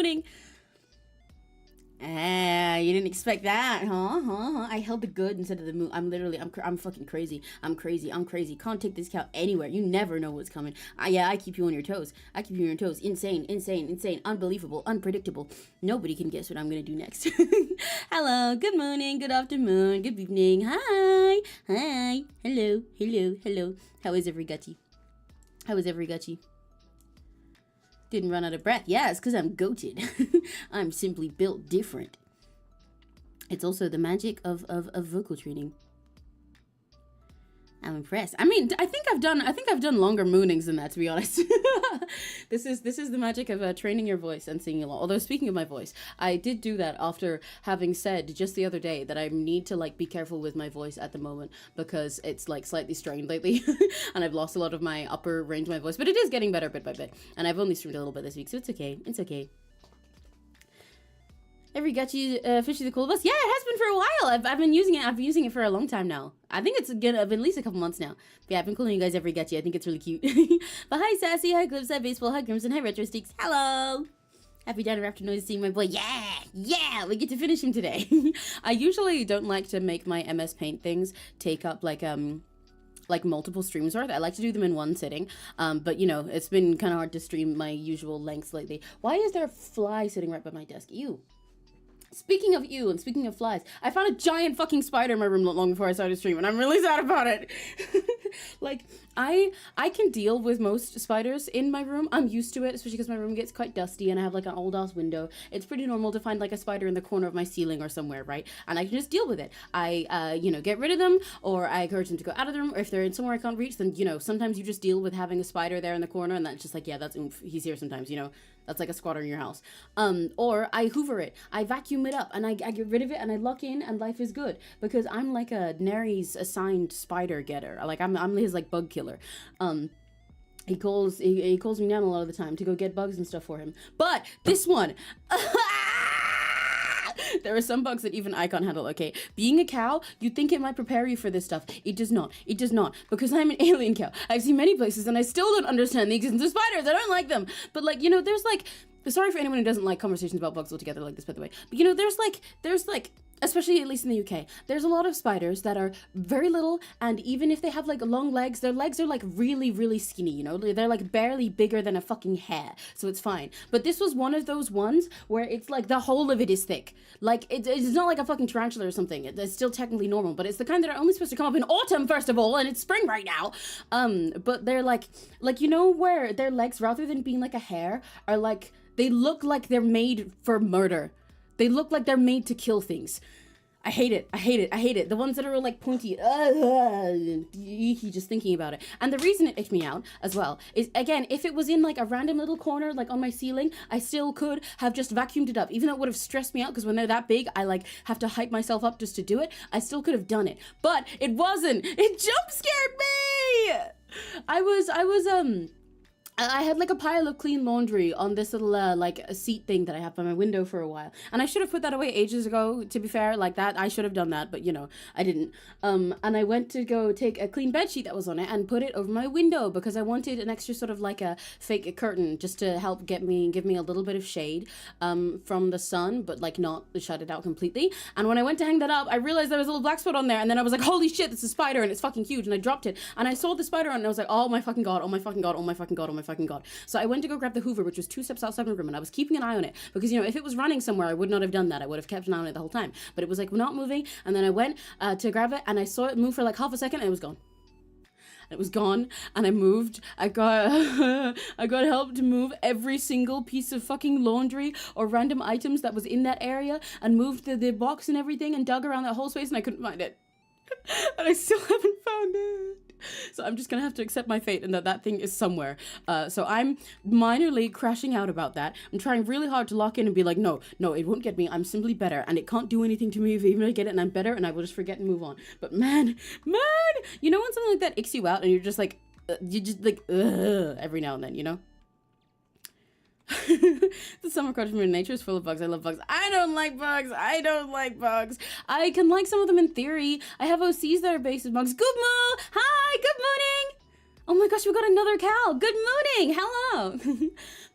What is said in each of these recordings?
mooning. Ah, you didn't expect that, huh? I held the good instead of the moon. I'm fucking crazy. I'm crazy. Can't take this cow anywhere. You never know what's coming. I keep you on your toes. Insane. Unbelievable. Unpredictable. Nobody can guess what I'm gonna do next. Hello. Good morning. Good afternoon. Good evening. Hi. Hello. How is everybody? Didn't run out of breath. Yeah, it's because I'm goated. I'm simply built different. It's also the magic of vocal training. I'm impressed. I mean, I think I've done longer moonings than that, to be honest. This is the magic of training your voice and singing along. Although, speaking of my voice, I did do that after having said just the other day that I need to like be careful with my voice at the moment because it's like slightly strained lately, and I've lost a lot of my upper range of my voice. But it is getting better bit by bit, and I've only streamed a little bit this week, so it's okay. 𝘆cie𝘂𝗿, 𝘆cie 𝘂𝗿. Yeah, it has been for a while. I've been using it. I've been using it for a long time now. I think it's good. I've been at least a couple months now. But yeah, I've been calling you guys 𝘆cie𝘂𝗿. I think it's really cute. But hi, Sassy. Hi, Clips. Hi, Baseball. Hi, Crimson. Hi, Retro Sticks. Hello. Happy down after noise seeing my boy. Yeah, we get to finish him today. I usually don't like to make my MS Paint things take up like multiple streams worth. I like to do them in one sitting. But you know, it's been kind of hard to stream my usual lengths lately. Why is there a fly sitting right by my desk? Ew. Speaking of you and speaking of flies, I found a giant fucking spider in my room not long before I started streaming, and I'm really sad about it. Like, I can deal with most spiders in my room. I'm used to it, especially because my room gets quite dusty and I have like an old ass window. It's pretty normal to find like a spider in the corner of my ceiling or somewhere, right? And I can just deal with it. I, get rid of them, or I encourage them to go out of the room, or if they're in somewhere I can't reach, then, sometimes you just deal with having a spider there in the corner, and that's just like, yeah, that's oomph. He's here sometimes, That's like a squatter in your house. Or I hoover it, I vacuum it up, and I get rid of it, and I lock in, and life is good. Because I'm like a Neri's assigned spider getter. Like, I'm his, like, bug killer. He calls me down a lot of the time to go get bugs and stuff for him. But this one... There are some bugs that even I can't handle, okay? Being a cow, you'd think it might prepare you for this stuff. It does not. Because I'm an alien cow. I've seen many places and I still don't understand the existence of spiders. I don't like them. But like, there's like... Sorry for anyone who doesn't like conversations about bugs altogether like this, by the way. But there's like, especially at least in the UK, there's a lot of spiders that are very little, and even if they have like long legs, their legs are like really, really skinny, They're like barely bigger than a fucking hair, so it's fine. But this was one of those ones where it's like the whole of it is thick. Like, it's not like a fucking tarantula or something. It's still technically normal, but it's the kind that are only supposed to come up in autumn, first of all, and it's spring right now. But they're like, where their legs, rather than being like a hair, are like... They look like they're made for murder. They look like they're made to kill things. I hate it. The ones that are like pointy, just thinking about it. And the reason it icked me out as well is, again, if it was in like a random little corner, like on my ceiling, I still could have just vacuumed it up. Even though it would have stressed me out, because when they're that big, I like have to hype myself up just to do it. I still could have done it. But it wasn't. It jump scared me. I had like a pile of clean laundry on this little like a seat thing that I have by my window for a while, and I should have put that away ages ago, to be fair. Like that, I should have done that, but I didn't. And I went to go take a clean bed sheet that was on it and put it over my window because I wanted an extra sort of like a fake curtain just to help give me a little bit of shade from the sun, but like not shut it out completely. And when I went to hang that up, I realized there was a little black spot on there, and then I was like, holy shit, this is a spider, and it's fucking huge, and I dropped it, and I saw the spider on it, and I was like, oh my fucking god, oh my fucking god, oh my fucking god, oh my fucking god. So I went to go grab the hoover, which was 2 steps outside my room, and I was keeping an eye on it because, if it was running somewhere, I would not have done that. I would have kept an eye on it the whole time, but it was like not moving. And then I went to grab it, and I saw it move for like half a second, and it was gone. It was gone, and I moved. I got help to move every single piece of fucking laundry or random items that was in that area, and moved the box and everything, and dug around that whole space, and I couldn't find it. And I still haven't found it. So I'm just gonna have to accept my fate and that thing is somewhere. So I'm minorly crashing out about that. I'm trying really hard to lock in and be like, no, it won't get me. I'm simply better, and it can't do anything to me if even I get it, and I'm better, and I will just forget and move on. But man, when something like that icks you out, and you're just like, every now and then, The summer cottage in nature is full of bugs. I love bugs. I don't like bugs. I can like some of them in theory. I have OCs that are based in bugs. Good mo! Hi, good morning! Oh my gosh, we got another cow. Good morning. Hello.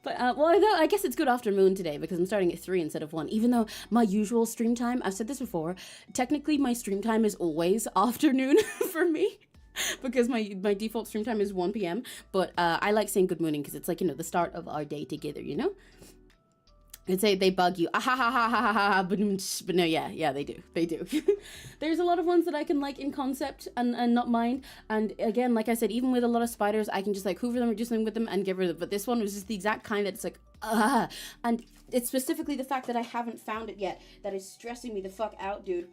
But, well, I guess it's good afternoon today because I'm starting at 3 instead of 1. Even though my usual stream time, I've said this before, technically my stream time is always afternoon for me. Because my default stream time is 1 p.m. But I like saying good morning because it's like, you know, the start of our day together, you know? I'd say they bug you, ah ha ha ha ha ha ha, but no, yeah, they do. There's a lot of ones that I can like in concept and not mind. And again, like I said, even with a lot of spiders, I can just like hoover them or do something with them and get rid of them. But this one was just the exact kind that it's like, and it's specifically the fact that I haven't found it yet that is stressing me the fuck out, dude.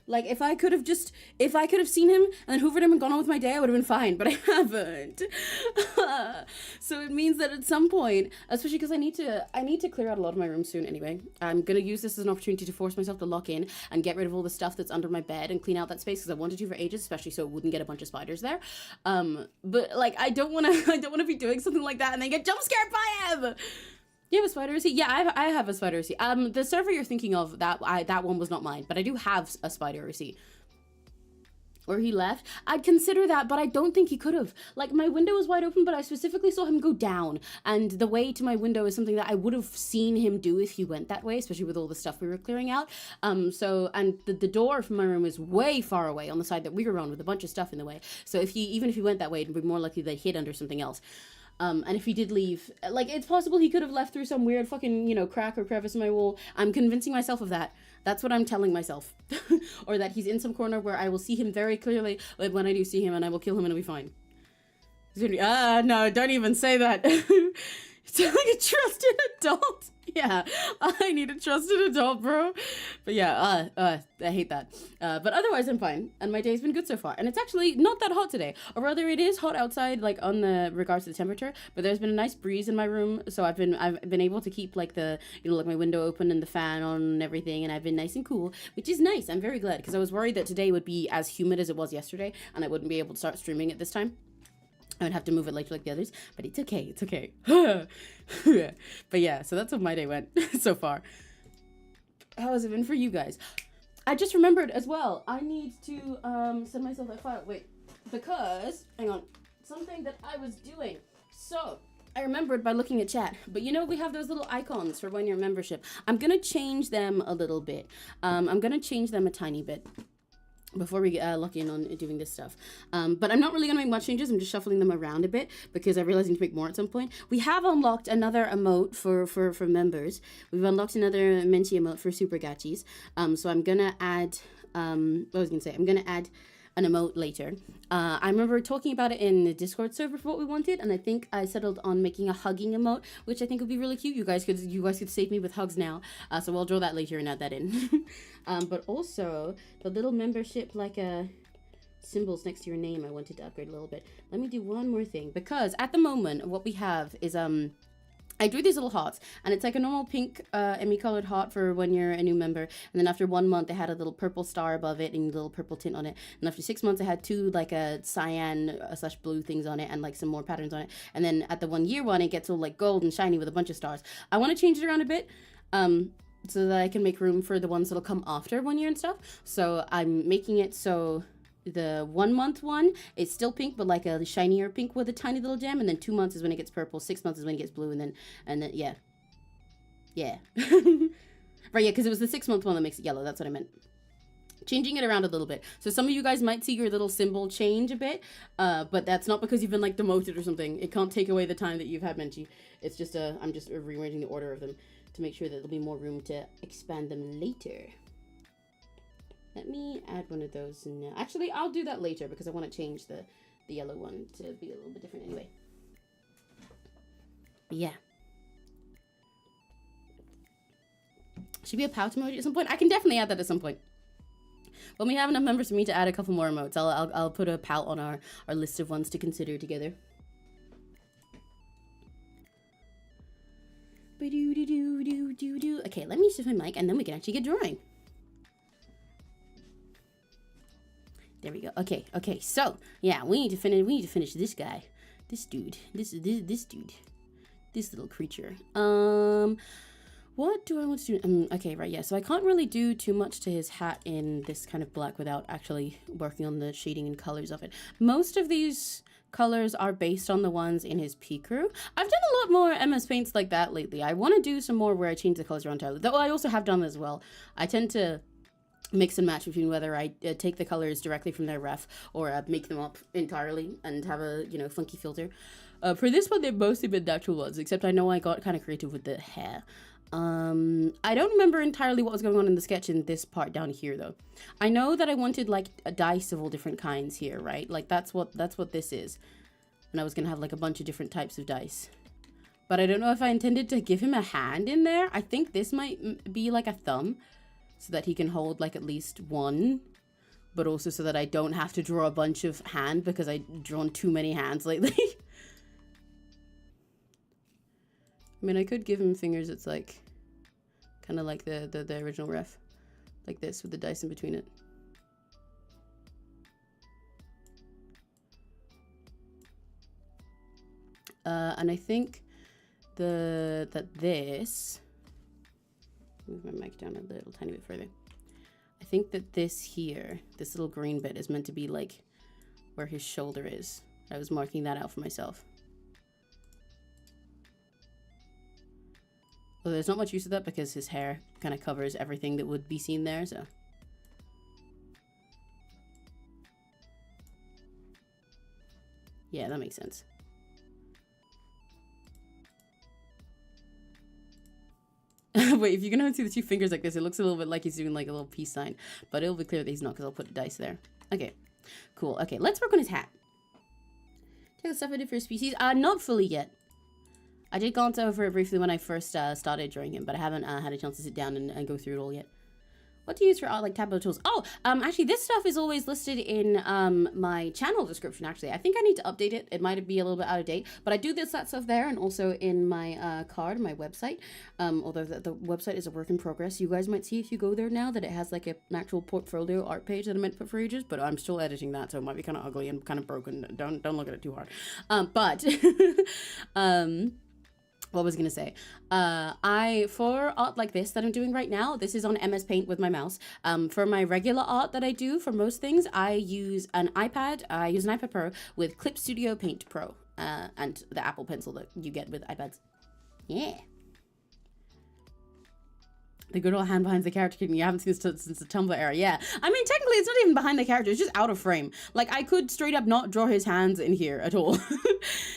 Like, if I could have seen him and hoovered him and gone on with my day, I would have been fine, but I haven't. So it means that at some point, especially because I need to clear out a lot of my room soon anyway. I'm going to use this as an opportunity to force myself to lock in and get rid of all the stuff that's under my bed and clean out that space because I wanted to for ages, especially so it wouldn't get a bunch of spiders there. But like, I don't want to be doing something like that and then get jump scared by him. You have a spider receipt? Yeah, I have a spider receipt. The server you're thinking of, that one was not mine, but I do have a spider receipt. Or he left. I'd consider that, but I don't think he could have. Like, my window was wide open, but I specifically saw him go down. And the way to my window is something that I would have seen him do if he went that way, especially with all the stuff we were clearing out. And the door from my room is way far away on the side that we were on with a bunch of stuff in the way. So even if he went that way, it'd be more likely that he hid under something else. And if he did leave, like, it's possible he could have left through some weird fucking, you know, crack or crevice in my wall. I'm convincing myself of that. That's what I'm telling myself. Or that he's in some corner where I will see him very clearly when I do see him and I will kill him and it'll be fine. He's gonna be, no, don't even say that. It's like a trusted adult. Yeah, I need a trusted adult, bro. But yeah, I hate that. But otherwise, I'm fine, and my day's been good so far. And it's actually not that hot today, or rather, it is hot outside, like on the regards to the temperature. But there's been a nice breeze in my room, so I've been able to keep like like my window open and the fan on and everything, and I've been nice and cool, which is nice. I'm very glad because I was worried that today would be as humid as it was yesterday, and I wouldn't be able to start streaming it this time. I would have to move it later like the others, but it's okay, But yeah, so that's how my day went so far. How has it been for you guys? I just remembered as well, I need to send myself that file. Wait, because, hang on, something that I was doing. So, I remembered by looking at chat, but you know we have those little icons for when your membership. I'm going to change them a little bit. I'm going to change them a tiny bit before we lock in on doing this stuff. But I'm not really going to make much changes. I'm just shuffling them around a bit because I realize I need to make more at some point. We have unlocked another emote for members. We've unlocked another Menti emote for super gachis. So I'm going to add, I'm going to add an emote later. I remember talking about it in the Discord server for what we wanted, and I think I settled on making a hugging emote, which I think would be really cute. You guys could save me with hugs now. So we'll draw that later and add that in. But also the little membership symbols next to your name I wanted to upgrade a little bit. Let me do one more thing, because at the moment what we have is I drew these little hearts, and it's like a normal pink colored heart for when you're a new member, and then after 1 month it had a little purple star above it and a little purple tint on it, and after 6 months it had two like a cyan / blue things on it and like some more patterns on it, and then at the 1 year one it gets all like gold and shiny with a bunch of stars. I want to change it around a bit so that I can make room for the ones that'll come after 1 year and stuff. So I'm making it so the 1 month one is still pink, but like a shinier pink with a tiny little gem, and then 2 months is when it gets purple, 6 months is when it gets blue, and then yeah right, yeah, because it was the 6 month one that makes it yellow. That's what I meant. Changing it around a little bit, so some of you guys might see your little symbol change a bit, but that's not because you've been like demoted or something. It can't take away the time that you've had Menti. It's just I'm just rearranging the order of them to make sure that there'll be more room to expand them later. Let me add one of those now. Actually, I'll do that later because I want to change the yellow one to be a little bit different anyway. But yeah. Should be a pout emoji at some point? I can definitely add that at some point. When we have enough members for me to add a couple more emotes, I'll put a pout on our list of ones to consider together. Okay, let me shift my mic and then we can actually get drawing. There we go. Okay. So yeah, we need to finish this guy, this dude, this dude, this little creature. What do I want to do? Okay, right, yeah. So I can't really do too much to his hat in this kind of black without actually working on the shading and colors of it. Most of these colors are based on the ones in his P-Crew. I've done a lot more MS Paints like that lately. I want to do some more where I change the colors around entirely. Though I also have done as well. I tend to mix and match between whether I take the colors directly from their ref or make them up entirely and have a, you know, funky filter. For this one, they've mostly been natural ones, except I know I got kind of creative with the hair. I don't remember entirely what was going on in the sketch in this part down here though. I know that I wanted like a dice of all different kinds here, right? Like that's what this is. And I was gonna have like a bunch of different types of dice. But I don't know if I intended to give him a hand in there. I think this might be like a thumb so that he can hold like at least one, but also so that I don't have to draw a bunch of hand because I've drawn too many hands lately. I mean, I could give him fingers. It's like kind of like the original ref, like this with the dice in between it. And I think this, move my mic down a little tiny bit further. I think that this here, this little green bit is meant to be like where his shoulder is. I was marking that out for myself. Well, there's not much use of that because his hair kind of covers everything that would be seen there, so. Yeah, that makes sense. Wait, if you can only see the two fingers like this, it looks a little bit like he's doing like a little peace sign, but it'll be clear that he's not because I'll put a dice there. Okay, cool. Okay, let's work on his hat. Check the stuff I did for species. Not fully yet. I did glance over it briefly when I first started drawing him, but I haven't had a chance to sit down and go through it all yet. What do you use for art, like tableau tools? Oh, actually, this stuff is always listed in my channel description, actually. I think I need to update it. It might be a little bit out of date, but I do that stuff there and also in my card, my website. Although the website is a work in progress. You guys might see if you go there now that it has like an actual portfolio art page that I meant to put for ages, but I'm still editing that, so it might be kind of ugly and kind of broken. Don't look at it too hard. What was I gonna say? For art like this that I'm doing right now, this is on MS Paint with my mouse. For my regular art that I do for most things, I use an iPad. I use an iPad Pro with Clip Studio Paint Pro and the Apple Pencil that you get with iPads. Yeah. The good old hand behind the character kitten. You haven't seen this since the Tumblr era. Yeah. I mean, technically, it's not even behind the character. It's just out of frame. Like, I could straight up not draw his hands in here at all.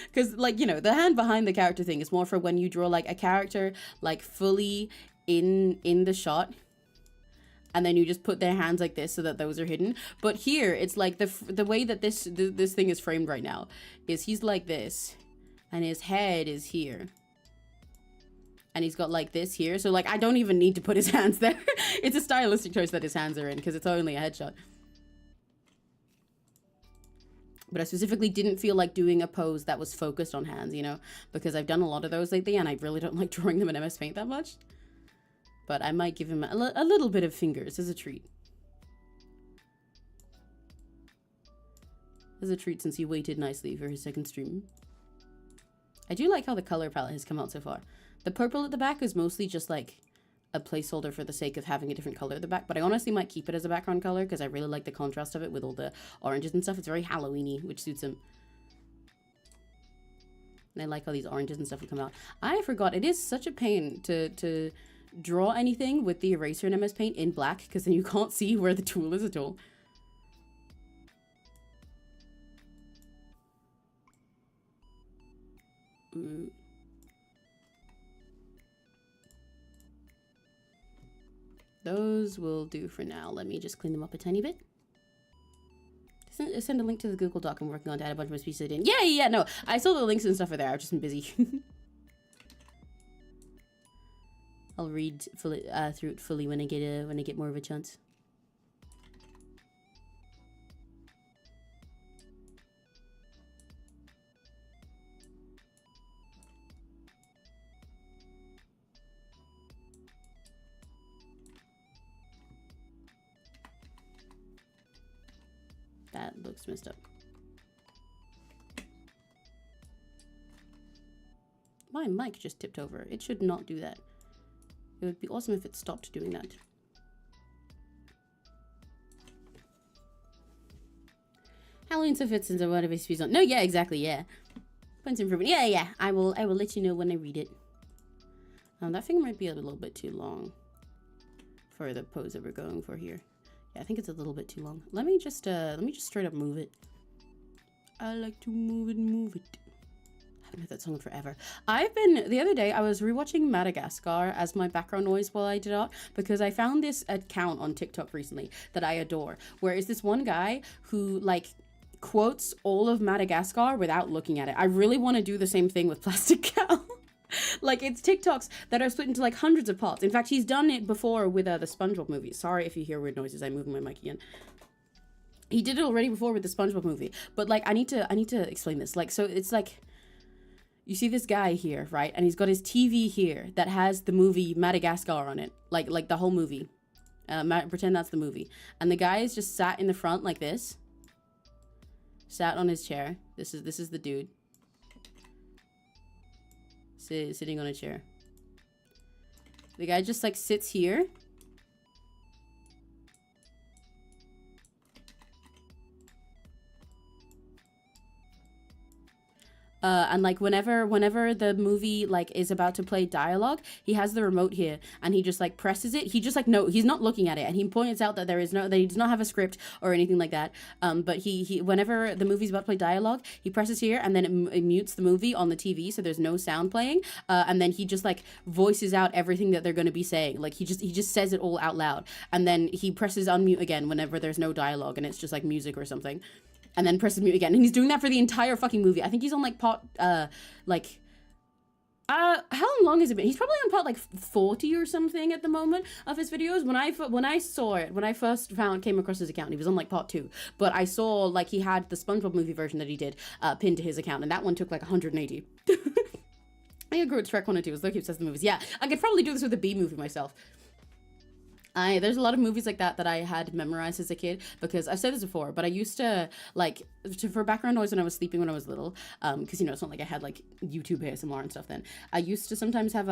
Because, like, you know, the hand behind the character thing is more for when you draw, like, a character, like, fully in the shot. And then you just put their hands like this so that those are hidden. But here, it's like the way that this thing is framed right now is he's like this. And his head is here. And he's got like this here. So like, I don't even need to put his hands there. It's a stylistic choice that his hands are in because it's only a headshot. But I specifically didn't feel like doing a pose that was focused on hands, you know, because I've done a lot of those lately and I really don't like drawing them in MS Paint that much. But I might give him a little bit of fingers as a treat. As a treat since he waited nicely for his second stream. I do like how the color palette has come out so far. The purple at the back is mostly just like a placeholder for the sake of having a different color at the back, but I honestly might keep it as a background color because I really like the contrast of it with all the oranges and stuff. It's very Halloween-y, which suits him. And I like how these oranges and stuff will come out. I forgot, it is such a pain to draw anything with the eraser in MS Paint in black because then you can't see where the tool is at all. Those will do for now. Let me just clean them up a tiny bit. Send a link to the Google Doc I'm working on to add a bunch of my species I didn't. Yeah, no. I saw the links and stuff are there. I've just been busy. I'll read through it fully when I get more of a chance. That looks messed up. My mic just tipped over. It should not do that. It would be awesome if it stopped doing that. Halloween so fits into whatever speaks on. No, yeah, exactly, yeah. Points improvement. Yeah. I will let you know when I read it. That thing might be a little bit too long for the pose that we're going for here. Yeah, I think it's a little bit too long. Let me just straight up move it. I like to move it. I haven't heard that song in forever. The other day I was rewatching Madagascar as my background noise while I did art, because I found this account on TikTok recently that I adore, where it's this one guy who like quotes all of Madagascar without looking at it. I really want to do the same thing with Plastic Cow. Like, it's TikToks that are split into like hundreds of parts. In fact, he's done it before with the SpongeBob movie. Sorry if you hear weird noises. I'm moving my mic again. He did it already before with the SpongeBob movie. But like, I need to explain this. Like, so it's like, you see this guy here, right? And he's got his TV here that has the movie Madagascar on it. Like the whole movie. Pretend that's the movie. And the guy is just sat in the front like this. Sat on his chair. This is the dude. Sitting on a chair. The guy just like sits here. And like whenever the movie like is about to play dialogue, he has the remote here and he just like presses it. He just like, no, he's not looking at it, and he points out that that he does not have a script or anything like that. But he whenever the movie's about to play dialogue, he presses here and then it mutes the movie on the TV, so there's no sound playing. And then he just like voices out everything that they're going to be saying. Like he just says it all out loud, and then he presses unmute again whenever there's no dialogue and it's just like music or something. And then presses mute again. And he's doing that for the entire fucking movie. I think he's on like part, how long has it been? He's probably on part like 40 or something at the moment of his videos. When I saw it, when I first came across his account, he was on like part 2. But I saw like he had the SpongeBob movie version that he did pinned to his account. And that one took like 180. I agree with Shrek 1 and 2. It was Loki obsessed with the movies. Yeah, I could probably do this with a B movie myself. There's a lot of movies like that I had memorized as a kid, because I've said this before, but I used to like for background noise when I was sleeping when I was little, because you know, it's not like I had like YouTube ASMR and stuff then. I used to sometimes have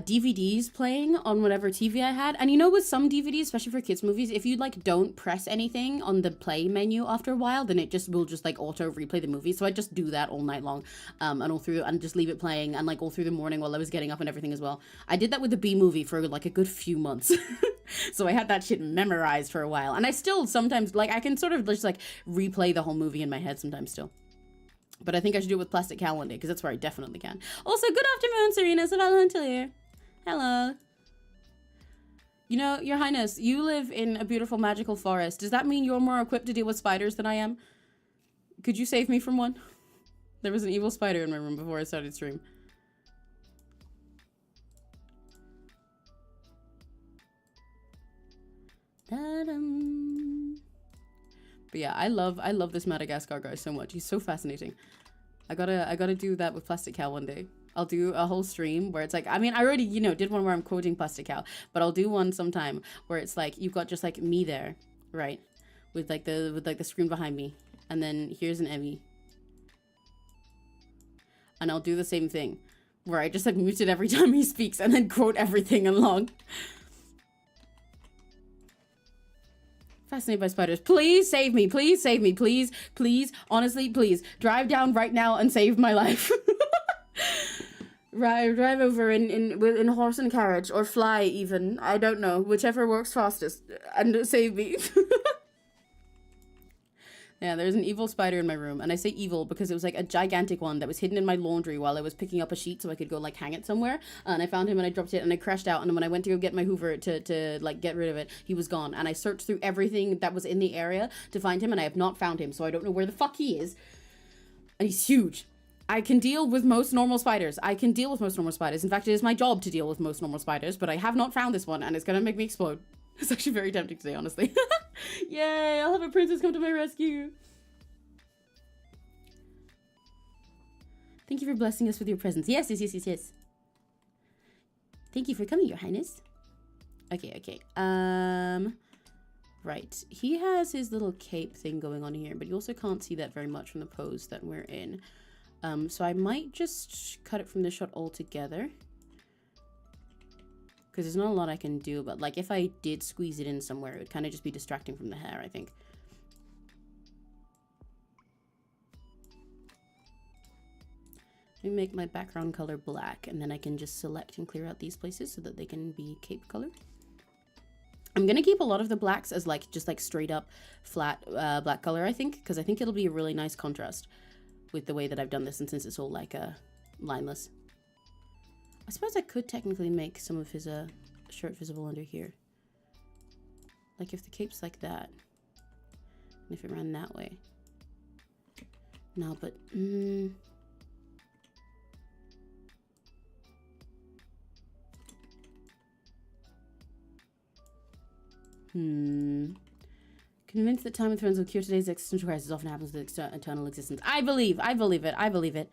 DVDs playing on whatever TV I had. And you know, with some DVDs, especially for kids movies, if you like don't press anything on the play menu after a while, then it will just like auto replay the movie. So I just do that all night long, and just leave it playing, and like all through the morning while I was getting up and everything as well. I did that with the B movie for like a good few months. So I had that shit memorized for a while, and I still sometimes like I can sort of just like replay the whole movie in my head sometimes still. But I think I should do it with Plastic Cow one day, because that's where I definitely can. Also, good afternoon, Serena. Until here. Hello. You know, Your Highness, you live in a beautiful magical forest. Does that mean you're more equipped to deal with spiders than I am? Could you save me from one? There was an evil spider in my room before I started stream. Ta-dum. But yeah, I love this Madagascar guy so much. He's so fascinating. I gotta do that with Plastic Cow one day. I'll do a whole stream where it's like, I mean, I already, you know, did one where I'm quoting Plastic Cow, but I'll do one sometime where it's like, you've got just like me there, right? With the screen behind me. And then here's an Emmy. And I'll do the same thing where I just like mute it every time he speaks and then quote everything along. Fascinated by spiders. Please save me. Please save me. Please, please, honestly, please. Drive down right now and save my life. Drive over in horse and carriage, or fly even. I don't know. Whichever works fastest. And save me. Yeah, there's an evil spider in my room. And I say evil because it was like a gigantic one that was hidden in my laundry while I was picking up a sheet so I could go like hang it somewhere. And I found him and I dropped it and I crashed out. And when I went to go get my Hoover to like get rid of it, he was gone. And I searched through everything that was in the area to find him, and I have not found him. So I don't know where the fuck he is. And he's huge. I can deal with most normal spiders. In fact, it is my job to deal with most normal spiders, but I have not found this one, and it's gonna make me explode. It's actually very tempting to say, honestly. Yay, I'll have a princess come to my rescue. Thank you for blessing us with your presence. Yes. Thank you for coming, Your Highness. Okay. Right. He has his little cape thing going on here, but you also can't see that very much from the pose that we're in. So I might just cut it from this shot altogether. because there's not a lot I can do, but like if I did squeeze it in somewhere, it would kind of just be distracting from the hair, I think. Let me make my background color black, and then I can just select and clear out these places so that they can be cape color. I'm gonna keep a lot of the blacks as like just like straight up flat black color, I think, because I think it'll be a really nice contrast with the way that I've done this, and since it's all like lineless. I suppose I could technically make some of his shirt visible under here. Like if the cape's like that, and if it ran that way. No, but Convinced that Time of Thrones will cure today's existential crisis often happens with eternal existence. I believe it. I believe it.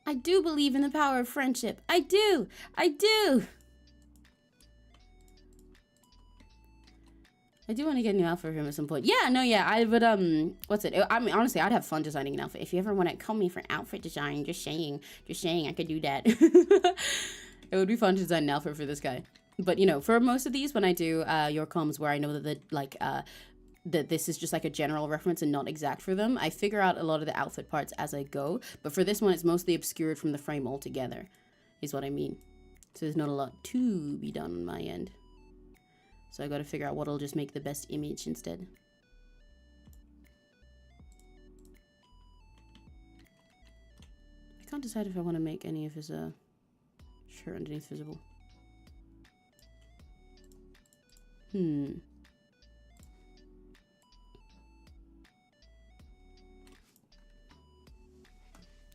I do believe in the power of friendship. I do. I do. I do want to get a new outfit for him at some point. Yeah, no, yeah, I would, what's it? I mean, honestly, I'd have fun designing an outfit. If you ever want to call me for outfit design, just saying I could do that. It would be fun to design an outfit for this guy. But, you know, for most of these, when I do your comms where I know that that this is just like a general reference and not exact for them, I figure out a lot of the outfit parts as I go. But for this one, it's mostly obscured from the frame altogether, is what I mean. So there's not a lot to be done on my end. So I got to figure out what'll just make the best image instead. I can't decide if I want to make any of his shirt underneath visible.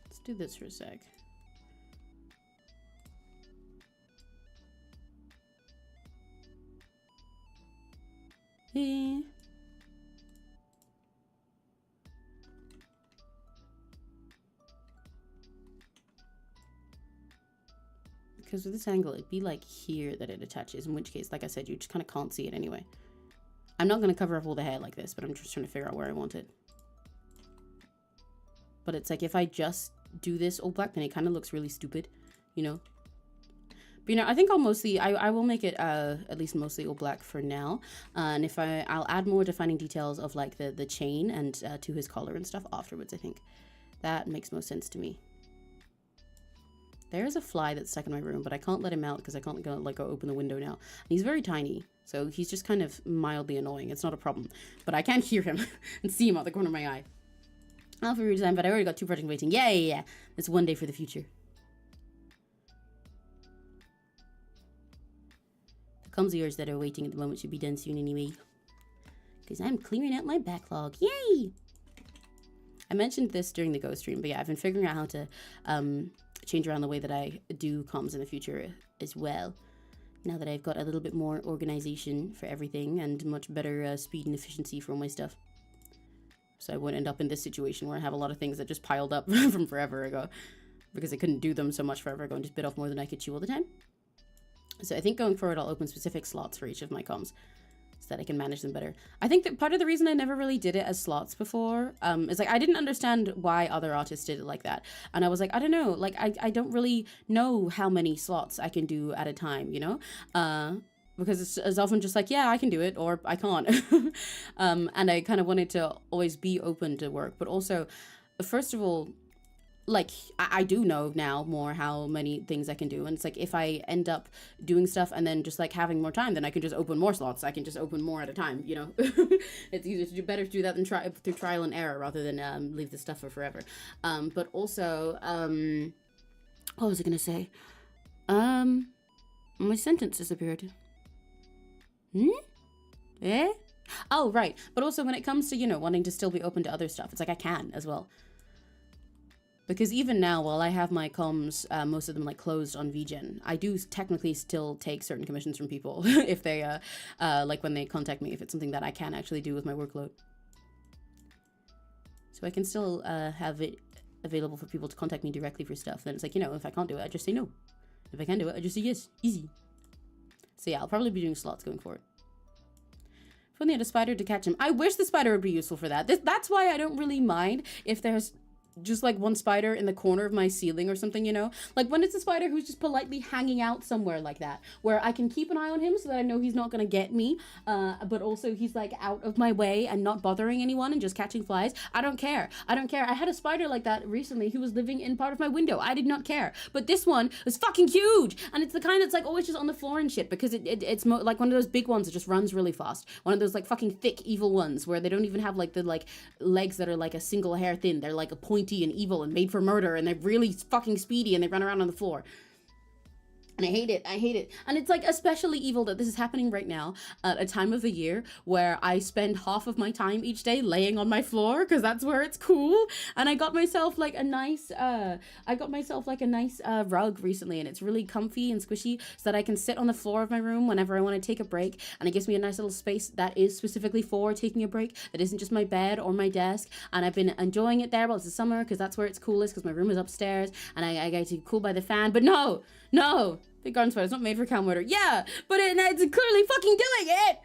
Let's do this for a sec. Hey. Because with this angle, it'd be like here that it attaches, in which case, like I said, you just kind of can't see it anyway. I'm not going to cover up all the hair like this, but I'm just trying to figure out where I want it. But it's like if I just do this all black, then it kind of looks really stupid, you know? But, you know, I think I'll mostly, I will make it at least mostly all black for now. And if I'll add more defining details of like the chain and to his collar and stuff afterwards, I think. That makes most sense to me. There is a fly that's stuck in my room, but I can't let him out because I can't go open the window now. And he's very tiny, so he's just kind of mildly annoying. It's not a problem. But I can hear him and see him out the corner of my eye. Alpha redesign, but I already got 2 projects waiting. Yeah. That's one day for the future. The comms yours that are waiting at the moment should be done soon anyway. Because I'm clearing out my backlog. Yay! I mentioned this during the Go stream, but yeah, I've been figuring out how to change around the way that I do comms in the future as well. Now that I've got a little bit more organization for everything and much better speed and efficiency for all my stuff. So I won't end up in this situation where I have a lot of things that just piled up from forever ago because I couldn't do them so much forever ago and just bit off more than I could chew all the time. So I think going forward, I'll open specific slots for each of my comms so that I can manage them better. I think that part of the reason I never really did it as slots before is like I didn't understand why other artists did it like that. And I was like, I don't know, like I don't really know how many slots I can do at a time, you know? Because it's often just like, yeah, I can do it or I can't. And I kind of wanted to always be open to work. But also, first of all, like I do know now more how many things I can do, and it's like if I end up doing stuff and then just like having more time, then I can just open more slots. I can just open more at a time, you know. It's easier to do, better to do that than try through trial and error rather than leave the stuff for forever. But also what was I gonna say? My sentence disappeared. Oh, right. But also when it comes to, you know, wanting to still be open to other stuff, it's like I can as well. Because even now, while I have my comms, most of them like closed on VGen, I do technically still take certain commissions from people if they, like when they contact me, if it's something that I can actually do with my workload. So I can still have it available for people to contact me directly for stuff. Then it's like, you know, if I can't do it, I just say no. If I can do it, I just say yes. Easy. So yeah, I'll probably be doing slots going forward. If only had a spider to catch him. I wish the spider would be useful for that. That's why I don't really mind if there's just like one spider in the corner of my ceiling or something, you know? Like when it's a spider who's just politely hanging out somewhere like that, where I can keep an eye on him so that I know he's not gonna get me, but also he's like out of my way and not bothering anyone and just catching flies. I don't care. I don't care. I had a spider like that recently who was living in part of my window. I did not care. But this one was fucking huge, and it's the kind that's like always just on the floor and shit, because it's like one of those big ones that just runs really fast. One of those like fucking thick evil ones where they don't even have like the like legs that are like a single hair thin. They're like a pointy and evil and made for murder, and they're really fucking speedy, and they run around on the floor. And I hate it. I hate it. And it's like especially evil that this is happening right now at a time of the year where I spend half of my time each day laying on my floor because that's where it's cool. And I got myself like a nice rug recently, and it's really comfy and squishy so that I can sit on the floor of my room whenever I want to take a break. And it gives me a nice little space that is specifically for taking a break, that isn't just my bed or my desk. And I've been enjoying it there while it's the summer because that's where it's coolest, because my room is upstairs and I get to cool by the fan. But no. Big garden spider's not made for cow murder. Yeah, but it's clearly fucking doing it.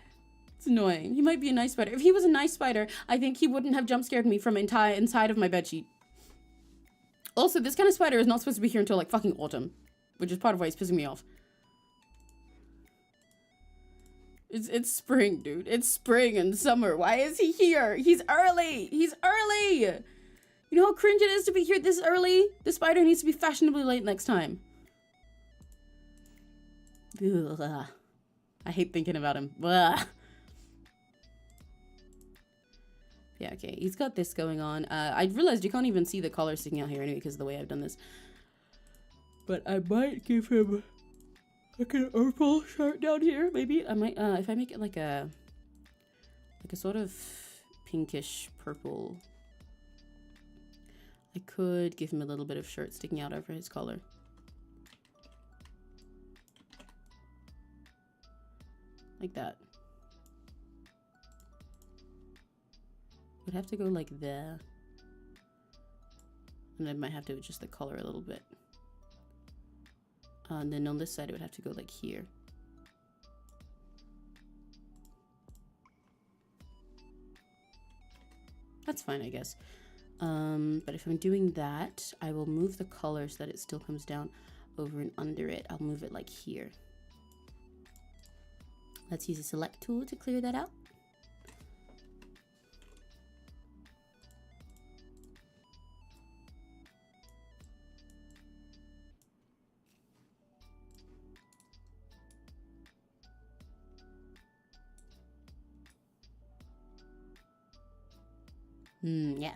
It's annoying. He might be a nice spider. If he was a nice spider, I think he wouldn't have jump scared me from inside of my bedsheet. Also, this kind of spider is not supposed to be here until like fucking autumn, which is part of why he's pissing me off. It's spring, dude. It's spring and summer. Why is he here? He's early. He's early. You know how cringe it is to be here this early? The spider needs to be fashionably late next time. Ugh. I hate thinking about him. Ugh. Yeah, okay. He's got this going on. I realized you can't even see the collar sticking out here anyway because of the way I've done this. But I might give him like an purple shirt down here, maybe. I might, if I make it like a sort of pinkish purple, I could give him a little bit of shirt sticking out over his collar. Like that. Would have to go like there. And I might have to adjust the color a little bit. And then on this side it would have to go like here. That's fine, I guess. But if I'm doing that, I will move the color so that it still comes down over and under it. I'll move it like here. Let's use a select tool to clear that out. Yeah.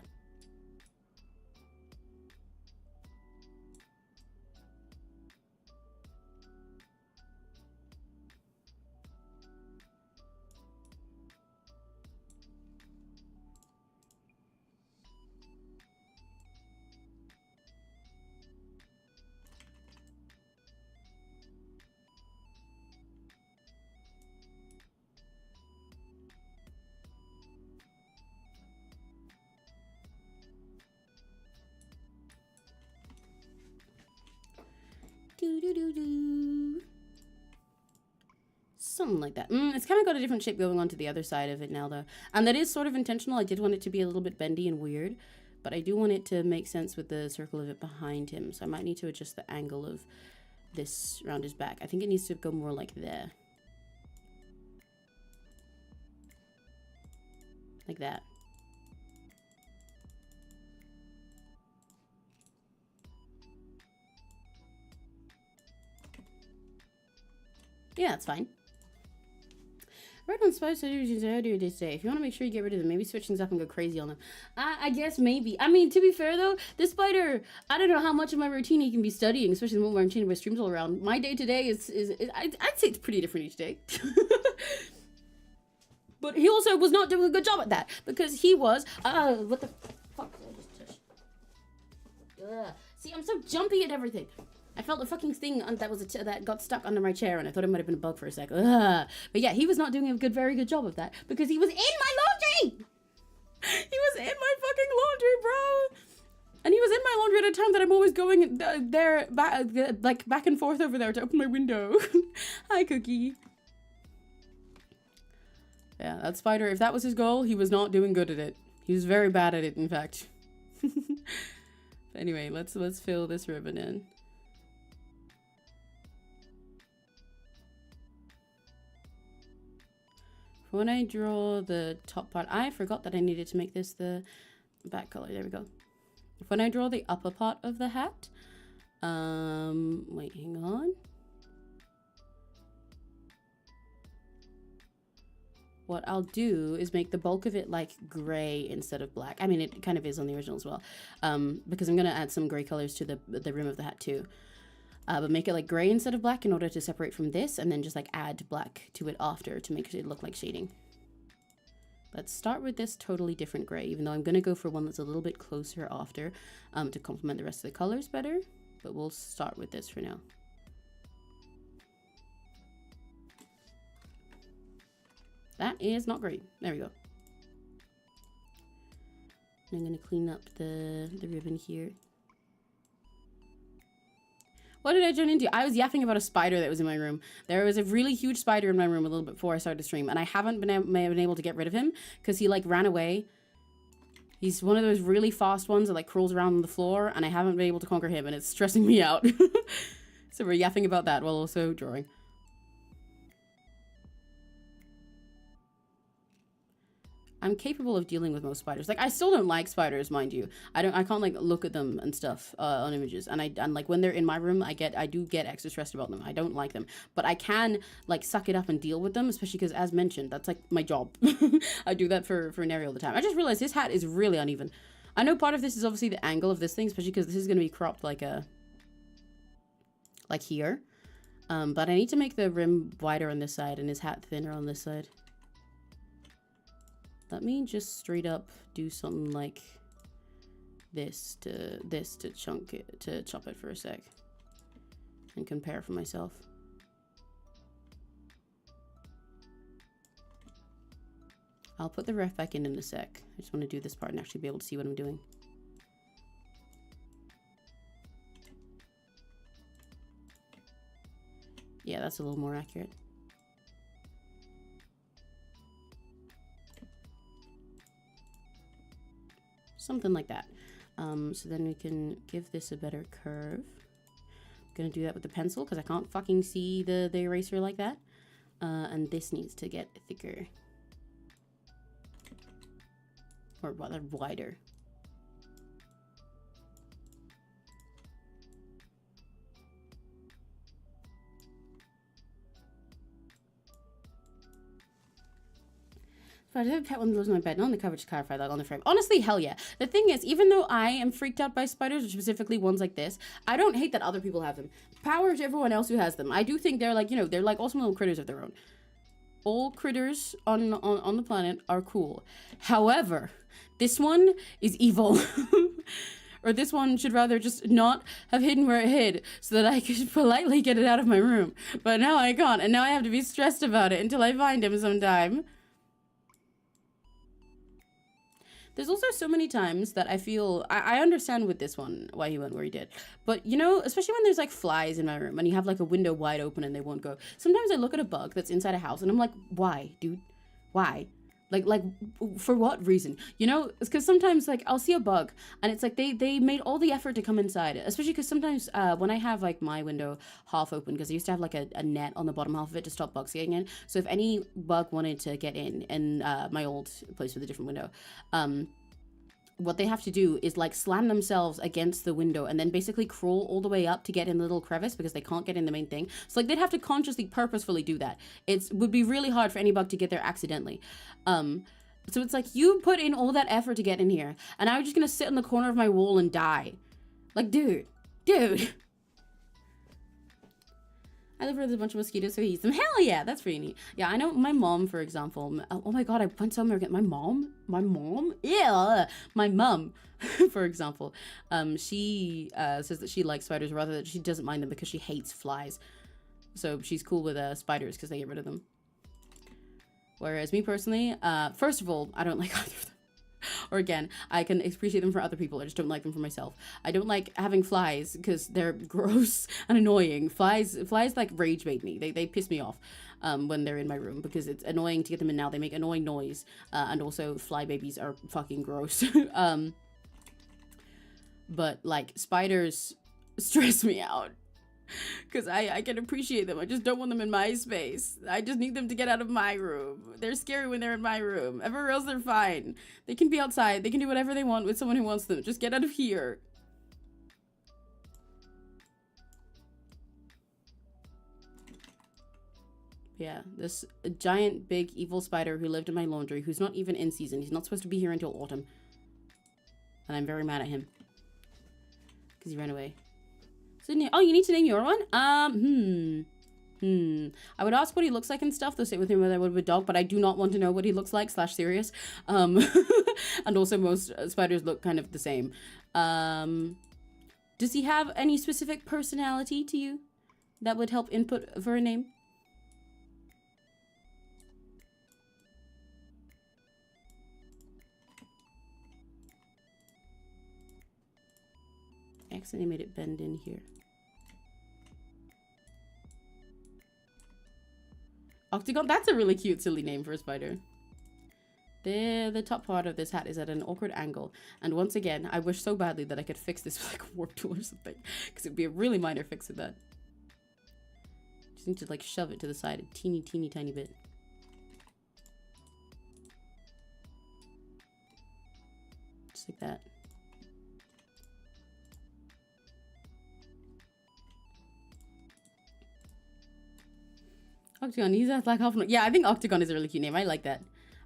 Something like that. It's kind of got a different shape going on to the other side of it now, though. And that is sort of intentional. I did want it to be a little bit bendy and weird, but I do want it to make sense with the circle of it behind him. So I might need to adjust the angle of this around his back. I think it needs to go more like there. Like that. Yeah, that's fine. Right on spider strategies earlier this day. If you want to make sure you get rid of them, maybe switch things up and go crazy on them. I guess maybe. I mean, to be fair though, this spider, I don't know how much of my routine he can be studying, especially when I'm changing my streams all around. My day to day is I'd say it's pretty different each day. But he also was not doing a good job at that, because he was, what the fuck did I just touch? Ugh. See, I'm so jumpy at everything. I felt a fucking thing that got stuck under my chair, and I thought it might have been a bug for a sec. Ugh. But yeah, he was not doing a very good job of that, because he was in my laundry! He was in my fucking laundry, bro! And he was in my laundry at a time that I'm always going there, back and forth over there to open my window. Hi, Cookie. Yeah, that spider, if that was his goal, he was not doing good at it. He was very bad at it, in fact. Anyway, let's fill this ribbon in. When I draw the top part, I forgot that I needed to make this the back color. There we go. When I draw the upper part of the hat, wait, hang on. What I'll do is make the bulk of it like gray instead of black. I mean, it kind of is on the original as well, because I'm gonna add some gray colors to the rim of the hat too. But make it like gray instead of black in order to separate from this, and then just like add black to it after to make it look like shading. Let's start with this totally different gray, even though I'm gonna go for one that's a little bit closer after, to complement the rest of the colors better. But we'll start with this for now. That is not great. There we go. And I'm gonna clean up the ribbon here. What did I turn into? I was yapping about a spider that was in my room. There was a really huge spider in my room a little bit before I started to stream, and I haven't been able to get rid of him because he like ran away. He's one of those really fast ones that like crawls around on the floor, and I haven't been able to conquer him, and it's stressing me out. So we're yapping about that while also drawing. I'm capable of dealing with most spiders. Like, I still don't like spiders, mind you. I can't like look at them and stuff on images. And like when they're in my room, I do get extra stressed about them. I don't like them, but I can like suck it up and deal with them, especially because, as mentioned, that's like my job. I do that for Neri all the time. I just realized his hat is really uneven. I know part of this is obviously the angle of this thing, especially because this is going to be cropped like here. But I need to make the rim wider on this side and his hat thinner on this side. Let me just straight up do something like this to chop it for a sec and compare for myself. I'll put the ref back in a sec. I just want to do this part and actually be able to see what I'm doing. Yeah, that's a little more accurate. Something like that. So then we can give this a better curve. I'm gonna do that with the pencil because I can't fucking see the eraser like that. And this needs to get thicker. Or rather wider. If I have a pet one that lives in my bed, not on the cover, to clarify that on the frame. Honestly, hell yeah. The thing is, even though I am freaked out by spiders, or specifically ones like this, I don't hate that other people have them. Power to everyone else who has them. I do think they're like, you know, they're like awesome little critters of their own. All critters on the planet are cool. However, this one is evil. Or this one should rather just not have hidden where it hid so that I could politely get it out of my room. But now I can't, and now I have to be stressed about it until I find him sometime. There's also so many times that I feel, I understand with this one why he went where he did. But, you know, especially when there's like flies in my room and you have like a window wide open and they won't go. Sometimes I look at a bug that's inside a house and I'm like, why, dude? Why? Like for what reason? You know, it's because sometimes like I'll see a bug and it's like they made all the effort to come inside, especially because sometimes when I have like my window half open, because I used to have like a net on the bottom half of it to stop bugs getting in. So if any bug wanted to get in my old place with a different window, what they have to do is like slam themselves against the window and then basically crawl all the way up to get in the little crevice because they can't get in the main thing. So like they'd have to consciously, purposefully do that. It would be really hard for any bug to get there accidentally. So it's like you put in all that effort to get in here and I'm just gonna sit in the corner of my wall and die. Like, dude. I live with a bunch of mosquitoes, so he eats them. Hell yeah, that's pretty neat. Yeah, I know my mom, for example. Oh my god, I went somewhere again. My mom? Yeah, my mom, for example. She says that she likes spiders, rather that she doesn't mind them because she hates flies. So she's cool with spiders because they get rid of them. Whereas me personally, first of all, I don't like either of them. Or again, I can appreciate them for other people. I just don't like them for myself. I don't like having flies because they're gross and annoying. Flies like rage bait me. They piss me off when they're in my room because it's annoying to get them in now. They make annoying noise. And also fly babies are fucking gross. but like spiders stress me out. Because I can appreciate them. I just don't want them in my space. I just need them to get out of my room. They're scary when they're in my room. Everywhere else, they're fine. They can be outside. They can do whatever they want with someone who wants them. Just get out of here. Yeah, this giant, big, evil spider who lived in my laundry, who's not even in season. He's not supposed to be here until autumn. And I'm very mad at him. Because he ran away. Oh, you need to name your one? I would ask what he looks like and stuff. The same with him whether I would with dog, but I do not want to know what he looks like / serious. And also most spiders look kind of the same. Does he have any specific personality to you that would help input for a name? I accidentally made it bend in here. Octagon? That's a really cute, silly name for a spider. The top part of this hat is at an awkward angle. And once again, I wish so badly that I could fix this with like a warp tool or something. Because it would be a really minor fix with that. Just need to like shove it to the side a teeny tiny bit. Just like that. Octagon, he's like half. Yeah, I think Octagon is a really cute name. I like that.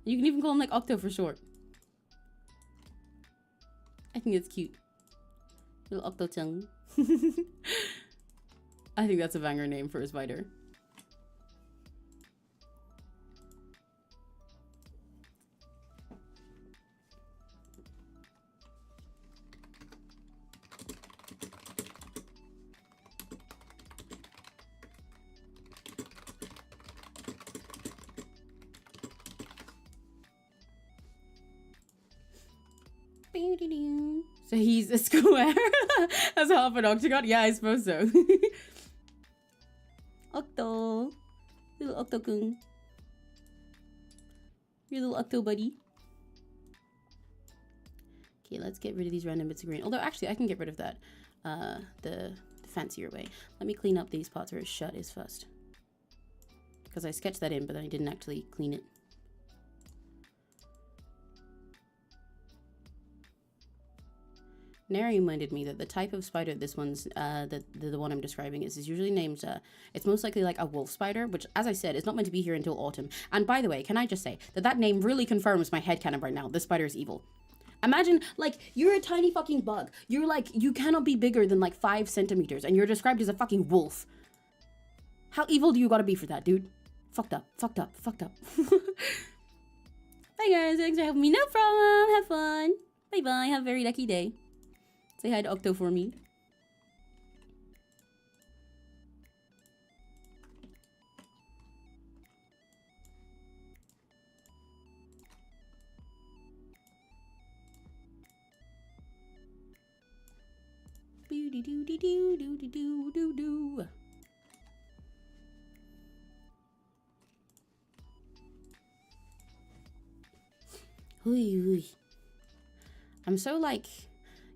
You can even call him like Octo for short. I think it's cute. Little Octo tongue. I think that's a banger name for a spider. So he's a square as half an octagon? Yeah, I suppose so. Octo. Little Octo-kun. Your little Octo buddy. Okay, let's get rid of these random bits of green. Although, actually, I can get rid of that the fancier way. Let me clean up these parts where his shut is first. Because I sketched that in, but then I didn't actually clean it. Nary reminded me that the type of spider this one's, the one I'm describing is usually named, it's most likely like a wolf spider, which, as I said, is not meant to be here until autumn. And by the way, can I just say that that name really confirms my headcanon right now. This spider is evil. Imagine, like, you're a tiny fucking bug. You're like, you cannot be bigger than like 5 centimeters, and you're described as a fucking wolf. How evil do you gotta be for that, dude? Fucked up, fucked up, fucked up. Bye guys, thanks for helping me. No problem, have fun. Bye bye, have a very lucky day. Say hi to Octo for me. Doo doo doo doo doo doo doo doo doo. I'm so like,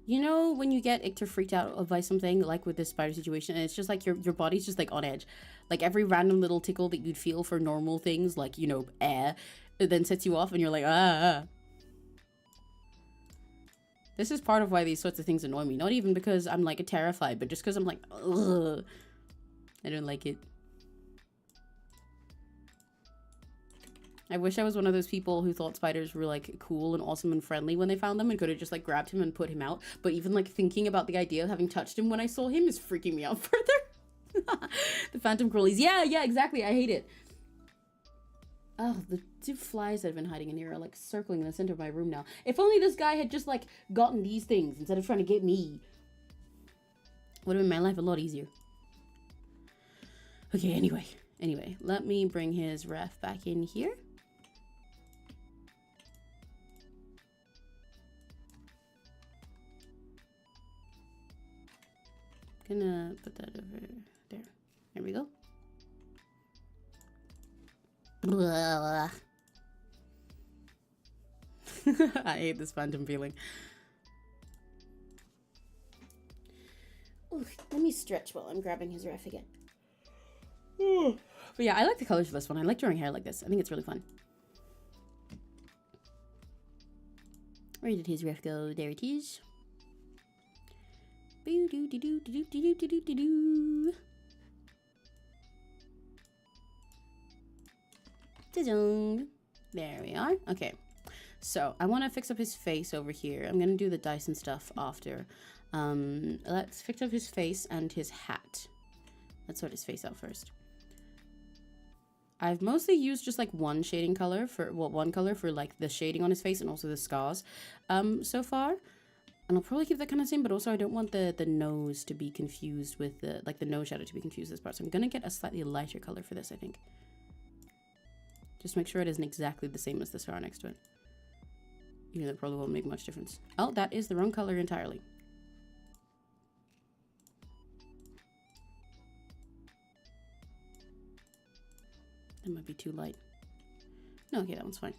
you know when you get icter freaked out by something, like with this spider situation, and it's just like your body's just like on edge. Like every random little tickle that you'd feel for normal things, like, you know, air, it then sets you off and you're like, ah. This is part of why these sorts of things annoy me. Not even because I'm like terrified, but just because I'm like, ugh. I don't like it. I wish I was one of those people who thought spiders were like cool and awesome and friendly when they found them and could have just like grabbed him and put him out. But even like thinking about the idea of having touched him when I saw him is freaking me out further. The phantom crawlies. Yeah, exactly. I hate it. Oh, the 2 flies that have been hiding in here are like circling in the center of my room now. If only this guy had just like gotten these things instead of trying to get me. Would have made my life a lot easier. Okay, anyway, let me bring his ref back in here. Gonna put that over there. There we go. Blah. I hate this phantom feeling. Ooh, let me stretch while I'm grabbing his ref again. But yeah, I like the colors for this one. I like drawing hair like this. I think it's really fun. Where did his ref go? There it is. There we are. Okay, so I want to fix up his face over here. I'm gonna do the Dyson stuff after. Let's fix up his face and his hat. Let's sort his face out first. I've mostly used just like one shading color for, well, one color for like the shading on his face and also the scars so far. And I'll probably keep that kind of same, but also I don't want the nose to be confused with the, like the nose shadow to be confused with this part. So I'm gonna get a slightly lighter color for this, I think. Just make sure it isn't exactly the same as the scar next to it. Even though it probably won't make much difference. Oh, that is the wrong color entirely. That might be too light. No, okay, that one's fine.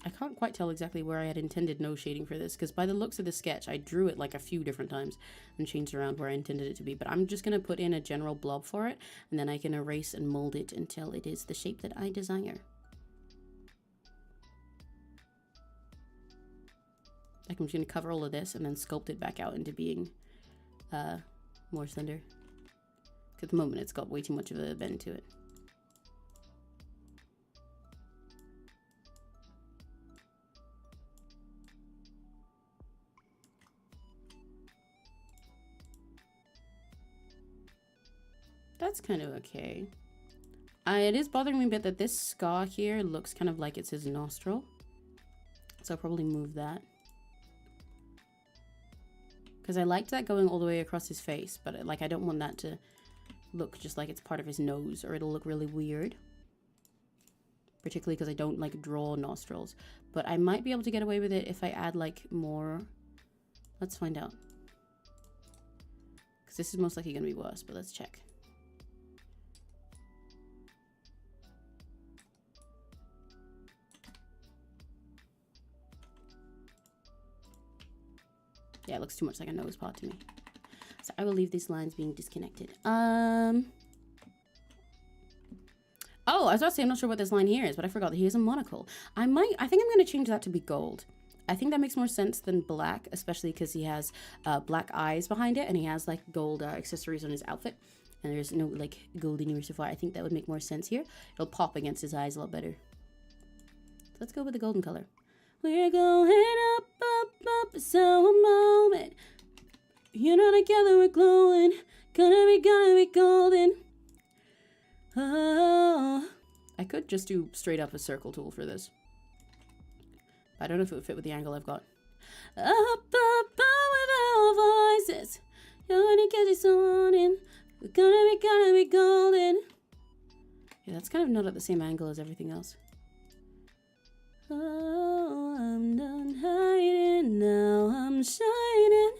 I can't quite tell exactly where I had intended nose shading for this, because by the looks of the sketch, I drew it like a few different times and changed around where I intended it to be. But I'm just going to put in a general blob for it, and then I can erase and mold it until it is the shape that I desire. Like I'm just going to cover all of this and then sculpt it back out into being more slender. At the moment it's got way too much of a bend to it. That's kind of okay. It is bothering me a bit that this scar here looks kind of like it's his nostril, so I'll probably move that. Because I liked that going all the way across his face, but like I don't want that to look just like it's part of his nose, or it'll look really weird. Particularly because I don't like draw nostrils. But I might be able to get away with it if I add like more. Let's find out. Because this is most likely going to be worse, but let's check. Yeah, it looks too much like a nose part to me. So I will leave these lines being disconnected. Oh, I was about to say I'm not sure what this line here is, but I forgot that he has a monocle. I think I'm going to change that to be gold. I think that makes more sense than black, especially because he has black eyes behind it, and he has like gold accessories on his outfit. And there's no like gold anywhere so far. I think that would make more sense here. It'll pop against his eyes a lot better. So let's go with the golden color. We're going up, up, up, so a moment. You know, together we're glowing. Gonna be golden. Oh. I could just do straight up a circle tool for this. But I don't know if it would fit with the angle I've got. Up, up, up with our voices. You're gonna get this on in. We're gonna be golden. Yeah, that's kind of not at the same angle as everything else. Oh, I'm done hiding, now I'm shining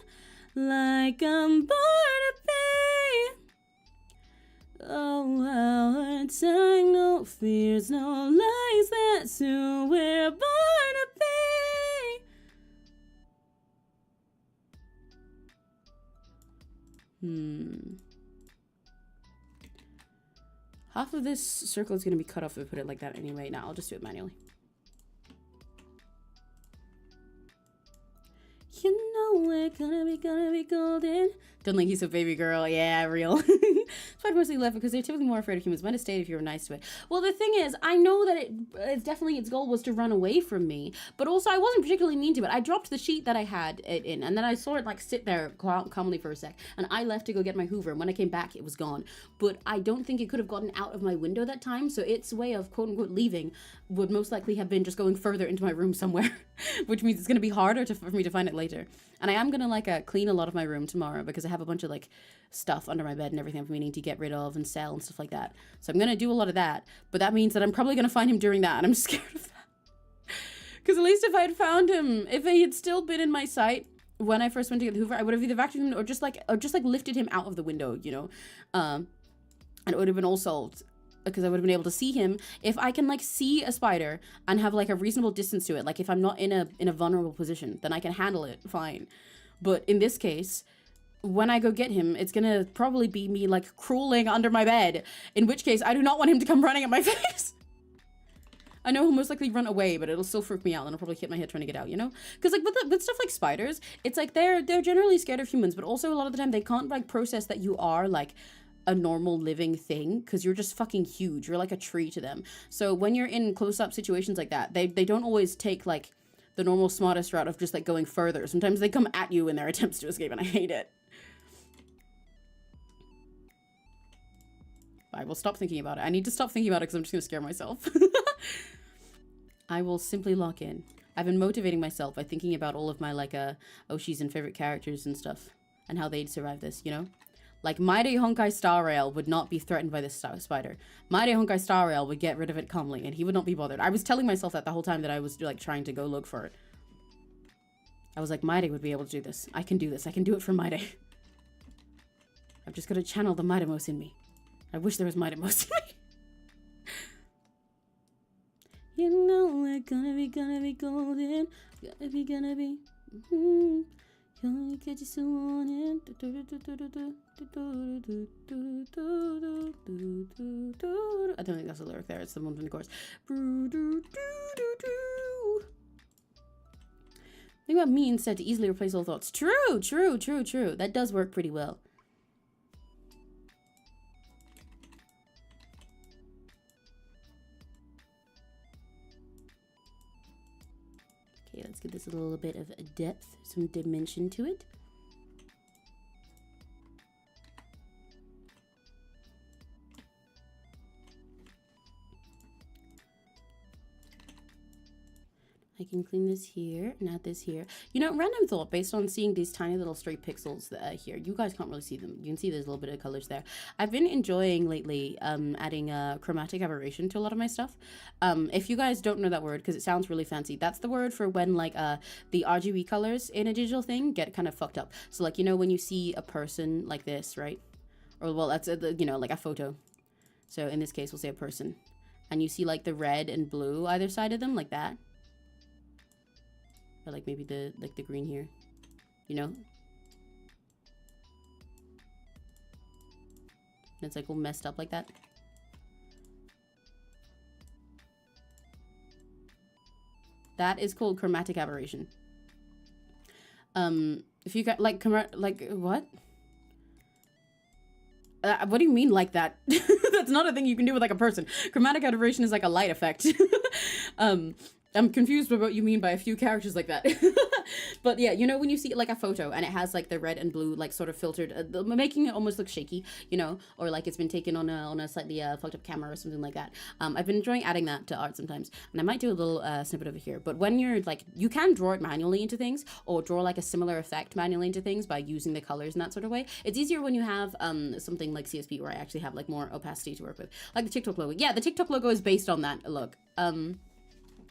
like I'm born to be. Oh, our time, no fears, no lies, that's who we're born to be. Half of this circle is going to be cut off if I put it like that anyway. Now I'll just do it manually. You know we're gonna be golden. Don't think he's a baby girl. Yeah, real. So I'd mostly left because they're typically more afraid of humans. Might have stayed if you were nice to it. Well, the thing is, I know that it's definitely its goal was to run away from me, but also I wasn't particularly mean to it. I dropped the sheet that I had it in, and then I saw it like sit there calmly for a sec, and I left to go get my Hoover, and when I came back, it was gone. But I don't think it could have gotten out of my window that time, so its way of quote unquote leaving would most likely have been just going further into my room somewhere, which means it's going to be harder for me to find it later. And I am going to like clean a lot of my room tomorrow because I have a bunch of like stuff under my bed and everything I'm meaning to get rid of and sell and stuff like that. So I'm going to do a lot of that, but that means that I'm probably going to find him during that, and I'm scared of that. Because at least if I had found him, if he had still been in my sight when I first went to get the Hoover, I would have either vacuumed him or just like lifted him out of the window, you know, and it would have been all solved. because I would have been able to see him. If I can like see a spider and have like a reasonable distance to it, like if I'm not in a vulnerable position, then I can handle it fine. But in this case, when I go get him, it's gonna probably be me like crawling under my bed, in which case I do not want him to come running at my face. I know he'll most likely run away, but it'll still freak me out, and I'll probably hit my head trying to get out, you know? Because like with stuff like spiders, it's like they're generally scared of humans, but also a lot of the time they can't like process that you are like a normal living thing, because you're just fucking huge. You're like a tree to them. So when you're in close-up situations like that, they don't always take like the normal smartest route of just like going further. Sometimes they come at you in their attempts to escape, and I hate it. I will stop thinking about it. I need to stop thinking about it because I'm just going to scare myself. I will simply lock in. I've been motivating myself by thinking about all of my like 𝘆cies and favorite characters and stuff, and how they'd survive this, you know? Like Mighty Honkai Star Rail would not be threatened by this spider. Mighty Honkai Star Rail would get rid of it calmly, and he would not be bothered. I was telling myself that the whole time that I was like trying to go look for it. I was like, Mighty would be able to do this. I can do this. I can do it for Mighty. I've just got to channel the Mightymost in me. I wish there was Mightymost in me. You know we're gonna be golden. Gonna be. Gonna get you so on in. I don't think that's the lyric there. It's the one from the chorus. Think about me instead to easily replace all thoughts. True. That does work pretty well. Okay, let's give this a little bit of depth, some dimension to it. I can clean this here and add this here. You know, random thought based on seeing these tiny little stray pixels that are here. You guys can't really see them. You can see there's a little bit of colors there. I've been enjoying lately adding chromatic aberration to a lot of my stuff. If you guys don't know that word, because it sounds really fancy, that's the word for when like the RGB colors in a digital thing get kind of fucked up. So like, you know, when you see a person like this, right? Or well, that's you know, like a photo. So in this case, we'll say a person. And you see like the red and blue either side of them, like that. Or like maybe the green here, you know? And it's like all messed up like that. That is called chromatic aberration. If you got like what? What do you mean like that? That's not a thing you can do with like a person. Chromatic aberration is like a light effect. I'm confused by what you mean by a few characters like that. But yeah, you know when you see like a photo and it has like the red and blue like sort of filtered, making it almost look shaky, you know, or like it's been taken on a slightly fucked up camera or something like that. I've been enjoying adding that to art sometimes, and I might do a little snippet of it here. But when you're like, you can draw it manually into things, or draw like a similar effect manually into things by using the colors in that sort of way. It's easier when you have something like CSP where I actually have like more opacity to work with, like the TikTok logo. Yeah, the TikTok logo is based on that look.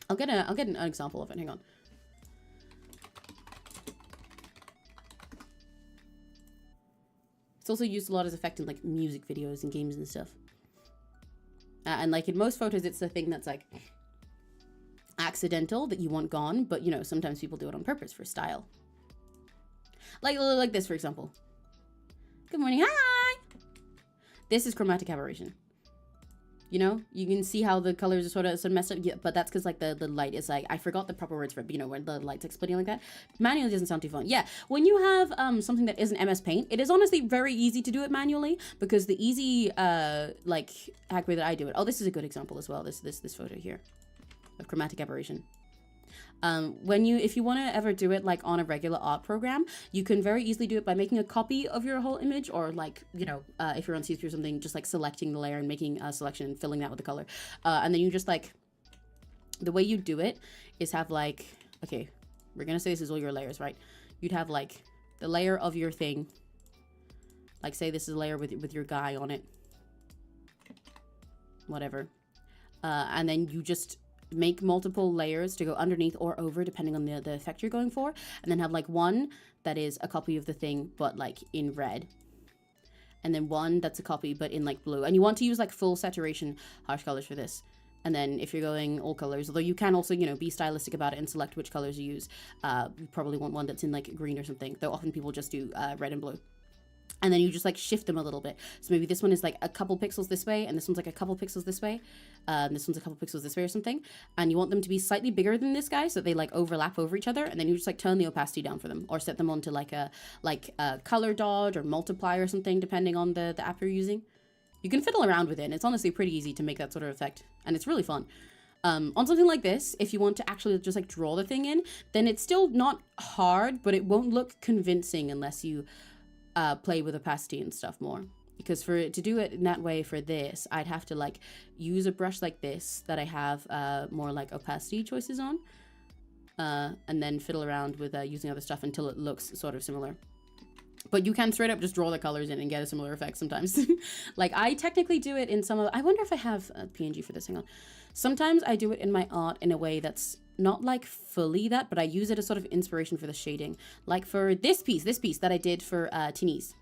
I'll get an example of it. Hang on. It's also used a lot as effect in like music videos and games and stuff. And like in most photos, it's the thing that's like accidental that you want gone, but you know, sometimes people do it on purpose for style. Like this, for example. Good morning, hi! This is chromatic aberration. You know, you can see how the colors are sort of messed up, yeah, but that's because like the light is like, I forgot the proper words for it, but you know, when the light's like splitting like that. Manually doesn't sound too fun. Yeah, when you have something that isn't MS Paint, it is honestly very easy to do it manually, because the easy like hack way that I do it. Oh, this is a good example as well. This photo here of chromatic aberration. If you want to ever do it like on a regular art program, you can very easily do it by making a copy of your whole image, or like, you know, if you're on see-through or something, just like selecting the layer and making a selection and filling that with the color. And then you just like, the way you do it is have like, okay, we're gonna say this is all your layers, right? You'd have like the layer of your thing, like say this is a layer with your guy on it, whatever. And then you just make multiple layers to go underneath or over depending on the effect you're going for, and then have like one that is a copy of the thing but like in red, and then one that's a copy but in like blue. And you want to use like full saturation harsh colors for this. And then if you're going all colors, although you can also, you know, be stylistic about it and select which colors you use, you probably want one that's in like green or something, though often people just do red and blue. And then you just like shift them a little bit. So maybe this one is like a couple pixels this way, and this one's like a couple pixels this way, and this one's a couple pixels this way or something. And you want them to be slightly bigger than this guy so that they like overlap over each other. And then you just like turn the opacity down for them, or set them onto like a color dodge or multiply or something, depending on the app you're using. You can fiddle around with it, and it's honestly pretty easy to make that sort of effect, and it's really fun. On something like this, if you want to actually just like draw the thing in, then it's still not hard, but it won't look convincing unless you play with opacity and stuff more. Because to do it in that way for this, I'd have to like use a brush like this that I have more like opacity choices on, and then fiddle around with using other stuff until it looks sort of similar. But you can straight up just draw the colors in and get a similar effect sometimes. Like I technically do it in some of, I wonder if I have a PNG for this, hang on. Sometimes I do it in my art in a way that's not like fully that, but I use it as sort of inspiration for the shading. Like for this piece that I did for Tini's.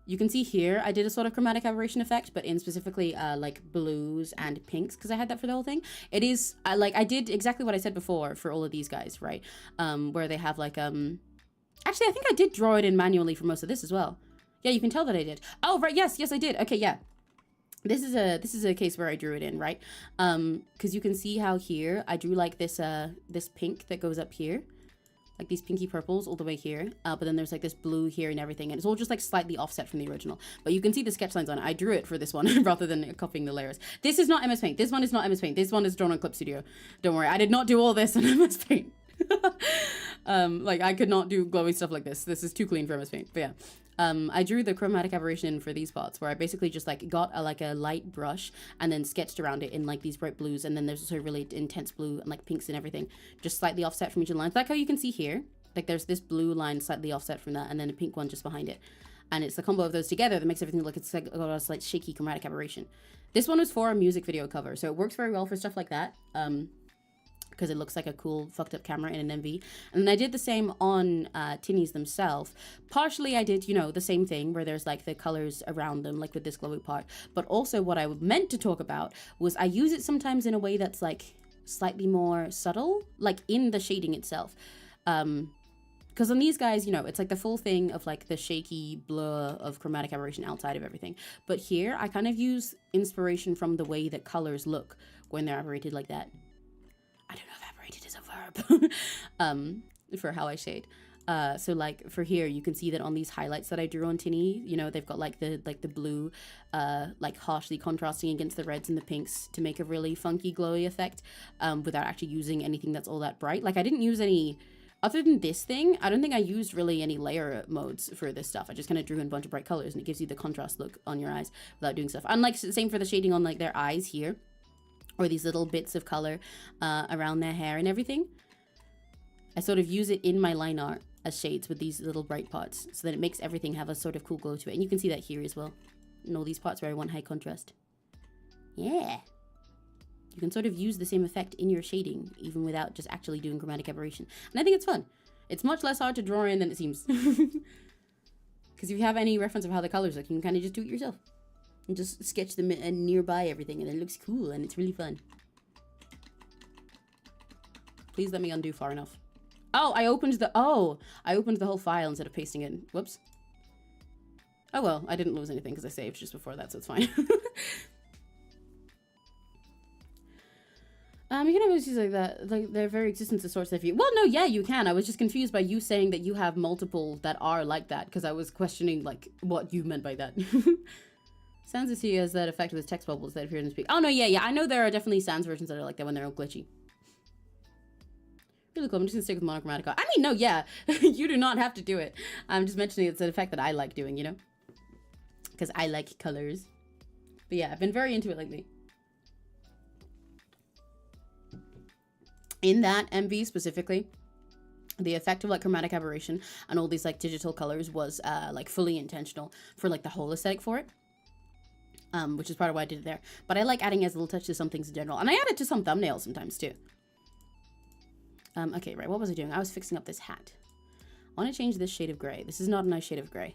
You can see here, I did a sort of chromatic aberration effect, but in specifically like blues and pinks, because I had that for the whole thing. It is, I did exactly what I said before for all of these guys, right? Where they have like, actually, I think I did draw it in manually for most of this as well. Yeah, you can tell that I did. Oh, right, yes, I did. Okay, yeah. This is a case where I drew it in, right? Because you can see how here I drew like this this pink that goes up here, like these pinky purples all the way here. But then there's like this blue here and everything, and it's all just like slightly offset from the original. But you can see the sketch lines on it. I drew it for this one rather than copying the layers. This is not MS Paint. This one is not MS Paint. This one is drawn on Clip Studio. Don't worry, I did not do all this in MS Paint. Like I could not do glowy stuff like this. This is too clean for MS Paint. But yeah, I drew the chromatic aberration for these parts, where I basically just like got a light brush and then sketched around it in like these bright blues, and then there's also really intense blue and like pinks and everything, just slightly offset from each of the lines. Like how you can see here, like there's this blue line slightly offset from that, and then a pink one just behind it, and it's the combo of those together that makes everything look, it's like got a slight shaky chromatic aberration. This one was for a music video cover, so it works very well for stuff like that. Because it looks like a cool fucked up camera in an MV. And then I did the same on tinnies themselves. Partially I did, you know, the same thing where there's like the colors around them, like with this glowy part. But also what I meant to talk about was I use it sometimes in a way that's like slightly more subtle, like in the shading itself. Because on these guys, you know, it's like the full thing of like the shaky blur of chromatic aberration outside of everything. But here I kind of use inspiration from the way that colors look when they're aberrated like that. I don't know if aberrated is a verb for how I shade. So like for here, you can see that on these highlights that I drew on Tinny, you know, they've got like the blue, like harshly contrasting against the reds and the pinks to make a really funky glowy effect, without actually using anything that's all that bright. Like I didn't use any, other than this thing, I don't think I used really any layer modes for this stuff. I just kind of drew in a bunch of bright colors, and it gives you the contrast look on your eyes without doing stuff. And like same for the shading on like their eyes here, or these little bits of color around their hair and everything. I sort of use it in my line art as shades with these little bright parts, so that it makes everything have a sort of cool glow to it. And you can see that here as well, in all these parts where I want high contrast. Yeah. You can sort of use the same effect in your shading, even without just actually doing chromatic aberration. And I think it's fun. It's much less hard to draw in than it seems. Because if you have any reference of how the colors look, you can kind of just do it yourself. And just sketch them nearby everything, and it looks cool, and it's really fun. Please let me undo far enough. Oh, I opened the whole file instead of pasting it. Whoops. Oh well, I didn't lose anything because I saved just before that, so it's fine. You can always use like that, like their very existence of source of view. Well, no, yeah, you can. I was just confused by you saying that you have multiple that are like that, because I was questioning like what you meant by that. Sans as he has that effect with text bubbles that appear in speak. Oh no, yeah. I know there are definitely sans versions that are like that when they're all glitchy. Really cool. I'm just gonna stick with monochromatic. I mean, no, yeah, you do not have to do it. I'm just mentioning it's an effect that I like doing, you know, because I like colors. But yeah, I've been very into it lately. In that MV specifically, the effect of like chromatic aberration and all these like digital colors was like fully intentional for like the whole aesthetic for it. Which is part of why I did it there. But I like adding as a little touch to some things in general. And I add it to some thumbnails sometimes too. Okay, right, what was I doing? I was fixing up this hat. I want to change this shade of gray. This is not a nice shade of gray.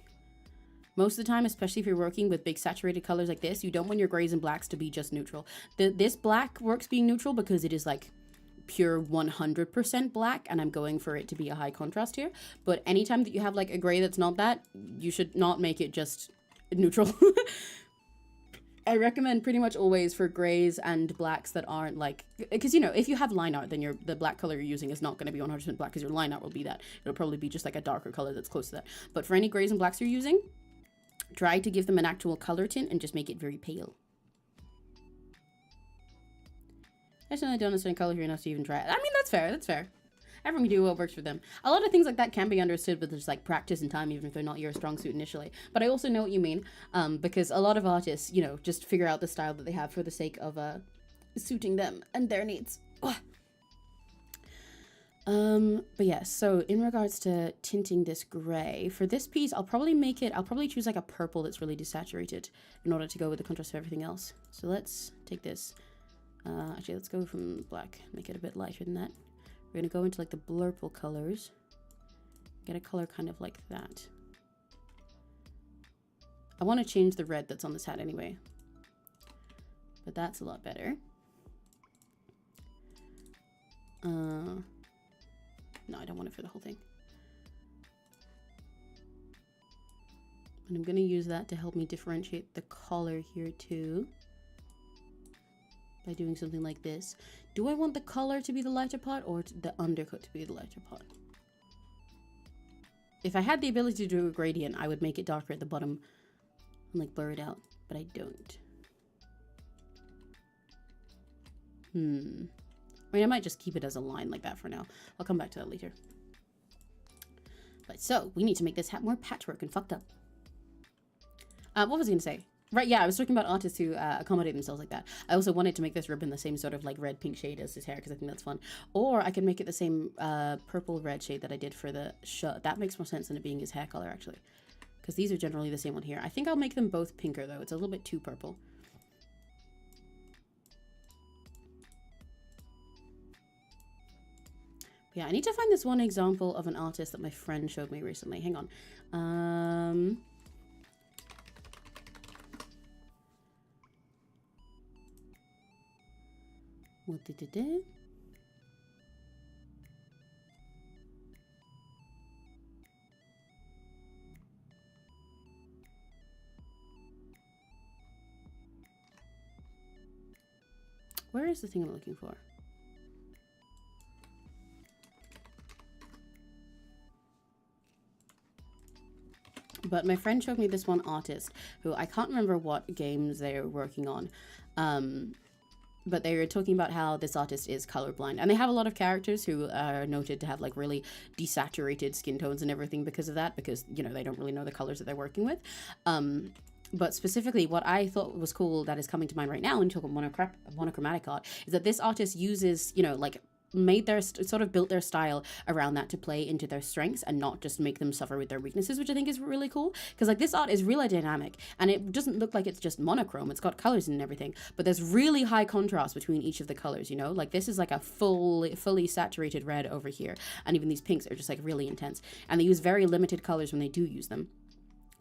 Most of the time, especially if you're working with big saturated colors like this, you don't want your grays and blacks to be just neutral. This black works being neutral because it is like pure 100% black, and I'm going for it to be a high contrast here. But anytime that you have like a gray that's not that, you should not make it just neutral. I recommend pretty much always for grays and blacks that aren't like, because you know, if you have line art, then the black color you're using is not going to be 100% black, because your line art will be that. It'll probably be just like a darker color that's close to that. But for any grays and blacks you're using, try to give them an actual color tint and just make it very pale. I don't understand color here enough to even try it. I mean, that's fair, that's fair. Everyone can do what works for them. A lot of things like that can be understood with just like practice and time, even if they're not your strong suit initially. But I also know what you mean, because a lot of artists, you know, just figure out the style that they have for the sake of suiting them and their needs. But yeah, so in regards to tinting this gray, for this piece, I'll probably choose like a purple that's really desaturated in order to go with the contrast of everything else. So let's take this. Actually, let's go from black, make it a bit lighter than that. We're going to go into like the blurple colors. Get a color kind of like that. I want to change the red that's on this hat anyway. But that's a lot better. No, I don't want it for the whole thing. And I'm going to use that to help me differentiate the color here too. By doing something like this. Do I want the color to be the lighter part or the undercoat to be the lighter part? If I had the ability to do a gradient, I would make it darker at the bottom and like blur it out, but I don't. I mean, I might just keep it as a line like that for now. I'll come back to that later. But so, we need to make this hat more patchwork and fucked up. What was I gonna say? Right, yeah, I was talking about artists who accommodate themselves like that. I also wanted to make this ribbon the same sort of like red pink shade as his hair, because I think that's fun. Or I could make it the same purple red shade that I did for the shirt. That makes more sense than it being his hair color, actually. Because these are generally the same one here. I think I'll make them both pinker, though. It's a little bit too purple. Yeah, I need to find this one example of an artist that my friend showed me recently. Hang on. What did it do? Where is the thing I'm looking for? But my friend showed me this one artist who I can't remember what games they're working on. But they were talking about how this artist is colorblind, and they have a lot of characters who are noted to have like really desaturated skin tones and everything because of that, because, you know, they don't really know the colors that they're working with. But specifically, what I thought was cool that is coming to mind right now when you talk about monochromatic art is that this artist uses, you know, like built their style around that to play into their strengths and not just make them suffer with their weaknesses, which I think is really cool, because like this art is really dynamic and it doesn't look like it's just monochrome. It's got colors and everything, but there's really high contrast between each of the colors, you know, like this is like a fully saturated red over here, and even these pinks are just like really intense, and they use very limited colors when they do use them.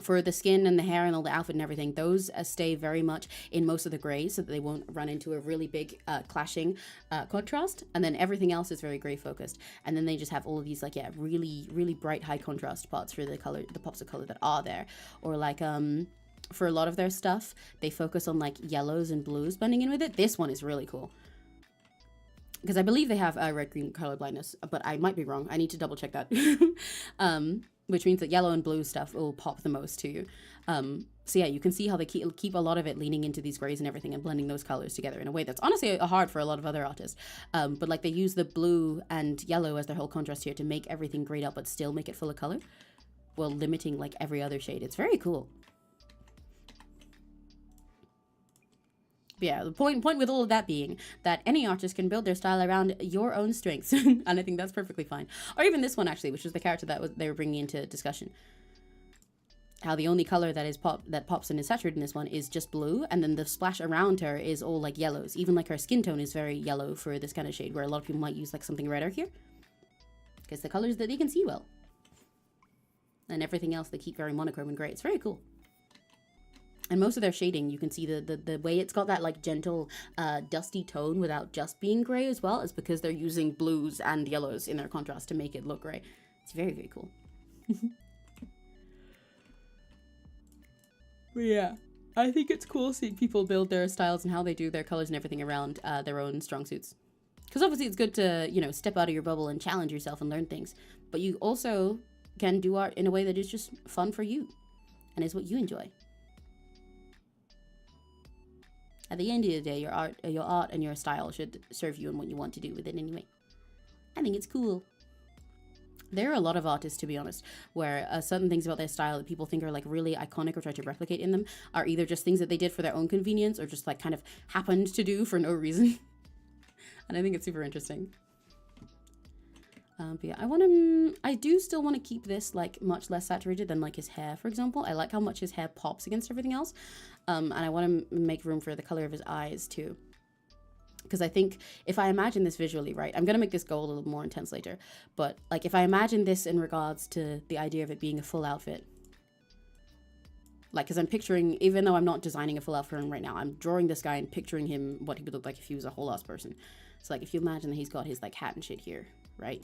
For the skin and the hair and all the outfit and everything, those stay very much in most of the grays so that they won't run into a really big clashing contrast. And then everything else is very gray focused. And then they just have all of these like, yeah, really bright high contrast spots for the pops of color that are there. Or like, for a lot of their stuff, they focus on like yellows and blues blending in with it. This one is really cool. Because I believe they have red-green color blindness, but I might be wrong. I need to double check that. Which means that yellow and blue stuff will pop the most to you. So yeah, you can see how they keep a lot of it leaning into these grays and everything and blending those colors together in a way that's honestly hard for a lot of other artists. But like they use the blue and yellow as their whole contrast here to make everything grayed out but still make it full of color, while limiting like every other shade. It's very cool. Yeah, the point with all of that being that any artist can build their style around your own strengths, and I think that's perfectly fine. Or even this one actually, which was the character that they were bringing into discussion. How the only color that pops and is saturated in this one is just blue, and then the splash around her is all like yellows. Even like her skin tone is very yellow for this kind of shade, where a lot of people might use like something redder here, because the colors that they can see well, and everything else they keep very monochrome and gray. It's very cool. And most of their shading, you can see the way it's got that like gentle dusty tone without just being gray as well, is because they're using blues and yellows in their contrast to make it look gray. It's very, very cool. But yeah, I think it's cool seeing people build their styles and how they do their colors and everything around their own strong suits. Because obviously it's good to, you know, step out of your bubble and challenge yourself and learn things. But you also can do art in a way that is just fun for you and is what you enjoy. At the end of the day, your art and your style should serve you and what you want to do with it anyway. I think it's cool. There are a lot of artists, to be honest, where certain things about their style that people think are like really iconic or try to replicate in them are either just things that they did for their own convenience or just like kind of happened to do for no reason. And I think it's super interesting. But yeah, I do still want to keep this like much less saturated than like his hair, for example. I like how much his hair pops against everything else. And I want to make room for the color of his eyes too. Because I think if I imagine this visually, right, I'm going to make this gold a little more intense later. But like if I imagine this in regards to the idea of it being a full outfit. Like, because I'm picturing, even though I'm not designing a full outfit for him right now, I'm drawing this guy and picturing him, what he would look like if he was a whole ass person. So like if you imagine that he's got his like hat and shit here, right?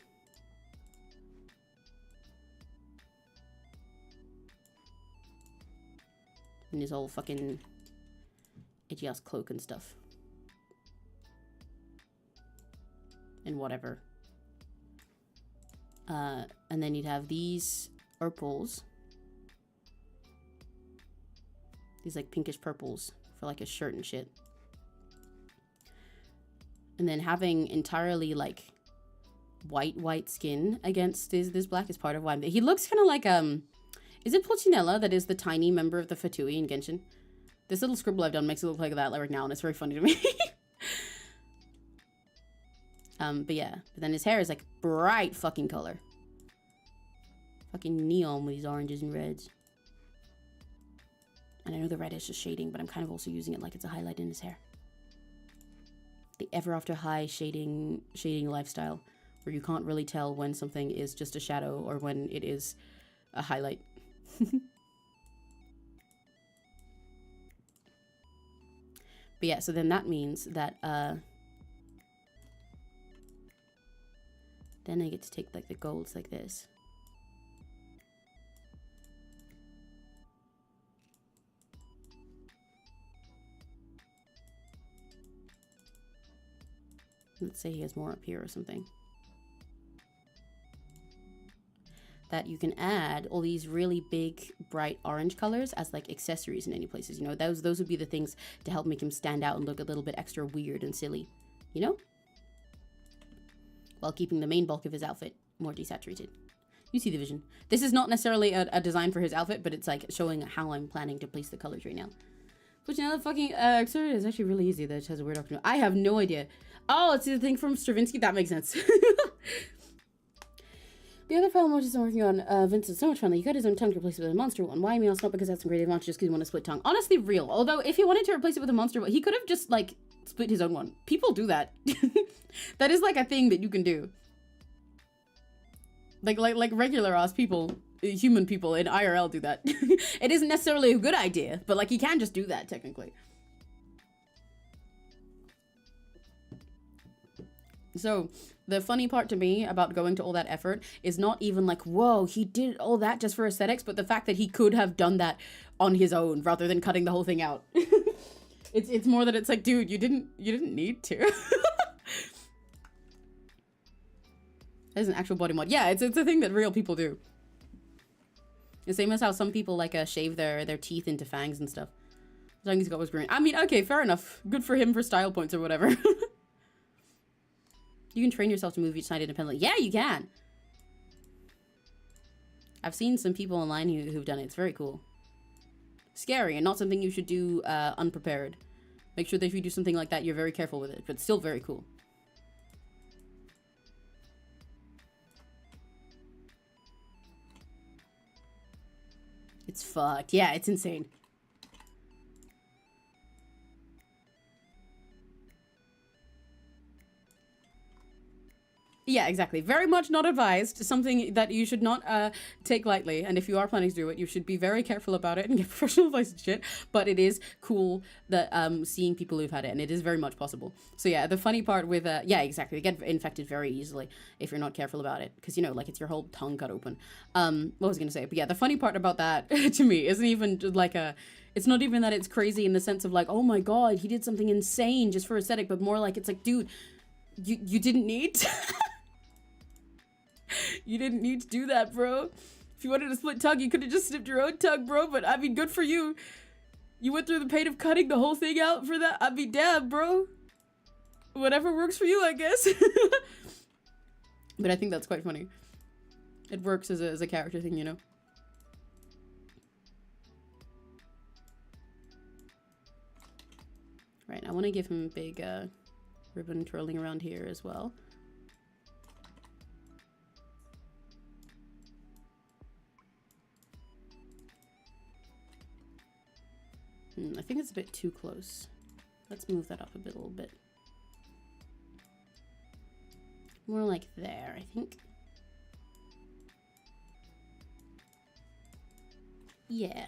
And his whole fucking itchy ass cloak and stuff. And whatever. And then you'd have these purples. These like pinkish purples for like his shirt and shit. And then having entirely like white skin against this black is part of why he looks kind of like is it 𝘆cie𝘂𝗿 that is the tiny member of the Fatui in Genshin? This little scribble I've done makes it look like that right now, and it's very funny to me. But yeah, but then his hair is like bright fucking color. Fucking neon with these oranges and reds. And I know the red is just shading, but I'm kind of also using it like it's a highlight in his hair. The ever after high shading lifestyle, where you can't really tell when something is just a shadow or when it is a highlight. But yeah, so then that means that then I get to take like the golds like this. Let's say he has more up here or something. That you can add all these really big bright orange colors as like accessories in any places, you know. Those would be the things to help make him stand out and look a little bit extra weird and silly, you know, while keeping the main bulk of his outfit more desaturated. You see the vision. This is not necessarily a design for his outfit, but it's like showing how I'm planning to place the colors right now. But you know, the fucking accessory is actually really easy. That just has a weird option. I have no idea. Oh, it's the thing from 𝘆cie𝘂𝗿. That makes sense. The other fellow emojis I'm working on, Vincent, so much fun that you got his own tongue to replace it with a monster one. Why me? It's not because that's some great advantage, just because you want to split tongue. Honestly, real. Although, if he wanted to replace it with a monster one, he could have just, like, split his own one. People do that. That is, like, a thing that you can do. Like regular ass people, human people in IRL do that. It isn't necessarily a good idea, but, like, he can just do that, technically. So, the funny part to me about going to all that effort is not even like, whoa, he did all that just for aesthetics, but the fact that he could have done that on his own rather than cutting the whole thing out. It's more that it's like, dude, you didn't need to. There's an actual body mod. Yeah, it's a thing that real people do. The same as how some people like shave their teeth into fangs and stuff. The tongue he's got was green. I mean, okay, fair enough. Good for him for style points or whatever. You can train yourself to move each side independently. Yeah, you can. I've seen some people online who've done it. It's very cool. Scary and not something you should do unprepared. Make sure that if you do something like that, you're very careful with it, but still very cool. It's fucked. Yeah, it's insane. Yeah, exactly. Very much not advised. Something that you should not take lightly. And if you are planning to do it, you should be very careful about it and get professional advice and shit. But it is cool that seeing people who've had it, and it is very much possible. So yeah, the funny part with yeah, exactly, they get infected very easily if you're not careful about it, because you know, like, it's your whole tongue cut open. What was I gonna say? But yeah, the funny part about that to me isn't even like a. It's not even that it's crazy in the sense of like, oh my god, he did something insane just for aesthetic, but more like it's like, dude, you didn't need to. You didn't need to do that, bro. If you wanted a split tongue, you could have just snipped your own tongue, bro. But I mean, good for you. You went through the pain of cutting the whole thing out for that. I mean, damn, bro. Whatever works for you, I guess. But I think that's quite funny. It works as a character thing, you know. Right, I want to give him a big ribbon twirling around here as well. I think it's a bit too close. Let's move that up a little bit. More like there, I think. Yeah.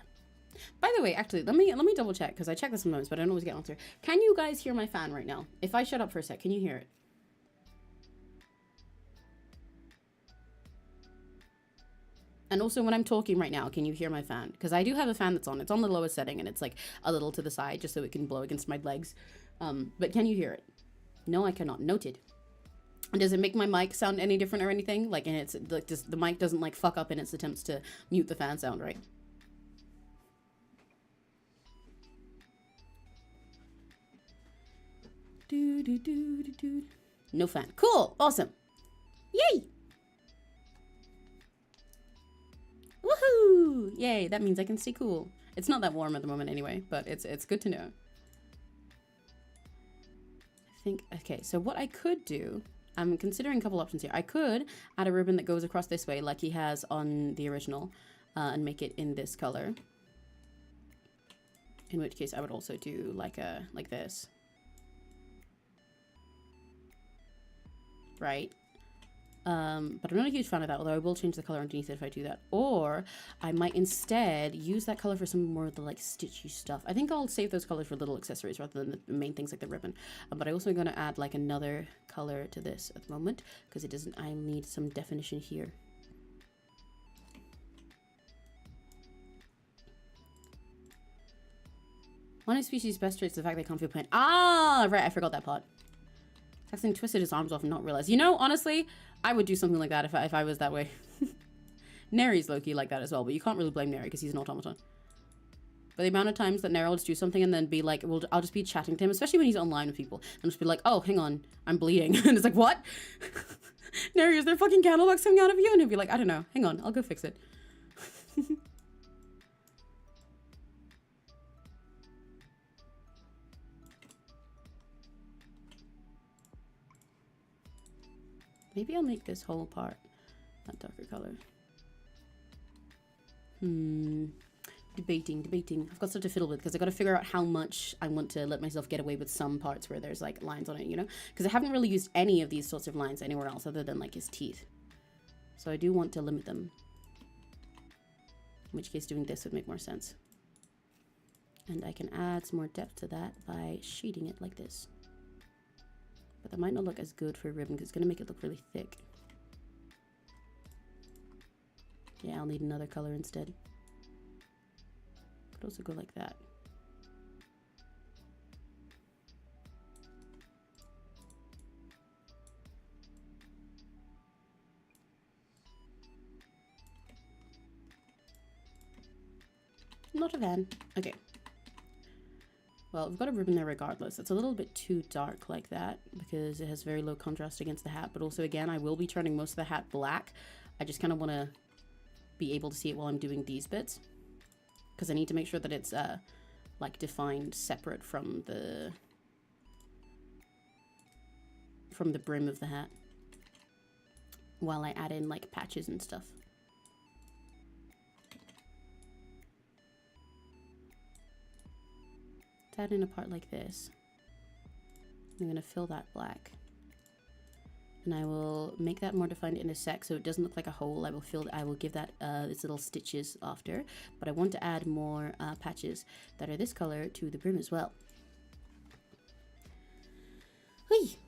By the way, actually, let me double check, because I check this sometimes, but I don't always get an answer. Can you guys hear my fan right now? If I shut up for a sec, can you hear it? And also when I'm talking right now, can you hear my fan? Because I do have a fan that's on. It's on the lowest setting and it's like a little to the side just so it can blow against my legs. But can you hear it? No, I cannot. Noted. And does it make my mic sound any different or anything? Like, and it's like the mic doesn't like fuck up in its attempts to mute the fan sound, right? No fan. Cool. Awesome. Yay. Woohoo! Yay, that means I can stay cool. It's not that warm at the moment anyway, but it's good to know. I think, okay, so what I could do, I'm considering a couple options here. I could add a ribbon that goes across this way like he has on the original and make it in this color. In which case I would also do like this. Right? But I'm not a huge fan of that, although I will change the color underneath it if I do that. Or I might instead use that color for some more of the like stitchy stuff. I think I'll save those colors for little accessories rather than the main things like the ribbon. But I also going to add like another color to this at the moment because it doesn't. I need some definition here. One of species' best traits is the fact they can't feel pain. Ah, right, I forgot that part. Saxon twisted his arms off and not realized. You know, honestly, I would do something like that if I was that way. Neri's low-key like that as well, but you can't really blame Neri because he's an automaton. But the amount of times that Neri will just do something and then be like, well, I'll just be chatting to him, especially when he's online with people, and just be like, oh, hang on, I'm bleeding. And it's like, what? Neri, is there fucking candle wax coming out of you? And he'll be like, I don't know, hang on, I'll go fix it. Maybe I'll make this whole part that darker color. Debating. I've got stuff to fiddle with because I got to figure out how much I want to let myself get away with some parts where there's like lines on it, you know? Because I haven't really used any of these sorts of lines anywhere else other than like his teeth. So I do want to limit them. In which case doing this would make more sense. And I can add some more depth to that by shading it like this. But that might not look as good for a ribbon because it's going to make it look really thick. Yeah, I'll need another color instead. Could also go like that. Not a fan. Okay. Well, we've got a ribbon there regardless. It's a little bit too dark like that because it has very low contrast against the hat. But also, again, I will be turning most of the hat black. I just kind of want to be able to see it while I'm doing these bits. Because I need to make sure that it's, like, defined separate from the brim of the hat. While I add in, like, patches and stuff. Add in a part like this. I'm going to fill that black. And I will make that more defined in a sec so it doesn't look like a hole. I will give that its little stitches after. But I want to add more patches that are this color to the brim as well. Whee!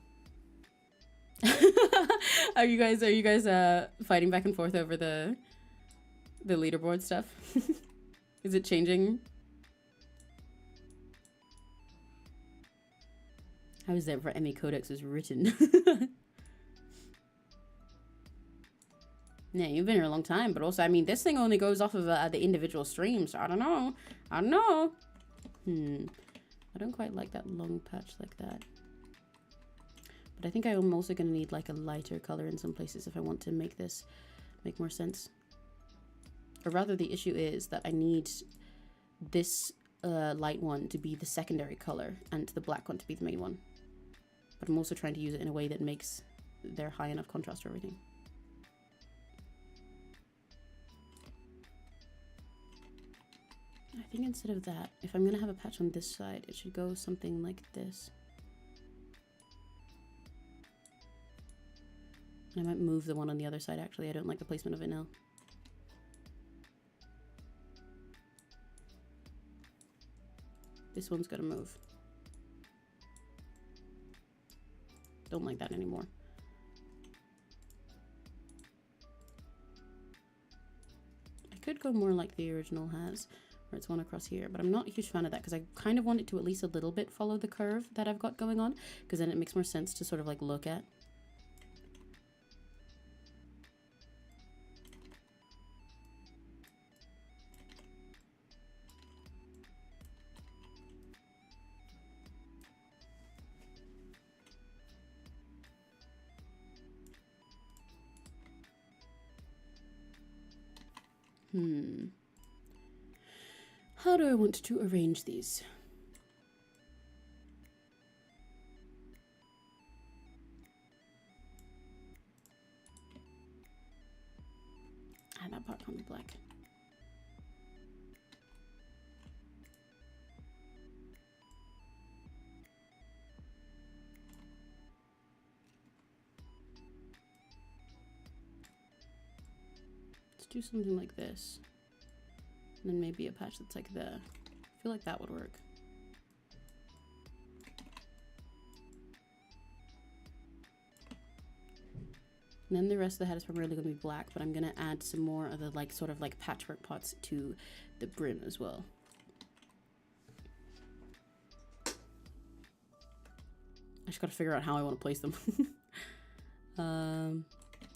Are you guys fighting back and forth over the leaderboard stuff? Is it changing? How is that for MA Codex was written? Yeah, you've been here a long time, but also, I mean, this thing only goes off of the individual streams, so I don't know. I don't know. I don't quite like that long patch like that. But I think I'm also going to need like a lighter color in some places if I want to make this make more sense. Or rather, the issue is that I need this light one to be the secondary color and the black one to be the main one. But I'm also trying to use it in a way that makes there high enough contrast for everything. I think instead of that, if I'm going to have a patch on this side, it should go something like this. And I might move the one on the other side, actually. I don't like the placement of it now. This one's got to move. Don't like that anymore. I could go more like the original has, where it's one across here, but I'm not a huge fan of that because I kind of want it to at least a little bit follow the curve that I've got going on, because then it makes more sense to sort of like look at. How do I want to arrange these? Ah, that part can't be black. Let's do something like this. And then maybe a patch that's like there. I feel like that would work. And then the rest of the head is primarily going to be black, but I'm going to add some more of the like sort of like patchwork pots to the brim as well. I just got to figure out how I want to place them.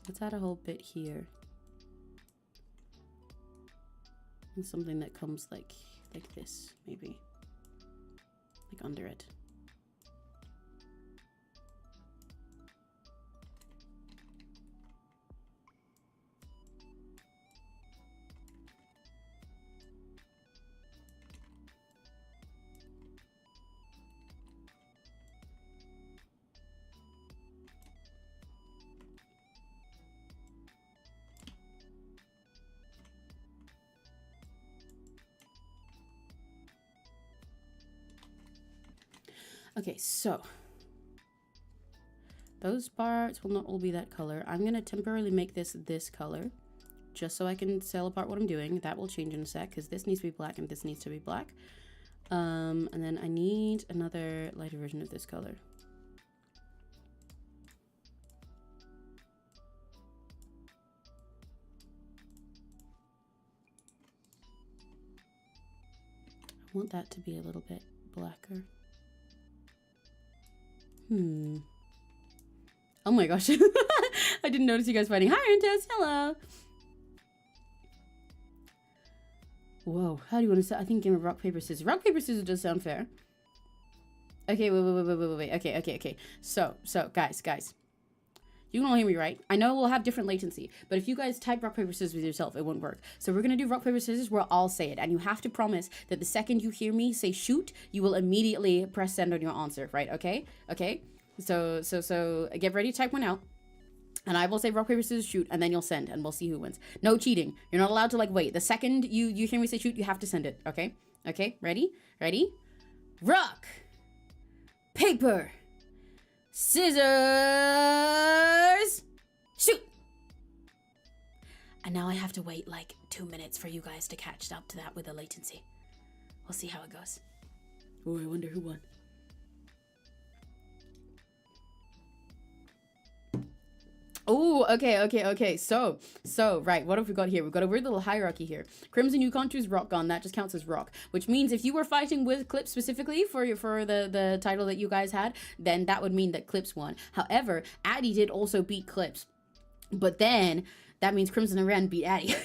Let's add a whole bit here. And something that comes like this, maybe. Like under it. Okay, so those parts will not all be that color. I'm gonna temporarily make this color just so I can tell apart what I'm doing. That will change in a sec because this needs to be black and this needs to be black. And then I need another lighter version of this color. I want that to be a little bit blacker. Oh my gosh. I didn't notice you guys fighting. Hi, Antes. Hello. Whoa. How do you want to say? I think game of rock, paper, scissors. Rock, paper, scissors does sound fair. Okay, wait. Okay. So, guys. You can all hear me, right? I know we'll have different latency, but if you guys type rock, paper, scissors with yourself, it won't work. So we're going to do rock, paper, scissors where I'll say it. And you have to promise that the second you hear me say shoot, you will immediately press send on your answer, right? Okay? Okay? So get ready to type one out. And I will say rock, paper, scissors, shoot, and then you'll send, and we'll see who wins. No cheating. You're not allowed to, like, wait. The second you hear me say shoot, you have to send it, okay? Okay? Ready? Ready? Rock, paper, scissors, And now I have to wait like 2 minutes for you guys to catch up to that with the latency. We'll see how it goes. Oh, I wonder who won. Oh, okay. So, right, what have we got here? We've got a weird little hierarchy here. Crimson, you can't choose rock gun. That just counts as rock, which means if you were fighting with Clips specifically for the title that you guys had, then that would mean that Clips won. However, Addy did also beat Clips, but then that means Crimson and Ren beat Addy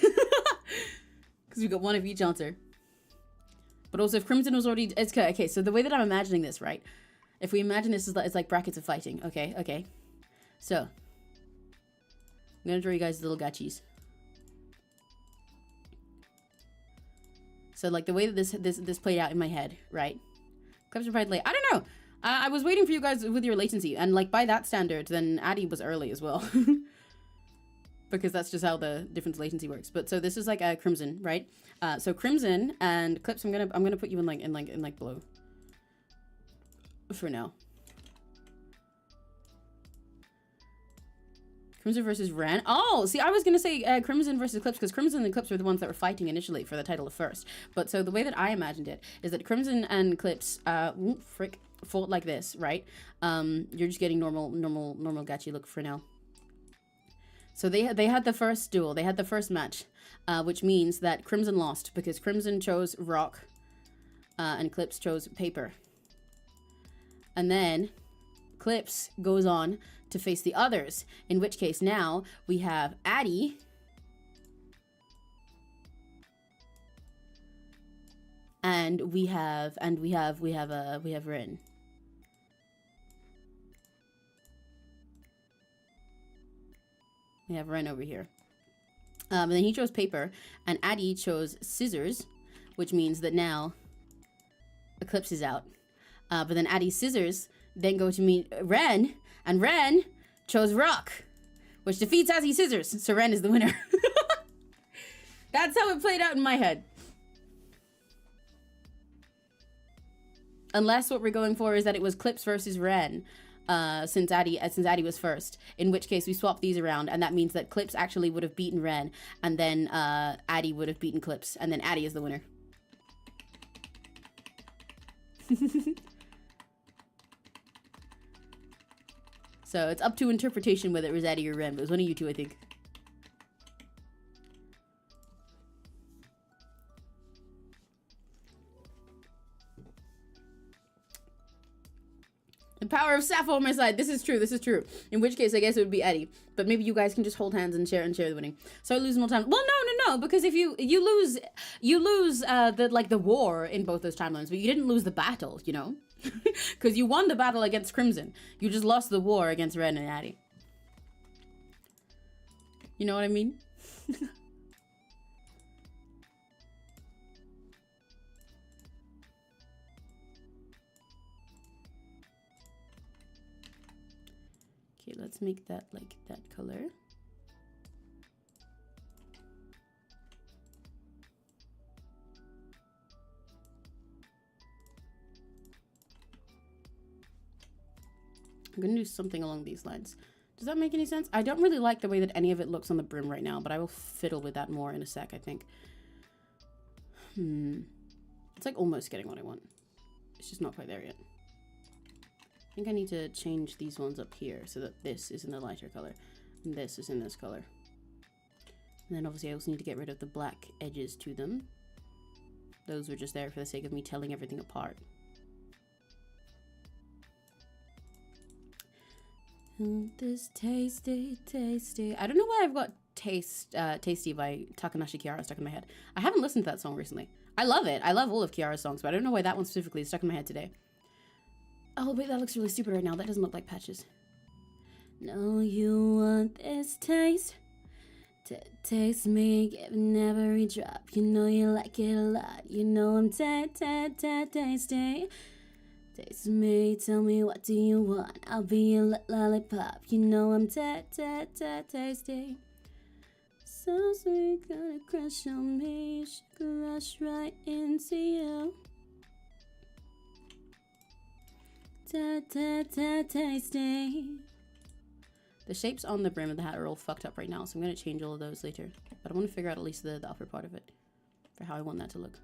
because we got one of each answer. But also, if Crimson was already, it's okay. So the way that I'm imagining this, right? If we imagine this is it's like brackets of fighting. Okay. So I'm gonna draw you guys little gachis. So like the way that this played out in my head, right? Clips are probably late. I don't know. I was waiting for you guys with your latency, and like by that standard, then Addy was early as well, because that's just how the difference latency works. But so this is like a Crimson, right? So Crimson and Clips, I'm gonna put you in like blue for now. Crimson versus Ren. Oh, see, I was going to say Crimson versus Clips, because Crimson and Clips were the ones that were fighting initially for the title of first. But so the way that I imagined it is that Crimson and Clips, fought like this, right? You're just getting normal gachi look for now. So they had the first duel. They had the first match, which means that Crimson lost because Crimson chose rock and Clips chose paper. And then Clips goes on to face the others, in which case now we have Addy and we have Ren. We have Ren over here. And then he chose paper, and Addy chose scissors, which means that now Eclipse is out. But then Addy's scissors then go to meet Ren, and Ren chose rock, which defeats Addy's scissors, so Ren is the winner. That's how it played out in my head. Unless what we're going for is that it was Clips versus Ren, since Addy was first, in which case we swap these around, and that means that Clips actually would have beaten Ren, and then Addy would have beaten Clips, and then Addy is the winner. So it's up to interpretation whether it was Addy or Ren, but it was one of you two, I think. The power of Sappho on my side. This is true. In which case, I guess it would be Addy. But maybe you guys can just hold hands and share the winning. So I lose more time. Well, no, because if you lose the war in both those timelines, but you didn't lose the battle, you know? Because you won the battle against Crimson. You just lost the war against Ren and Addy. You know what I mean? Okay, let's make that like that color. I'm gonna do something along these lines. Does that make any sense? I don't really like the way that any of it looks on the brim right now, but I will fiddle with that more in a sec, I think. It's like almost getting what I want. It's just not quite there yet. I think I need to change these ones up here so that this is in the lighter color and this is in this color. And then obviously I also need to get rid of the black edges to them. Those were just there for the sake of me telling everything apart. This tasty. I don't know why I've got Tasty by Takanashi Kiara stuck in my head. I haven't listened to that song recently. I love it. I love all of Kiara's songs, but I don't know why that one specifically is stuck in my head today. Oh, wait, that looks really stupid right now. That doesn't look like patches. No, you want this taste? Taste me, giving every drop. You know you like it a lot. You know I'm tasty. Taste me, tell me what do you want? I'll be a lollipop. You know I'm tasty. So sweet, got a crush on me. She could rush right into you. Tasty. The shapes on the brim of the hat are all fucked up right now, so I'm going to change all of those later. But I want to figure out at least the upper part of it for how I want that to look.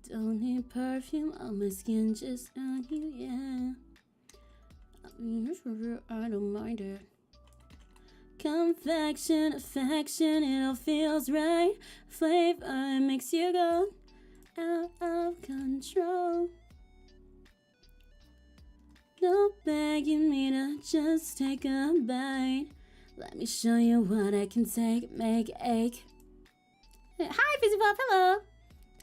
Don't need perfume on my skin, just on you, yeah. I don't mind it. Confection, affection, it all feels right. Flavor makes you go out of control. No begging me to just take a bite. Let me show you what I can take, make ache. Hi, Fizzy Pop, hello.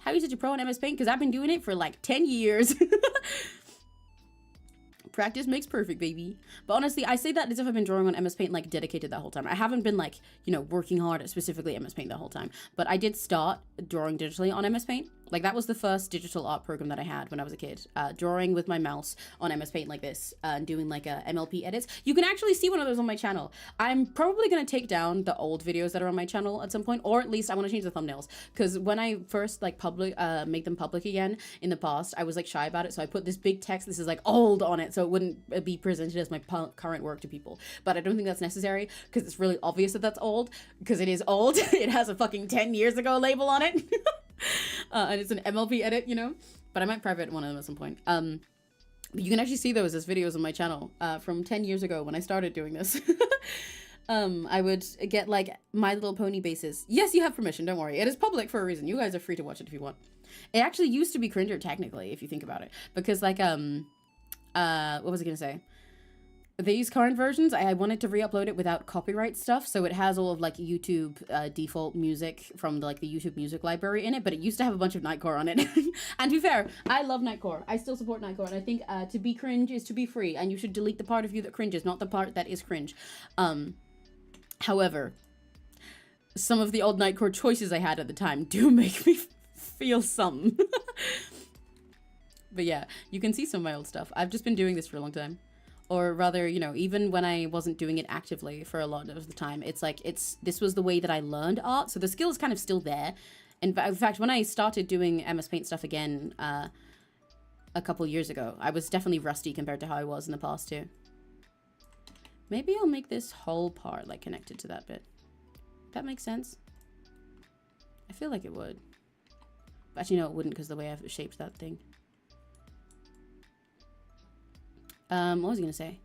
How are you such a pro in MS Paint? Because I've been doing it for like 10 years. Practice makes perfect, baby. But honestly, I say that as if I've been drawing on MS Paint like dedicated that whole time. I haven't been like, you know, working hard at specifically MS Paint the whole time. But I did start drawing digitally on MS Paint. Like that was the first digital art program that I had when I was a kid. Drawing with my mouse on MS Paint like this and doing like MLP edits. You can actually see one of those on my channel. I'm probably going to take down the old videos that are on my channel at some point, or at least I want to change the thumbnails. Because when I first like make them public again in the past, I was like shy about it. So I put this big text, this is like old on it, so it wouldn't be presented as my current work to people. But I don't think that's necessary because it's really obvious that that's old, because it is old. It has a fucking 10 years ago label on it. And it's an MLP edit, you know, but I might private one of them at some point. But you can actually see those as videos on my channel from 10 years ago when I started doing this. I would get like My Little Pony bases. Yes, you have permission, don't worry. It is public for a reason. You guys are free to watch it if you want. It actually used to be cringer technically, if you think about it, because like what was I gonna say? These current versions, I wanted to re-upload it without copyright stuff, so it has all of like YouTube default music from the YouTube music library in it, but it used to have a bunch of Nightcore on it. And to be fair, I love Nightcore. I still support Nightcore, and I think to be cringe is to be free, and you should delete the part of you that cringes, not the part that is cringe. However, some of the old Nightcore choices I had at the time do make me feel something. But yeah, you can see some of my old stuff. I've just been doing this for a long time. Or rather, you know, even when I wasn't doing it actively for a lot of the time, it's like, this was the way that I learned art. So the skill is kind of still there. In fact, when I started doing MS Paint stuff again a couple years ago, I was definitely rusty compared to how I was in the past too. Maybe I'll make this whole part like connected to that bit. That makes sense. I feel like it would. But actually, no, it wouldn't, because the way I've shaped that thing. What was I gonna say?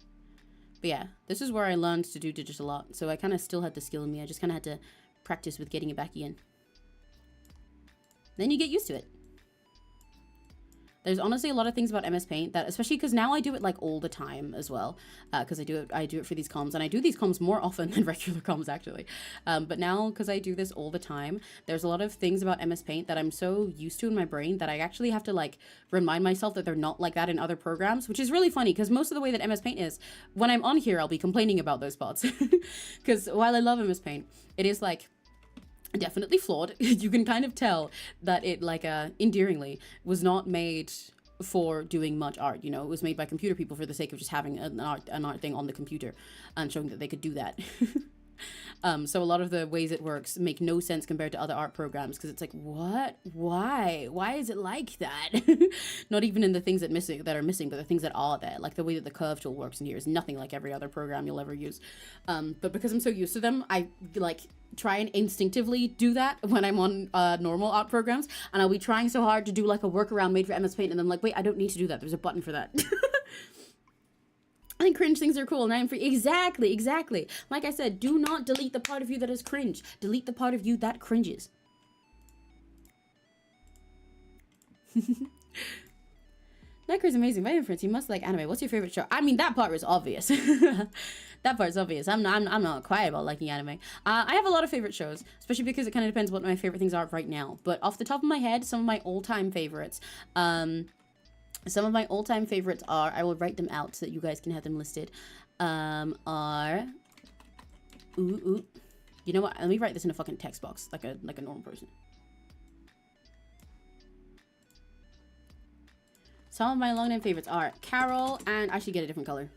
But yeah, this is where I learned to do digital art. So I kind of still had the skill in me. I just kind of had to practice with getting it back in. Then you get used to it. There's honestly a lot of things about MS Paint that, especially because now I do it like all the time as well, because I do it for these comms, and I do these comms more often than regular comms actually. But now, because I do this all the time, there's a lot of things about MS Paint that I'm so used to in my brain that I actually have to like remind myself that they're not like that in other programs, which is really funny because most of the way that MS Paint is, when I'm on here, I'll be complaining about those spots. Because while I love MS Paint, it is like definitely flawed. You can kind of tell that it like endearingly was not made for doing much art, you know. It was made by computer people for the sake of just having an art thing on the computer and showing that they could do that. So a lot of the ways it works make no sense compared to other art programs, because it's like, what, why is it like that? Not even in the things that are missing, but the things that are there. Like the way that the curve tool works in here is nothing like every other program you'll ever use. But because I'm so used to them, I like try and instinctively do that when I'm on normal art programs, and I'll be trying so hard to do like a workaround made for MS Paint, and I'm like, wait, I don't need to do that. There's a button for that. I think cringe things are cool, and I'm free. Exactly. Like I said, do not delete the part of you that is cringe. Delete the part of you that cringes. Necro's amazing. By inference, you must like anime. What's your favorite show? I mean, that part is obvious. That part's obvious. I'm not quiet about liking anime. I have a lot of favorite shows, especially because it kind of depends what my favorite things are right now. But off the top of my head, some of my all-time favorites. Some of my all-time favorites are, I will write them out so that you guys can have them listed, are, you know what, let me write this in a fucking text box, like a normal person. Some of my long-name favorites are Carol and, I should get a different color.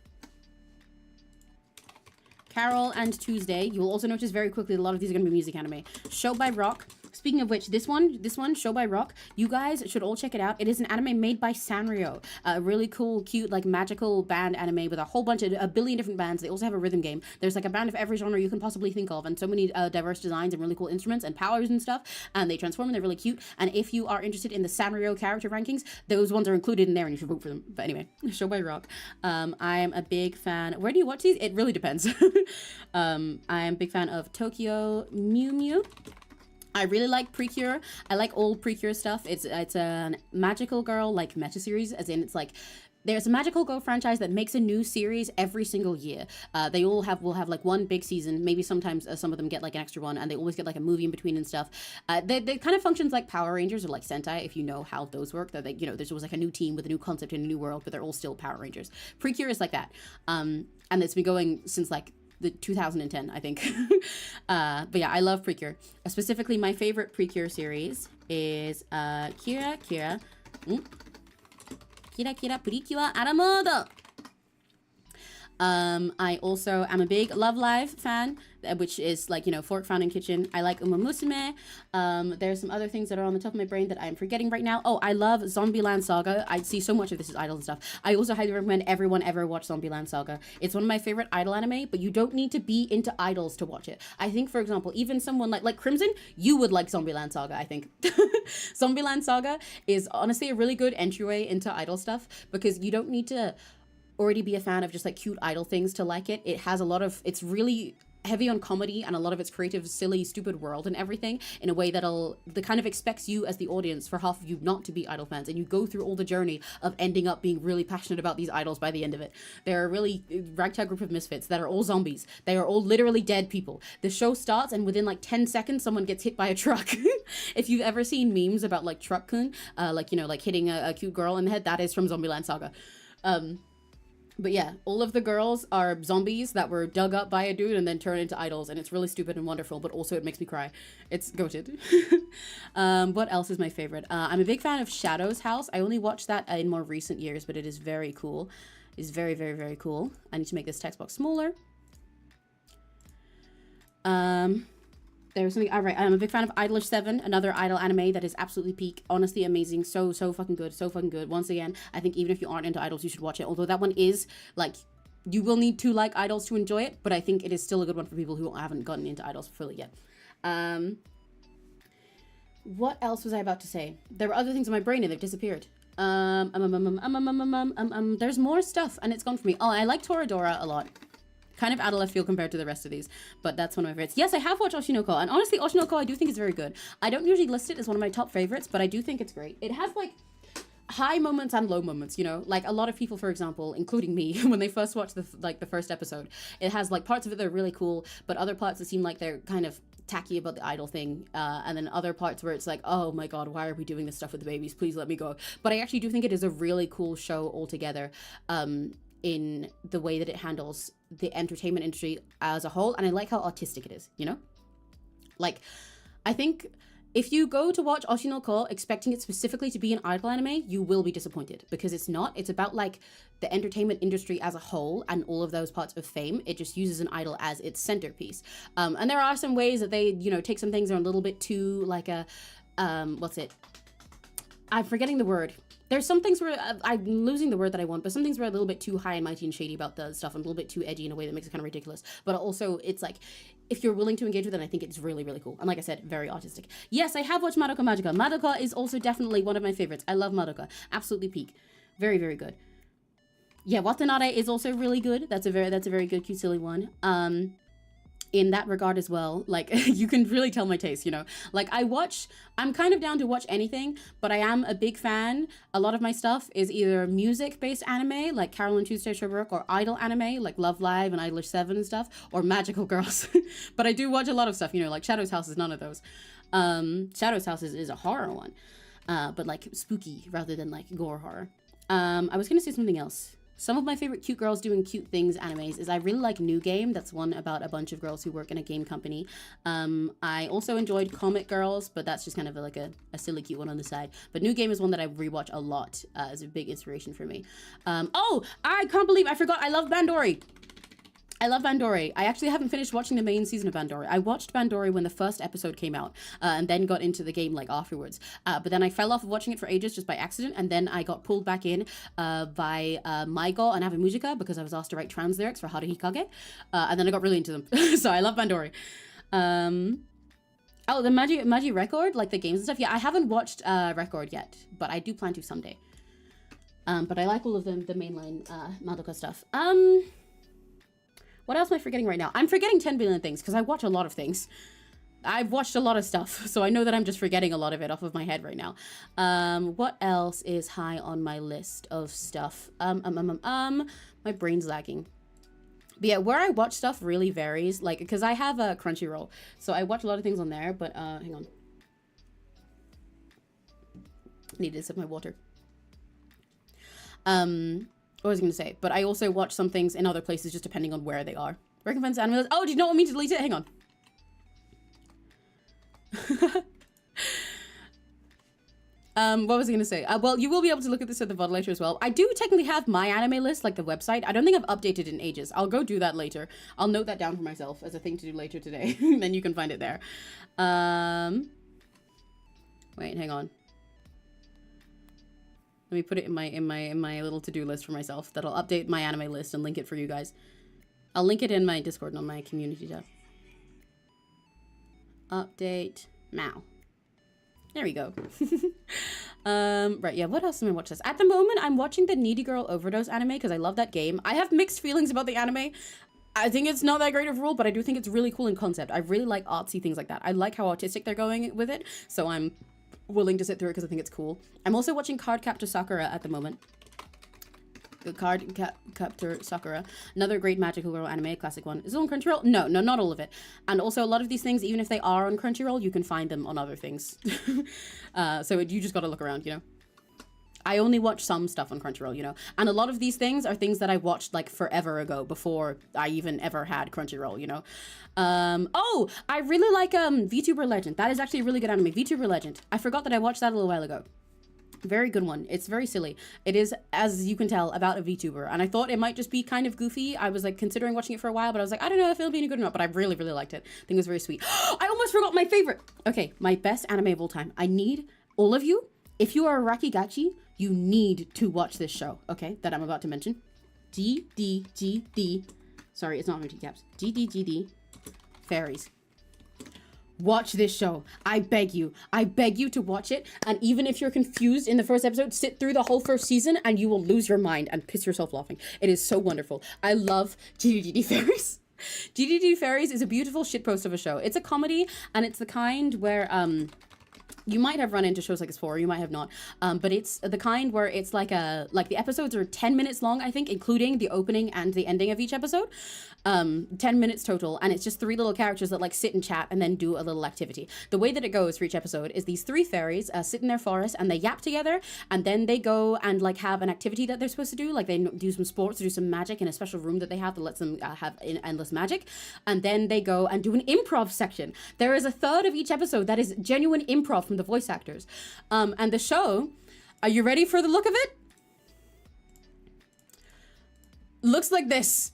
Carol and Tuesday. You will also notice very quickly a lot of these are going to be music anime. Show by Rock, Speaking of which, this one, Show by Rock, you guys should all check it out. It is an anime made by Sanrio, a really cool, cute, like magical band anime with a whole bunch of, a billion different bands. They also have a rhythm game. There's like a band of every genre you can possibly think of, and so many diverse designs and really cool instruments and powers and stuff, and they transform and they're really cute. And if you are interested in the Sanrio character rankings, those ones are included in there and you should vote for them. But anyway, Show by Rock. I am a big fan. Where do you watch these? It really depends. I am a big fan of Tokyo Mew Mew. I really like Precure. I like old Precure stuff. It's a magical girl like meta series, as in it's like there's a magical girl franchise that makes a new series every single year. They all will have like one big season. Maybe sometimes some of them get like an extra one, and they always get like a movie in between and stuff. They kind of functions like Power Rangers or like Sentai, if you know how those work. That they, you know, there's always like a new team with a new concept in a new world, but they're all still Power Rangers. Precure is like that, and it's been going since like the 2010, I think. But yeah, I love Precure. Specifically, my favorite Precure series is Kira Precure Aramodo. I also am a big Love Live fan, which is like, you know, Fork Found in Kitchen. I like Uma Musume. There's some other things that are on the top of my brain that I'm forgetting right now. Oh, I love Zombieland Saga. I see so much of this as Idol and stuff. I also highly recommend everyone ever watch Zombieland Saga. It's one of my favorite Idol anime, but you don't need to be into idols to watch it. I think, for example, even someone like Crimson, you would like Zombieland Saga, I think. Zombieland Saga is honestly a really good entryway into idol stuff, because you don't need to already be a fan of just like cute idol things to like it. It has a lot of, it's really heavy on comedy and a lot of its creative, silly, stupid world and everything in a way that kind of expects you as the audience, for half of you, not to be idol fans, and you go through all the journey of ending up being really passionate about these idols by the end of it. They're a really ragtag group of misfits that are all zombies. They are all literally dead people. The show starts and within like 10 seconds someone gets hit by a truck. If you've ever seen memes about like Truck-kun, like, you know, like hitting a cute girl in the head, that is from Zombieland Saga. But yeah, all of the girls are zombies that were dug up by a dude and then turned into idols, and it's really stupid and wonderful, but also it makes me cry. It's goated. What else is my favorite? I'm a big fan of Shadow's House. I only watched that in more recent years, but it is very cool. It's very, very, very cool. I need to make this text box smaller. There's something, all right, I'm a big fan of Idolish 7, another idol anime that is absolutely peak, honestly amazing, so fucking good, so fucking good. Once again, I think even if you aren't into idols, you should watch it, although that one is, like, you will need to like idols to enjoy it, but I think it is still a good one for people who haven't gotten into idols fully yet. What else was I about to say? There were other things in my brain and they've disappeared. There's more stuff and it's gone from me. Oh, I like Toradora a lot. Kind of out of left field compared to the rest of these, but that's one of my favorites. Yes, I have watched 𝘆cie𝘂𝗿, and honestly, 𝘆cie𝘂𝗿 I do think is very good. I don't usually list it as one of my top favorites, but I do think it's great. It has like high moments and low moments, you know, like a lot of people, for example, including me, when they first watched the first episode, it has like parts of it that are really cool, but other parts that seem like they're kind of tacky about the idol thing, and then other parts where it's like, oh my god, why are we doing this stuff with the babies? Please let me go. But I actually do think it is a really cool show altogether, in the way that it handles the entertainment industry as a whole, and I like how artistic it is, you know? Like, I think if you go to watch 𝘆cie𝘂𝗿 expecting it specifically to be an idol anime, you will be disappointed, because it's not. It's about like the entertainment industry as a whole and all of those parts of fame. It just uses an idol as its centerpiece. And there are some ways that they, you know, take some things that are a little bit too like a, what's it? I'm forgetting the word. There's some things where I'm losing the word that I want, but some things were a little bit too high and mighty and shady about the stuff, and a little bit too edgy in a way that makes it kind of ridiculous. But also, it's like, if you're willing to engage with it, I think it's really, really cool. And like I said, very artistic. Yes, I have watched Madoka Magica. Madoka is also definitely one of my favorites. I love Madoka. Absolutely peak. Very, very good. Yeah, Watanabe is also really good. That's a very good, cute, silly one. In that regard as well, like, you can really tell my taste, you know? Like, I'm kind of down to watch anything, but I am a big fan. A lot of my stuff is either music-based anime, like Carol and Tuesday Showbook, or idol anime, like Love Live and Idolish 7 and stuff, or magical girls. But I do watch a lot of stuff, you know, like Shadow's House is none of those. Shadow's House is a horror one, but like spooky rather than like gore horror. I was gonna say something else. Some of my favorite cute girls doing cute things animes is I really like New Game. That's one about a bunch of girls who work in a game company. I also enjoyed Comic Girls, but that's just kind of like a silly cute one on the side. But New Game is one that I rewatch a lot as a big inspiration for me. Oh, I can't believe I forgot. I love Bandori. I love Bandori. I actually haven't finished watching the main season of Bandori. I watched Bandori when the first episode came out, and then got into the game like afterwards. But then I fell off of watching it for ages just by accident, and then I got pulled back in by Maigo and Avimujika because I was asked to write trans lyrics for Haruhi Kage, and then I got really into them. So I love Bandori. Oh, the Magi Record, like the games and stuff. Yeah, I haven't watched Record yet, but I do plan to someday. But I like all of the mainline Madoka stuff. What else am I forgetting right now? I'm forgetting 10 billion things because I watch a lot of things. I've watched a lot of stuff, so I know that I'm just forgetting a lot of it off of my head right now. What else is high on my list of stuff? My brain's lagging. But yeah, where I watch stuff really varies, like, because I have a Crunchyroll, so I watch a lot of things on there, but hang on. Need to sip my water. What was I going to say? But I also watch some things in other places just depending on where they are. Recompense anime. Oh, did you not want me to delete it? Hang on. What was I going to say? Well, you will be able to look at this at the VOD later as well. I do technically have my anime list, like the website. I don't think I've updated in ages. I'll go do that later. I'll note that down for myself as a thing to do later today. Then you can find it there. Wait, hang on. Let me put it in my little to-do list for myself. That'll update my anime list and link it for you guys. I'll link it in my Discord and on my community tab. Update now. There we go. Right, yeah, what else am I watching this? At the moment, I'm watching the Needy Girl Overdose anime because I love that game. I have mixed feelings about the anime. I think it's not that great of a rule, but I do think it's really cool in concept. I really like artsy things like that. I like how artistic they're going with it, so I'm willing to sit through it because I think it's cool. I'm also watching Cardcaptor Sakura at the moment. Cardcaptor Sakura, another great magical girl anime, classic one. Is it on Crunchyroll? No, not all of it. And also a lot of these things, even if they are on Crunchyroll, you can find them on other things. So you just gotta look around, you know. I only watch some stuff on Crunchyroll, you know. And a lot of these things are things that I watched like forever ago before I even ever had Crunchyroll, you know. Oh, I really like VTuber Legend. That is actually a really good anime. VTuber Legend. I forgot that I watched that a little while ago. Very good one. It's very silly. It is, as you can tell, about a VTuber. And I thought it might just be kind of goofy. I was like considering watching it for a while, but I was like, I don't know if it'll be any good or not, but I really, really liked it. I think it was very sweet. I almost forgot my favorite. Okay, my best anime of all time. I need all of you, if you are a Rakigachi, you need to watch this show, okay, that I'm about to mention. GDGD. Sorry, it's not MT caps. GDGD. Fairies. Watch this show. I beg you. I beg you to watch it. And even if you're confused in the first episode, sit through the whole first season and you will lose your mind and piss yourself laughing. It is so wonderful. I love GDGD Fairies. GDGD Fairies is a beautiful shitpost of a show. It's a comedy, and it's the kind where you might have run into shows like this before, or you might have not, but it's the kind where it's like the episodes are 10 minutes long, I think, including the opening and the ending of each episode. 10 minutes total, and it's just 3 little characters that like sit and chat and then do a little activity. The way that it goes for each episode is these 3 fairies sit in their forest and they yap together, and then they go and like have an activity that they're supposed to do, like they do some sports or do some magic in a special room that they have that lets them have endless magic, and then they go and do an improv section. There is a third of each episode that is genuine improv from the voice actors. And the show, are you ready for the look of it? Looks like this.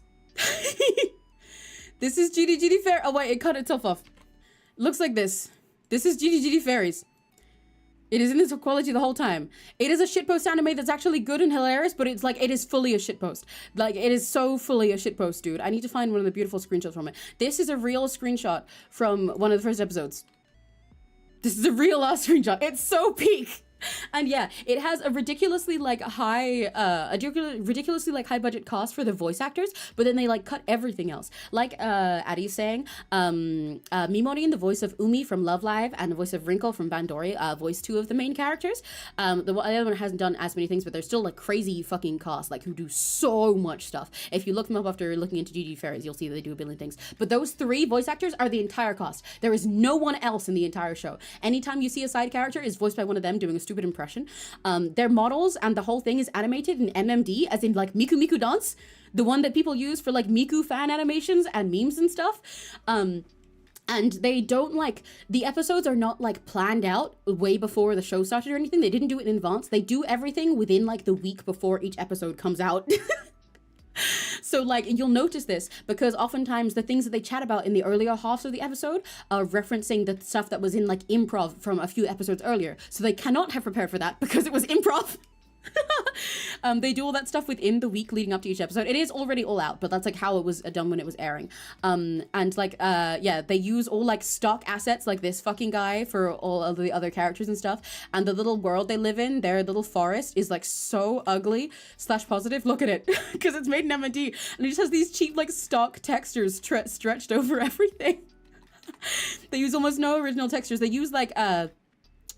This is GDGD Fair. Oh wait, it cut itself off. Looks like this. This is GDGD Fairies. It is in this quality the whole time. It is a shitpost anime that's actually good and hilarious, but it's like, it is fully a shitpost. Like, it is so fully a shitpost, dude. I need to find one of the beautiful screenshots from it. This is a real screenshot from one of the first episodes. This is a real last screenshot. It's so peak. And yeah, it has a ridiculously like high, ridiculously like high budget cost for the voice actors, but then they like cut everything else. Like Addie's saying, Mimori in the voice of Umi from Love Live and the voice of Wrinkle from Bandori, voice 2 of the main characters. The other one hasn't done as many things, but they're still like crazy fucking cast, like who do so much stuff. If you look them up after looking into GD Fairies, you'll see that they do a billion things. But those 3 voice actors are the entire cast. There is no one else in the entire show. Anytime you see a side character is voiced by one of them doing a stupid impression. Their models and the whole thing is animated in MMD, as in like Miku Miku Dance, the one that people use for like Miku fan animations and memes and stuff. And they don't like, the episodes are not like planned out way before the show started or anything. They didn't do it in advance. They do everything within like the week before each episode comes out. So So like you'll notice this because oftentimes the things that they chat about in the earlier halves of the episode are referencing the stuff that was in like improv from a few episodes earlier. So they cannot have prepared for that because it was improv. They do all that stuff within the week leading up to each episode. It is already all out, but that's like how it was done when it was airing. And like yeah, they use all like stock assets like this fucking guy for all of the other characters and stuff. And the little world they live in, their little forest, is like so ugly / positive. Look at it, because it's made in MD, and it just has these cheap like stock textures stretched over everything. They use almost no original textures. They use like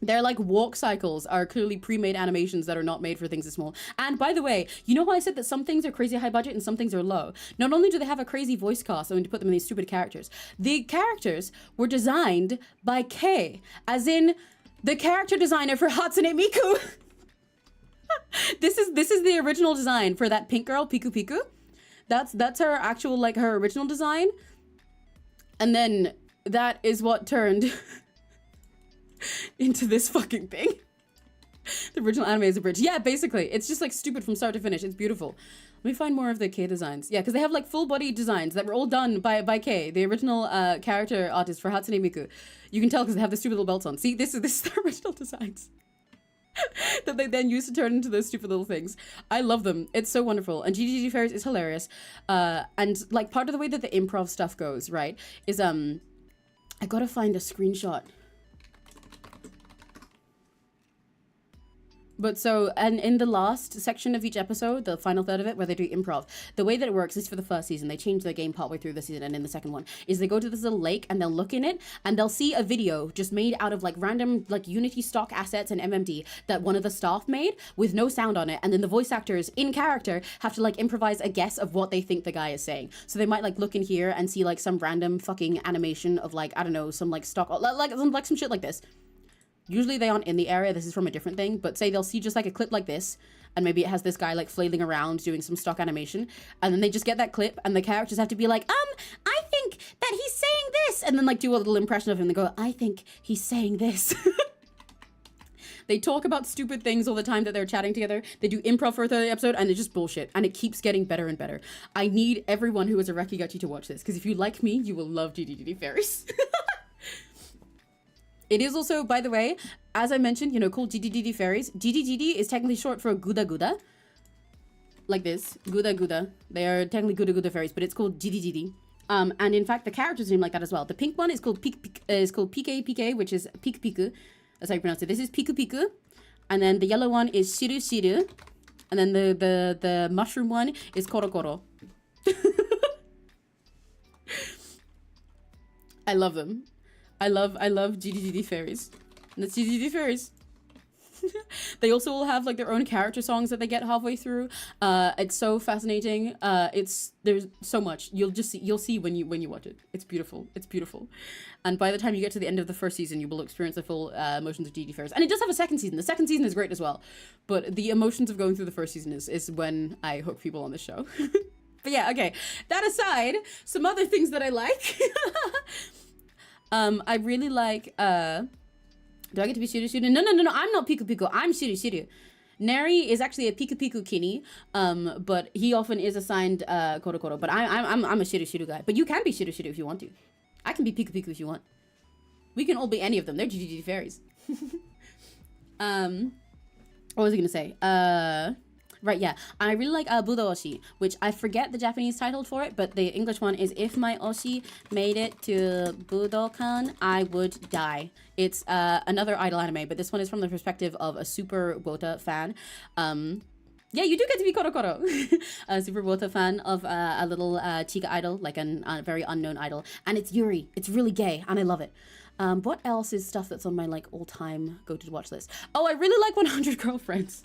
their like walk cycles are clearly pre-made animations that are not made for things as small. And by the way, you know how I said that some things are crazy high budget and some things are low? Not only do they have a crazy voice cast, I mean to put them in these stupid characters, the characters were designed by K, as in the character designer for Hatsune Miku. This is the original design for that pink girl, Piku Piku. That's her actual, like, her original design. And then that is what turned into this fucking thing. The original anime is a bridge. Yeah, basically. It's just like stupid from start to finish. It's beautiful. Let me find more of the K designs. Yeah, because they have like full body designs that were all done by K, the original character artist for Hatsune Miku. You can tell because they have the stupid little belts on. See, this is the original designs that they then used to turn into those stupid little things. I love them. It's so wonderful. And GGG Fairies is hilarious. And like part of the way that the improv stuff goes, right, is I gotta find a screenshot. But so, and in the last section of each episode, the final third of it, where they do improv, the way that it works is for the first season, they change their game partway through the season, and in the second one, is they go to this little lake and they'll look in it, and they'll see a video just made out of like random like Unity stock assets and MMD that one of the staff made with no sound on it, and then the voice actors in character have to like improvise a guess of what they think the guy is saying. So they might like look in here and see like some random fucking animation of like, I don't know, some like stock, like some shit like this. Usually they aren't in the area, this is from a different thing, but say they'll see just like a clip like this, and maybe it has this guy like flailing around doing some stock animation, and then they just get that clip, and the characters have to be like, I think that he's saying this, and then like do a little impression of him, and they go, I think he's saying this. They talk about stupid things all the time that they're chatting together. They do improv for a third episode, and it's just bullshit, and it keeps getting better and better. I need everyone who is a Rekigachi to watch this, because if you like me, you will love DDD Fairies. It is also, by the way, as I mentioned, you know, called GDGD Fairies. GDGD is technically short for Guda Guda. Like this. Guda Guda. They are technically Guda Guda Fairies, but it's called GDGD. And in fact, the character's name like that as well. The pink one is called PK, which is Piku Piku. That's how you pronounce it. This is Piku Piku. And then the yellow one is Shiru Shiru. And then the mushroom one is Koro Koro. I love them. I love GDGD Fairies. And that's GDGD Fairies. They also all have like their own character songs that they get halfway through. It's so fascinating. There's so much. You'll see when you watch it. It's beautiful. It's beautiful. And by the time you get to the end of the first season, you will experience the full emotions of GDGD Fairies. And it does have a second season. The second season is great as well. But the emotions of going through the first season is when I hook people on the show. But yeah, okay. That aside, some other things that I like. I really like, do I get to be Shiru Shiru? No, I'm not Piku Piku, I'm Shiru Shiru. Neri is actually a Piku Piku Kini, but he often is assigned, Koro Koro, but I'm a Shiru Shiru guy. But you can be Shiru Shiru if you want to. I can be Piku Piku if you want. We can all be any of them, they're GGG Fairies. What was I gonna say? Right, yeah. I really like Budo-oshi, which I forget the Japanese title for it, but the English one is If My Oshi Made It to Budokan, I Would Die. It's another idol anime, but this one is from the perspective of a Super Wota fan. Yeah, you do get to be Koro Koro. A Super Wota fan of a little Chica idol, like a very unknown idol. And it's Yuri. It's really gay, and I love it. What else is stuff that's on my like all-time go-to watch list? Oh, I really like 100 Girlfriends.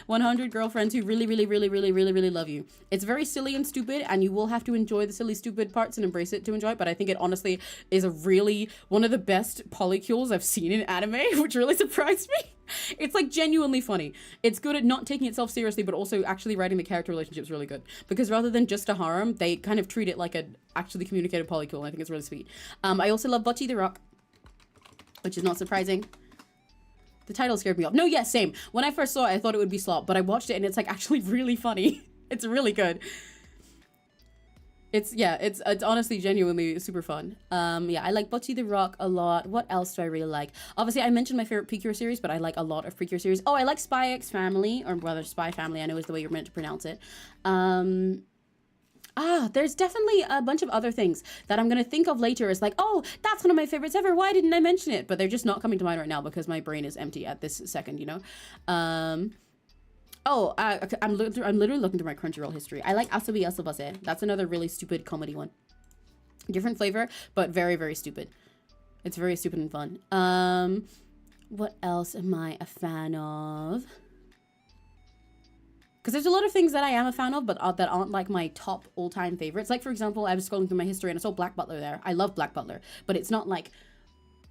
100 girlfriends who really love you. It's very silly and stupid, and you will have to enjoy the silly stupid parts and embrace it to enjoy it, but I think it honestly is one of the best polycules I've seen in anime, which really surprised me. It's like genuinely funny. It's good at not taking itself seriously, but also actually writing the character relationships really good, because rather than just a harem, they kind of treat it like a actually communicated polycule, and I think it's really sweet. I also love Bocchi the Rock, which is not surprising. The title scared me off. No, yes, same. When I first saw it, I thought it would be slop, but I watched it and it's like actually really funny. It's really good. It's honestly genuinely super fun. Yeah, I like Butchie the Rock a lot. What else do I really like? Obviously, I mentioned my favorite Precure series, but I like a lot of Precure series. Oh, I like Spy X Family, or rather Spy Family, I know is the way you're meant to pronounce it. There's definitely a bunch of other things that I'm gonna think of later. It's like, oh, that's one of my favorites ever. Why didn't I mention it? But they're just not coming to mind right now because my brain is empty at this second, you know? I'm literally looking through my Crunchyroll history. I like Asobi Asobase. That's another really stupid comedy one. Different flavor, but very, very stupid. It's very stupid and fun. What else am I a fan of? Because there's a lot of things that I am a fan of, but that aren't like my top all-time favorites. Like, for example, I was scrolling through my history and I saw Black Butler there. I love Black Butler, but it's not like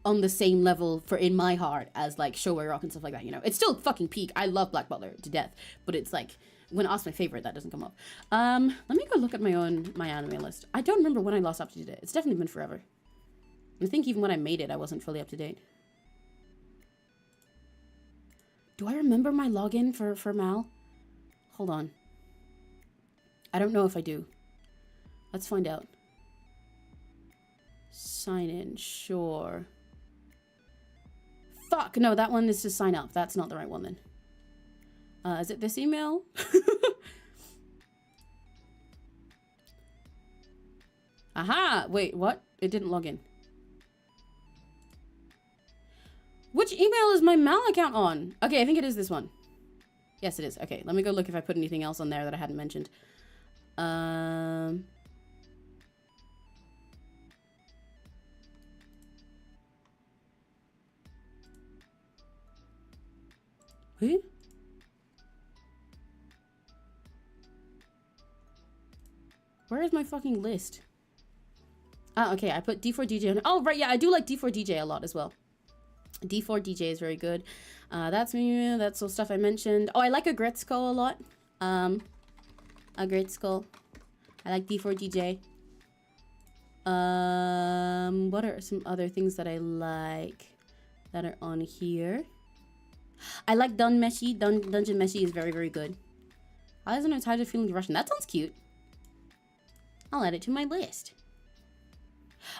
on the same level for in my heart as like Showa Rock and stuff like that, you know? It's still fucking peak. I love Black Butler to death, but it's like, when I ask my favorite, that doesn't come up. Let me go look at my anime list. I don't remember when I last updated it. It's definitely been forever. I think even when I made it, I wasn't fully up to date. Do I remember my login for Mal? Hold on. I don't know if I do. Let's find out. Sign in, sure. Fuck, no, that one is to sign up. That's not the right one then. Is it this email? Aha! Wait, what? It didn't log in. Which email is my Mal account on? Okay, I think it is this one. Yes, it is. Okay, let me go look if I put anything else on there that I hadn't mentioned. Who? Where is my fucking list? Ah, okay, I put D4DJ on. Oh, right, yeah, I do like D4DJ a lot as well. D4DJ is very good. That's me. That's all stuff I mentioned. Oh, I like Agretzko a lot. Agretzko. I like D4DJ. What are some other things that I like that are on here? I like Dunmeshi. Dungeon Meshi is very, very good. Why isn't it tired of feeling Russian? That sounds cute. I'll add it to my list.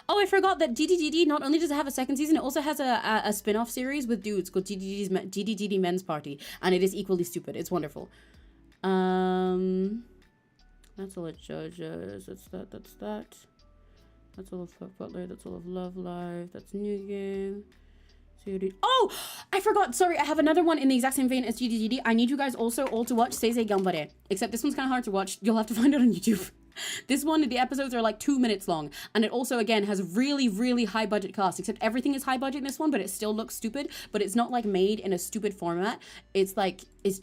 Oh, I forgot that GDGD not only does it have a second season, it also has a spin-off series with dudes called GDGD Men's Party, and it is equally stupid. It's wonderful. That's all it judges. That's that. That's all of Butler. That's all of Love Live. That's New Game. Oh, I forgot. Sorry, I have another one in the exact same vein as GDGD. I need you guys also all to watch 𝘆cie 𝘂𝗿. Except this one's kind of hard to watch. You'll have to find it on YouTube. This one, the episodes are like 2 minutes long, and it also again has really, really high budget cast, except everything is high budget in this one, but it still looks stupid. But it's not like made in a stupid format. It's like it's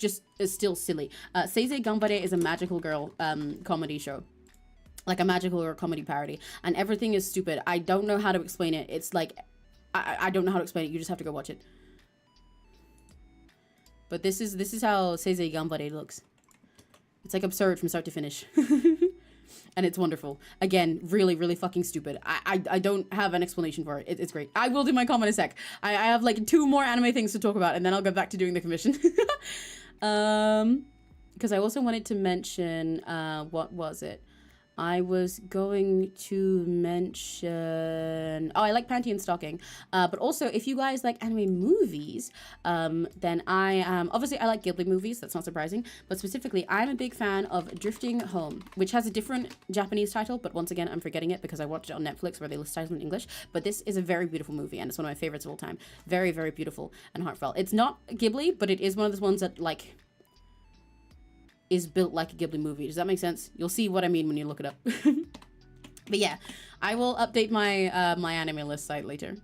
still silly. 𝘆cie 𝘂𝗿 is a magical girl comedy show, like a magical girl comedy parody, and everything is stupid. I don't know how to explain it. It's like I don't know how to explain it. You just have to go watch it. But this is how 𝘆cie 𝘂𝗿 looks. It's like absurd from start to finish. And it's wonderful. Again, really, really fucking stupid. I don't have an explanation for it. It's great. I will do my comment in a sec. I have like 2 more anime things to talk about, and then I'll go back to doing the commission. Because I also wanted to mention, what was it? I was going to mention... Oh, I like Panty and Stocking. But also, if you guys like anime movies, then I am... Obviously, I like Ghibli movies. That's not surprising. But specifically, I'm a big fan of Drifting Home, which has a different Japanese title. But once again, I'm forgetting it because I watched it on Netflix where they list titles in English. But this is a very beautiful movie, and it's one of my favorites of all time. Very, very beautiful and heartfelt. It's not Ghibli, but it is one of those ones that, like... is built like a Ghibli movie. Does that make sense? You'll see what I mean when you look it up. But yeah, I will update my my anime list site later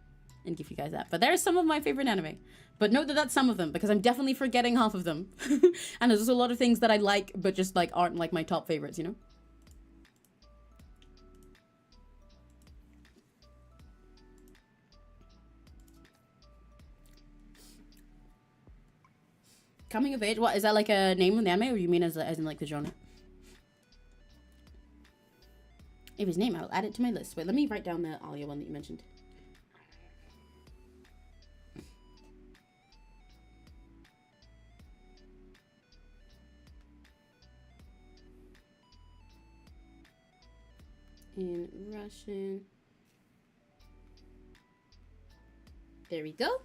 and give you guys that. But there's some of my favorite anime. But note that that's some of them, because I'm definitely forgetting half of them. And there's a lot of things that I like, but just like aren't like my top favorites, you know? Coming of age? What, is that like a name of the anime, or you mean as in like the genre? If his name, I'll add it to my list. Wait, let me write down the Alia one that you mentioned. in Russian. There we go.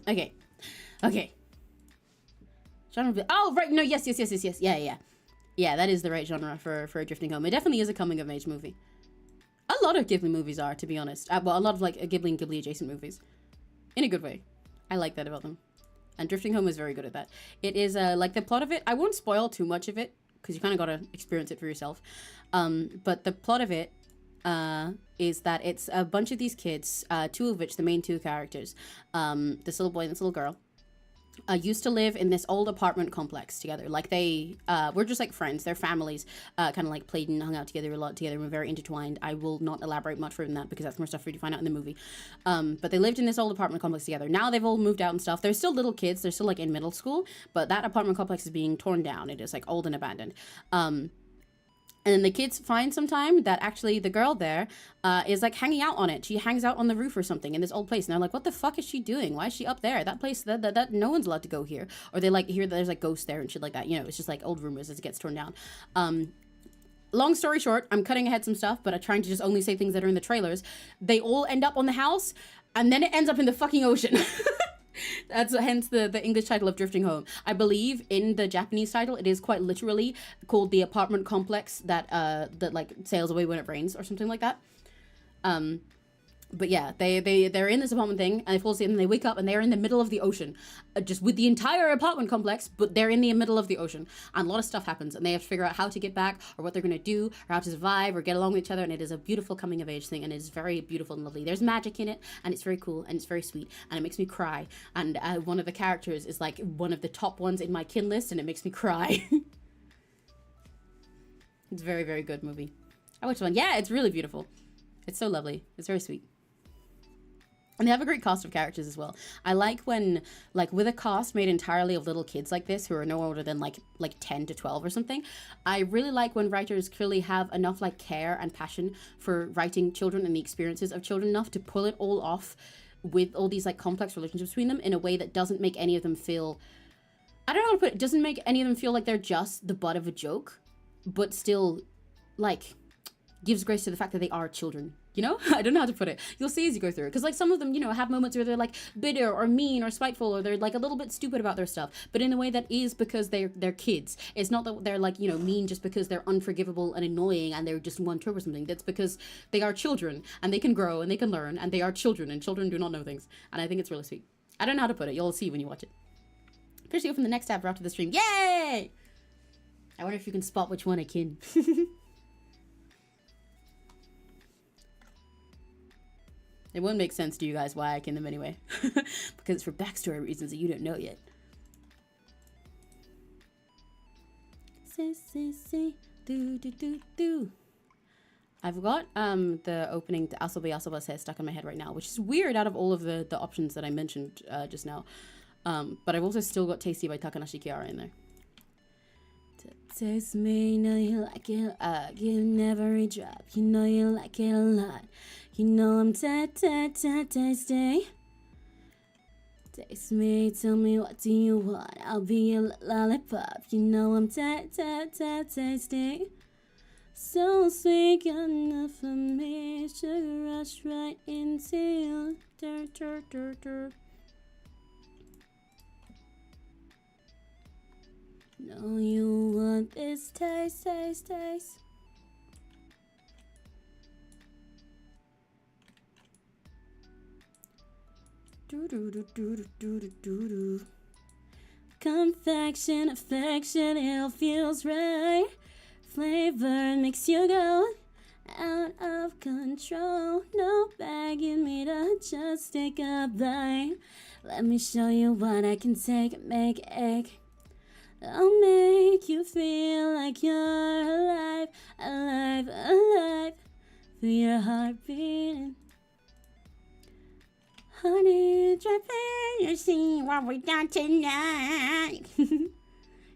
Okay. Okay. Genre. Oh, right. No, yes. Yeah, that is the right genre for a Drifting Home. It definitely is a coming of age movie. A lot of Ghibli movies are, to be honest. Well, a lot of like Ghibli and Ghibli adjacent movies. In a good way. I like that about them. And Drifting Home is very good at that. It is like the plot of it. I won't spoil too much of it because you kind of got to experience it for yourself. But the plot of it is that it's a bunch of these kids, two of which, the main two characters, this little boy and this little girl, used to live in this old apartment complex together. Like they were just like friends. Their families kind of like played and hung out together a lot together and were very intertwined. I will not elaborate much further than that because that's more stuff for you to find out in the movie. But they lived in this old apartment complex together. Now they've all moved out and stuff. They're still little kids. They're still like in middle school, but that apartment complex is being torn down. It is like old and abandoned. And then the kids find sometime that actually the girl there is like hanging out on it. She hangs out on the roof or something in this old place. And they're like, what the fuck is she doing? Why is she up there? That place, that no one's allowed to go here. Or they like hear that there's like ghosts there and shit like that. You know, it's just like old rumors as it gets torn down. Long story short, I'm cutting ahead some stuff, but I'm trying to just only say things that are in the trailers. They all end up on the house and then it ends up in the fucking ocean. That's hence the English title of Drifting Home. I believe in the Japanese title, it is quite literally called the apartment complex that like sails away when it rains or something like that. But yeah, they're in this apartment thing and they fall asleep and they wake up and they're in the middle of the ocean, just with the entire apartment complex, but they're in the middle of the ocean and a lot of stuff happens and they have to figure out how to get back or what they're going to do or how to survive or get along with each other. And it is a beautiful coming of age thing and it's very beautiful and lovely. There's magic in it and it's very cool and it's very sweet and it makes me cry. And one of the characters is like one of the top ones in my kin list and it makes me cry. It's a very, very good movie. I watched one. Yeah, it's really beautiful. It's so lovely. It's very sweet. And they have a great cast of characters as well. I like when, like, with a cast made entirely of little kids like this, who are no older than, like 10 to 12 or something, I really like when writers clearly have enough, like, care and passion for writing children and the experiences of children enough to pull it all off with all these, like, complex relationships between them in a way that doesn't make any of them feel... I don't know how to put it. Doesn't make any of them feel like they're just the butt of a joke, but still, like, gives grace to the fact that they are children. You know, I don't know how to put it. You'll see as you go through it. Because, like, some of them, you know, have moments where they're, like, bitter or mean or spiteful or they're, like, a little bit stupid about their stuff. But in a way that is because they're kids. It's not that they're, like, you know, mean just because they're unforgivable and annoying and they're just one trope or something. That's because they are children and they can grow and they can learn and they are children and children do not know things. And I think it's really sweet. I don't know how to put it. You'll see when you watch it. Officially open the next tab after the stream. Yay! I wonder if you can spot which one I kin. It wouldn't make sense to you guys why I kin them anyway. Because it's for backstory reasons that you don't know yet. I've got the opening to Asobi Asoba says stuck in my head right now, which is weird out of all of the options that I mentioned just now. But I've also still got Tasty by Takanashi Kiara in there. Taste me, know you like it, you never drop, you know you like it a lot. You know I'm tasty. Taste me, tell me what do you want, I'll be your lollipop. You know I'm tasty. So sweet, good enough for me. Sugar rush right into you. Know you want this taste. Confection, affection, it feels right. Flavor makes you go out of control. No begging me to just take a bite. Let me show you what I can take and make egg. I'll make you feel like you're alive, alive, alive. Feel your heart beating. Honey, dropping your scene while we're down tonight.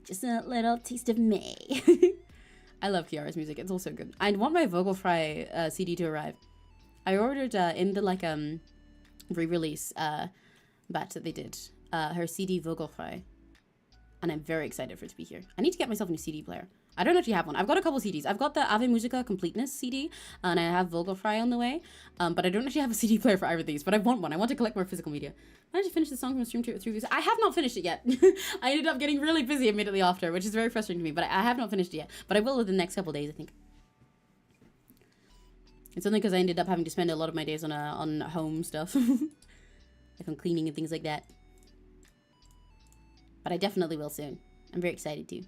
Just a little taste of me. I love Kiara's music. It's also good. I want my Vocal Fry CD to arrive. I ordered in the like re-release batch that they did her CD Vocal Fry, and I'm very excited for it to be here. I need to get myself a new CD player. I don't actually have one. I've got a couple CDs. I've got the Ave Musica Completeness CD, and I have Vogelfrei on the way. But I don't actually have a CD player for either of these. But I want one. I want to collect more physical media. I actually finished the song from Stream 2 or 3 weeks. I have not finished it yet. I ended up getting really busy immediately after, which is very frustrating to me. But I have not finished it yet. But I will within the next couple days, I think. It's only because I ended up having to spend a lot of my days on home stuff, like on cleaning and things like that. But I definitely will soon. I'm very excited to.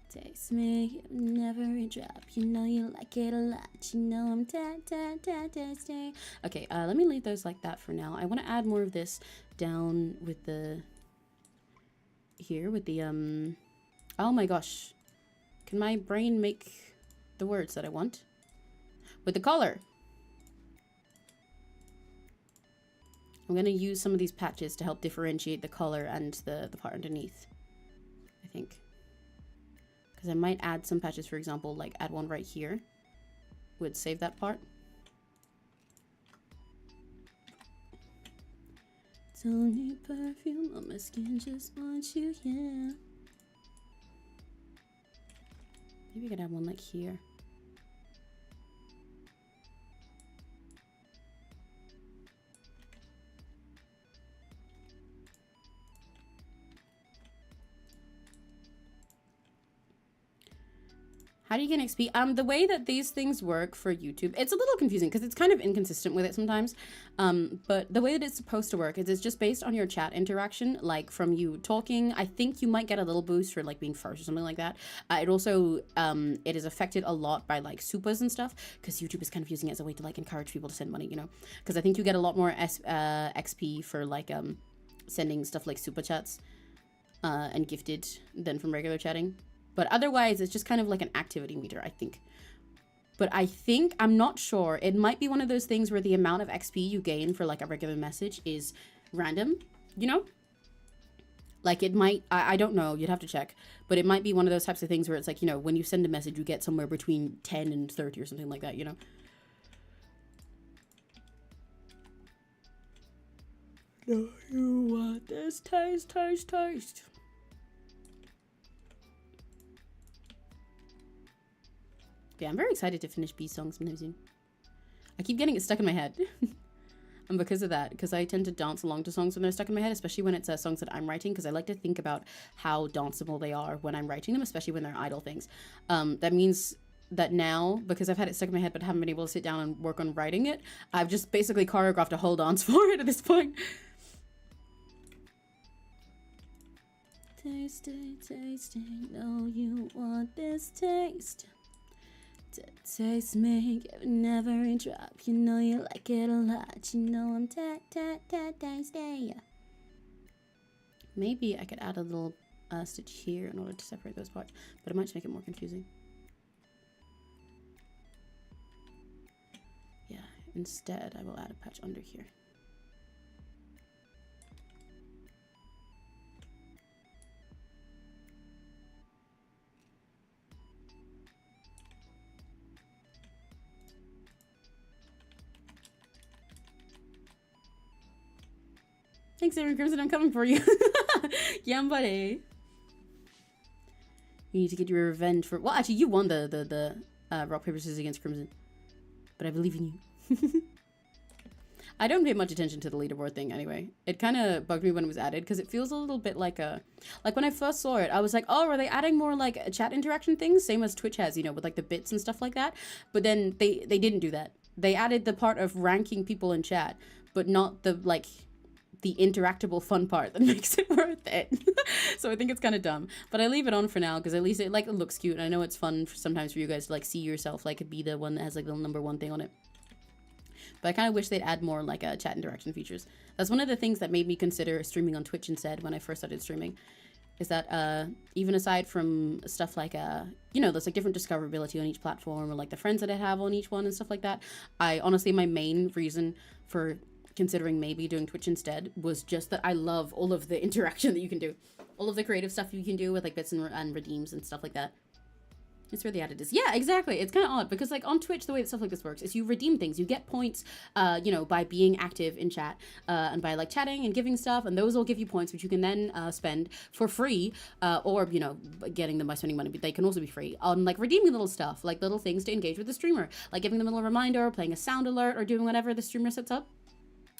Taste me, never a drop. You know you like it a lot. You know I'm tasty. Okay, let me leave those like that for now. I want to add more of this down with the here with the oh my gosh, can my brain make the words that I want with the color? I'm gonna use some of these patches to help differentiate the color and the part underneath, I think. Because I might add some patches, for example, like add one right here. Would save that part. Don't need perfume on my skin, just want you, yeah. Maybe I could add one like here. How do you get XP? The way that these things work for YouTube, it's a little confusing because it's kind of inconsistent with it sometimes. But the way that it's supposed to work is it's just based on your chat interaction, like from you talking. I think you might get a little boost for like being first or something like that. It also, it is affected a lot by like supers and stuff because YouTube is kind of using it as a way to like encourage people to send money, you know? Because I think you get a lot more XP for like sending stuff like super chats and gifted than from regular chatting. But otherwise, it's just kind of like an activity meter, I think. But I think, I'm not sure, it might be one of those things where the amount of XP you gain for like a regular message is random, you know? Like it might, I don't know, you'd have to check. But it might be one of those types of things where it's like, you know, when you send a message, you get somewhere between 10 and 30 or something like that, you know? No, you want this taste. Yeah, I'm very excited to finish B songs soon. I keep getting it stuck in my head. And because of that, because I tend to dance along to songs when they're stuck in my head, especially when it's songs that I'm writing, because I like to think about how danceable they are when I'm writing them, especially when they're idle things. That means that now, because I've had it stuck in my head but haven't been able to sit down and work on writing it, I've just basically choreographed a whole dance for it at this point. Tasty, know you want this taste. Taste me, never a drop. You know you like it a lot. You know I'm tasty. Maybe I could add a little stitch here in order to separate those parts, but it might make it more confusing. Yeah, instead I will add a patch under here. Thanks, Aaron Crimson. I'm coming for you. Yambare. You need to get your revenge for... Well, actually, you won the rock, paper, scissors against Crimson. But I believe in you. I don't pay much attention to the leaderboard thing anyway. It kind of bugged me when it was added because it feels a little bit like a... Like when I first saw it, I was like, oh, are they adding more like chat interaction things? Same as Twitch has, you know, with like the bits and stuff like that. But then they didn't do that. They added the part of ranking people in chat, but not the like... the interactable fun part that makes it worth it. So I think it's kind of dumb, but I leave it on for now because at least it like it looks cute, and I know it's fun sometimes for you guys to like see yourself like be the one that has like the #1 thing on it. But I kind of wish they'd add more like chat interaction features. That's one of the things that made me consider streaming on Twitch instead when I first started streaming, is that even aside from stuff like you know, there's like different discoverability on each platform, or like the friends that I have on each one and stuff like that. I honestly, my main reason for considering maybe doing Twitch instead was just that I love all of the interaction that you can do, all of the creative stuff you can do with like bits and redeems and stuff like that. It's where the added is. Yeah, exactly. It's kind of odd because, like, on Twitch, the way that stuff like this works is you redeem things. You get points, you know, by being active in chat and by, like, chatting and giving stuff. And those will give you points, which you can then spend for free or, you know, getting them by spending money. But they can also be free on, like, redeeming little stuff, like little things to engage with the streamer, like giving them a little reminder, playing a sound alert, or doing whatever the streamer sets up.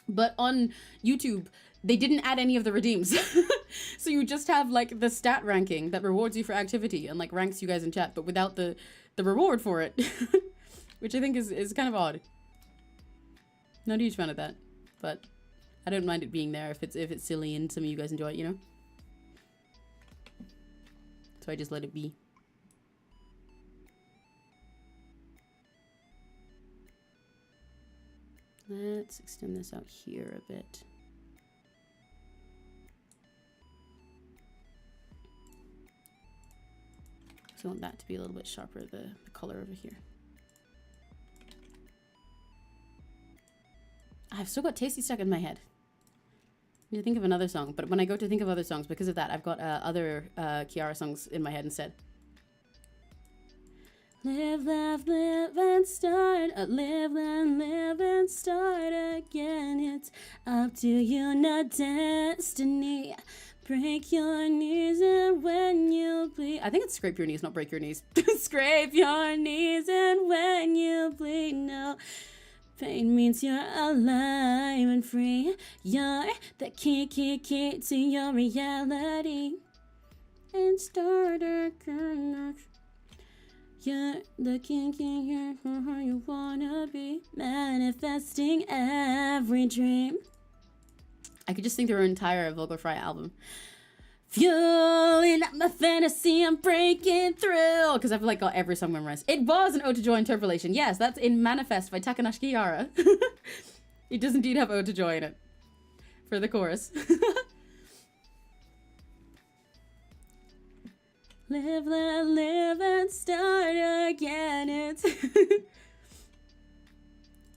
But on YouTube, they didn't add any of the redeems. So you just have like the stat ranking that rewards you for activity and like ranks you guys in chat, but without the reward for it. Which I think is kind of odd. Not a huge fan of that, but I don't mind it being there if it's silly and some of you guys enjoy it, you know? So I just let it be. Let's extend this out here a bit. So I want that to be a little bit sharper, the color over here. I've still got Tasty stuck in my head. I need to think of another song, but when I go to think of other songs, because of that, I've got other 𝘆cie_𝗿 songs in my head instead. Live, laugh, live, and start. Live, and live, and start again. It's up to you, not destiny. Break your knees, and when you bleed. I think it's scrape your knees, not break your knees. Scrape your knees, and when you bleed, no. Pain means you're alive and free. You're the key to your reality. And start again. You're the king, you're who you wanna be. Manifesting every dream. I could just sing through an entire Vulgar Fry album. Fueling up my fantasy, I'm breaking through. Because I've like got every song memorized. It was an Ode to Joy interpolation. Yes, that's in Manifest by Takanashi Kihara. It does indeed have Ode to Joy in it. For the chorus. Live, let live, and start again. It's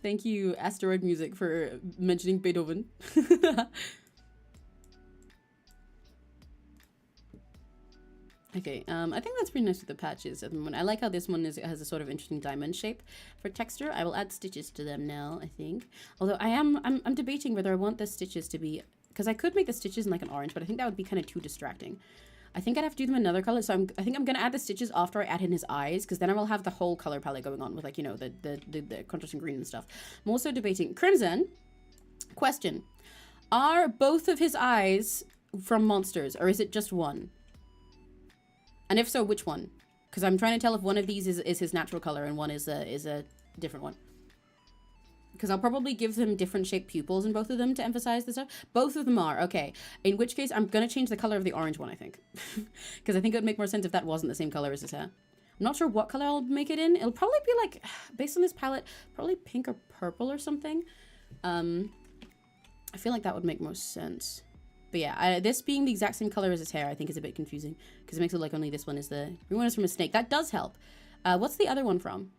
Thank you, Asteroid Music, for mentioning Beethoven. Okay, I think that's pretty nice with the patches at the moment. I like how this one has a sort of interesting diamond shape for texture. I will add stitches to them now, I think. Although I'm debating whether I want the stitches to be, because I could make the stitches in like an orange, but I think that would be kind of too distracting. I think I'd have to do them another color, so I think I'm gonna add the stitches after I add in his eyes, because then I will have the whole color palette going on with, like, you know, the contrasting green and stuff. I'm also debating Crimson. Question: are both of his eyes from monsters, or is it just one? And if so, which one? Because I'm trying to tell if one of these is his natural color and one is a different one. Because I'll probably give them different shaped pupils in both of them to emphasize the stuff. Both of them are. Okay. In which case, I'm going to change the color of the orange one, I think. Because I think it would make more sense if that wasn't the same color as his hair. I'm not sure what color I'll make it in. It'll probably be like, based on this palette, probably pink or purple or something. I feel like that would make most sense. But yeah, this being the exact same color as his hair, I think is a bit confusing. Because it makes it like only this one is the... green one is from a snake. That does help. What's the other one from?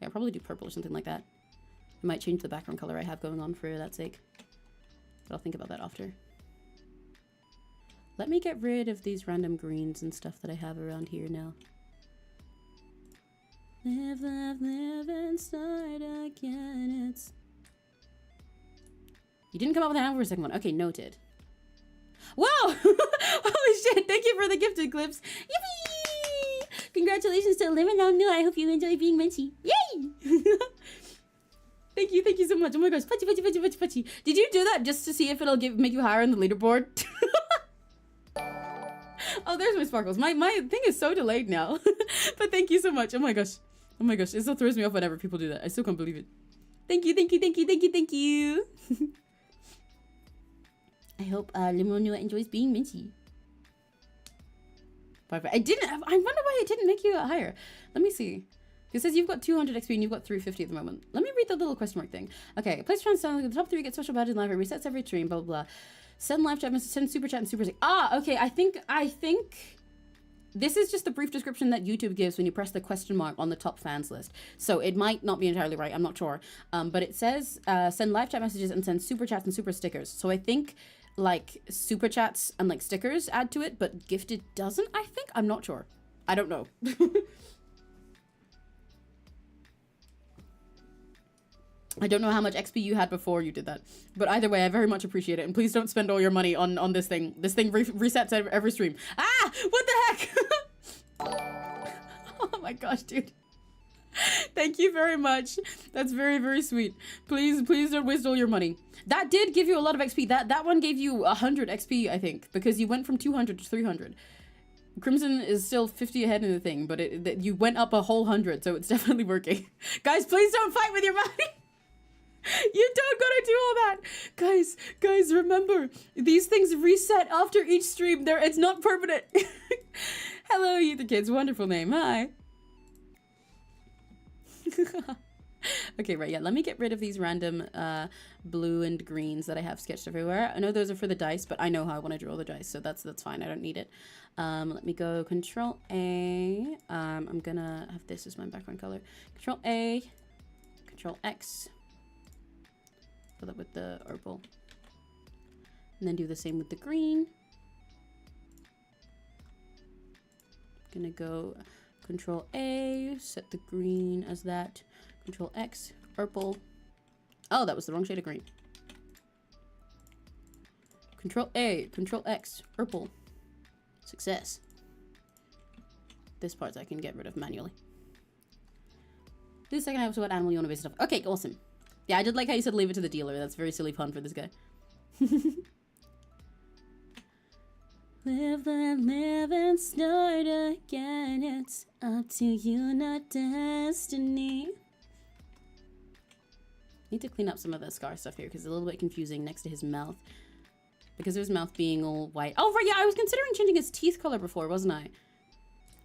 Yeah, I'll probably do purple or something like that. I might change the background color I have going on for that sake. But I'll think about that after. Let me get rid of these random greens and stuff that I have around here now. Live, laugh, live, and start again. It's... You didn't come up with an album for a second one. Okay, noted. Whoa! Holy shit! Thank you for the gifted clips. Yippee! Congratulations to Living On New. I hope you enjoy being Minty. Yay! Thank you so much. Oh my gosh, patchy, patchy, patchy, patchy, patchy. Did you do that just to see if it'll make you higher on the leaderboard? Oh, there's my sparkles. My thing is so delayed now. But thank you so much. Oh my gosh. Oh my gosh. It still throws me off whenever people do that. I still can't believe it. Thank you, thank you, thank you, thank you, thank you. I hope Limonua enjoys being Minty. I wonder why it didn't make you higher. Let me see. It says you've got 200 XP and you've got 350 at the moment. Let me read the little question mark thing. Okay, place trans sound the top 3 get special badge in live, resets every stream, blah blah blah. Send live chat message, send super chat and super stick. Ah, okay, I think this is just the brief description that YouTube gives when you press the question mark on the top fans list. So it might not be entirely right, I'm not sure. But it says send live chat messages and send super chats and super stickers. So I think like super chats and like stickers add to it, but gifted doesn't, I think? I'm not sure. I don't know. I don't know how much XP you had before you did that, but either way, I very much appreciate it. And please don't spend all your money on this thing. This thing resets every stream. Ah, what the heck? Oh my gosh, dude. Thank you very much. That's very, very sweet. Please don't waste all your money. That did give you a lot of XP. That one gave you 100 XP, I think, because you went from 200 to 300. Crimson is still 50 ahead in the thing, but you went up a whole 100, so it's definitely working. Guys, please don't fight with your money. You don't gotta do all that. Guys, remember, these things reset after each stream. It's not permanent. Hello, you the kids. Wonderful name. Hi. Okay, right, yeah, let me get rid of these random blue and greens that I have sketched everywhere. I know those are for the dice, but I know how I want to draw the dice, so that's fine. I don't need it. Let me go Control A. I'm gonna have this as my background color. Control A, Control X. Fill it with the purple. And then do the same with the green. Gonna go Control A, set the green as that. Control X, purple. Oh, that was the wrong shade of green. Control A, Control X, purple. Success. This part I can get rid of manually. Do the second half, what animal you want to base it off. Okay, awesome. Yeah, I did like how you said leave it to the dealer. That's very silly pun for this guy. Live and live and start again. It's up to you, not destiny. Need to clean up some of the scar stuff here because it's a little bit confusing next to his mouth. Because of his mouth being all white. Oh, right, yeah, I was considering changing his teeth color before, wasn't I?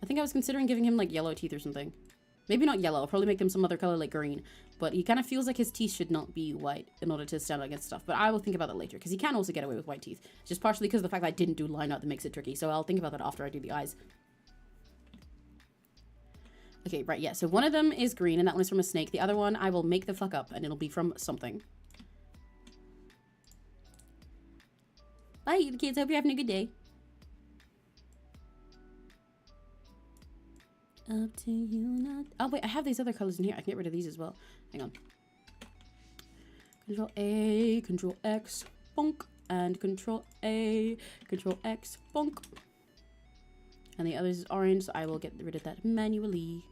I think I was considering giving him, like, yellow teeth or something. Maybe not yellow. I'll probably make them some other color, like green. But he kind of feels like his teeth should not be white in order to stand out against stuff. But I will think about that later, because he can also get away with white teeth. Just partially because of the fact that I didn't do line art that makes it tricky. So I'll think about that after I do the eyes. Okay, right, yeah. So one of them is green, and that one is from a snake. The other one, I will make the fuck up, and it'll be from something. Bye, kids. Hope you're having a good day. Up to you, not... Oh, wait, I have these other colors in here. I can get rid of these as well. Hang on. Control A, Control X, bonk. And Control A, Control X, bonk. And the others is orange, so I will get rid of that manually.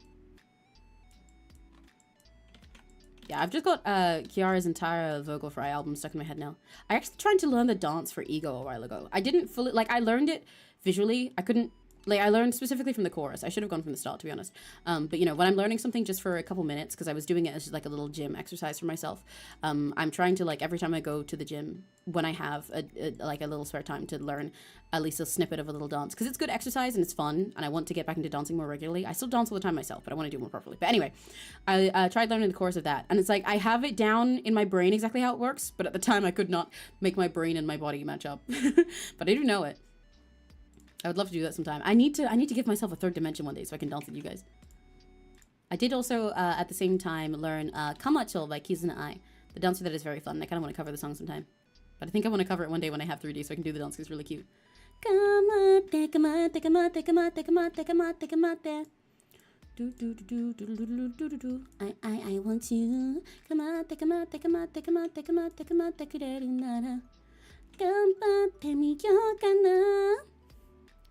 Yeah, I've just got Kiara's entire Vocal Fry album stuck in my head now. I actually tried to learn the dance for Ego a while ago. I didn't fully... Like, I learned it visually. I couldn't... Like, I learned specifically from the chorus. I should have gone from the start, to be honest. But, you know, when I'm learning something just for a couple minutes, because I was doing it as just, like, a little gym exercise for myself, I'm trying to, like, every time I go to the gym, when I have, like, a little spare time to learn at least a snippet of a little dance. Because it's good exercise and it's fun, and I want to get back into dancing more regularly. I still dance all the time myself, but I want to do it more properly. But anyway, I tried learning the chorus of that, and it's like, I have it down in my brain exactly how it works, but at the time I could not make my brain and my body match up. But I do know it. I would love to do that sometime. I need to give myself a third dimension one day so I can dance with you guys. I did also, at the same time, learn 𝘆cie𝘂𝗿 by 𝘆cie𝘂𝗿, the dancer that is very fun. I kind of want to cover the song sometime. But I think I want to cover it one day when I have 3D so I can do the dance because it's really cute. I want you.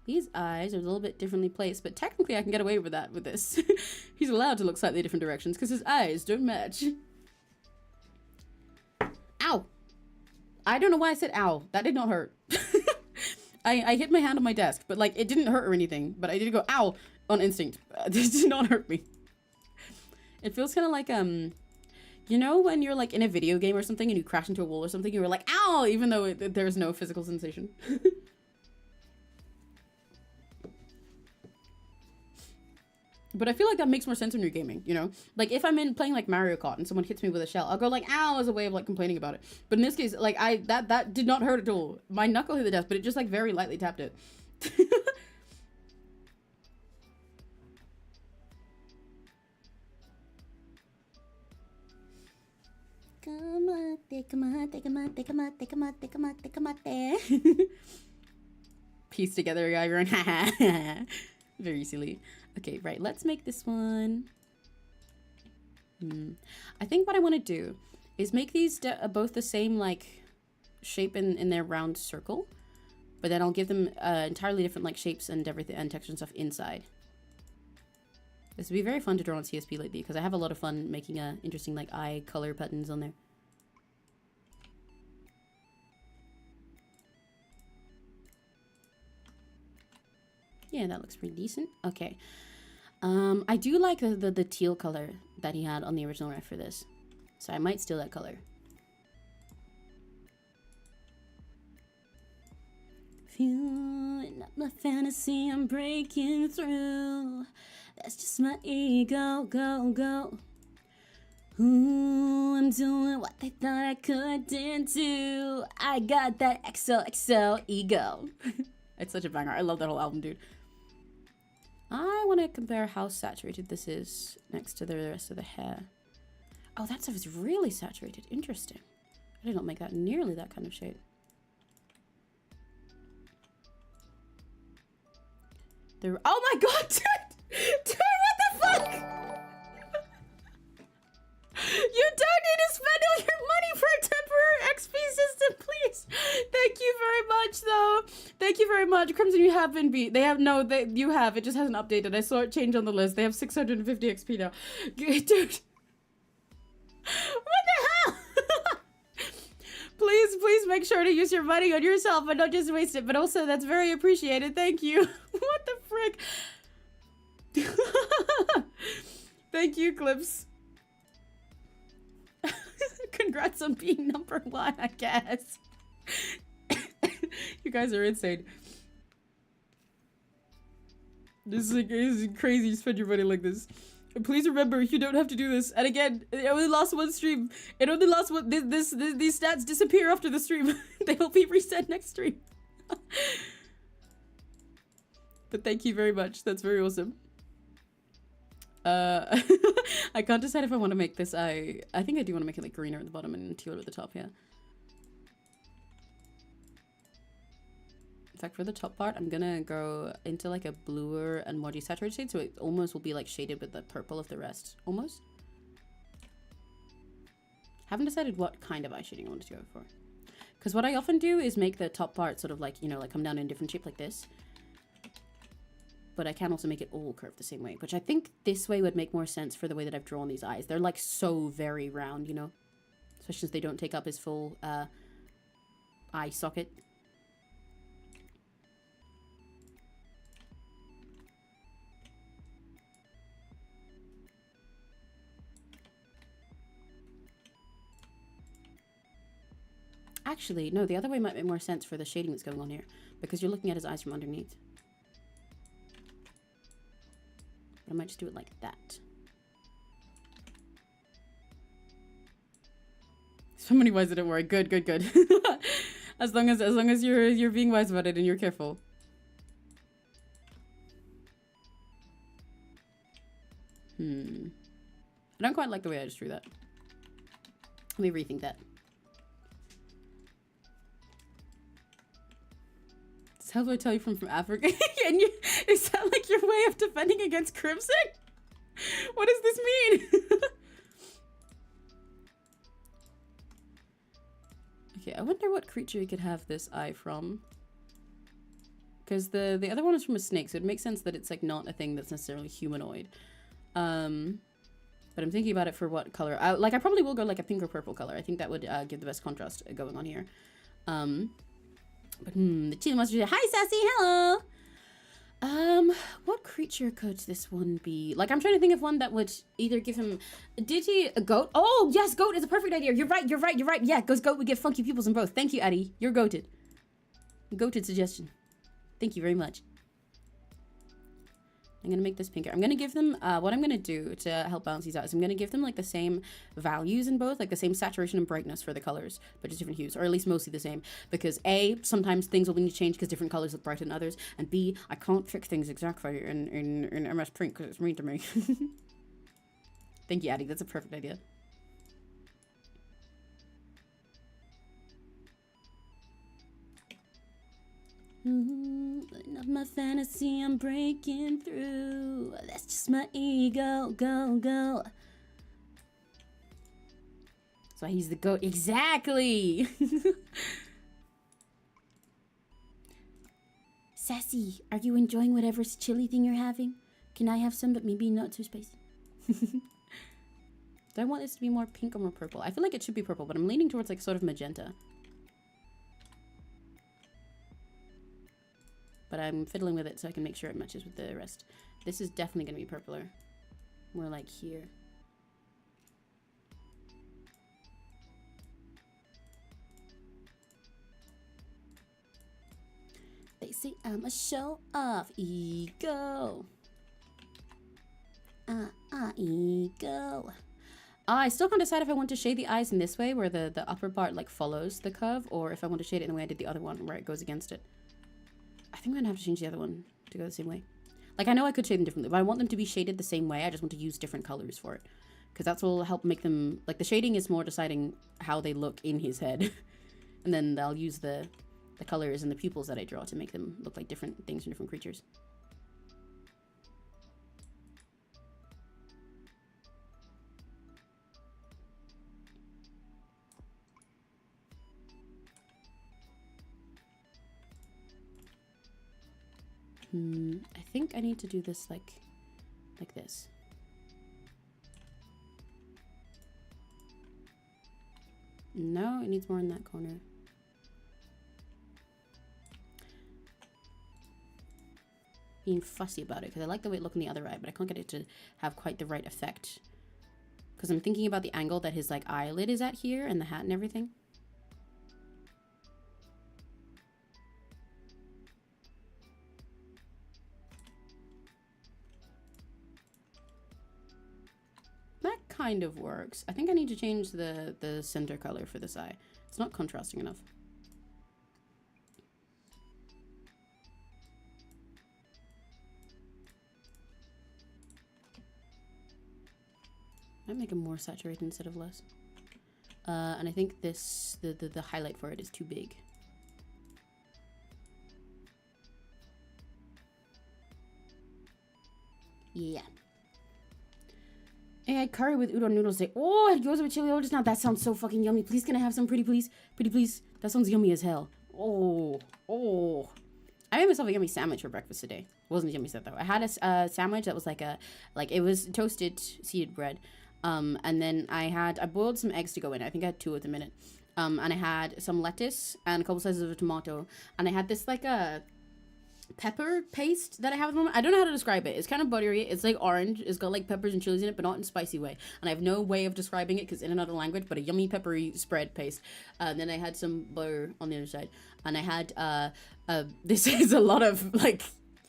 These eyes are a little bit differently placed, but technically I can get away with that with this. He's allowed to look slightly different directions because his eyes don't match. Ow! I don't know why I said ow. That did not hurt. I hit my hand on my desk, but like it didn't hurt or anything, but I did go ow on instinct. This did not hurt me. It feels kind of like, you know when you're like in a video game or something and you crash into a wall or something, you were like ow, even though there's no physical sensation. But I feel like that makes more sense when you're gaming, you know? Like, if I'm playing, like, Mario Kart and someone hits me with a shell, I'll go, like, ow, as a way of, like, complaining about it. But in this case, like, that did not hurt at all. My knuckle hit the desk, but it just, like, very lightly tapped it. Piece together, everyone. Very silly. Okay, right, let's make this one. I think what I want to do is make these both the same like shape in their round circle, but then I'll give them entirely different like shapes and everything and texture and stuff inside. This would be very fun to draw on CSP lately because I have a lot of fun making interesting like eye color patterns on there. Yeah, that looks pretty decent. Okay. I do like the teal color that he had on the original ref for this. So I might steal that color. Feeling up my fantasy, I'm breaking through. That's just my ego, go. Ooh, I'm doing what they thought I couldn't do. I got that XOXO ego. It's such a banger. I love that whole album, dude. I want to compare how saturated this is next to the rest of the hair. Oh, that stuff is really saturated. Interesting. I did not make that nearly that kind of shade. Oh my god, dude! Dude, what the fuck? You don't need to spend all your money for a temporary XP system, please. Thank you very much, though. Thank you very much. Crimson, you have been beat. They have, no, you have. It just hasn't updated. I saw it change on the list. They have 650 XP now. Dude. What the hell? Please make sure to use your money on yourself and not just waste it. But also, that's very appreciated. Thank you. What the frick? Thank you, Clips. Congrats on being #1, I guess. You guys are insane. This is crazy to spend your money like this. And please remember, you don't have to do this. And again, it only lasts one stream. It only lasts one. These stats disappear after the stream. They will be reset next stream. But thank you very much. That's very awesome. I can't decide if I want to make this. I think I do want to make it like greener at the bottom and teal at the top. Yeah. In fact, for the top part, I'm gonna go into like a bluer and more desaturated shade, so it almost will be like shaded with the purple of the rest. Almost. Haven't decided what kind of eye shading I want to go for. Because what I often do is make the top part sort of like, you know, like come down in a different shape like this. But I can also make it all curved the same way, which I think this way would make more sense for the way that I've drawn these eyes. They're like so very round, you know, especially since they don't take up his full eye socket. Actually, no, the other way might make more sense for the shading that's going on here, because you're looking at his eyes from underneath. But I might just do it like that. So many wise, don't worry. Good. as long as you're being wise about it and you're careful. I don't quite like the way I just drew that. Let me rethink that. How do I tell you from Africa? And is that like your way of defending against Crimson? What does this mean? Okay, I wonder what creature you could have this eye from. Because the other one is from a snake, so it makes sense that it's like not a thing that's necessarily humanoid. But I'm thinking about it for what color. I probably will go like a pink or purple color. I think that would give the best contrast going on here. But the Cheetah Monster. Hi, Sassy. Hello. What creature could this one be? Like, I'm trying to think of one that would either give him. Did he a goat? Oh, yes, goat is a perfect idea. You're right. Yeah, because goat would give funky pupils in both. Thank you, Addie. You're goated. Goated suggestion. Thank you very much. I'm gonna make this pinker. I'm gonna give them what I'm gonna do to help balance these out is I'm gonna give them like the same values in both, like the same saturation and brightness for the colors, but just different hues, or at least mostly the same, because A, sometimes things will need to change because different colors look brighter than others, and B, I can't fix things exactly in MS Paint because it's mean to me. Thank you, Addie. That's a perfect idea. Of my fantasy, I'm breaking through. That's just my ego, go. That's why he's the goat. Exactly. Sassy, are you enjoying whatever chili thing you're having? Can I have some, but maybe not too spicy? Do I want this to be more pink or more purple? I feel like it should be purple, but I'm leaning towards like sort of magenta. But I'm fiddling with it so I can make sure it matches with the rest. This is definitely going to be purpler. More like here. They say I'm a show off ego. Ego. I still can't decide if I want to shade the eyes in this way where the upper part like follows the curve, or if I want to shade it in the way I did the other one where it goes against it. I think I'm gonna have to change the other one to go the same way. Like, I know I could shade them differently, but I want them to be shaded the same way. I just want to use different colors for it, because that's what will help make them, like, the shading is more deciding how they look in his head. And then I'll use the colors and the pupils that I draw to make them look like different things from different creatures. I think I need to do this like this. No, it needs more in that corner. Being fussy about it because I like the way it looks in the other eye, but I can't get it to have quite the right effect because I'm thinking about the angle that his like eyelid is at here and the hat and everything. Kind of works. I think I need to change the center color for this eye. It's not contrasting enough. Might make it more saturated instead of less. And I think this the highlight for it is too big. Yeah. I had curry with udon noodles today. Oh, I had gyoza with chili oil just now. That sounds so fucking yummy. Please, can I have some? Pretty please? Pretty please? That sounds yummy as hell. Oh. I made myself a yummy sandwich for breakfast today. It wasn't yummy stuff though. I had a sandwich that was like it was toasted seeded bread. And then I boiled some eggs to go in. I think I had 2 at the minute. And I had some lettuce and a couple slices of tomato. And I had this like a pepper paste that I have at the moment. I don't know how to describe it. It's kind of buttery. It's like orange. It's got like peppers and chilies in it, but not in a spicy way. And I have no way of describing it because in another language, but a yummy peppery spread paste. And then I had some butter on the other side. And I had this is a lot of like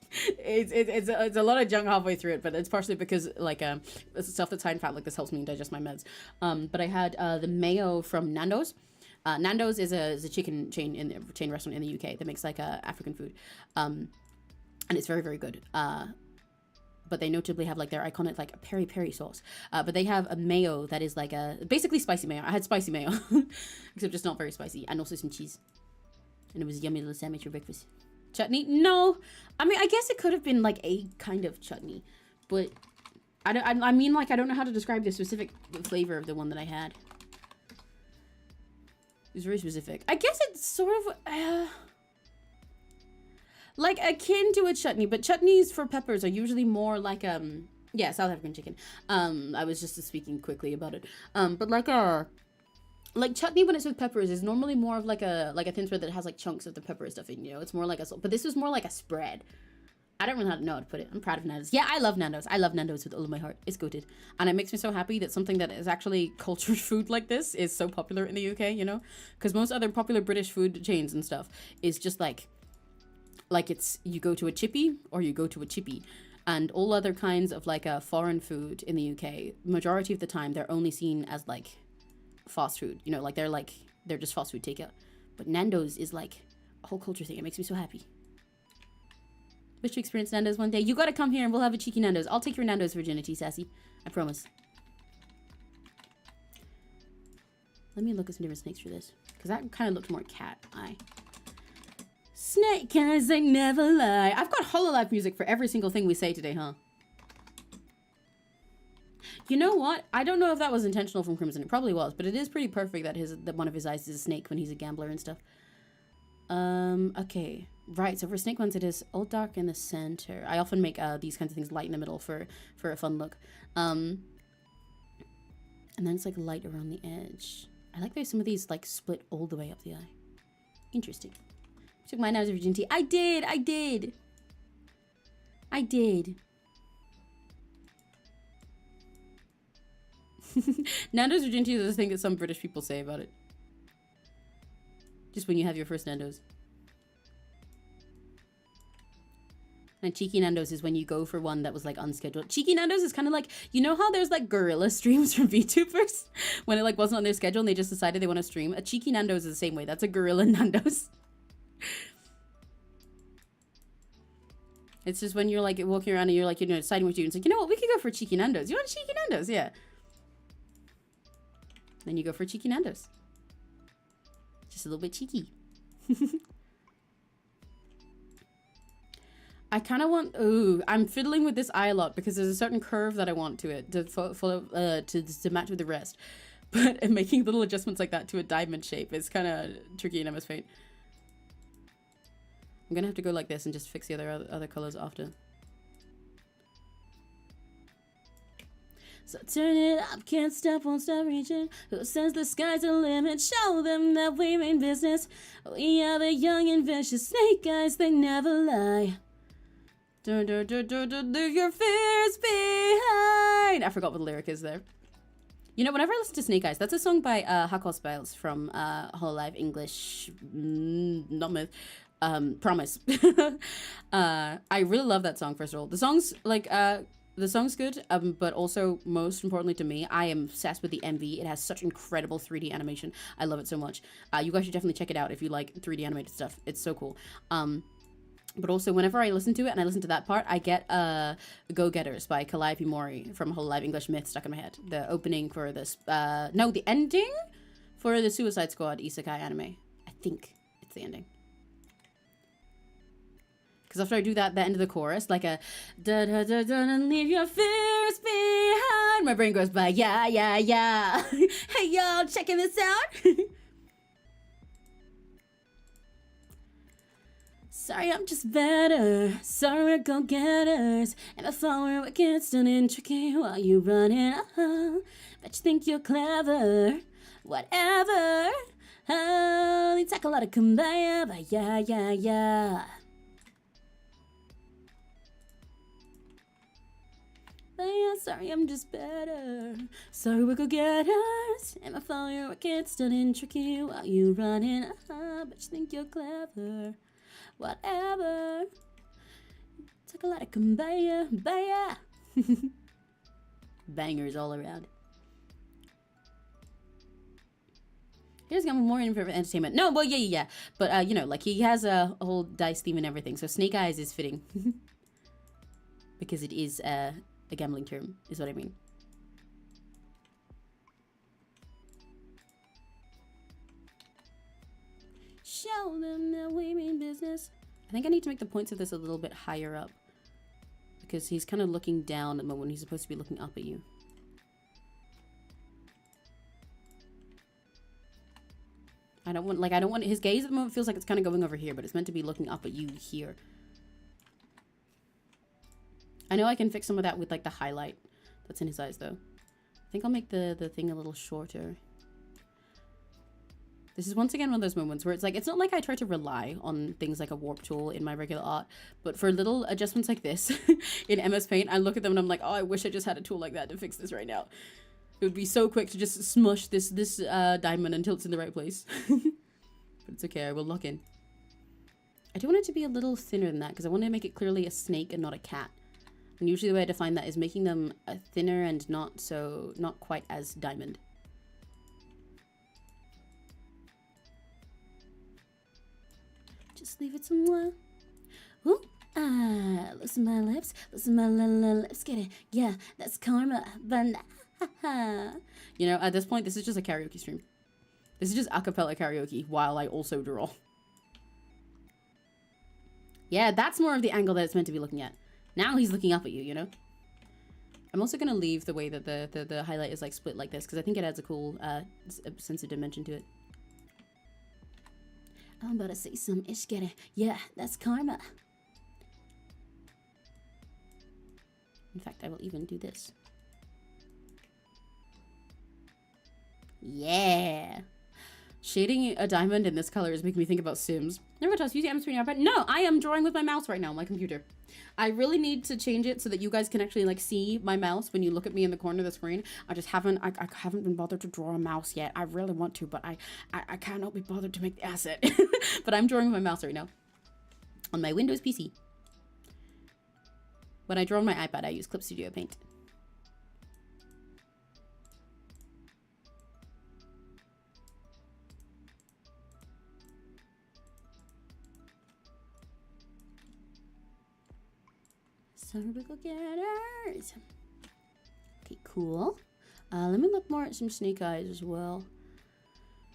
it's a lot of junk halfway through it, but it's partially because like it's stuff that's high in fat. Like this helps me digest my meds. But I had the mayo from Nando's. Nando's is a chicken chain restaurant in the UK that makes like African food, and it's very, very good. But they notably have like their iconic like peri peri sauce. But they have a mayo that is like basically spicy mayo. I had spicy mayo, except just not very spicy, and also some cheese. And it was a yummy little sandwich for breakfast. Chutney? No, I mean I guess it could have been like a kind of chutney, but I mean like I don't know how to describe the specific flavor of the one that I had. It's very specific. I guess it's sort of like akin to a chutney, but chutneys for peppers are usually more like yeah, South African chicken. I was just speaking quickly about it. But like chutney when it's with peppers is normally more of like a thin spread that has like chunks of the pepper stuff in, you know. It's more like but this was more like a spread. I don't really know how to put it. I'm proud of Nando's. Yeah, I love Nando's. I love Nando's with all of my heart. It's goated. And it makes me so happy that something that is actually cultured food like this is so popular in the UK, you know? Because most other popular British food chains and stuff is just like it's, you go to a chippy or you go to a chippy. And all other kinds of like foreign food in the UK, majority of the time, they're only seen as like fast food. You know, like they're just fast food takeout. But Nando's is like a whole culture thing. It makes me so happy. Wish to experience Nando's one day. You gotta come here and we'll have a cheeky Nando's. I'll take your Nando's virginity, Sassy. I promise. Let me look at some different snakes for this. Because that kind of looked more cat eye. Snake eyes, they never lie. I've got Hololive music for every single thing we say today, huh? You know what? I don't know if that was intentional from Crimson. It probably was, but it is pretty perfect that one of his eyes is a snake when he's a gambler and stuff. Okay. Right, so for snake ones, it is all dark in the center. I often make these kinds of things light in the middle for a fun look. And then it's like light around the edge. I like that some of these like split all the way up the eye. Interesting. Took my Nando's virginity. I did. Nando's virginity is the thing that some British people say about it. Just when you have your first Nando's. And cheeky Nando's is when you go for one that was like unscheduled. Cheeky Nando's is kind of like, you know how there's like guerrilla streams from VTubers when it like wasn't on their schedule and they just decided they want to stream. A cheeky Nando's is the same way. That's a guerrilla Nando's. It's just when you're like walking around and you're like, you know, deciding what you're doing. It's like, you know what, we could go for cheeky Nando's. You want cheeky Nando's? Yeah. Then you go for cheeky Nando's. Just a little bit cheeky. I kind of want, ooh, I'm fiddling with this eye a lot because there's a certain curve that I want to it to follow, to match with the rest. But making little adjustments like that to a diamond shape is kind of tricky in MS Paint. I'm gonna have to go like this and just fix the other colors after. So turn it up, can't stop, won't stop reaching. Who says the sky's the limit? Show them that we mean business. We are the young and vicious snake eyes, they never lie. Leave your fears behind. I forgot what the lyric is there. You know, whenever I listen to Snake Eyes, that's a song by 𝘆cie𝘂𝗿 from Hololive English, not myth, Promise. I really love that song, first of all. The song's like, the song's good, but also, most importantly to me, I am obsessed with the MV. It has such incredible 3D animation. I love it so much. You guys should definitely check it out if you like 3D animated stuff. It's so cool. But also, whenever I listen to it and I listen to that part, I get Go-Getters by 𝘆cie𝘂𝗿 from Hololive English Myth stuck in my head. The opening for this, no, the ending for the Suicide Squad isekai anime. I think it's the ending. Because after I do that, the end of the chorus, like a da-da-da-da, and leave your fears behind, my brain goes by, yeah, yeah, yeah. Hey, y'all, checking this out? Sorry, I'm just better. Sorry, we're go-getters. And I thought we were kids and tricky while you running. Bet you think you're clever. Whatever. They talk a lot of kumbaya, but yeah, yeah, yeah. But yeah, sorry, I'm just better. Sorry, we're go-getters. And I thought we were kids and tricky while you running. Bet you think you're clever. Whatever. Took a lot of kumbaya, baya. Bangers all around. Here's got more info for entertainment. No, well, yeah. But, you know, like, he has a whole dice theme and everything. So Snake Eyes is fitting. Because it is a gambling term, is what I mean. Show them that we mean business. I think I need to make the points of this a little bit higher up. Because he's kind of looking down at the moment when he's supposed to be looking up at you. I don't want his gaze at the moment feels like it's kind of going over here, but it's meant to be looking up at you here. I know I can fix some of that with like the highlight that's in his eyes though. I think I'll make the thing a little shorter. This is once again one of those moments where it's like, it's not like I try to rely on things like a warp tool in my regular art, but for little adjustments like this in MS Paint, I look at them and I'm like, oh, I wish I just had a tool like that to fix this right now. It would be so quick to just smush this diamond until it's in the right place. But it's okay, I will lock in. I do want it to be a little thinner than that because I want to make it clearly a snake and not a cat. And usually the way I define that is making them thinner and not quite as diamond. Just leave it somewhere. Ooh, listen my lips, listen my lips, get it. Yeah, that's karma. But you know, at this point, this is just a karaoke stream. This is just a cappella karaoke while I also draw. Yeah, that's more of the angle that it's meant to be looking at. Now he's looking up at you, you know? I'm also going to leave the way that the highlight is like split like this because I think it adds a cool sense of dimension to it. I'm about to say some 𝘆cie𝘂𝗿. Yeah, that's karma. In fact, I will even do this. Yeah. Shading a diamond in this color is making me think about Sims. Never touch using M screen iPad. No, I am drawing with my mouse right now on my computer. I really need to change it so that you guys can actually like see my mouse when you look at me in the corner of the screen. I haven't been bothered to draw a mouse yet. I really want to, but I cannot be bothered to make the asset. But I'm drawing with my mouse right now on my Windows PC. When I draw on my iPad, I use Clip Studio Paint. Circle getters. Okay, cool. Let me look more at some snake eyes as well.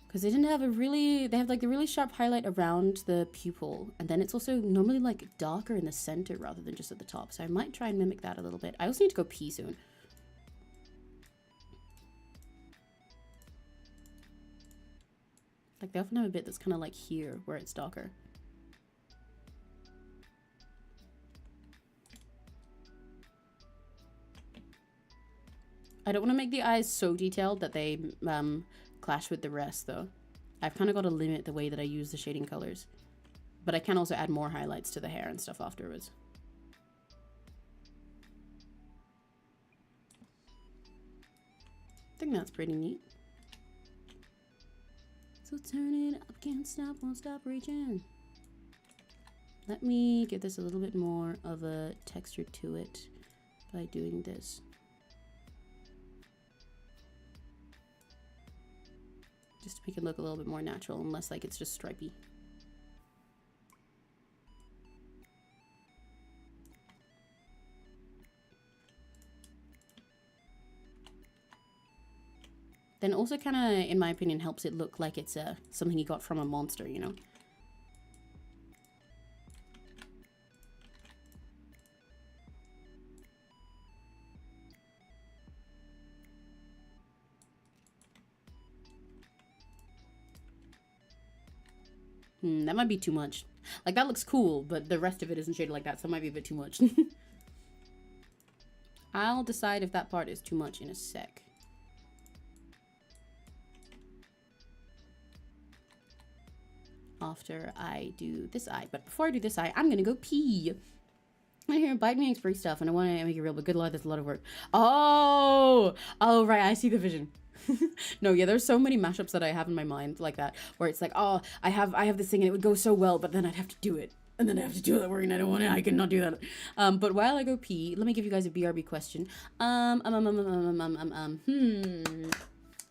Because they didn't have they have like the really sharp highlight around the pupil. And then it's also normally like darker in the center rather than just at the top. So I might try and mimic that a little bit. I also need to go pee soon. Like they often have a bit that's kind of like here where it's darker. I don't want to make the eyes so detailed that they clash with the rest though. I've kind of got to limit the way that I use the shading colors. But I can also add more highlights to the hair and stuff afterwards. I think that's pretty neat. So turn it up, can't stop, won't stop reaching. Let me give this a little bit more of a texture to it by doing this. Just to make it look a little bit more natural and less like it's just stripy. Then also kind of, in my opinion, helps it look like it's something you got from a monster, you know? That might be too much. Like, that looks cool, but the rest of it isn't shaded like that, so it might be a bit too much. I'll decide if that part is too much in a sec. After I do this eye. But before I do this eye, I'm gonna go pee. I hear bite me free stuff, and I want to make it real, but good luck, that's a lot of work. Oh, right, I see the vision. No, yeah, there's so many mashups that I have in my mind like that, where it's like, oh, I have this thing and it would go so well, but then I'd have to do it, and then I have to do that work, and I don't want to, I cannot do that. But while I go pee, let me give you guys a BRB question.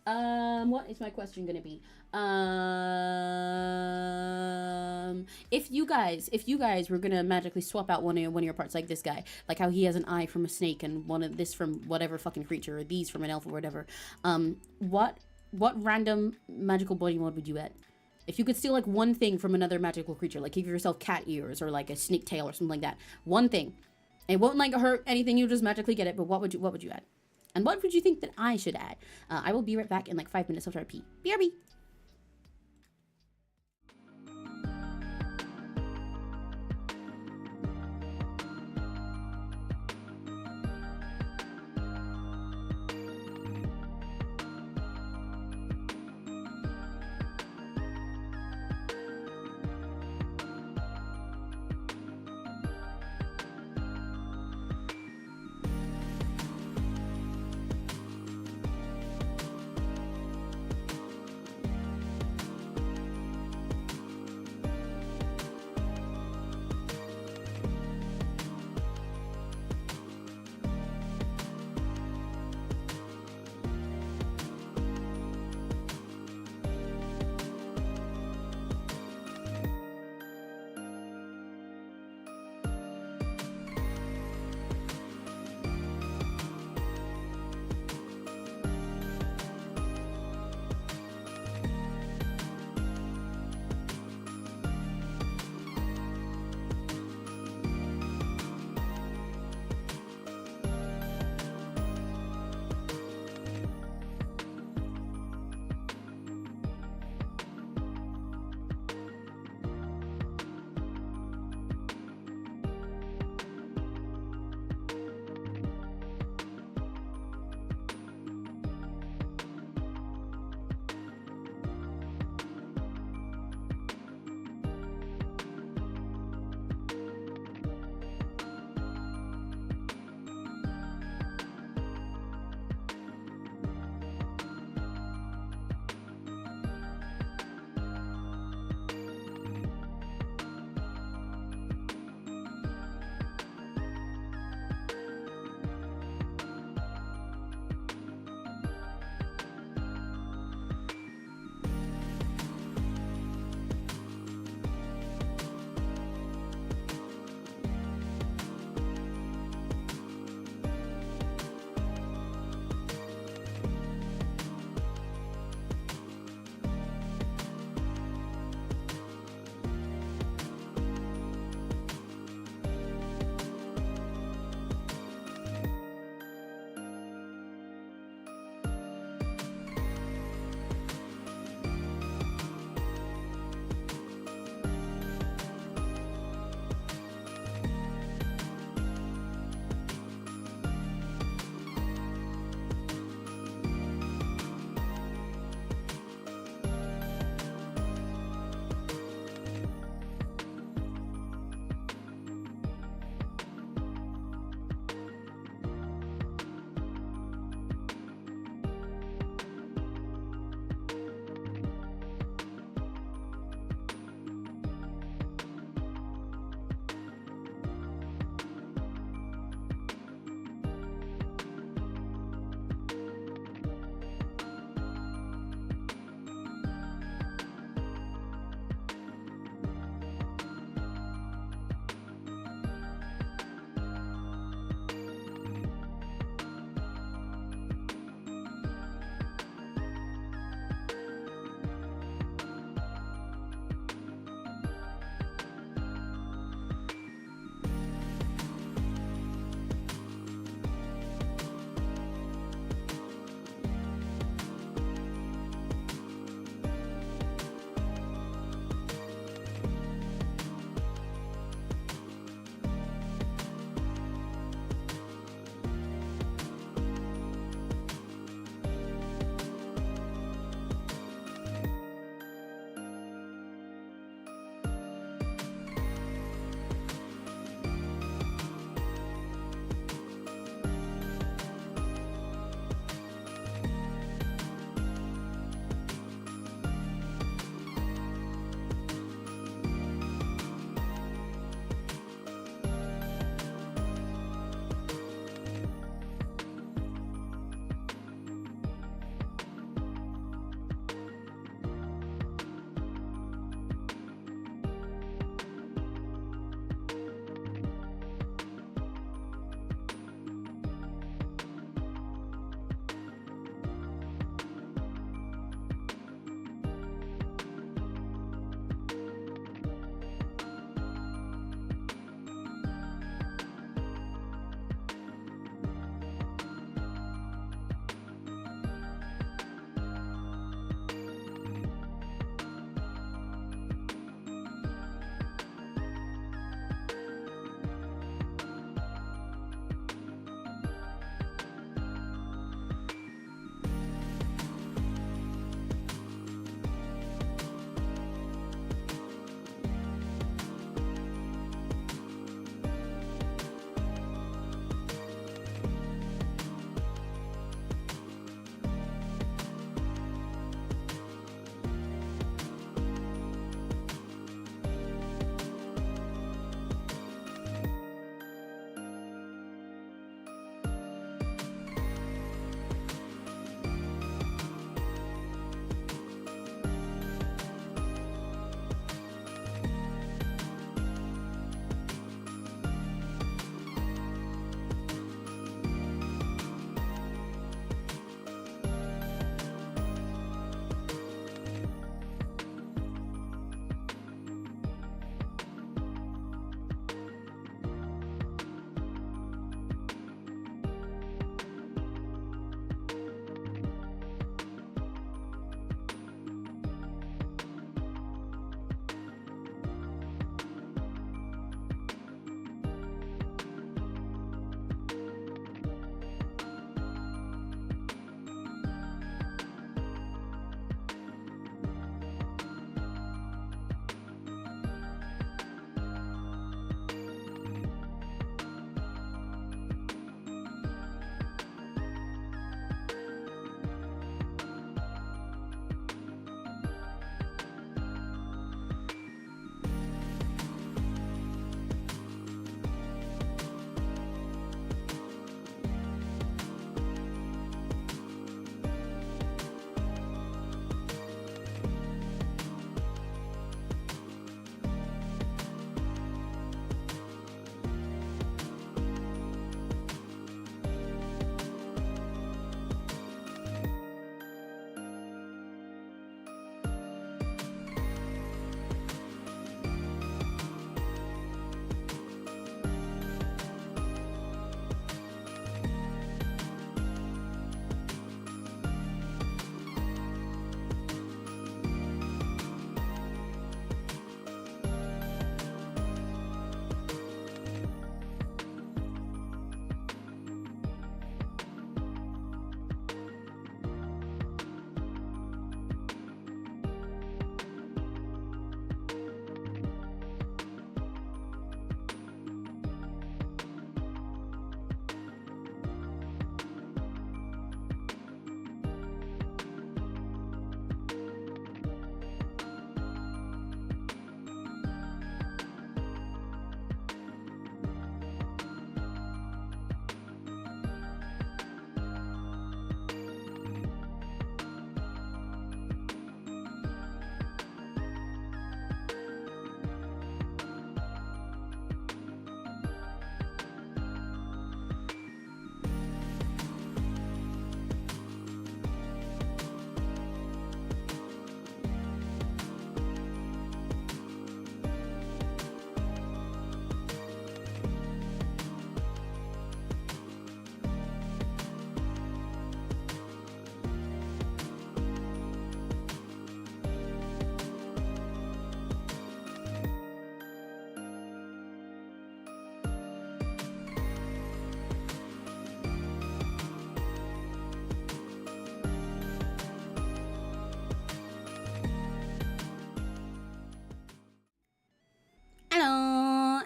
What is my question gonna be? If you guys were gonna magically swap out one of your parts, like this guy, like how he has an eye from a snake and one of this from whatever fucking creature, or these from an elf or whatever, what random magical body mod would you add? If you could steal like one thing from another magical creature, like give yourself cat ears or like a snake tail or something like that, one thing, it won't like hurt anything, you just magically get it, but what would you add? And what would you think that I should add? I will be right back in like 5 minutes after I pee. BRB!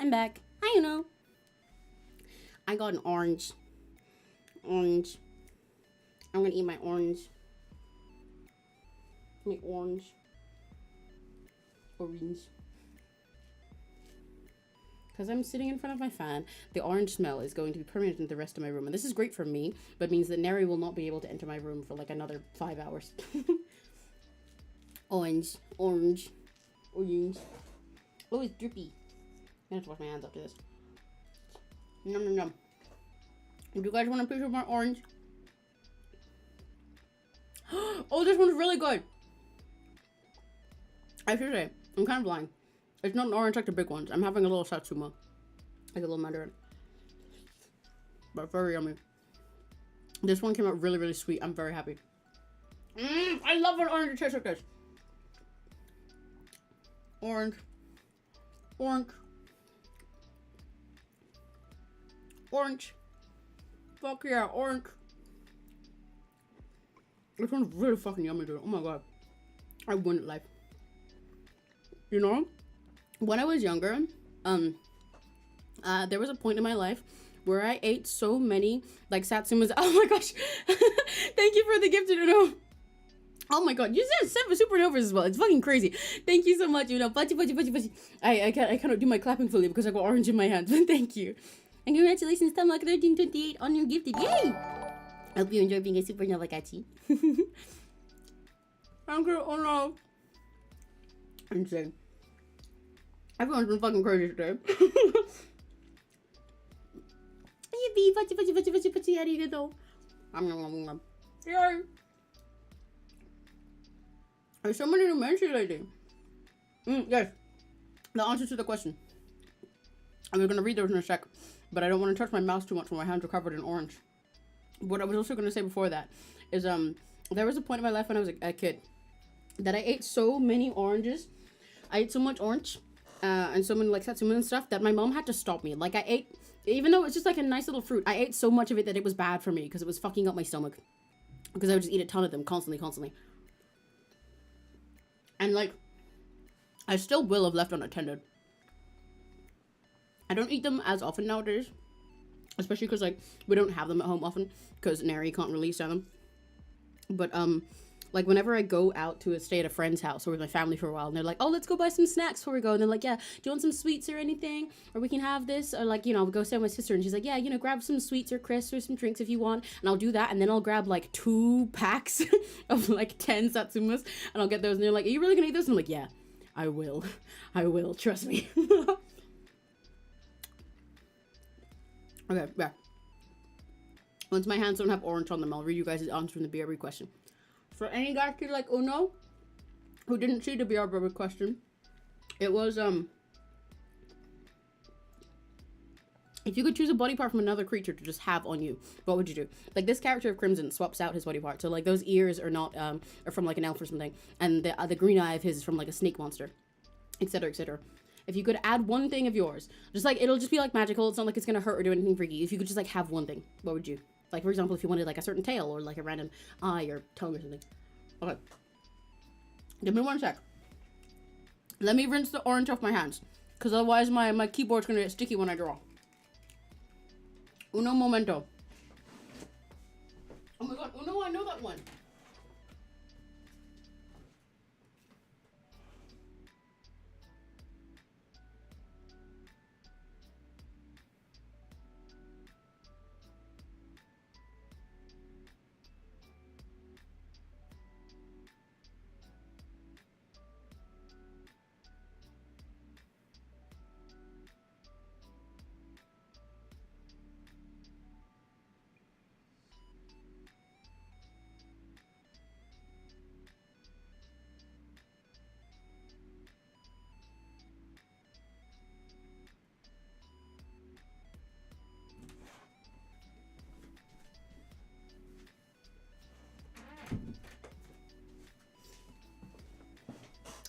I'm back. I know. I got an orange. Orange. I'm gonna eat my orange. My orange. Orange. Because I'm sitting in front of my fan, the orange smell is going to be permanent in the rest of my room. And this is great for me, but means that Neri will not be able to enter my room for like another 5 hours. Orange. Orange. Orange. Oh, it's drippy. I'm gonna have to wash my hands after this. Yum, yum, yum. Do you guys want a piece of my orange? Oh, this one's really good. I should say, I'm kind of lying. It's not an orange like the big ones. I'm having a little satsuma. Like a little mandarin. But very yummy. This one came out really, really sweet. I'm very happy. I love when orange tastes like this. Orange. Orange. Orange. Fuck yeah, orange. This one's really fucking yummy, dude. Oh my god. I win at life. You know? When I was younger, there was a point in my life where I ate so many, like, satsumas. Oh my gosh. Thank you for the gift, Uno. Oh my god, you said 7 supernovas as well. It's fucking crazy. Thank you so much, Uno. I cannot do my clapping fully because I got orange in my hands. Thank you. And congratulations, Tamlock1328 on your gifted. Yay! I hope you enjoy being a supernova catchy. Thank you, Uno. Insane. Everyone's been fucking crazy today. Yippee, putty, how do you get though? Yay! There's so many new mentions lately. Yes. The answer to the question. I'm gonna read those in a sec, but I don't want to touch my mouth too much when my hands are covered in orange. What I was also gonna say before that is there was a point in my life when I was a kid that I ate so many oranges. I ate so much orange. And so many like satsuma and stuff that my mom had to stop me. Like I ate, even though it's just like a nice little fruit, I ate so much of it that it was bad for me because it was fucking up my stomach. Because I would just eat a ton of them constantly. And like, I still will have left unattended. I don't eat them as often nowadays, especially because like we don't have them at home often because Neri can't really stand them. But like whenever I go out to stay at a friend's house or with my family for a while and they're like, oh, let's go buy some snacks before we go. And they're like, yeah, do you want some sweets or anything? Or we can have this. Or like, you know, I'll go stay with my sister and she's like, yeah, you know, grab some sweets or crisps or some drinks if you want. And I'll do that. And then I'll grab like 2 packs of like 10 satsumas and I'll get those. And they're like, are you really gonna eat this? And I'm like, yeah, I will. I will. Trust me. Okay, yeah. Once my hands don't have orange on them, I'll read you guys' answer in the BRB question. For any guys like Uno, who didn't see the BRB question, it was, if you could choose a body part from another creature to just have on you, what would you do? Like, this character of Crimson swaps out his body part. So, like, those ears are not, are from, like, an elf or something. And the green eye of his is from, like, a snake monster, etc., etc. If you could add one thing of yours, just, like, it'll just be, like, magical. It's not like it's gonna hurt or do anything freaky. If you could just, like, have one thing, what would you? Like, for example, if you wanted, like, a certain tail or, like, a random eye or tongue or something. Okay. Give me 1 sec. Let me rinse the orange off my hands. Because otherwise my keyboard's going to get sticky when I draw. Uno momento. Oh my god, Uno, I know that one.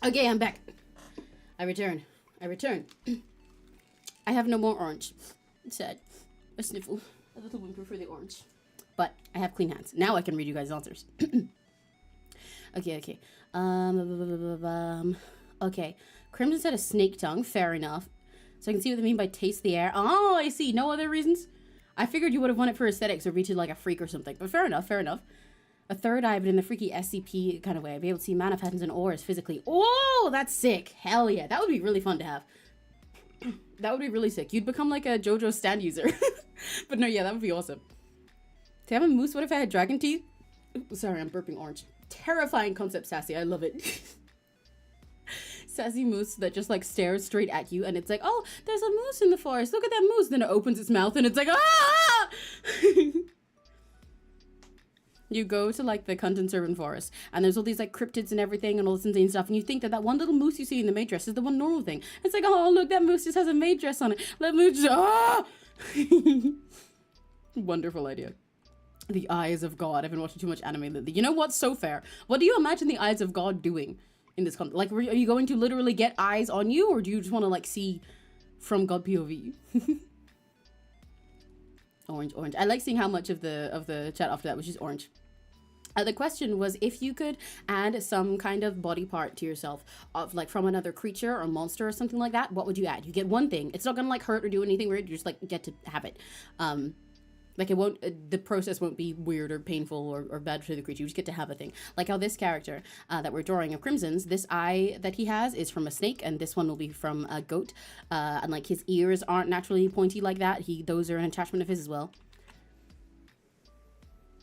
Okay, I'm back. I return. I have no more orange. It's sad. A sniffle. A little whimper for the orange. But I have clean hands. Now I can read you guys' answers. Okay. Okay. Crimson said a snake tongue. Fair enough. So I can see what they mean by taste the air. Oh, I see. No other reasons? I figured you would have won it for aesthetics or be treated like a freak or something. But fair enough, fair enough. A third eye, but in the freaky SCP kind of way. I'd be able to see mana patterns and auras physically. Oh, that's sick. Hell yeah. That would be really fun to have. That would be really sick. You'd become like a JoJo stand user. But no, yeah, that would be awesome. To have a moose, what if I had dragon teeth? Ooh, sorry, I'm burping orange. Terrifying concept, Sassy. I love it. Sassy moose that just like stares straight at you, and it's like, oh, there's a moose in the forest. Look at that moose. Then it opens its mouth, and it's like, ah! You go to like the Kuntan Servant Forest, and there's all these like cryptids and everything, and all this insane stuff, and you think that that one little moose you see in the maid dress is the one normal thing. It's like, oh, look, that moose just has a maid dress on it. That moose just, ah! Wonderful idea. The eyes of God. I've been watching too much anime lately. You know what's so fair? What do you imagine the eyes of God doing in this context? Like, are you going to literally get eyes on you, or do you just want to like see from God POV? Orange, orange. I like seeing how much of the chat after that was just orange. The question was if you could add some kind of body part to yourself of like from another creature or monster or something like that, what would you add? You get one thing. It's not gonna like hurt or do anything weird. You just like get to have it. Like it won't, the process won't be weird or painful or bad for the creature. You just get to have a thing. Like how this character that we're drawing of Crimson's, this eye that he has is from a snake, and this one will be from a goat. And like his ears aren't naturally pointy like that. Those are an attachment of his as well.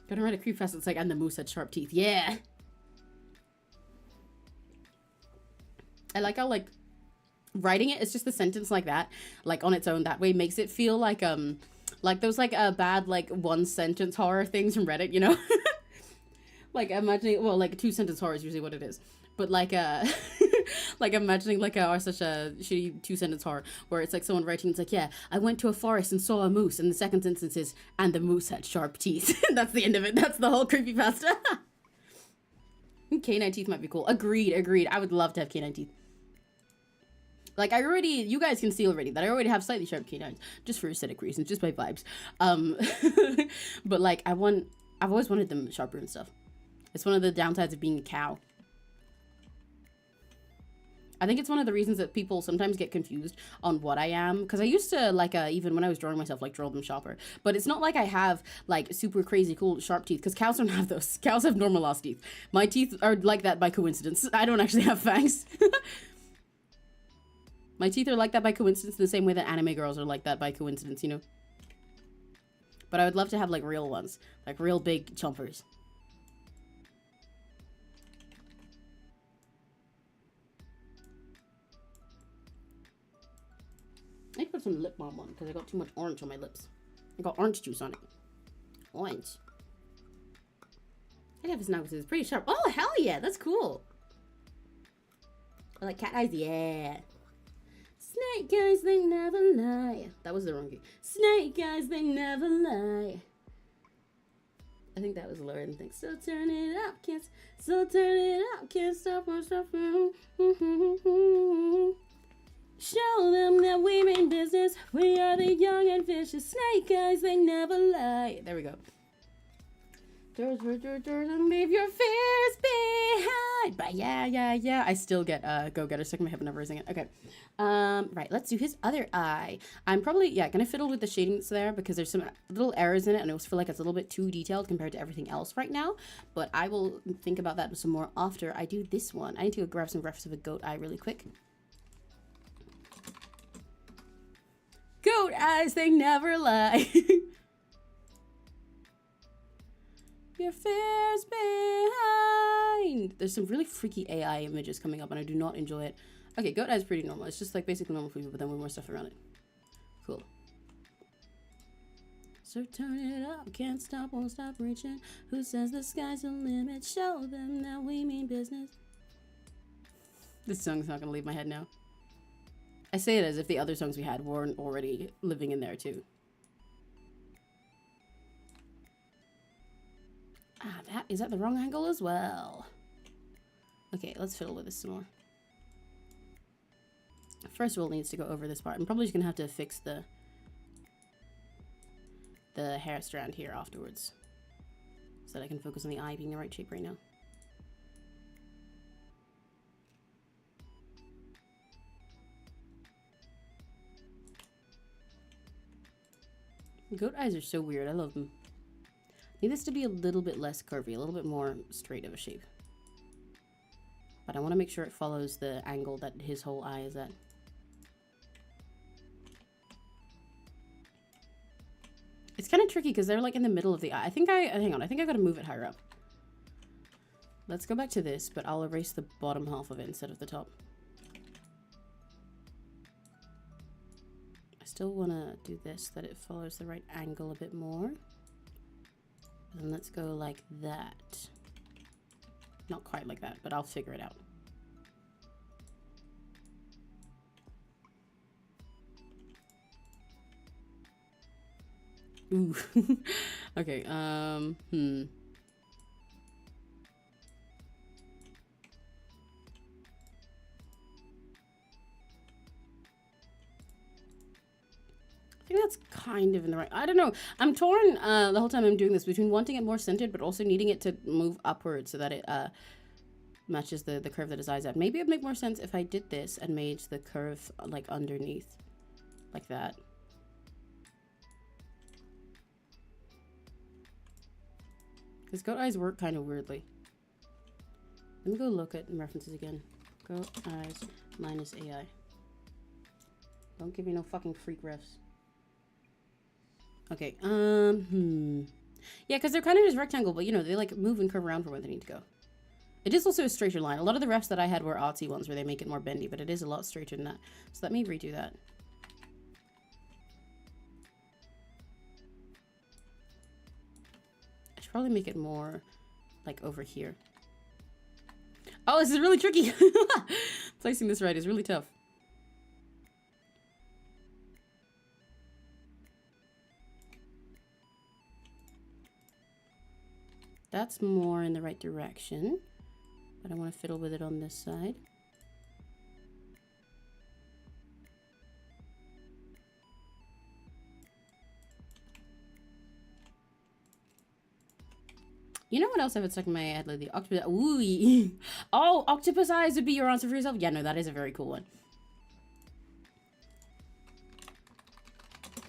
Gonna write a creepypasta that's like, and the moose had sharp teeth. Yeah. I like how like writing it's just a sentence like that, like on its own that way makes it feel like those like bad like one sentence horror things from Reddit, you know? Like imagining, well, like 2-sentence horror is usually what it is, but like like imagining like such a shitty 2-sentence horror where it's like someone writing, it's like, yeah, I went to a forest and saw a moose, and the second sentence is, and the moose had sharp teeth. That's the end of it. That's the whole creepypasta. Canine teeth might be cool. Agreed. I would love to have canine teeth. Like you guys can see already that I already have slightly sharp canines, just for aesthetic reasons, just by vibes. But like I've always wanted them sharper and stuff. It's one of the downsides of being a cow. I think it's one of the reasons that people sometimes get confused on what I am, because I used to like even when I was drawing myself, like draw them sharper, but it's not like I have like super crazy cool sharp teeth, because cows don't have those. Cows have normal ass teeth. My teeth are like that by coincidence. I don't actually have fangs. My teeth are like that by coincidence, the same way that anime girls are like that by coincidence, you know? But I would love to have like real ones, like real big chompers. I need to put some lip balm on because I got too much orange on my lips. I got orange juice on it. Orange. I love his now because it's pretty sharp. Oh, hell yeah, that's cool. I like cat eyes, yeah. Snake eyes, they never lie. That was the wrong key. Snake eyes, they never lie. I think that was lower than things. So turn it up, can't stop, won't stop. Show them that we mean business. We are the young and vicious. Snake eyes, they never lie. There we go. Doors, and leave your fears behind. But yeah. I still get go-getter stuck in my head whenever I sing it. Okay. Right, let's do his other eye. I'm probably, gonna fiddle with the shadings there because there's some little errors in it, and I feel like it's a little bit too detailed compared to everything else right now. But I will think about that some more after I do this one. I need to go grab some refs of a goat eye really quick. Goat eyes, they never lie. Your fears behind. There's some really freaky AI images coming up and I do not enjoy it. Okay, goat eye is pretty normal. It's just like basically normal for people, but then with more stuff around it. Cool. So turn it up, can't stop, won't stop reaching. Who says the sky's the limit? Show them that we mean business. This song's not gonna leave my head now. I say it as if the other songs we had weren't already living in there too. Ah, is that the wrong angle as well? Okay, let's fiddle with this some more. First of all, needs to go over this part. I'm probably just gonna have to fix the hair strand here afterwards, so that I can focus on the eye being the right shape right now. Goat eyes are so weird. I love them. Need this to be a little bit less curvy, a little bit more straight of a shape. But I want to make sure it follows the angle that his whole eye is at. It's kind of tricky because they're like in the middle of the eye. Hang on, I think I gotta move it higher up. Let's go back to this, but I'll erase the bottom half of it instead of the top. I still want to do this, that it follows the right angle a bit more. And let's go like that. Not quite like that, but I'll figure it out. Ooh. Okay, I think that's kind of in the right. I don't know. I'm torn the whole time I'm doing this between wanting it more centered, but also needing it to move upwards so that it matches the curve that his eyes at. Maybe it'd make more sense if I did this and made the curve like underneath, like that. Because goat eyes work kind of weirdly. Let me go look at references again. Goat eyes minus AI. Don't give me no fucking freak refs. Okay, yeah, because they're kind of just rectangle, but you know, they like move and curve around for where they need to go. It is also a straighter line. A lot of the refs that I had were artsy ones where they make it more bendy, but it is a lot straighter than that. So let me redo that. I should probably make it more like over here. Oh, this is really tricky. Placing this right is really tough. That's more in the right direction, but I want to fiddle with it on this side. You know what else I've been stuck in my head lately? Octopus. Ooh. Oh, octopus eyes would be your answer for yourself? Yeah, no, that is a very cool one.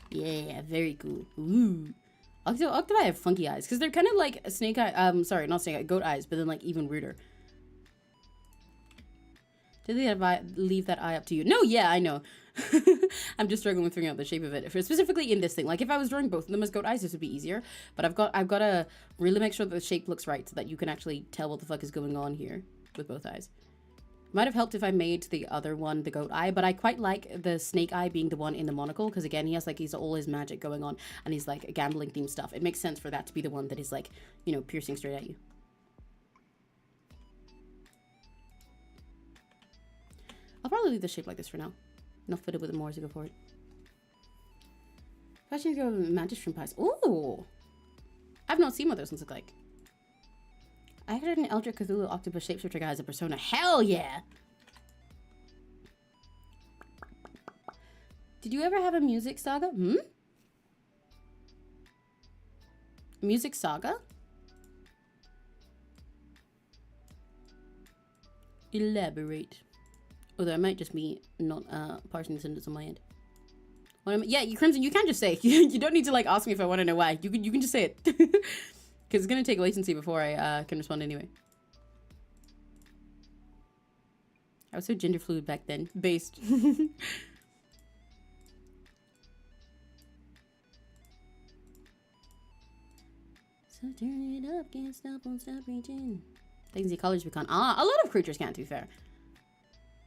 Yeah, very cool. Ooh. Octopi have funky eyes because they're kind of like snake eye. Sorry, not snake eye, goat eyes, but then like even weirder. Did they leave that eye up to you? No, yeah, I know. I'm just struggling with figuring out the shape of it. Specifically in this thing, like if I was drawing both of them as goat eyes, this would be easier. But I've got to really make sure that the shape looks right so that you can actually tell what the fuck is going on here with both eyes. Might have helped if I made the other one the goat eye, but I quite like the snake eye being the one in the monocle because again, he has like all his magic going on and he's like gambling themed stuff. It makes sense for that to be the one that is like, you know, piercing straight at you. I'll probably leave the shape like this for now. Not fit it with more as I go forward. Questions go mantis shrimp eyes. Ooh! I've not seen what those ones look like. I heard an Eldritch Cthulhu octopus shapeshifter guy as a persona. Hell yeah! Did you ever have a music saga? Music saga? Elaborate. Although I might just be not parsing the sentence on my end. Yeah, you Crimson, you can just say. You don't need to like ask me if I want to know why. You can just say it. Because it's going to take latency before I can respond anyway. I was so gender fluid back then. Based. So turn it up, can't stop, won't stop reaching. Things the colors become. A lot of creatures can't, to be fair.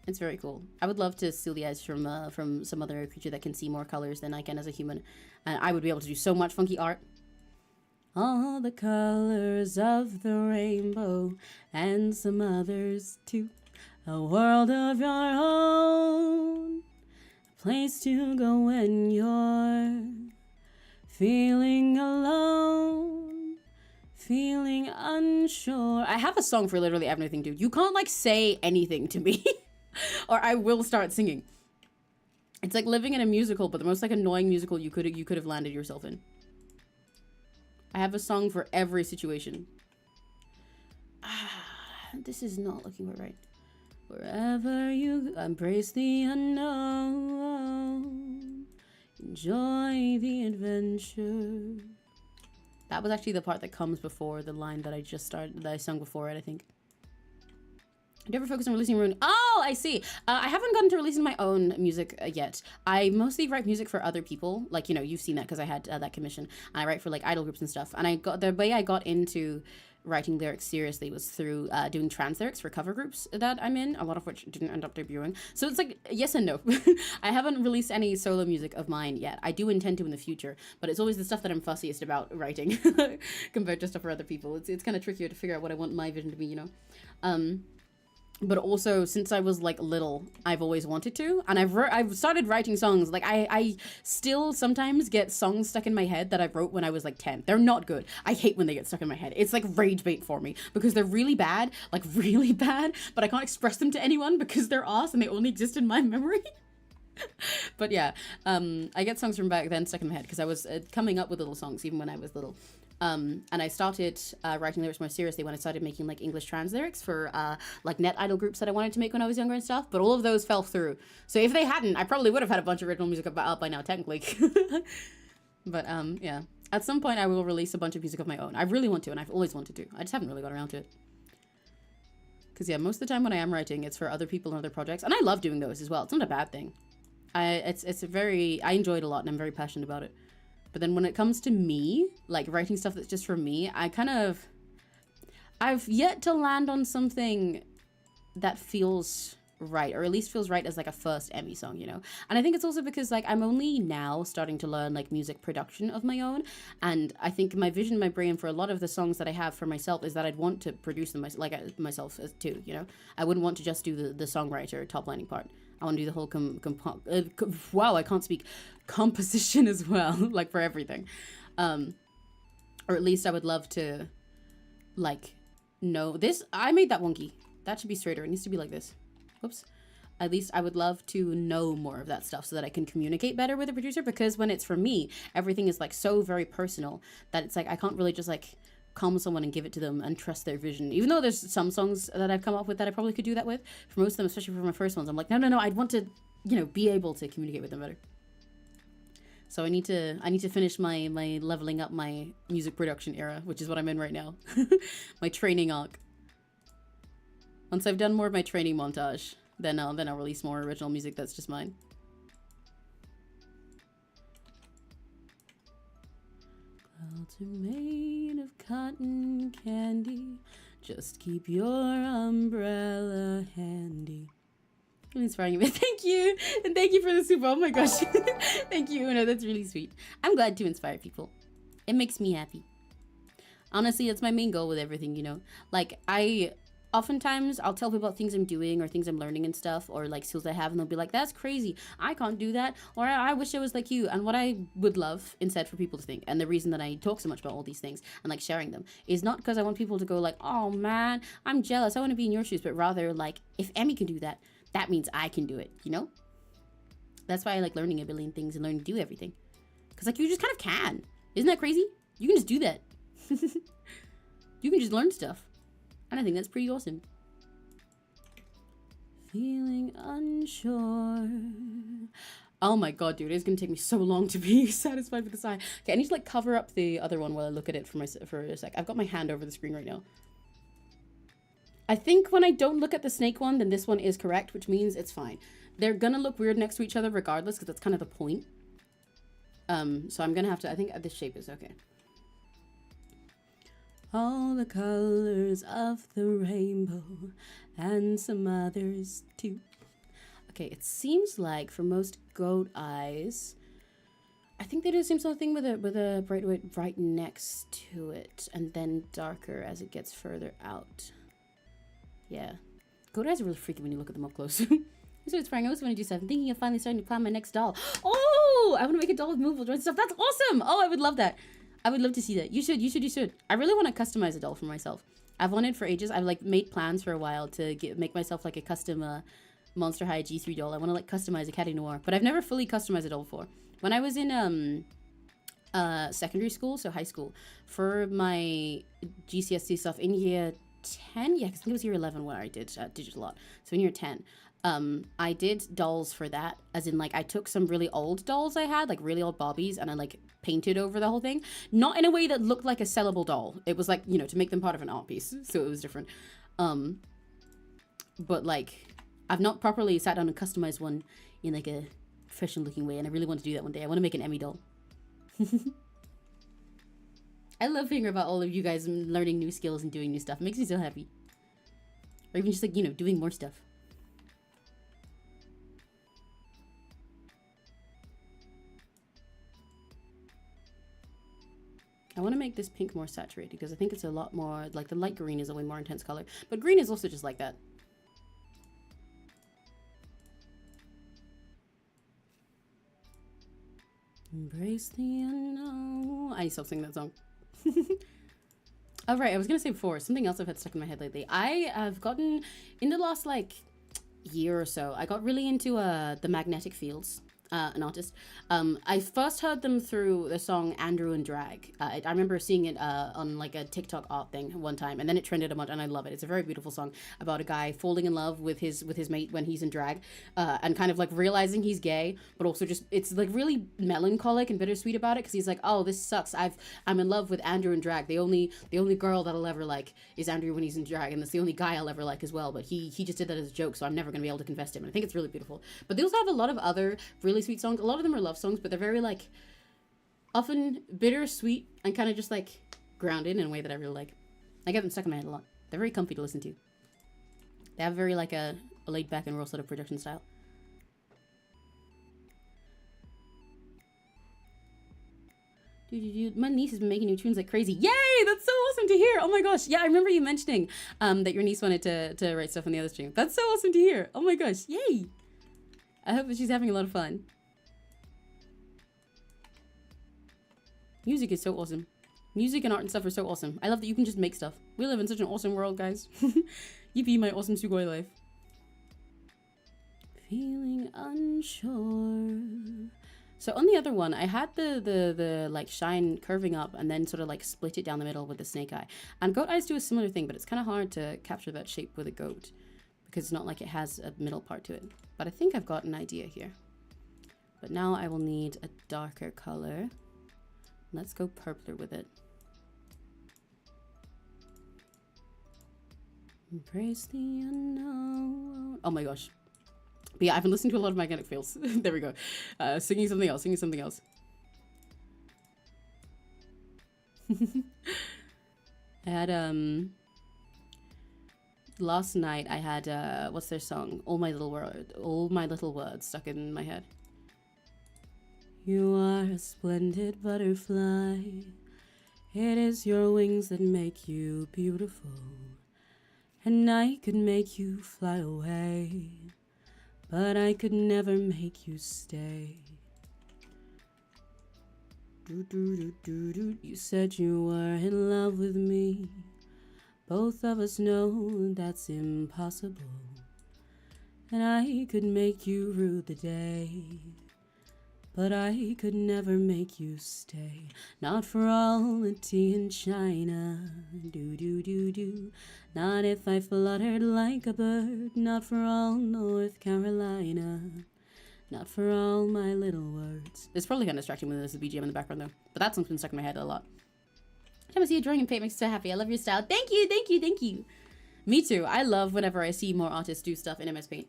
It's very cool. I would love to steal the eyes from some other creature that can see more colors than I can as a human. And I would be able to do so much funky art. All the colors of the rainbow and some others too. A world of your own. A place to go when you're feeling alone. Feeling unsure. I have a song for literally everything, dude. You can't like say anything to me. Or I will start singing. It's like living in a musical, but the most like annoying musical you could have landed yourself in. I have a song for every situation. This is not looking right. Wherever you embrace the unknown, Enjoy the adventure. That was actually the part that comes before the line that I just started, that I sung before it, I think. Do you ever focus on releasing your own? Oh, I see. I haven't gotten to releasing my own music yet. I mostly write music for other people. Like, you know, you've seen that because I had that commission. I write for like idol groups and stuff. And I got the way I got into writing lyrics seriously was through doing trans lyrics for cover groups that I'm in, a lot of which didn't end up debuting. So it's like yes and no. I haven't released any solo music of mine yet. I do intend to in the future, but it's always the stuff that I'm fussiest about writing compared to stuff for other people. It's kind of trickier to figure out what I want my vision to be, you know. But also, since I was like little, I've always wanted to, and I've started writing songs. Like I still sometimes get songs stuck in my head that I wrote when I was like 10. They're not good. I hate when they get stuck in my head. It's like rage bait for me because they're really bad, like really bad, but I can't express them to anyone because they're arse and they only exist in my memory. But yeah, I get songs from back then stuck in my head because I was coming up with little songs even when I was little. And I started writing lyrics more seriously when I started making like English trans lyrics for like net idol groups that I wanted to make when I was younger and stuff. But all of those fell through. So if they hadn't, I probably would have had a bunch of original music out by now, technically. But yeah, at some point I will release a bunch of music of my own. I really want to, and I've always wanted to. I just haven't really got around to it. Because yeah, most of the time when I am writing, it's for other people and other projects, and I love doing those as well. It's not a bad thing. I enjoy it a lot, and I'm very passionate about it. But then when it comes to me, like writing stuff that's just for me, I've yet to land on something that feels right, or at least feels right as like a first Emmy song, you know? And I think it's also because like I'm only now starting to learn like music production of my own. And I think my vision in my brain for a lot of the songs that I have for myself is that I'd want to produce them myself too, you know? I wouldn't want to just do the songwriter top lining part. I want to do the whole wow, I can't speak, composition as well, like for everything. Or at least I would love to like know this. I made that wonky. That should be straighter. It needs to be like this. Whoops. At least I would love to know more of that stuff so that I can communicate better with the producer, because when it's for me, everything is like so very personal that it's like I can't really just like come with someone and give it to them and trust their vision. Even though there's some songs that I've come up with that I probably could do that with, for most of them, especially for my first ones, I'm like, no, I'd want to, you know, be able to communicate with them better. So I need to finish my leveling up my music production era, which is what I'm in right now. My training arc. Once I've done more of my training montage, then I'll release more original music that's just mine. Clouds are made of cotton candy. Just keep your umbrella handy. I'm inspiring you. Thank you. And thank you for the soup. Oh my gosh. Thank you, Una. That's really sweet. I'm glad to inspire people. It makes me happy. Honestly, it's my main goal with everything, you know? Like, oftentimes I'll tell people about things I'm doing or things I'm learning and stuff, or like skills I have, and they'll be like, that's crazy, I can't do that, or I wish I was like you. And what I would love instead for people to think, and the reason that I talk so much about all these things and like sharing them, is not because I want people to go like, oh man, I'm jealous, I want to be in your shoes, but rather like, if Emmy can do that, that means I can do it, you know? That's why I like learning a billion things and learning to do everything, because like you just kind of can. Isn't that crazy? You can just do that. You can just learn stuff. And I think that's pretty awesome. Feeling unsure. Oh my god, dude, it's gonna take me so long to be satisfied with the sign. Okay, I need to like cover up the other one while I look at it for a sec. I've got my hand over the screen right now. I think when I don't look at the snake one, then this one is correct, which means it's fine. They're gonna look weird next to each other regardless, because that's kind of the point. So I'm gonna have to, I think this shape is okay. All the colors of the rainbow and some others too. Okay, it seems like for most goat eyes, I think they do the same sort of thing with a bright white right next to it, and then darker as it gets further out. Yeah, goat eyes are really freaky when you look at them up close. So it's Frank. I also want to do stuff. I'm thinking of finally starting to plan my next doll. Oh, I want to make a doll with movable joints and stuff. That's awesome. Oh, I would love that. I would love to see that. You should. I really want to customize a doll for myself. I've wanted for ages. I've like made plans for a while to make myself like a custom Monster High G3 doll. I want to like customize a Caddy Noir, but I've never fully customized a doll before. When I was in secondary school, so high school, for my GCSE stuff in year 10, yeah, because I think it was year 11 where I did digital art. So in year 10, I did dolls for that, as in like I took some really old dolls I had, like really old Barbies, and I like painted over the whole thing, not in a way that looked like a sellable doll. It was like, you know, to make them part of an art piece, so it was different. But like I've not properly sat down and customized one in like a professional looking way, and I really want to do that one day. I want to make an Emmy doll. I love hearing about all of you guys learning new skills and doing new stuff. It makes me so happy. Or even just like, you know, doing more stuff. I want to make this pink more saturated because I think it's a lot more, like the light green is a way more intense color. But green is also just like that. Embrace the unknown. I need to stop singing that song. Oh, right. I was going to say before, something else I've had stuck in my head lately. I have gotten, in the last like year or so, I got really into the magnetic fields. An artist. I first heard them through the song Andrew and Drag. I remember seeing it on like a TikTok art thing one time, and then it trended a bunch, and I love it. It's a very beautiful song about a guy falling in love with his mate when he's in drag, and kind of like realizing he's gay, but also just it's like really melancholic and bittersweet about it because he's like, oh, this sucks. I'm in love with Andrew in drag. The only girl that I'll ever like is Andrew when he's in drag, and that's the only guy I'll ever like as well. But he just did that as a joke, so I'm never gonna be able to confess to him. And I think it's really beautiful. But they also have a lot of other really sweet songs. A lot of them are love songs, but they're very like often bittersweet and kind of just like grounded in a way that I really like. I get them stuck in my head a lot. They're very comfy to listen to. They have very like a laid back and raw sort of production style. My niece has been making new tunes like crazy. Yay! That's so awesome to hear. Oh my gosh. Yeah, I remember you mentioning that your niece wanted to write stuff on the other stream. That's so awesome to hear. Oh my gosh. Yay! I hope that she's having a lot of fun. Music is so awesome. Music and art and stuff are so awesome. I love that you can just make stuff. We live in such an awesome world, guys. Yippee, my awesome sugoi life. Feeling unsure. So on the other one, I had the like shine curving up and then sort of like split it down the middle with the snake eye. And goat eyes do a similar thing, but it's kind of hard to capture that shape with a goat because it's not like it has a middle part to it. But I think I've got an idea here. But now I will need a darker color. Let's go purpler with it. Embrace the unknown. Oh my gosh. But yeah, I've been listening to a lot of magnetic fields. There we go. Singing something else. I had last night I had what's their song? All My Little Words stuck in my head. You are a splendid butterfly. It is your wings that make you beautiful. And I could make you fly away, but I could never make you stay. You said you were in love with me. Both of us know that's impossible. And I could make you rue the day, but I could never make you stay. Not for all the tea in China. Not if I fluttered like a bird. Not for all North Carolina. Not for all my little words. It's probably kind of distracting when there's a BGM in the background though. But that song's been stuck in my head a lot. Time to see you drawing and paint makes me so happy. I love your style. Thank you. Me too. I love whenever I see more artists do stuff in MS Paint.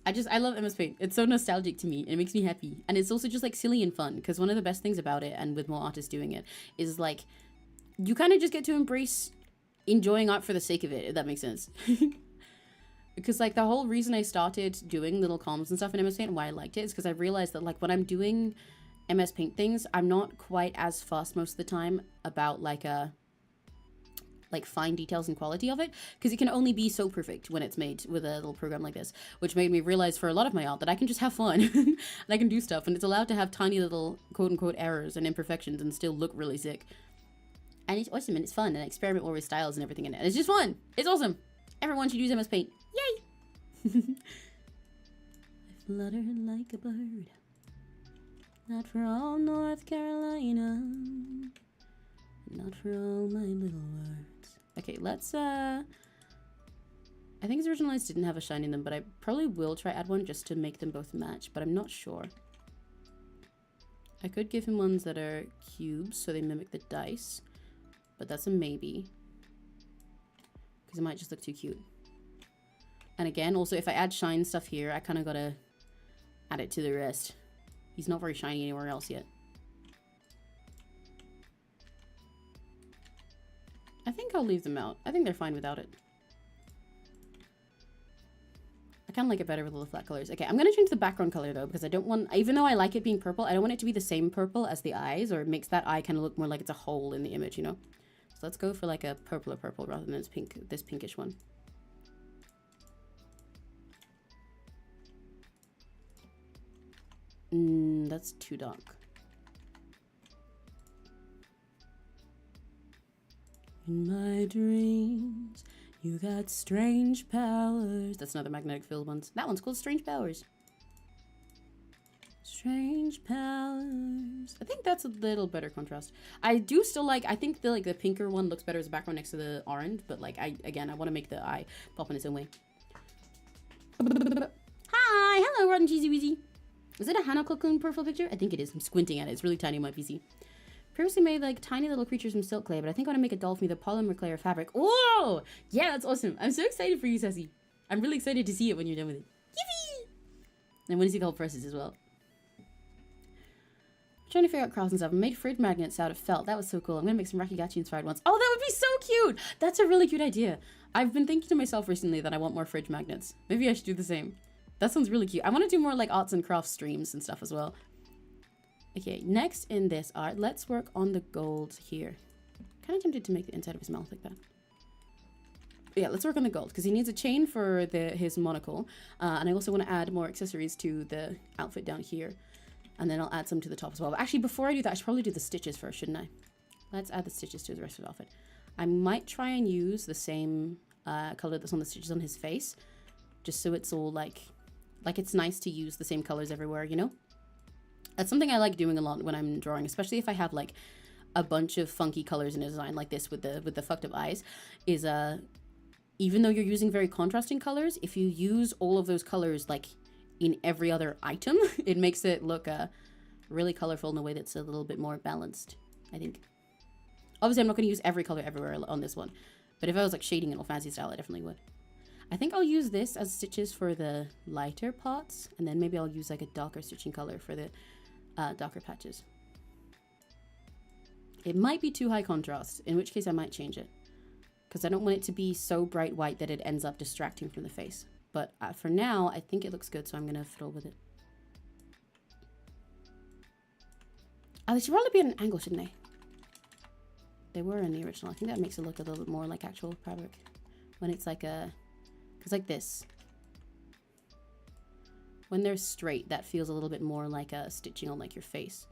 I love MS Paint. It's so nostalgic to me. It makes me happy. And it's also just like silly and fun. Because one of the best things about it, and with more artists doing it, is like, you kind of just get to embrace enjoying art for the sake of it, if that makes sense. Because like the whole reason I started doing little columns and stuff in MS Paint and why I liked it is because I realized that like when I'm doing MS Paint things, I'm not quite as fussed most of the time about like fine details and quality of it, because it can only be so perfect when it's made with a little program like this, which made me realize for a lot of my art that I can just have fun and I can do stuff, and it's allowed to have tiny little quote-unquote errors and imperfections and still look really sick. And it's awesome and it's fun, and I experiment more with styles and everything in it. And it's just fun. It's awesome. Everyone should use MS Paint. Yay! I fluttered like a bird. Not for all North Carolina. Not for all my little words. Okay, let's I think his original eyes didn't have a shine in them, but I probably will try add one just to make them both match, but I'm not sure. I could give him ones that are cubes so they mimic the dice, but that's a maybe. Because it might just look too cute. And again, also if I add shine stuff here, I kind of gotta add it to the rest. He's not very shiny anywhere else yet. I think I'll leave them out. I think they're fine without it. I kind of like it better with all the flat colors. Okay, I'm going to change the background color though, because I don't want, even though I like it being purple, I don't want it to be the same purple as the eyes, or it makes that eye kind of look more like it's a hole in the image, you know? So let's go for like a purple rather than this pinkish one. That's too dark. In my dreams, you got strange powers. That's another magnetic field one. That one's called Strange Powers. Strange powers. I think that's a little better contrast. I do still like, I think the pinker one looks better as a background next to the orange, but like I want to make the eye pop in its own way. Hi, hello, Rotten Cheesy Weezy. Is it a Hana cocoon profile picture? I think it is. I'm squinting at it. It's really tiny on my PC. Previously made like tiny little creatures from silk clay, but I think I want to make a doll from either polymer clay or fabric. Oh, yeah, that's awesome. I'm so excited for you, 𝘆cie. I'm really excited to see it when you're done with it. Yippee! And when you see the whole process as well. I'm trying to figure out crafts and stuff. I made fridge magnets out of felt. That was so cool. I'm gonna make some Rakigachi inspired ones. Oh, that would be so cute! That's a really cute idea. I've been thinking to myself recently that I want more fridge magnets. Maybe I should do the same. That sounds really cute. I want to do more like arts and crafts streams and stuff as well. Okay, next in this art, let's work on the gold here. Kind of tempted to make the inside of his mouth like that. Yeah, let's work on the gold because he needs a chain for his monocle. And I also want to add more accessories to the outfit down here. And then I'll add some to the top as well. But actually, before I do that, I should probably do the stitches first, shouldn't I? Let's add the stitches to the rest of the outfit. I might try and use the same color that's on the stitches on his face. Just so it's all like it's nice to use the same colors everywhere, you know? That's something I like doing a lot when I'm drawing, especially if I have like a bunch of funky colors in a design like this with the fucked up eyes, is even though you're using very contrasting colors, if you use all of those colors like in every other item, it makes it look really colorful in a way that's a little bit more balanced, I think. Obviously, I'm not going to use every color everywhere on this one, but if I was like shading it all fancy style, I definitely would. I think I'll use this as stitches for the lighter parts, and then maybe I'll use like a darker stitching color for the darker patches. It might be too high contrast, in which case I might change it, because I don't want it to be so bright white that it ends up distracting from the face. But for now, I think it looks good, so I'm going to fiddle with it. Oh, they should probably be at an angle, shouldn't they? They were in the original. I think that makes it look a little bit more like actual fabric. When it's like because like this. When they're straight, that feels a little bit more like a stitching on like your face,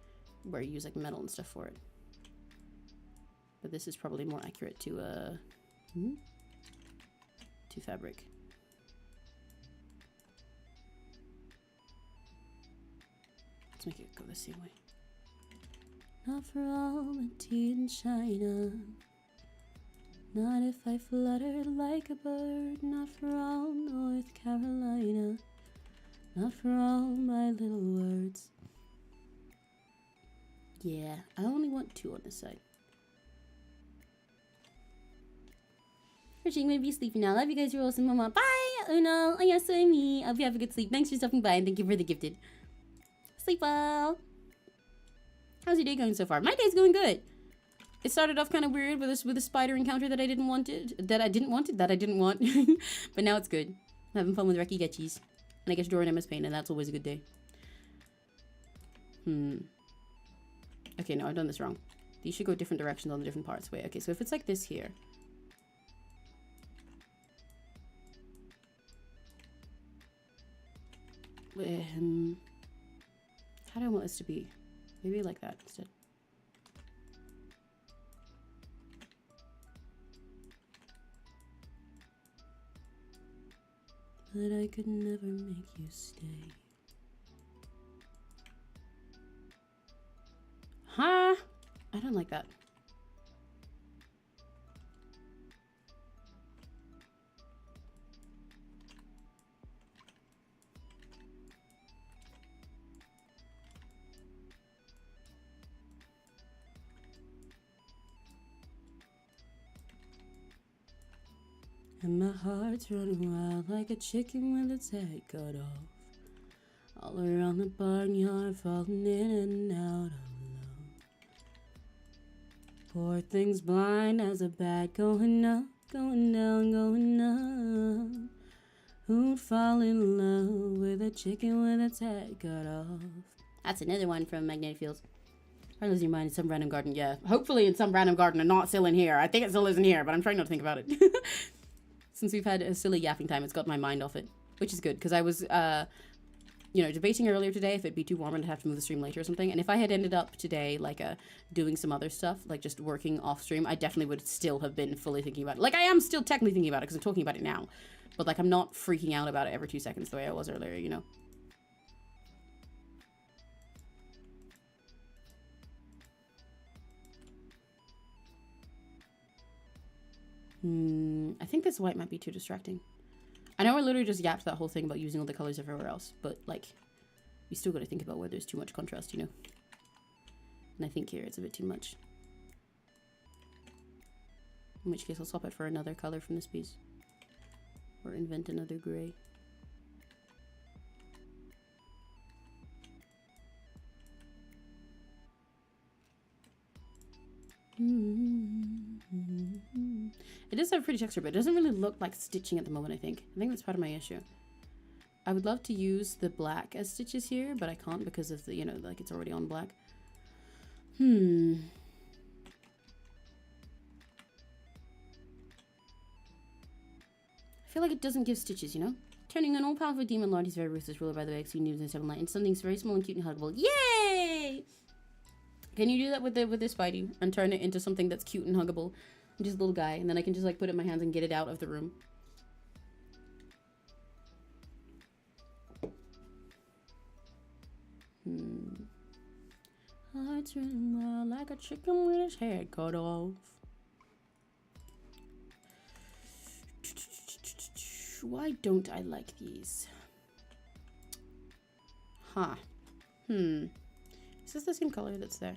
where you use like metal and stuff for it. But this is probably more accurate to fabric. Let's make it go the same way. Not for all my tea in China. Not if I fluttered like a bird. Not for all North Carolina. Not for all my little words. Yeah, I only want 2 on this side. Richie, I'm gonna be sleeping now. Love you guys. You're awesome, mama. Bye! Oh no. Oh yes, so me. I hope you have a good sleep. Thanks for stopping by and thank you for the gifted. Sleep well. How's your day going so far? My day's going good. It started off kind of weird with a spider encounter that I didn't want. But now it's good. I'm having fun with Rakigachi. And I get to draw an MS Paint, and that's always a good day. Okay, no, I've done this wrong. These should go different directions on the different parts. Wait, okay, so if it's like this here. How do I want this to be? Maybe like that instead. But I could never make you stay. Huh? I don't like that. And my heart's running wild like a chicken with its head cut off. All around the barnyard, falling in and out of love. Poor thing's blind as a bat, going up, going down, going up. Who'd fall in love with a chicken with its head cut off? That's another one from Magnetic Fields. Or losing your mind in some random garden, yeah. Hopefully in some random garden and not still in here. I think it still isn't here, but I'm trying not to think about it. Since we've had a silly yapping time, it's got my mind off it, which is good, because I was, you know, debating earlier today if it'd be too warm and I'd have to move the stream later or something. And if I had ended up today, like, doing some other stuff, like just working off stream, I definitely would still have been fully thinking about it. Like, I am still technically thinking about it because I'm talking about it now. But, like, I'm not freaking out about it every 2 seconds the way I was earlier, you know? I think this white might be too distracting. I know I literally just yapped that whole thing about using all the colors everywhere else, but, like, you still got to think about where there's too much contrast, you know? And I think here it's a bit too much. In which case I'll swap it for another color from this piece. Or invent another gray. It does have a pretty texture, but it doesn't really look like stitching at the moment, I think. I think that's part of my issue. I would love to use the black as stitches here, but I can't because of the, you know, like it's already on black. I feel like it doesn't give stitches, you know? Turning an all-powerful demon lord, he's very ruthless ruler by the way, exceeding news and 7 light, into something very small and cute and huggable. Yay! Can you do that with the Spidey and turn it into something that's cute and huggable? I'm just a little guy, and then I can just like put it in my hands and get it out of the room. Heart's running wild like a chicken with its head cut off. Why don't I like these? Huh. Is this the same color that's there?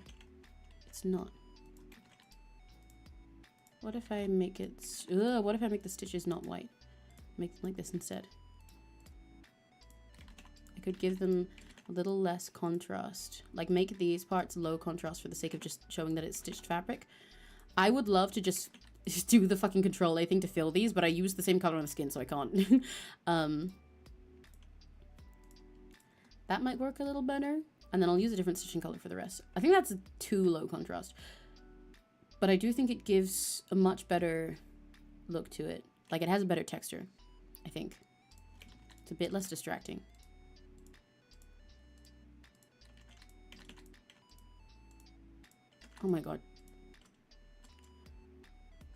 It's not. What if I make it... what if I make the stitches not white? Make them like this instead. I could give them a little less contrast. Like make these parts low contrast for the sake of just showing that it's stitched fabric. I would love to just do the fucking Control-A thing to fill these, but I use the same color on the skin, so I can't. That might work a little better. And then I'll use a different stitching color for the rest. I think that's too low contrast. But I do think it gives a much better look to it. Like it has a better texture, I think. It's a bit less distracting. Oh my god.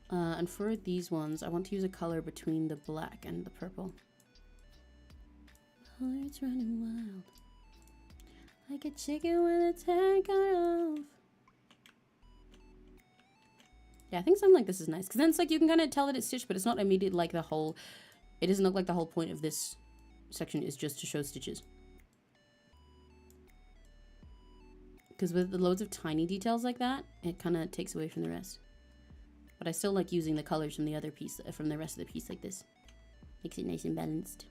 And for these ones, I want to use a color between the black and the purple. Heart's running wild. Like a chicken with its head cut off. Yeah, I think something like this is nice. Because then it's like you can kind of tell that it's stitched, but it's not immediate like the whole... It doesn't look like the whole point of this section is just to show stitches. Because with the loads of tiny details like that, it kind of takes away from the rest. But I still like using the colors from the other piece, from the rest of the piece like this. Makes it nice and balanced.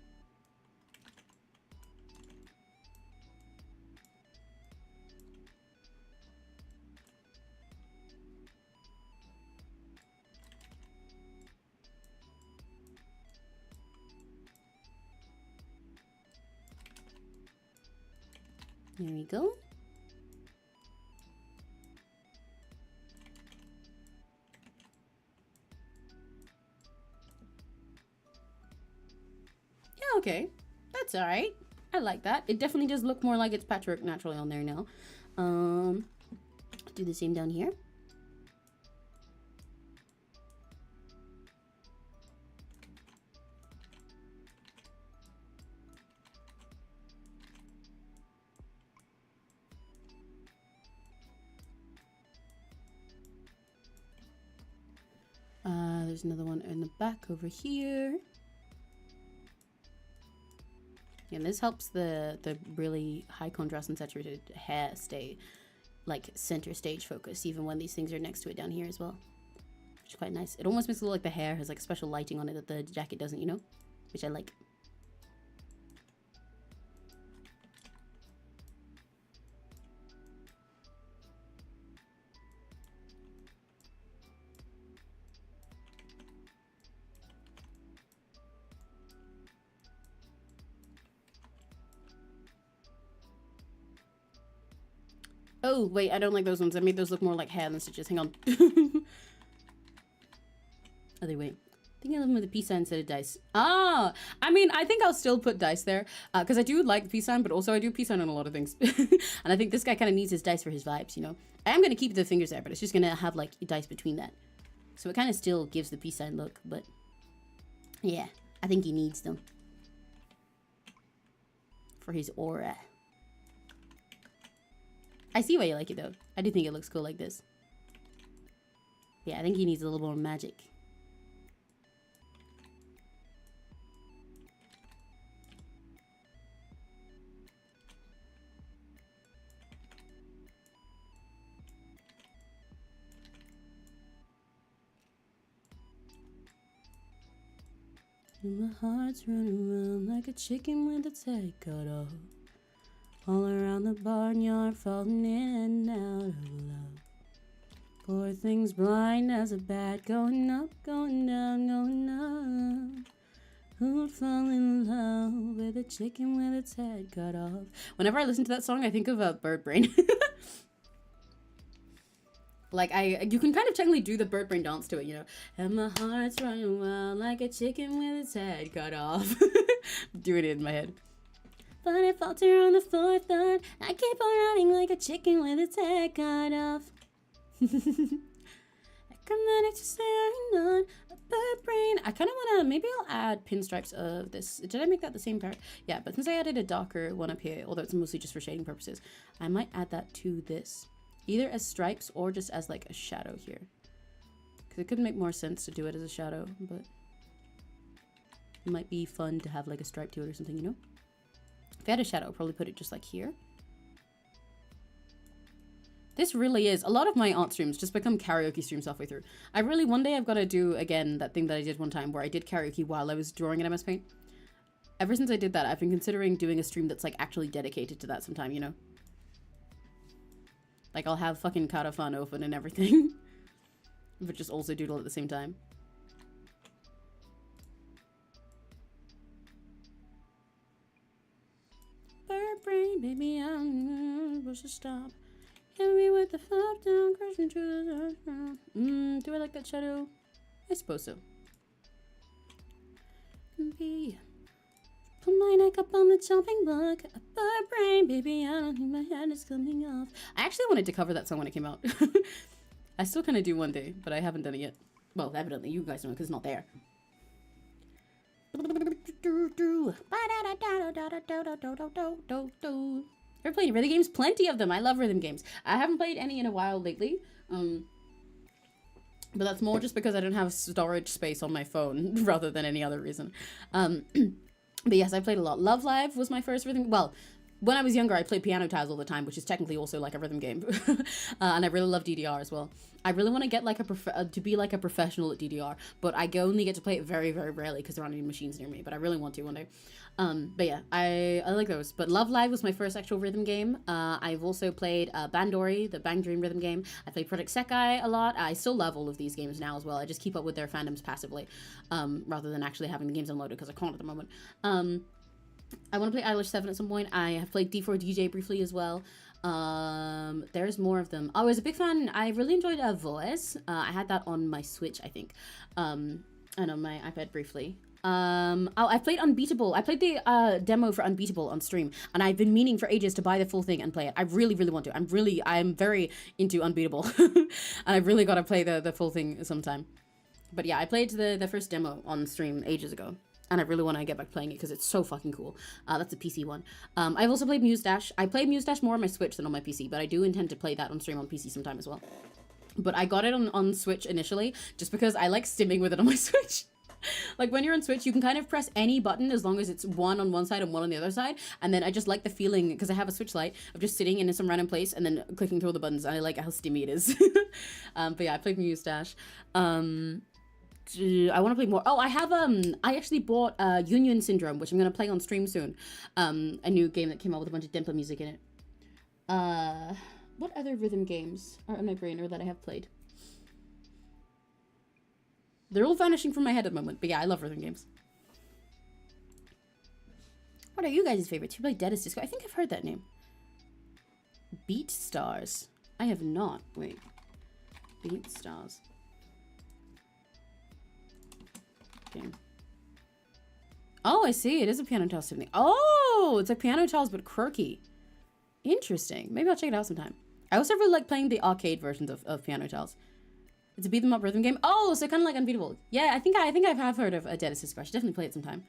There we go. Yeah, okay. That's all right. I like that. It definitely does look more like it's patchwork naturally on there now. Do the same down here. There's another one in the back over here. And this helps the really high contrast and saturated hair stay like center stage focus, even when these things are next to it down here as well. which is quite nice. It almost makes it look like the hair has like special lighting on it that the jacket doesn't, you know, which I like. Oh, wait, I don't like those ones. I made those look more like hair than stitches. Hang on. Oh, wait. I think I love them with a peace sign instead of dice. Ah, I mean, I think I'll still put dice there because I do like the peace sign, but also I do peace sign on a lot of things. And I think this guy kind of needs his dice for his vibes, you know? I am going to keep the fingers there, but it's just going to have like dice between that. So it kind of still gives the peace sign look, but yeah, I think he needs them for his aura. I see why you like it though. I do think it looks cool like this. Yeah, I think he needs a little more magic. My heart's running around like a chicken with its head cut off. All around the barnyard, falling in and out of love. Poor thing's blind as a bat, going up, going down, going up. Who would fall in love with a chicken with its head cut off? Whenever I listen to that song, I think of Bird Brain. Like, you can kind of technically do the Bird Brain dance to it, you know. And my heart's running wild like a chicken with its head cut off. Doing it in my head. But I falter on the fourth line. I keep on running like a chicken with its head cut off. I come ready to say I'm not a bird brain. I kind of want to, maybe I'll add pinstripes of this. Did I make that the same part? Yeah, but since I added a darker one up here, although it's mostly just for shading purposes, I might add that to this. Either as stripes or just as like a shadow here. Because it could make more sense to do it as a shadow, but it might be fun to have like a stripe to it or something, you know? If I had a shadow, I'd probably put it just like here. This really is, a lot of my art streams just become karaoke streams halfway through. One day I've got to do again that thing that I did one time where I did karaoke while I was drawing in MS Paint. Ever since I did that, I've been considering doing a stream that's like actually dedicated to that sometime, you know? Like I'll have fucking Karafan open and everything. But just also doodle at the same time. Bird brain, baby, I'm supposed to stop. Hit me with the flop down, crashing through the dark. Do I like that shadow? I suppose so. Be. Put my neck up on the chopping block. A bird brain, baby, I don't think my head is coming off. I actually wanted to cover that song when it came out. I still kind of do one day, but I haven't done it yet. Well, evidently you guys don't because it's not there. Ever played rhythm games? Plenty of them. I love rhythm games. I haven't played any in a while lately. But that's more just because I don't have storage space on my phone rather than any other reason. But yes, I played a lot. Love Live was my first rhythm. Well, when I was younger, I played piano tiles all the time, which is technically also like a rhythm game. And I really love DDR as well. I really want to get like to be like a professional at DDR, but I only get to play it very, very rarely because there aren't any machines near me. But I really want to one day. But yeah, I like those. But Love Live was my first actual rhythm game. I've also played Bandori, the Bang Dream rhythm game. I played Project Sekai a lot. I still love all of these games now as well. I just keep up with their fandoms passively, rather than actually having the games unloaded because I can't at the moment. I want to play Eilish 7 at some point. I have played D4DJ briefly as well. There's more of them. I was a big fan. I really enjoyed Voice. I had that on my Switch, I think, and on my iPad briefly. I played Unbeatable. I played the demo for Unbeatable on stream, and I've been meaning for ages to buy the full thing and play it. I really, really want to. I'm very into Unbeatable, and I've really got to play the full thing sometime. But yeah, I played the first demo on stream ages ago. And I really want to get back playing it because it's so fucking cool. That's a PC one. I've also played Muse Dash. I played Muse Dash more on my Switch than on my PC, but I do intend to play that on stream on PC sometime as well. But I got it on Switch initially just because I like stimming with it on my Switch. Like when you're on Switch, you can kind of press any button as long as it's one on one side and one on the other side. And then I just like the feeling, because I have a Switch Lite, of just sitting in some random place and then clicking through all the buttons. And I like how steamy it is. But yeah, I played Mustache. I want to play more. Oh, I have I actually bought Union Syndrome, which I'm gonna play on stream soon. A new game that came out with a bunch of Dempa music in it. What other rhythm games are in my brain or that I have played? They're all vanishing from my head at the moment, but yeah, I love rhythm games. What are you guys' favorites? You play Dead as Disco? I think I've heard that name. Beat Stars. I have not. Wait. Beat Stars. Game. Oh, I see. It is a Piano Tiles thing. Oh, it's a Piano Tiles but quirky. Interesting. Maybe I'll check it out sometime. I also really like playing the arcade versions of Piano Tiles. It's a beat 'em up rhythm game. Oh, so kind of like Unbeatable. Yeah, I think I have heard of a Dead as Disco. I should definitely play it sometime.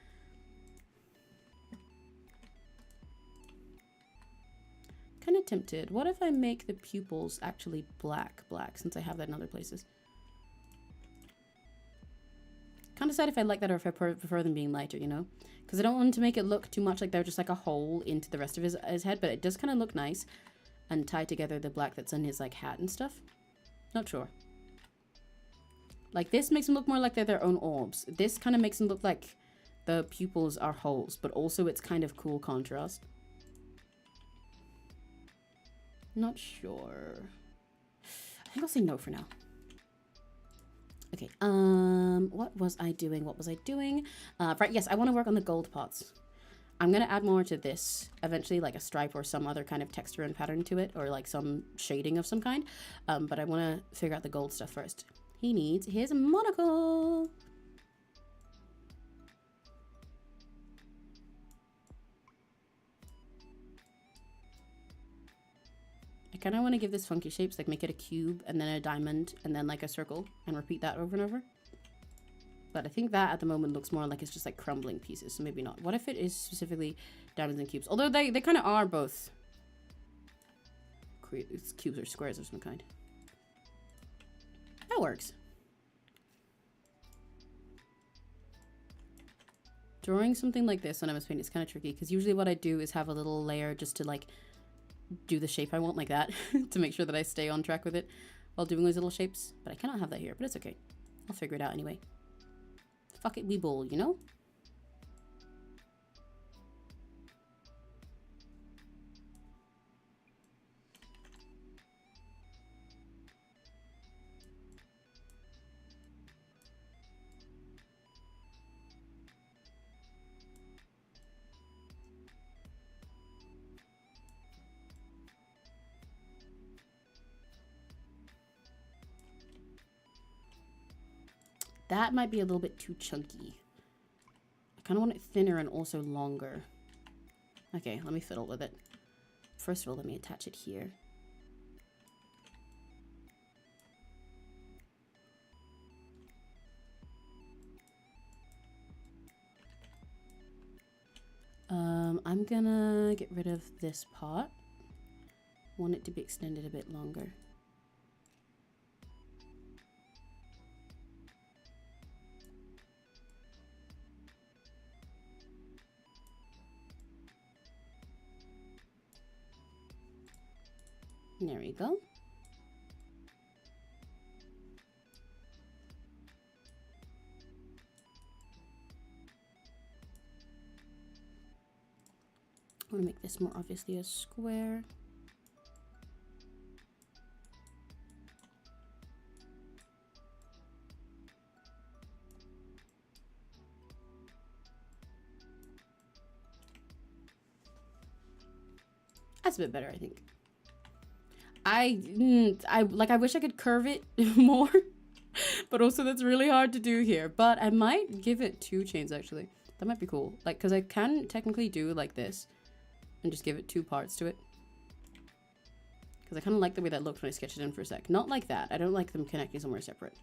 Kind of tempted. What if I make the pupils actually black, since I have that in other places? Can't decide if I like that or if I prefer them being lighter, you know? Because I don't want to make it look too much like they're just like a hole into the rest of his head, but it does kind of look nice and tie together the black that's on his like hat and stuff. Not sure. Like this makes them look more like they're their own orbs. This kind of makes them look like the pupils are holes, but also it's kind of cool contrast. Not sure. I think I'll say no for now. Okay, what was I doing? Right, yes, I want to work on the gold parts. I'm going to add more to this eventually, like a stripe or some other kind of texture and pattern to it, or like some shading of some kind. But I want to figure out the gold stuff first. He needs his monocle. I kind of want to give this funky shapes, like make it a cube and then a diamond and then like a circle and repeat that over and over. But I think that at the moment looks more like it's just like crumbling pieces, so maybe not. What if it is specifically diamonds and cubes? Although they kind of are both cubes or squares of some kind. That works. Drawing something like this when I was painting is kind of tricky, because usually what I do is have a little layer just to like do the shape I want like that to make sure that I stay on track with it while doing those little shapes. But I cannot have that here, but it's okay. I'll figure it out anyway. Fuck it, we bowl, you know? That might be a little bit too chunky. I kind of want it thinner and also longer. Okay, let me fiddle with it. First of all, let me attach it here. I'm gonna get rid of this part. Want it to be extended a bit longer. There we go. I want to make this more obviously a square. That's a bit better, I think. I wish I could curve it more, but also that's really hard to do here. But I might give it 2 chains actually. That might be cool. Like, cause I can technically do like this and just give it 2 parts to it. Cause I kind of like the way that looked when I sketched it in for a sec. Not like that. I don't like them connecting somewhere separate.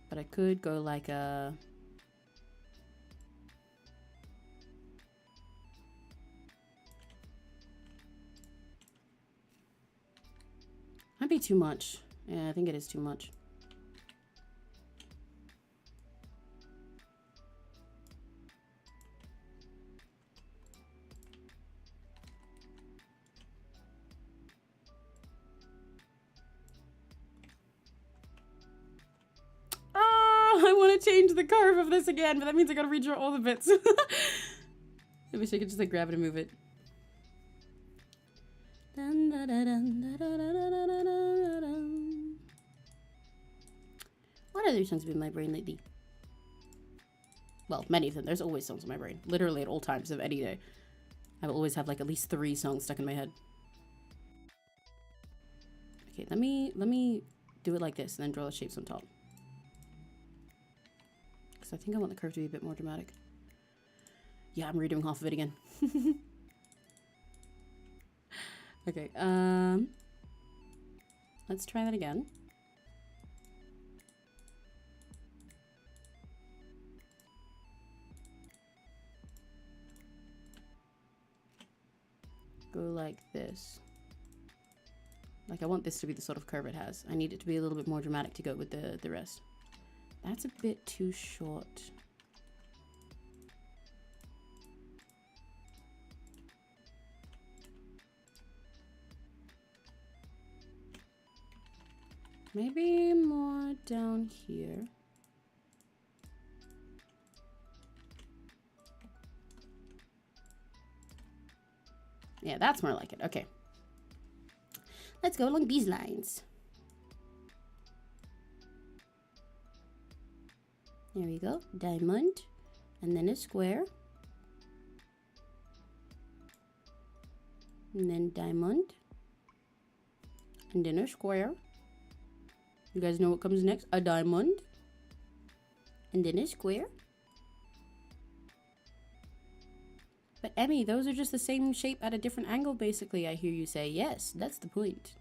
But I could go like a... Might be too much. Yeah, I think it is too much. I want to change the curve of this again, but that means I gotta redraw all the bits. I wish I could just like grab it and move it. What other songs have been in my brain lately? Well, many of them. There's always songs in my brain. Literally at all times of any day. I will always have like at least 3 songs stuck in my head. Okay, let me do it like this and then draw the shapes on top. Because I think I want the curve to be a bit more dramatic. Yeah, I'm redoing half of it again. Okay, let's try that again. Go like this. Like I want this to be the sort of curve it has. I need it to be a little bit more dramatic to go with the rest. That's a bit too short. Maybe more down here. Yeah, that's more like it. Okay. Let's go along these lines. There we go. Diamond. And then a square. And then diamond. And then a square. You guys know what comes next? A diamond. And then a square. But Emmy, those are just the same shape at a different angle, basically, I hear you say. Yes, that's the point.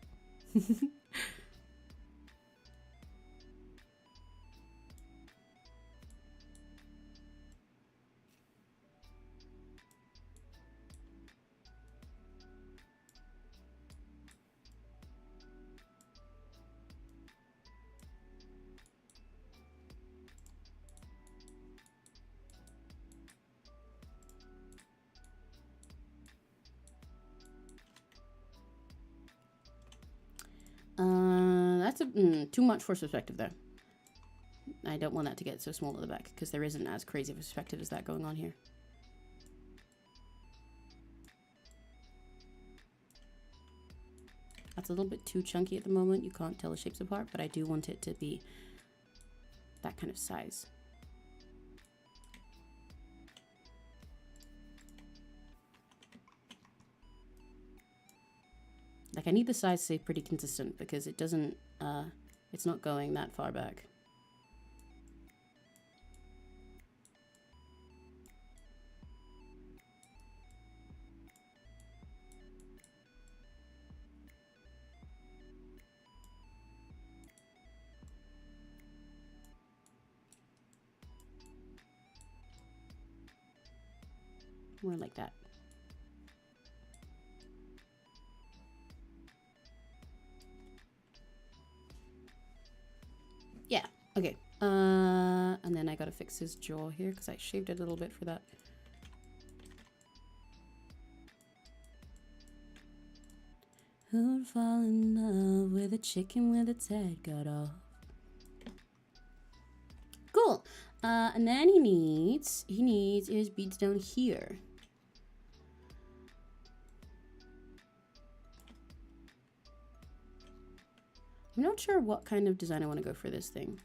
That's too much for perspective there. I don't want that to get so small at the back because there isn't as crazy of a perspective as that going on here. That's a little bit too chunky at the moment. You can't tell the shapes apart, but I do want it to be that kind of size. Like I need the size to stay pretty consistent because it doesn't, it's not going that far back. More like that. Yeah, okay. And then I gotta fix his jaw here because I shaved it a little bit for that. Who'd fall in love with a chicken with its head cut off? Cool. And then he needs his beads down here. I'm not sure what kind of design I want to go for this thing.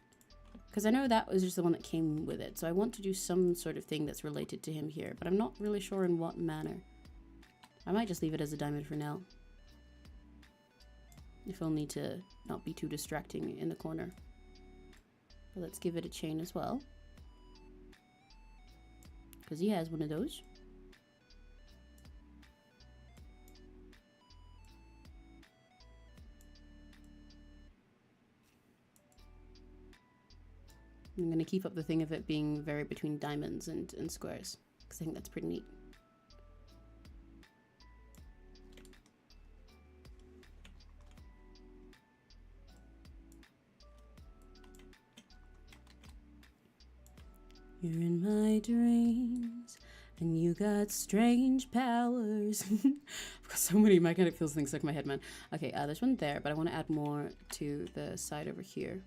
Because I know that was just the one that came with it. So I want to do some sort of thing that's related to him here. But I'm not really sure in what manner. I might just leave it as a diamond for now. If only to not be too distracting in the corner. But let's give it a chain as well. Because he has one of those. I'm going to keep up the thing of it being very between diamonds and squares, because I think that's pretty neat. You're in my dreams, and you got strange powers. I've got so many Magnetic Fields things stuck in my head, man. Okay, there's one there, but I want to add more to the side over here.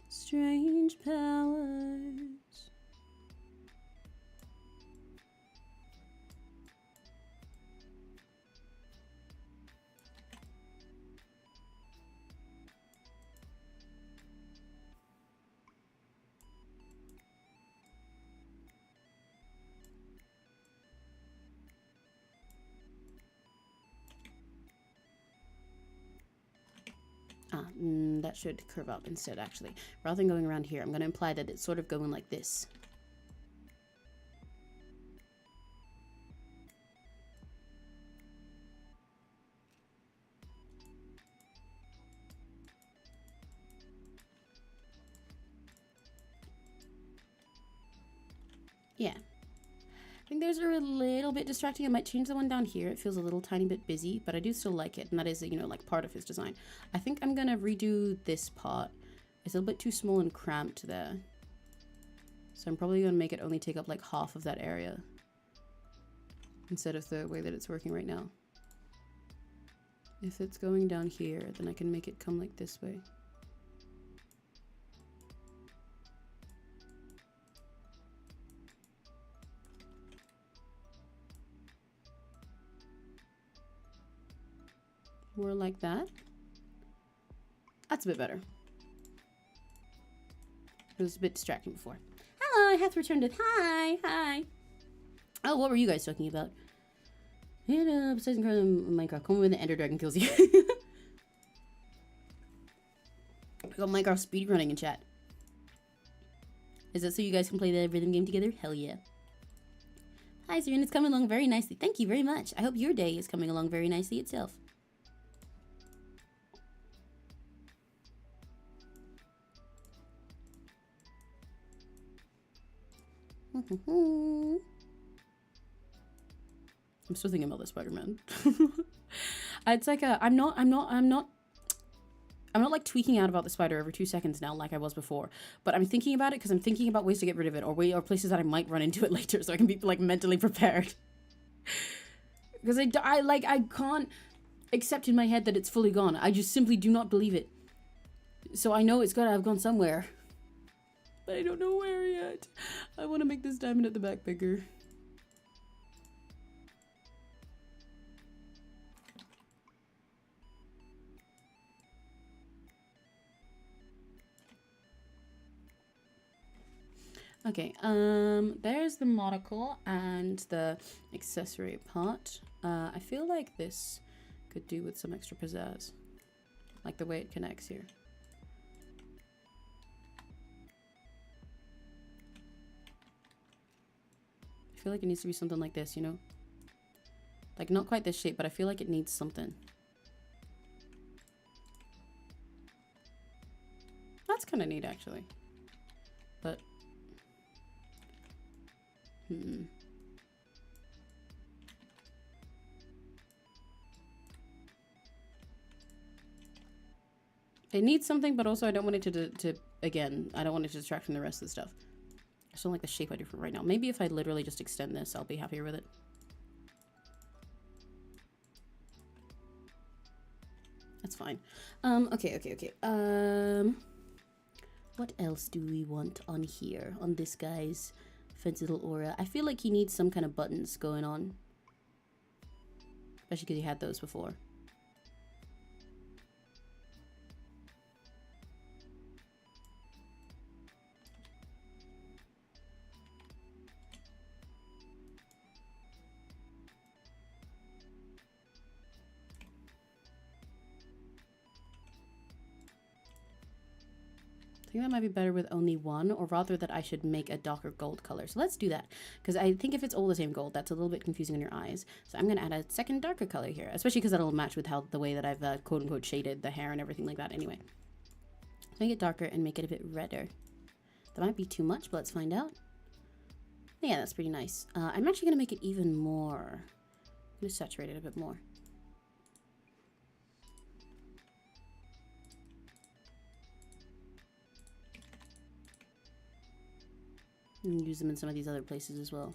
Let's strange powers. That should curve up instead, actually. Rather than going around here, I'm going to imply that it's sort of going like this. Yeah. I think those are a little bit distracting. I might change the one down here. It feels a little tiny bit busy, but I do still like it. And that is, you know, like part of his design. I think I'm going to redo this part. It's a little bit too small and cramped there. So I'm probably going to make it only take up like half of that area instead of the way that it's working right now. If it's going down here, then I can make it come like this way. More like that. That's a bit better. It was a bit distracting before. Hello, I have returned it. Hi, hi. Oh, what were you guys talking about? Besides Minecraft, come when the Ender Dragon kills you. I got Minecraft speedrunning in chat. Is that so you guys can play the rhythm game together? Hell yeah. Hi, Serene. It's coming along very nicely. Thank you very much. I hope your day is coming along very nicely itself. I'm still thinking about the Spider-Man. It's like I'm not like tweaking out about the spider every 2 seconds now like I was before, but I'm thinking about it because I'm thinking about ways to get rid of it, or places that I might run into it later, so I can be like mentally prepared. Because I can't accept in my head that it's fully gone. I just simply do not believe it. So I know it's gotta have gone somewhere, but I don't know where yet. I want to make this diamond at the back bigger. Okay, there's the monocle and the accessory part. I feel like this could do with some extra pizzazz, like the way it connects here. I feel like it needs to be something like this, you know? Like, not quite this shape, but I feel like it needs something. That's kind of neat, actually. But... It needs something, but also I don't want it to again, I don't want it to distract from the rest of the stuff. I just don't like the shape I do for right now. Maybe if I literally just extend this, I'll be happier with it. That's fine. Okay. What else do we want on here, on this guy's fancy little aura? I feel like he needs some kind of buttons going on. Especially because he had those before. I think that might be better with only one, or rather that I should make a darker gold color. So let's do that, because I think if it's all the same gold, that's a little bit confusing in your eyes. So I'm going to add a second darker color here, especially because that'll match with how the way that I've quote-unquote shaded the hair and everything like that anyway. Make it darker and make it a bit redder. That might be too much, but let's find out. Yeah, that's pretty nice. I'm actually going to make it even more. I'm going to saturate it a bit more. And use them in some of these other places as well.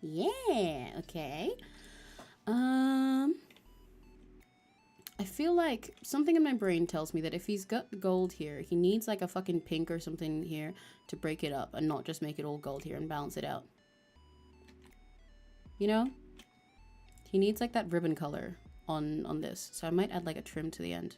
Yeah, okay. I feel like something in my brain tells me that if he's got gold here, he needs like a fucking pink or something here to break it up and not just make it all gold here and balance it out. You know? He needs like that ribbon color on this. So I might add like a trim to the end.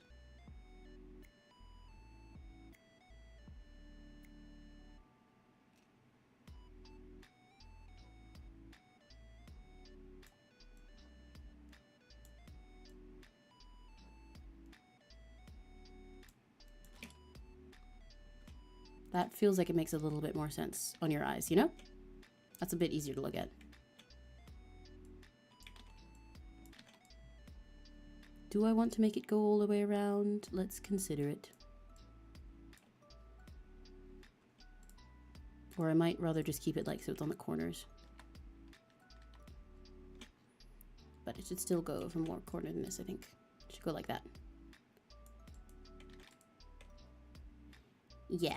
That feels like it makes a little bit more sense on your eyes, you know? That's a bit easier to look at. Do I want to make it go all the way around? Let's consider it. Or I might rather just keep it like so it's on the corners. But it should still go from more corner than this, I think. It should go like that. Yeah.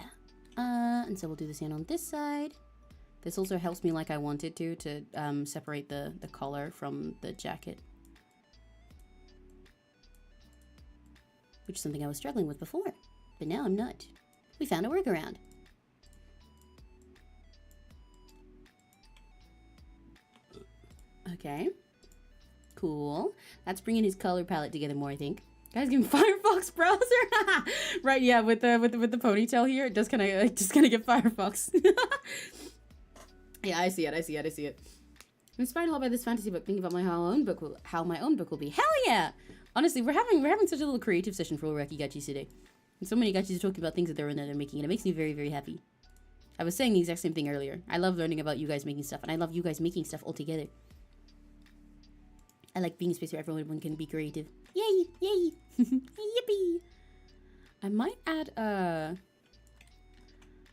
And so we'll do the same on this side. This also helps me like I wanted to separate the collar from the jacket. Which is something I was struggling with before, but now I'm not. We found a workaround. Okay. Cool. That's bringing his color palette together more, I think. Guys, give me Firefox browser. Right, yeah, with the ponytail here, it does kind of just gonna get Firefox. Yeah, I see it. I'm inspired a lot by this fantasy book, thinking about how my own book will be. Hell yeah! Honestly, we're having such a little creative session for Uraki Gachis today. And so many gachis are talking about things that they're making, and it makes me very, very happy. I was saying the exact same thing earlier. I love learning about you guys making stuff, and I love you guys making stuff all together. I like being a space where everyone can be creative. Yay! Yay! Yippee! I might add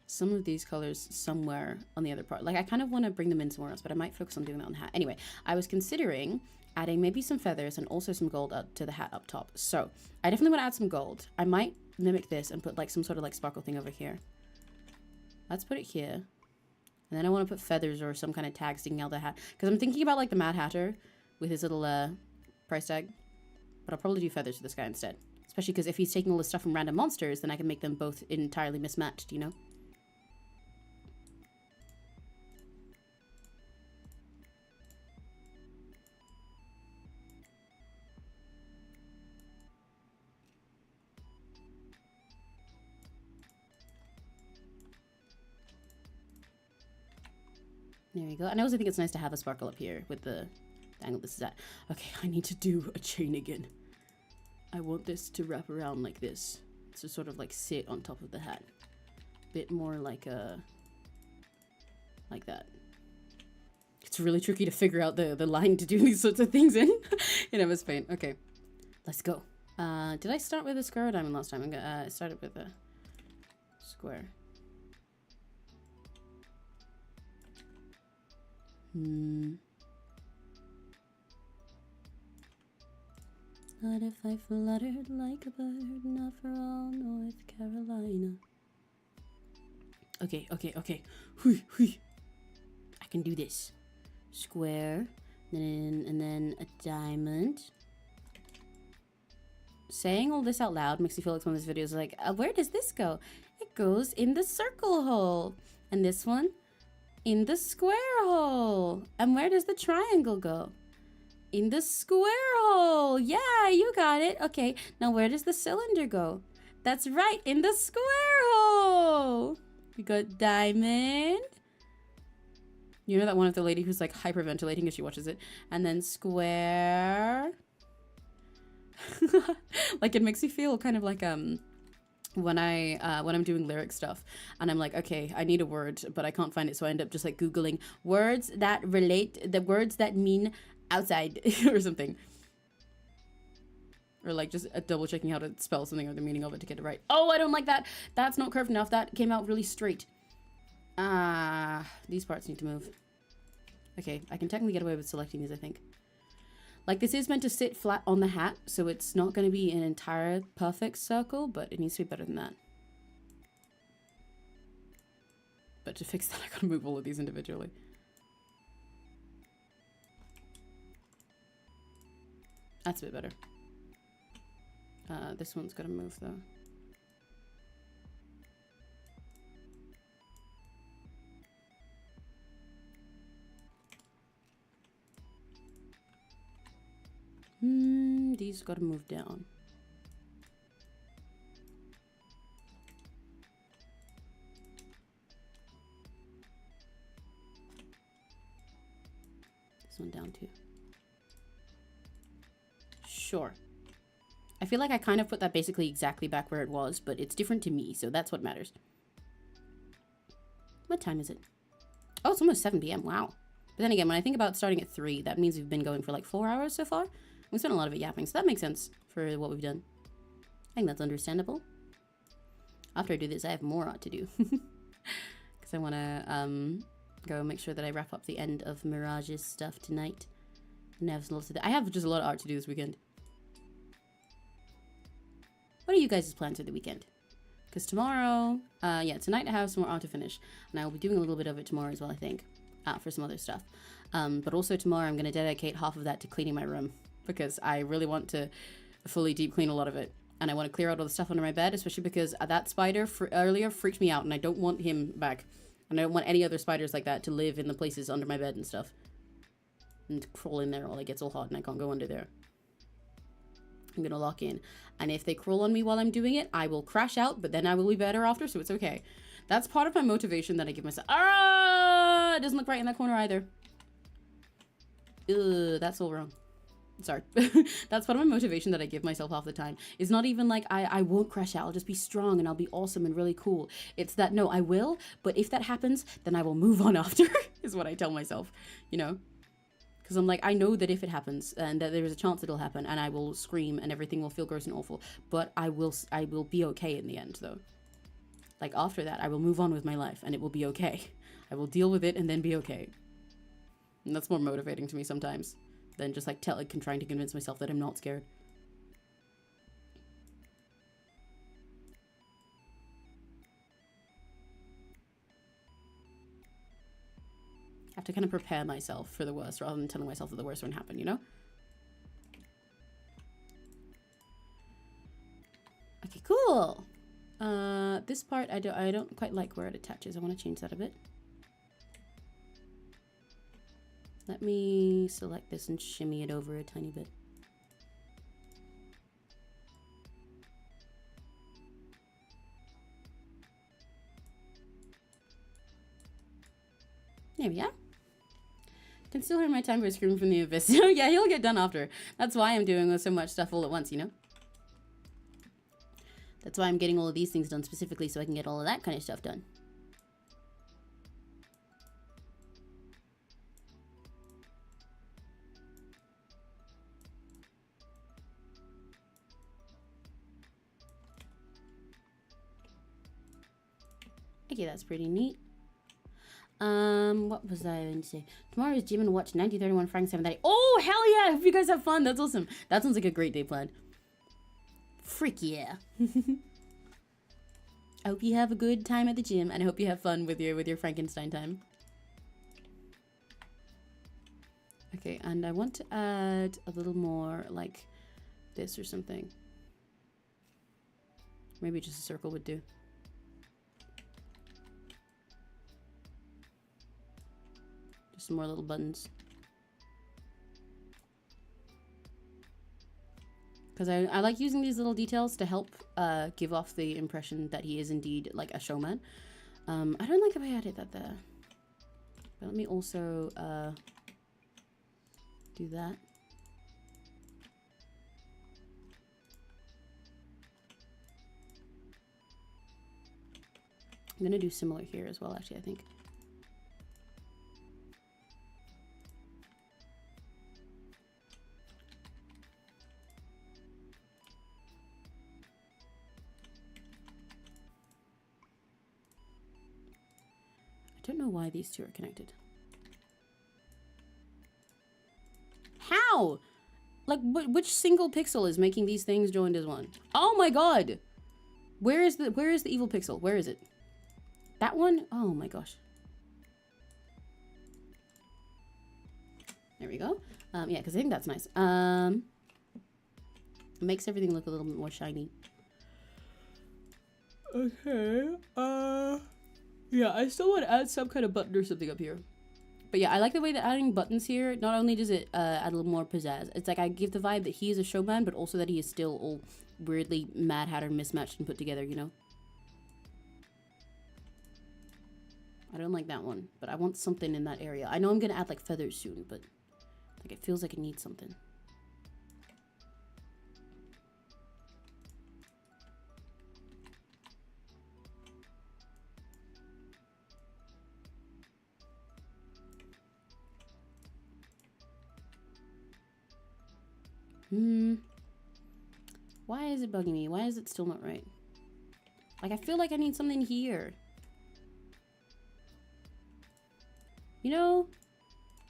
some of these colors somewhere on the other part. Like I kind of want to bring them in somewhere else, but I might focus on doing that on the hat. Anyway, I was considering adding maybe some feathers and also some gold up to the hat up top. So I definitely want to add some gold. I might mimic this and put like some sort of like sparkle thing over here. Let's put it here. And then I want to put feathers or some kind of tag sticking out the hat. Because I'm thinking about like the Mad Hatter with his little price tag. But I'll probably do feathers for this guy instead. Especially because if he's taking all this stuff from random monsters, then I can make them both entirely mismatched, you know? There we go. And I also think it's nice to have a sparkle up here with the angle this is at. Okay, I need to do a chain again. I want this to wrap around like this. To sort of like sit on top of the hat. Bit more like that. It's really tricky to figure out the line to do these sorts of things in. In MS Paint. Okay, let's go. Did I start with a square or diamond last time? I started with a square. What if I fluttered like a bird, not for all North Carolina? Okay. Hui, hui. I can do this. Square, and then a diamond. Saying all this out loud makes me feel like one of these videos like, where does this go? It goes in the circle hole. And this one? In the square hole. And where does the triangle go? In the square hole. Yeah, you got it. Okay, now where does the cylinder go? That's right, in the square hole. We got diamond. You know that one of the lady who's like hyperventilating as she watches it. And then square. Like it makes me feel kind of like when I'm doing lyric stuff and I'm like, okay, I need a word, but I can't find it, so I end up just like Googling words that relate, the words that mean outside or something. Or like just double checking how to spell something or the meaning of it to get it right. Oh, I don't like that. That's not curved enough. That came out really straight. These parts need to move. Okay, I can technically get away with selecting these, I think. Like this is meant to sit flat on the hat, so it's not going to be an entire perfect circle, but it needs to be better than that. But to fix that, I gotta move all of these individually. That's a bit better. This one's got to move though. These got to move down. This one down too. Sure. I feel like I kind of put that basically exactly back where it was, but it's different to me, so that's what matters. What time is it? Oh, it's almost 7 p.m. Wow. But then again, when I think about starting at 3, that means we've been going for like 4 hours so far. We spent a lot of it yapping, so that makes sense for what we've done. I think that's understandable. After I do this, I have more to do. Because I want to go make sure that I wrap up the end of Mirage's stuff tonight. And I have lots of I have just a lot of art to do this weekend. What are you guys' plans for the weekend? Because tomorrow, yeah, tonight I have some more art to finish. And I will be doing a little bit of it tomorrow as well, I think. For some other stuff. But also tomorrow I'm going to dedicate half of that to cleaning my room. Because I really want to fully deep clean a lot of it. And I want to clear out all the stuff under my bed. Especially because that spider earlier freaked me out. And I don't want him back. And I don't want any other spiders like that to live in the places under my bed and stuff. And crawl in there while it gets all hot and I can't go under there. I'm gonna lock in. And if they crawl on me while I'm doing it, I will crash out, but then I will be better after, so it's okay. That's part of my motivation that I give myself. Ah! It doesn't look right in that corner either. Ugh, that's all wrong. Sorry. That's part of my motivation that I give myself half the time. It's not even like I won't crash out. I'll just be strong and I'll be awesome and really cool. It's that, no, I will, but if that happens, then I will move on after, is what I tell myself, you know? Because I'm like, I know that if it happens and that there is a chance it'll happen and I will scream and everything will feel gross and awful, but I will be okay in the end though. Like after that, I will move on with my life and it will be okay. I will deal with it and then be okay. And that's more motivating to me sometimes than just like trying to convince myself that I'm not scared. I have to kind of prepare myself for the worst rather than telling myself that the worst won't happen, you know? Okay, cool. This part I don't quite like where it attaches. I want to change that a bit. Let me select this and shimmy it over a tiny bit. There we are. Can still hear my timer screaming from the abyss. Yeah, he'll get done after. That's why I'm doing so much stuff all at once, you know? That's why I'm getting all of these things done specifically so I can get all of that kind of stuff done. Okay, that's pretty neat. What was I going to say? Tomorrow is gym and watch 1931 Frank 730. Oh, hell yeah! I hope you guys have fun. That's awesome. That sounds like a great day plan. Frick yeah. I hope you have a good time at the gym and I hope you have fun with your Frankenstein time. Okay, and I want to add a little more like this or something. Maybe just a circle would do. Just some more little buttons. Because I like using these little details to help give off the impression that he is indeed like a showman. I don't like the way I did that there. But let me also do that. I'm gonna do similar here as well, actually, I think. I don't know why these two are connected. How? Like, which single pixel is making these things joined as one? Oh my god! Where is the evil pixel? Where is it? That one? Oh my gosh. There we go. Yeah, because I think that's nice. It makes everything look a little bit more shiny. Okay. Yeah, I still want to add some kind of button or something up here. But yeah, I like the way that adding buttons here, not only does it add a little more pizzazz, it's like I give the vibe that he is a showman, but also that he is still all weirdly Mad Hatter mismatched and put together, you know? I don't like that one, but I want something in that area. I know I'm gonna add like feathers soon, but like it feels like it needs something. Why is it bugging me? Why is it still not right? Like, I feel like I need something here. You know,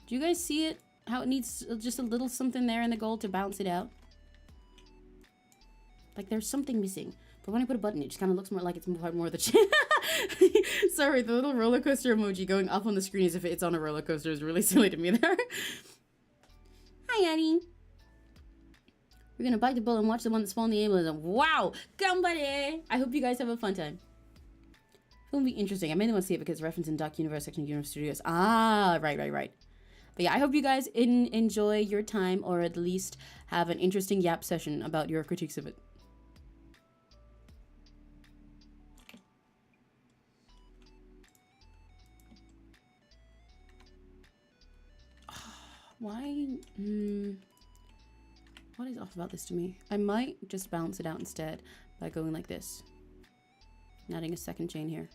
do you guys see it? How it needs just a little something there in the gold to bounce it out? Like, there's something missing. But when I put a button, it just kind of looks more like it's more of the chin. Sorry, the little roller coaster emoji going up on the screen as if it's on a roller coaster is really silly to me there. Hi, Annie. We're gonna bite the bullet and watch the one that spawned the ableism. Wow! Gambare! I hope you guys have a fun time. It'll be interesting. I mainly want to see it because it's referencing Duck Universe section of Universe Studios. Ah, right. But yeah, I hope you guys enjoy your time, or at least have an interesting yap session about your critiques of it. Why? What is off about this to me? I might just balance it out instead by going like this. And adding a second chain here.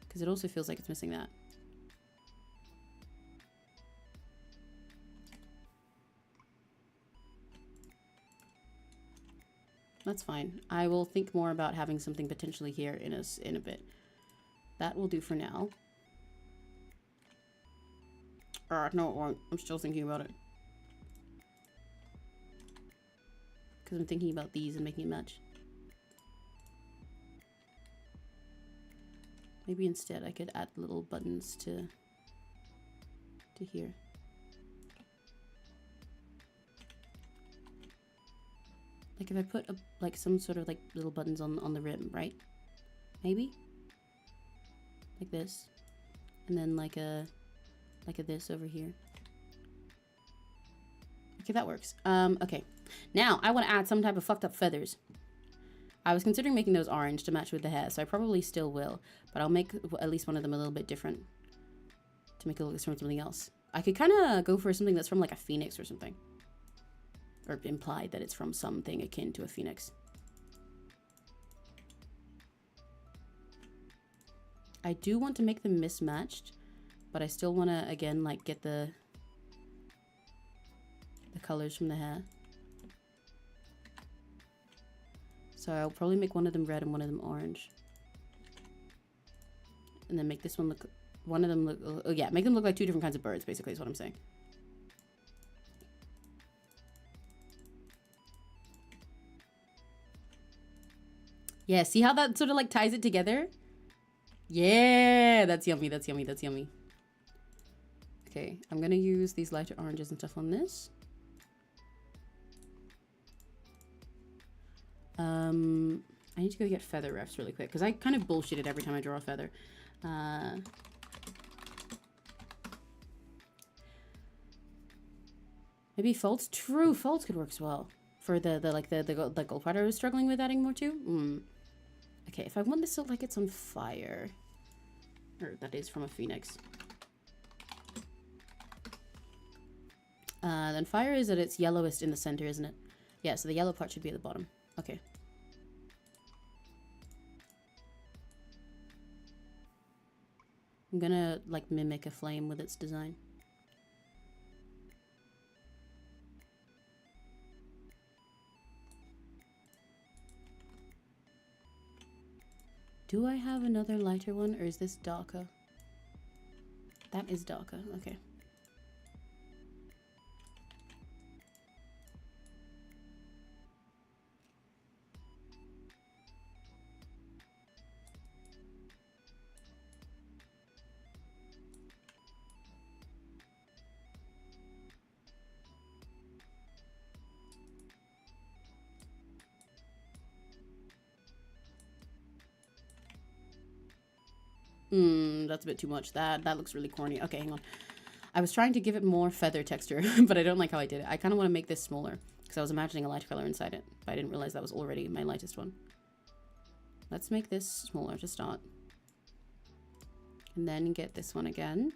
Because it also feels like it's missing that. That's fine. I will think more about having something potentially here in a bit. That will do for now. No, it won't. I'm still thinking about it. Because I'm thinking about these and making it match. Maybe instead I could add little buttons to here. Like if I put like some sort of like little buttons on the rim, right? Maybe like this, and then like a this over here. Okay, that works. Okay. Now, I want to add some type of fucked up feathers. I was considering making those orange to match with the hair, so I probably still will. But I'll make at least one of them a little bit different to make it look like something else. I could kind of go for something that's from like a phoenix or something. Or implied that it's from something akin to a phoenix. I do want to make them mismatched, but I still want to, again, like get the colors from the hair. So I'll probably make one of them red and one of them orange. And then make this one look, one of them look, oh yeah, make them look like two different kinds of birds, basically is what I'm saying. Yeah, see how that sort of like ties it together? Yeah, that's yummy, that's yummy, that's yummy. Okay, I'm gonna use these lighter oranges and stuff on this. I need to go get feather refs really quick because I kind of bullshit it every time I draw a feather. Maybe folds? True, folds could work as well. For the gold powder I was struggling with adding more to. Okay, if I want this to look like it's on fire. Or that is from a phoenix. Then fire is at its yellowest in the center, isn't it? Yeah, so the yellow part should be at the bottom. Okay. I'm gonna like mimic a flame with its design. Do I have another lighter one, or is this darker? That is darker, okay. That's a bit too much. That looks really corny. Okay, hang on. I was trying to give it more feather texture, but I don't like how I did it. I kind of want to make this smaller because I was imagining a light color inside it, but I didn't realize that was already my lightest one. Let's make this smaller to start. And then get this one again.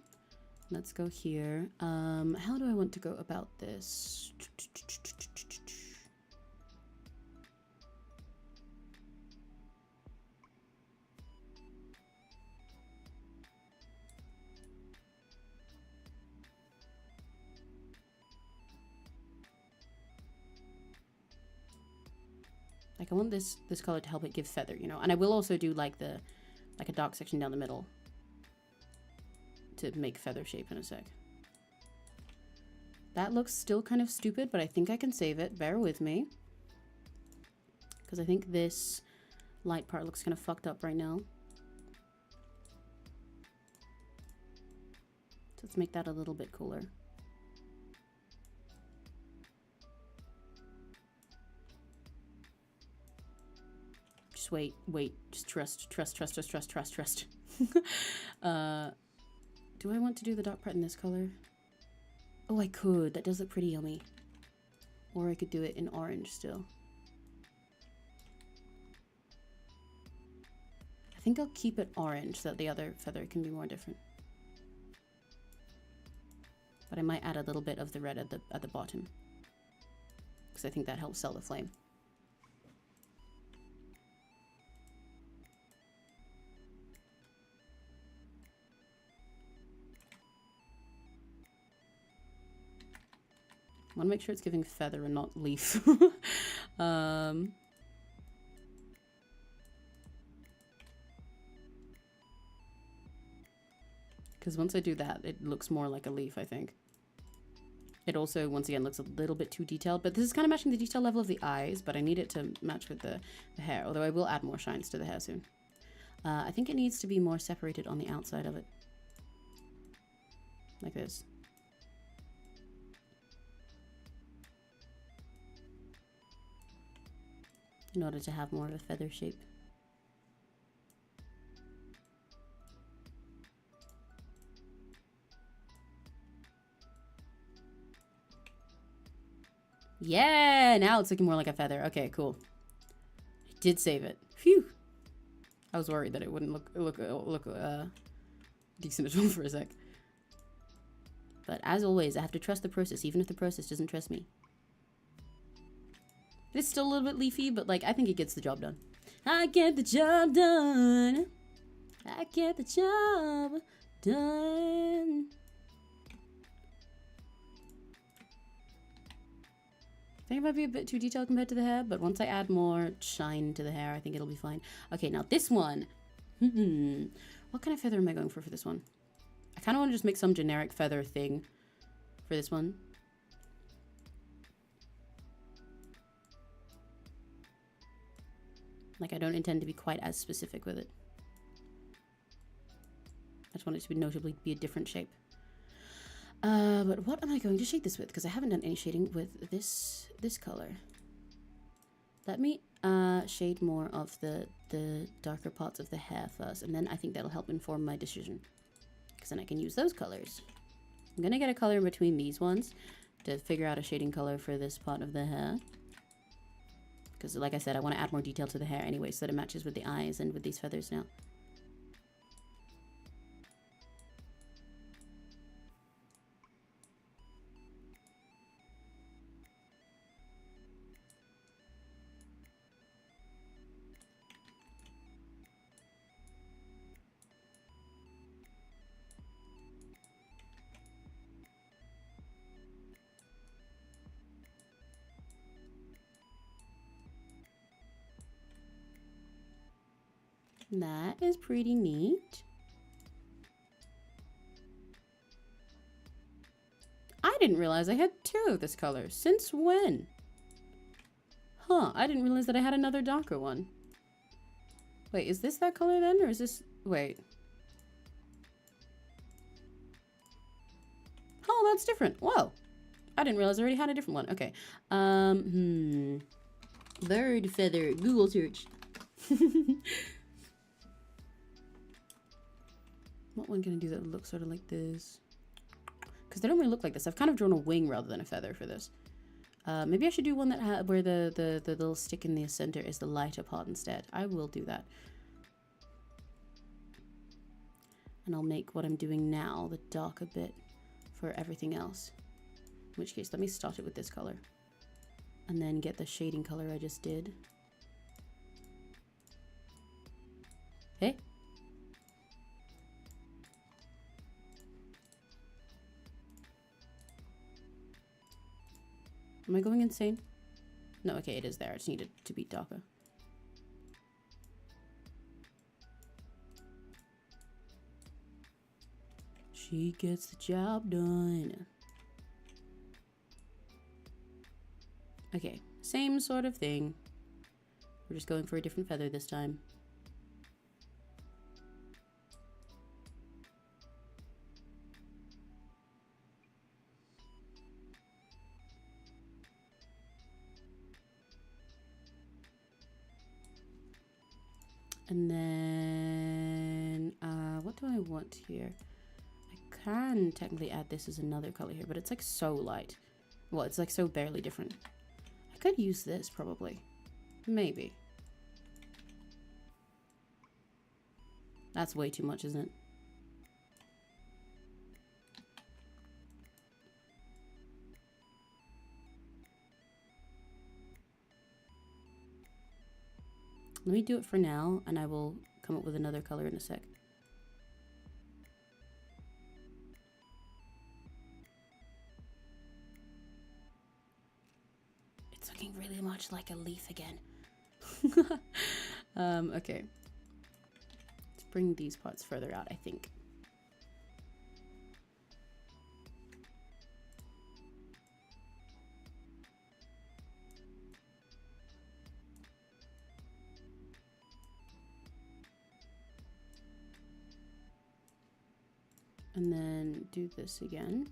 Let's go here. How do I want to go about this? Like I want this color to help it give feather, you know. And I will also do like a dark section down the middle to make feather shape in a sec. That looks still kind of stupid, but I think I can save it. Bear with me. Because I think this light part looks kind of fucked up right now. So let's make that a little bit cooler. Just wait, just trust. Do I want to do the dark part in this color? Oh, I could. That does look pretty yummy. Or I could do it in orange still. I think I'll keep it orange so that the other feather can be more different. But I might add a little bit of the red at the bottom, because I think that helps sell the flame. I want to make sure it's giving feather and not leaf. Because once I do that, it looks more like a leaf, I think. It also, once again, looks a little bit too detailed, but this is kind of matching the detail level of the eyes, but I need it to match with the hair, although I will add more shines to the hair soon. I think it needs to be more separated on the outside of it. Like this. In order to have more of a feather shape. Yeah, now it's looking more like a feather. Okay, cool. I did save it. Phew. I was worried that it wouldn't look decent at all for a sec. But as always, I have to trust the process, even if the process doesn't trust me. It's still a little bit leafy, but like I think it gets the job done. I get the job done. I get the job done. I think it might be a bit too detailed compared to the hair, but once I add more shine to the hair, I think it'll be fine. Okay, now this one. What kind of feather am I going for this one? I kind of want to just make some generic feather thing for this one. Like, I don't intend to be quite as specific with it. I just want it to be notably be a different shape. But what am I going to shade this with? Because I haven't done any shading with this color. Let me shade more of the darker parts of the hair first, and then I think that'll help inform my decision. Because then I can use those colors. I'm gonna get a color in between these ones to figure out a shading color for this part of the hair. Because like I said, I want to add more detail to the hair anyway, so that it matches with the eyes and with these feathers now. That is pretty neat. I didn't realize I had two of this color. Since when? Huh, I didn't realize that I had another darker one. Wait, is this that color then? Or is this... Wait. Oh, that's different. Whoa. I didn't realize I already had a different one. Okay. Bird feather. Google search. What one can I do that looks sort of like this? Because they don't really look like this. I've kind of drawn a wing rather than a feather for this. Maybe I should do one that where the little stick in the center is the lighter part instead. I will do that. And I'll make what I'm doing now the darker bit for everything else. In which case, let me start it with this color. And then get the shading color I just did. Okay. Am I going insane? No, okay, it is there. I just need it to be darker. She gets the job done. Okay, same sort of thing. We're just going for a different feather this time. And then, what do I want here? I can technically add this as another color here, but it's like so light. Well, it's like so barely different. I could use this probably. Maybe. That's way too much, isn't it? Let me do it for now, and I will come up with another color in a sec. It's looking really much like a leaf again. Okay. Let's bring these parts further out, I think. And then do this again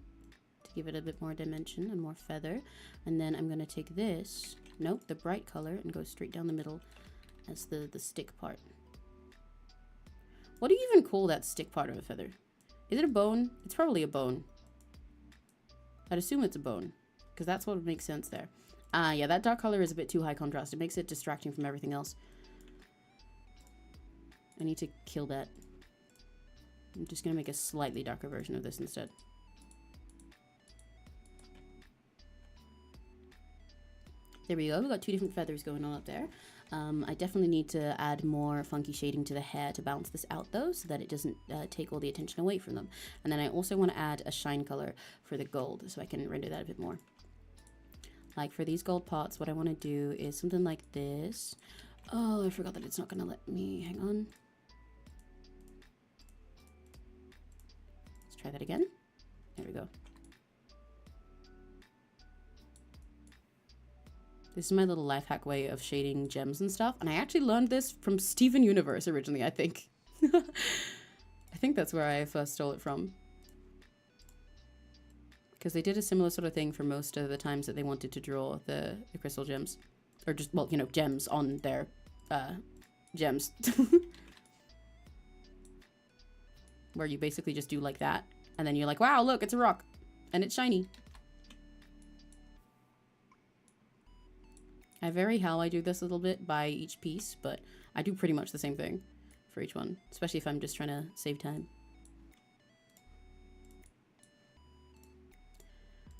to give it a bit more dimension and more feather. And then I'm going to take this, nope, the bright color, and go straight down the middle as the stick part. What do you even call that stick part of a feather? Is it a bone? It's probably a bone. I'd assume it's a bone, because that's what would make sense there. Yeah, that dark color is a bit too high contrast. It makes it distracting from everything else. I need to kill that. I'm just going to make a slightly darker version of this instead. There we go. We've got two different feathers going on up there. I definitely need to add more funky shading to the hair to balance this out though, so that it doesn't take all the attention away from them. And then I also want to add a shine color for the gold, so I can render that a bit more. Like for these gold parts, what I want to do is something like this. Oh, I forgot that it's not going to let me. Hang on. Try that again. There we go. This is my little life hack way of shading gems and stuff. And I actually learned this from Steven Universe originally, I think. I think that's where I first stole it from. Because they did a similar sort of thing for most of the times that they wanted to draw the crystal gems. Or just, well, you know, gems on their gems. Where you basically just do like that, and then you're like, wow, look, it's a rock, and it's shiny. I vary how I do this a little bit by each piece, but I do pretty much the same thing for each one, especially if I'm just trying to save time.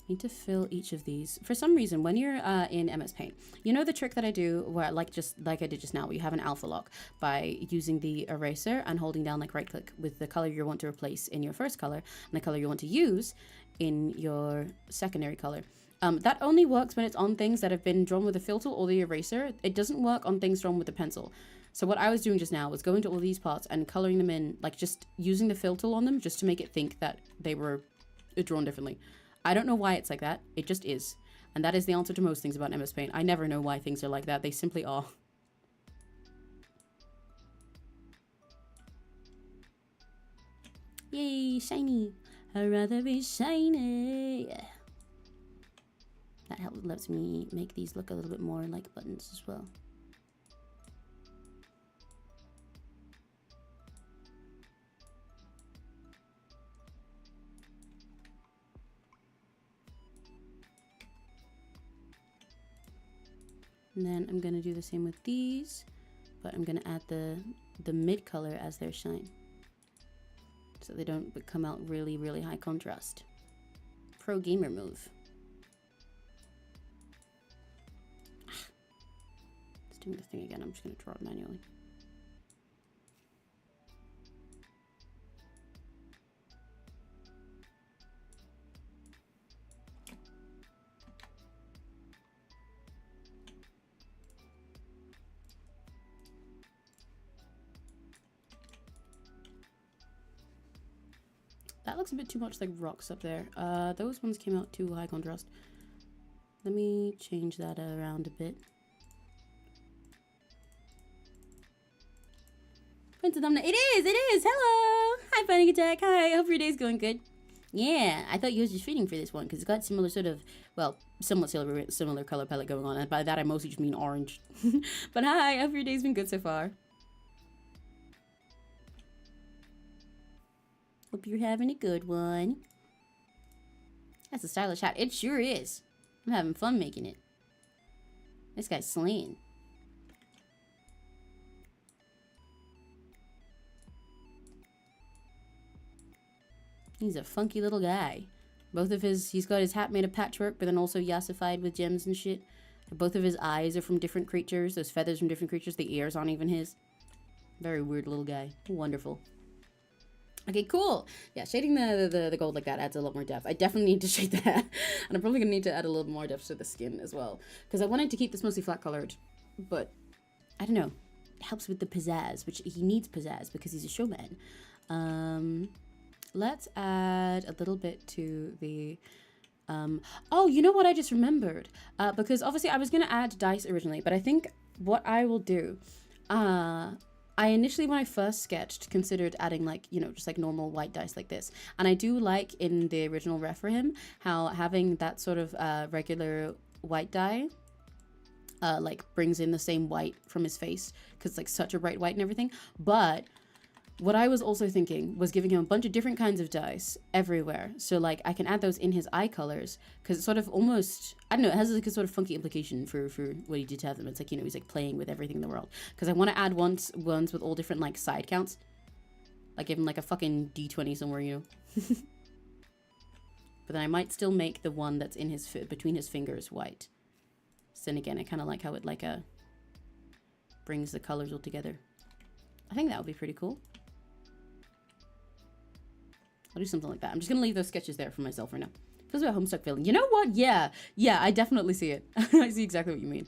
Need to fill each of these. For some reason, when you're in MS Paint, you know the trick that I do where like I did just now, where you have an alpha lock by using the eraser and holding down like right click with the color you want to replace in your first color and the color you want to use in your secondary color. That only works when it's on things that have been drawn with a filter or the eraser. It doesn't work on things drawn with a pencil. So what I was doing just now was going to all these parts and coloring them in, like just using the filter on them just to make it think that they were drawn differently. I don't know why it's like that. It just is. And that is the answer to most things about MS Paint. I never know why things are like that. They simply are. Yay, shiny. I'd rather be shiny. That lets me make these look a little bit more like buttons as well. And then I'm gonna do the same with these, but I'm gonna add the mid color as their shine, so they don't come out really, really high contrast. Pro gamer move. It's doing the thing again. I'm just gonna draw it manually. That looks a bit too much like rocks up there. Those ones came out too high contrast. Let me change that around a bit. It is! Hello! Hi, Panic Attack. Hi, I hope your day's going good. Yeah, I thought you was just fitting for this one because it's got similar sort of, well, somewhat similar color palette going on. And by that, I mostly just mean orange. But hi, I hope your day's been good so far. Hope you're having a good one. That's a stylish hat. It sure is. I'm having fun making it. This guy's slaying. He's a funky little guy. He's got his hat made of patchwork, but then also yassified with gems and shit. Both of his eyes are from different creatures. Those feathers from different creatures. The ears aren't even his. Very weird little guy. Wonderful. Okay, cool. Yeah, shading the gold like that adds a lot more depth. I definitely need to shade that. And I'm probably going to need to add a little more depth to the skin as well. Because I wanted to keep this mostly flat colored. But, I don't know. It helps with the pizzazz, which he needs pizzazz because he's a showman. Let's add a little bit to the... oh, you know what I just remembered? Because obviously I was going to add dice originally. But I think what I will do... I initially, when I first sketched, considered adding like, you know, just like normal white dice like this. And I do like in the original ref for him, how having that sort of regular white die like brings in the same white from his face because it's like such a bright white and everything. But what I was also thinking was giving him a bunch of different kinds of dice everywhere. So like I can add those in his eye colors because it's sort of almost, I don't know, it has like a sort of funky implication for what he did to have them. It's like, you know, he's like playing with everything in the world. Because I want to add ones with all different like side counts. Like give him like a fucking D20 somewhere, you know. But then I might still make the one that's in his, between his fingers white. So then again, I kind of like how it like brings the colors all together. I think that would be pretty cool. I'll do something like that. I'm just going to leave those sketches there for myself for now. Feels like a Homestuck feeling. You know what? Yeah, I definitely see it. I see exactly what you mean.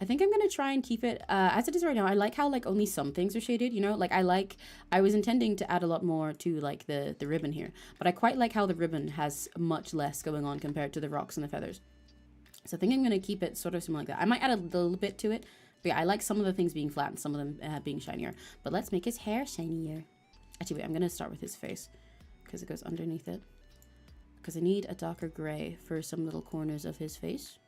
I think I'm going to try and keep it as it is right now. I like how like only some things are shaded, you know? Like I was intending to add a lot more to like the ribbon here. But I quite like how the ribbon has much less going on compared to the rocks and the feathers. So I think I'm going to keep it sort of similar like that. I might add a little bit to it. But yeah, I like some of the things being flat and some of them being shinier. But let's make his hair shinier. Actually, wait, I'm going to start with his face because it goes underneath it. Because I need a darker gray for some little corners of his face.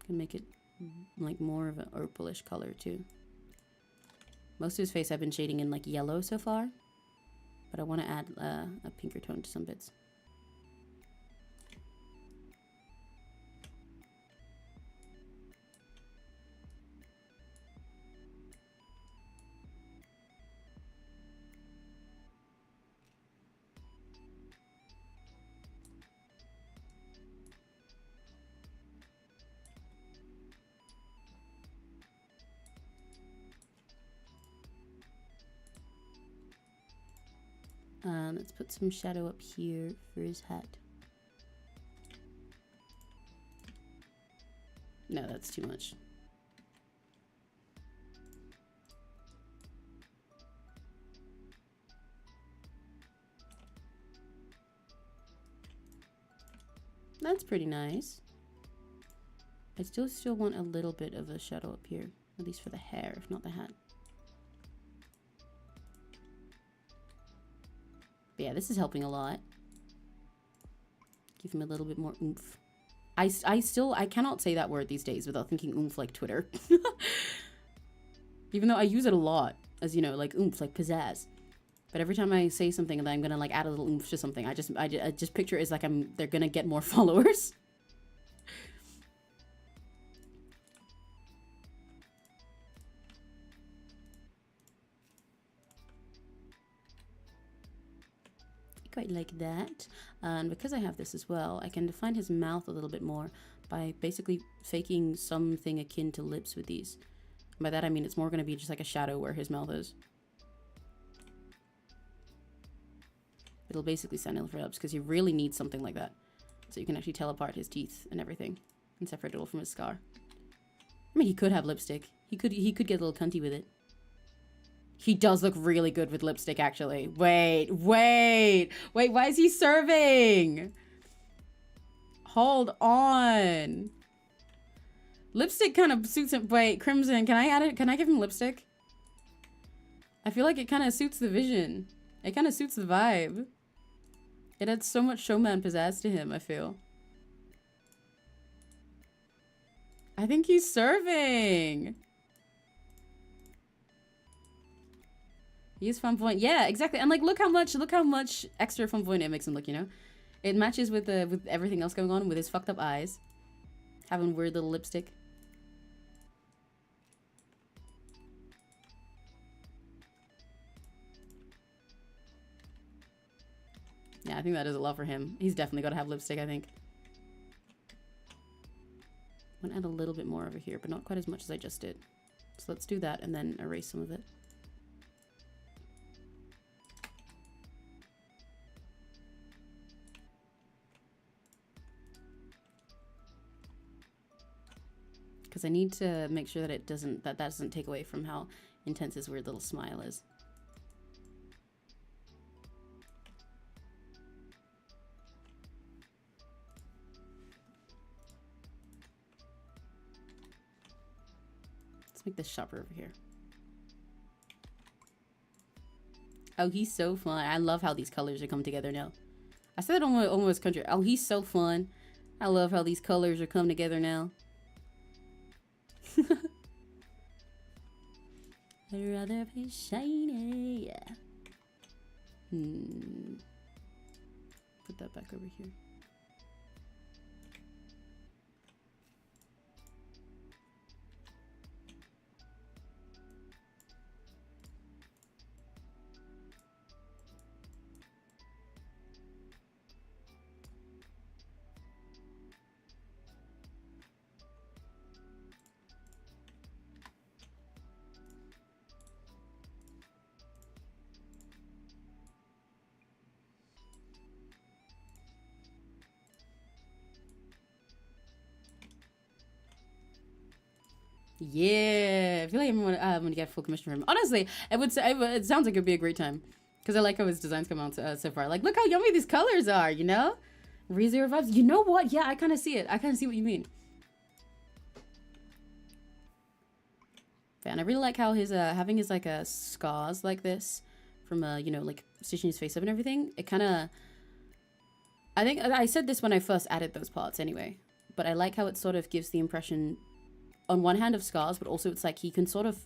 Can make it like more of an purplish color too. Most of his face I've been shading in like yellow so far. But I want to add a pinker tone to some bits. Let's put some shadow up here for his hat. No, that's too much. That's pretty nice. I still want a little bit of a shadow up here, at least for the hair, if not the hat. But yeah, this is helping a lot. Give him a little bit more oomph. I cannot say that word these days without thinking oomph like Twitter. Even though I use it a lot, as you know, like oomph, like pizzazz. But every time I say something that I'm gonna like add a little oomph to something, I just picture it as like they're gonna get more followers. Quite like that. And because I have this as well, I can define his mouth a little bit more by basically faking something akin to lips with these. And by that I mean it's more going to be just like a shadow where his mouth is. It'll basically stand in for lips because he really needs something like that. So you can actually tell apart his teeth and everything and separate it all from his scar. I mean, he could have lipstick. He could get a little cunty with it. He does look really good with lipstick, actually. Wait, why is he serving? Hold on. Lipstick kind of suits him. Wait, Crimson, can I add it? Can I give him lipstick? I feel like it kind of suits the vision. It kind of suits the vibe. It adds so much showman pizzazz to him, I feel. I think he's serving. He's flamboyant. Yeah, exactly. And like, look how much extra flamboyant it makes him look, you know? It matches with everything else going on with his fucked up eyes. Having weird little lipstick. Yeah, I think that is a lot for him. He's definitely got to have lipstick, I think. I'm gonna add a little bit more over here, but not quite as much as I just did. So let's do that and then erase some of it. Because I need to make sure that that doesn't take away from how intense his weird little smile is. Let's make this sharper over here. Oh, he's so fun. I love how these colors are coming together now. I said it almost country. Oh, he's so fun. I love how these colors are coming together now. I'd rather be shiny. Yeah. Put that back over here. Yeah, I feel like I'm gonna get full commission from him. Honestly, it sounds like it'd be a great time because I like how his designs come out so far. Like, look how yummy these colors are, you know? ReZero vibes. You know what? Yeah, I kind of see it. I kind of see what you mean. And I really like how his having his like scars like this from you know, like stitching his face up and everything. It kind of, I think I said this when I first added those parts anyway, but I like how it sort of gives the impression on one hand of scars, but also it's like he can sort of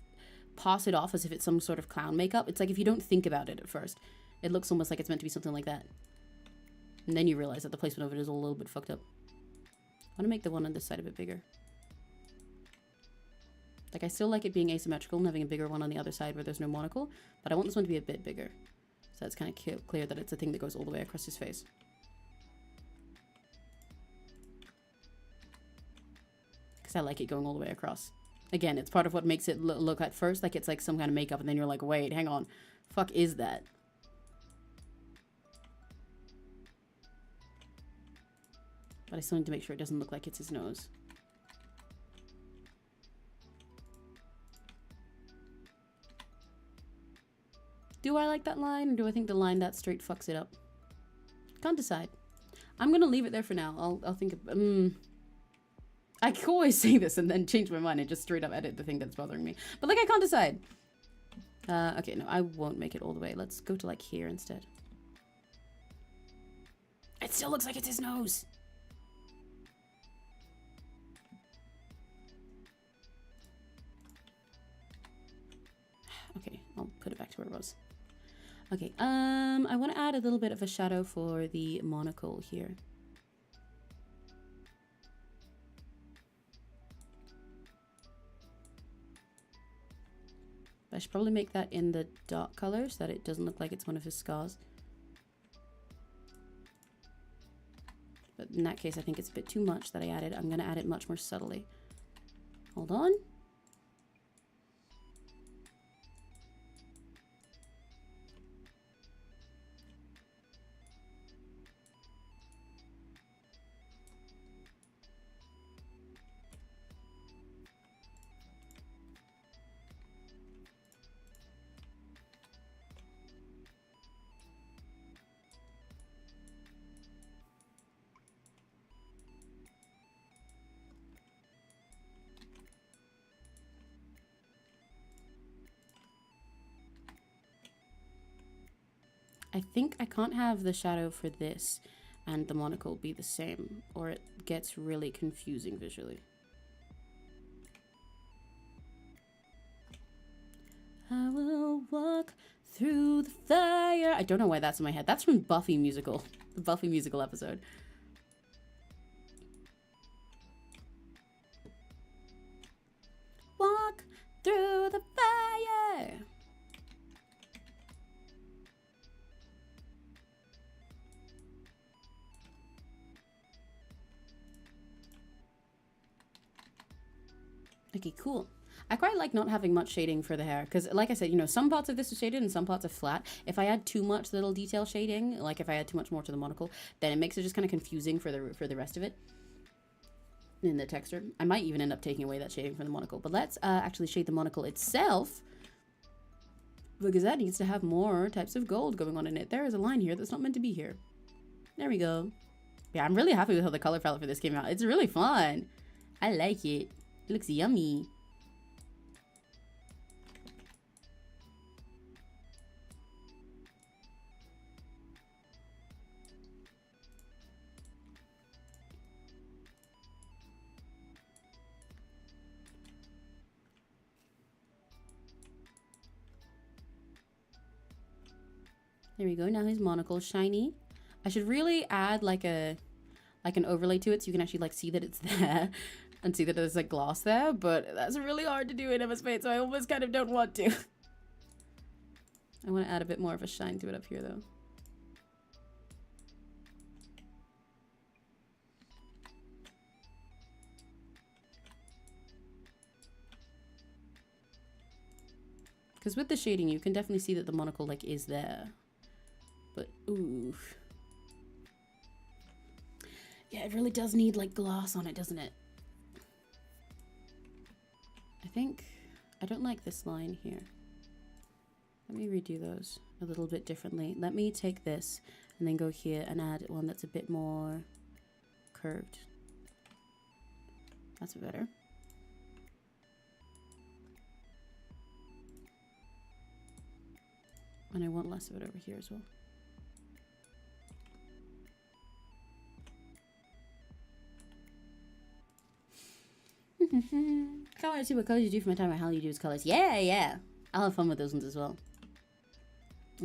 pass it off as if it's some sort of clown makeup. It's like if you don't think about it at first, it looks almost like it's meant to be something like that. And then you realize that the placement of it is all a little bit fucked up. I want to make the one on this side a bit bigger. Like, I still like it being asymmetrical and having a bigger one on the other side where there's no monocle, but I want this one to be a bit bigger. So it's kind of clear that it's a thing that goes all the way across his face. I like it going all the way across. Again, it's part of what makes it look at first like it's like some kind of makeup, and then you're like, wait, hang on, fuck is that? But I still need to make sure it doesn't look like it's his nose. Do I like that line, or do I think the line that straight fucks it up? Can't decide. I'm gonna leave it there for now. I'll think of I can always say this and then change my mind and just straight up edit the thing that's bothering me. But like, I can't decide. Okay, no, I won't make it all the way. Let's go to like here instead. It still looks like it's his nose. Okay, I'll put it back to where it was. Okay, I want to add a little bit of a shadow for the monocle here. I should probably make that in the dark color so that it doesn't look like it's one of his scars. But in that case, I think it's a bit too much that I added. I'm going to add it much more subtly. Hold on. I think I can't have the shadow for this and the monocle be the same, or it gets really confusing visually. I will walk through the fire. I don't know why that's in my head. That's from Buffy musical, the Buffy musical episode. Walk through the fire. Okay, cool. I quite like not having much shading for the hair because, like I said, you know, some parts of this are shaded and some parts are flat. If I add too much little detail shading, like if I add too much more to the monocle, then it makes it just kind of confusing for the rest of it in the texture. I might even end up taking away that shading from the monocle. But let's actually shade the monocle itself, because that needs to have more types of gold going on in it. There is a line here that's not meant to be here. There we go. Yeah, I'm really happy with how the color palette for this came out. It's really fun. I like it. It looks yummy. There we go. Now his monocle is shiny. I should really add like an overlay to it so you can actually like see that it's there and see that there's like gloss there, but that's really hard to do in MS Paint, so I almost kind of don't want to. I want to add a bit more of a shine to it up here though. Because with the shading you can definitely see that the monocle like is there. But ooh. Yeah, it really does need like gloss on it, doesn't it? I think I don't like this line here. Let me redo those a little bit differently. Let me take this and then go here and add one that's a bit more curved. That's better. And I want less of it over here as well. Can't wait to see what colors you do for my time or how you do his colors. Yeah. I'll have fun with those ones as well.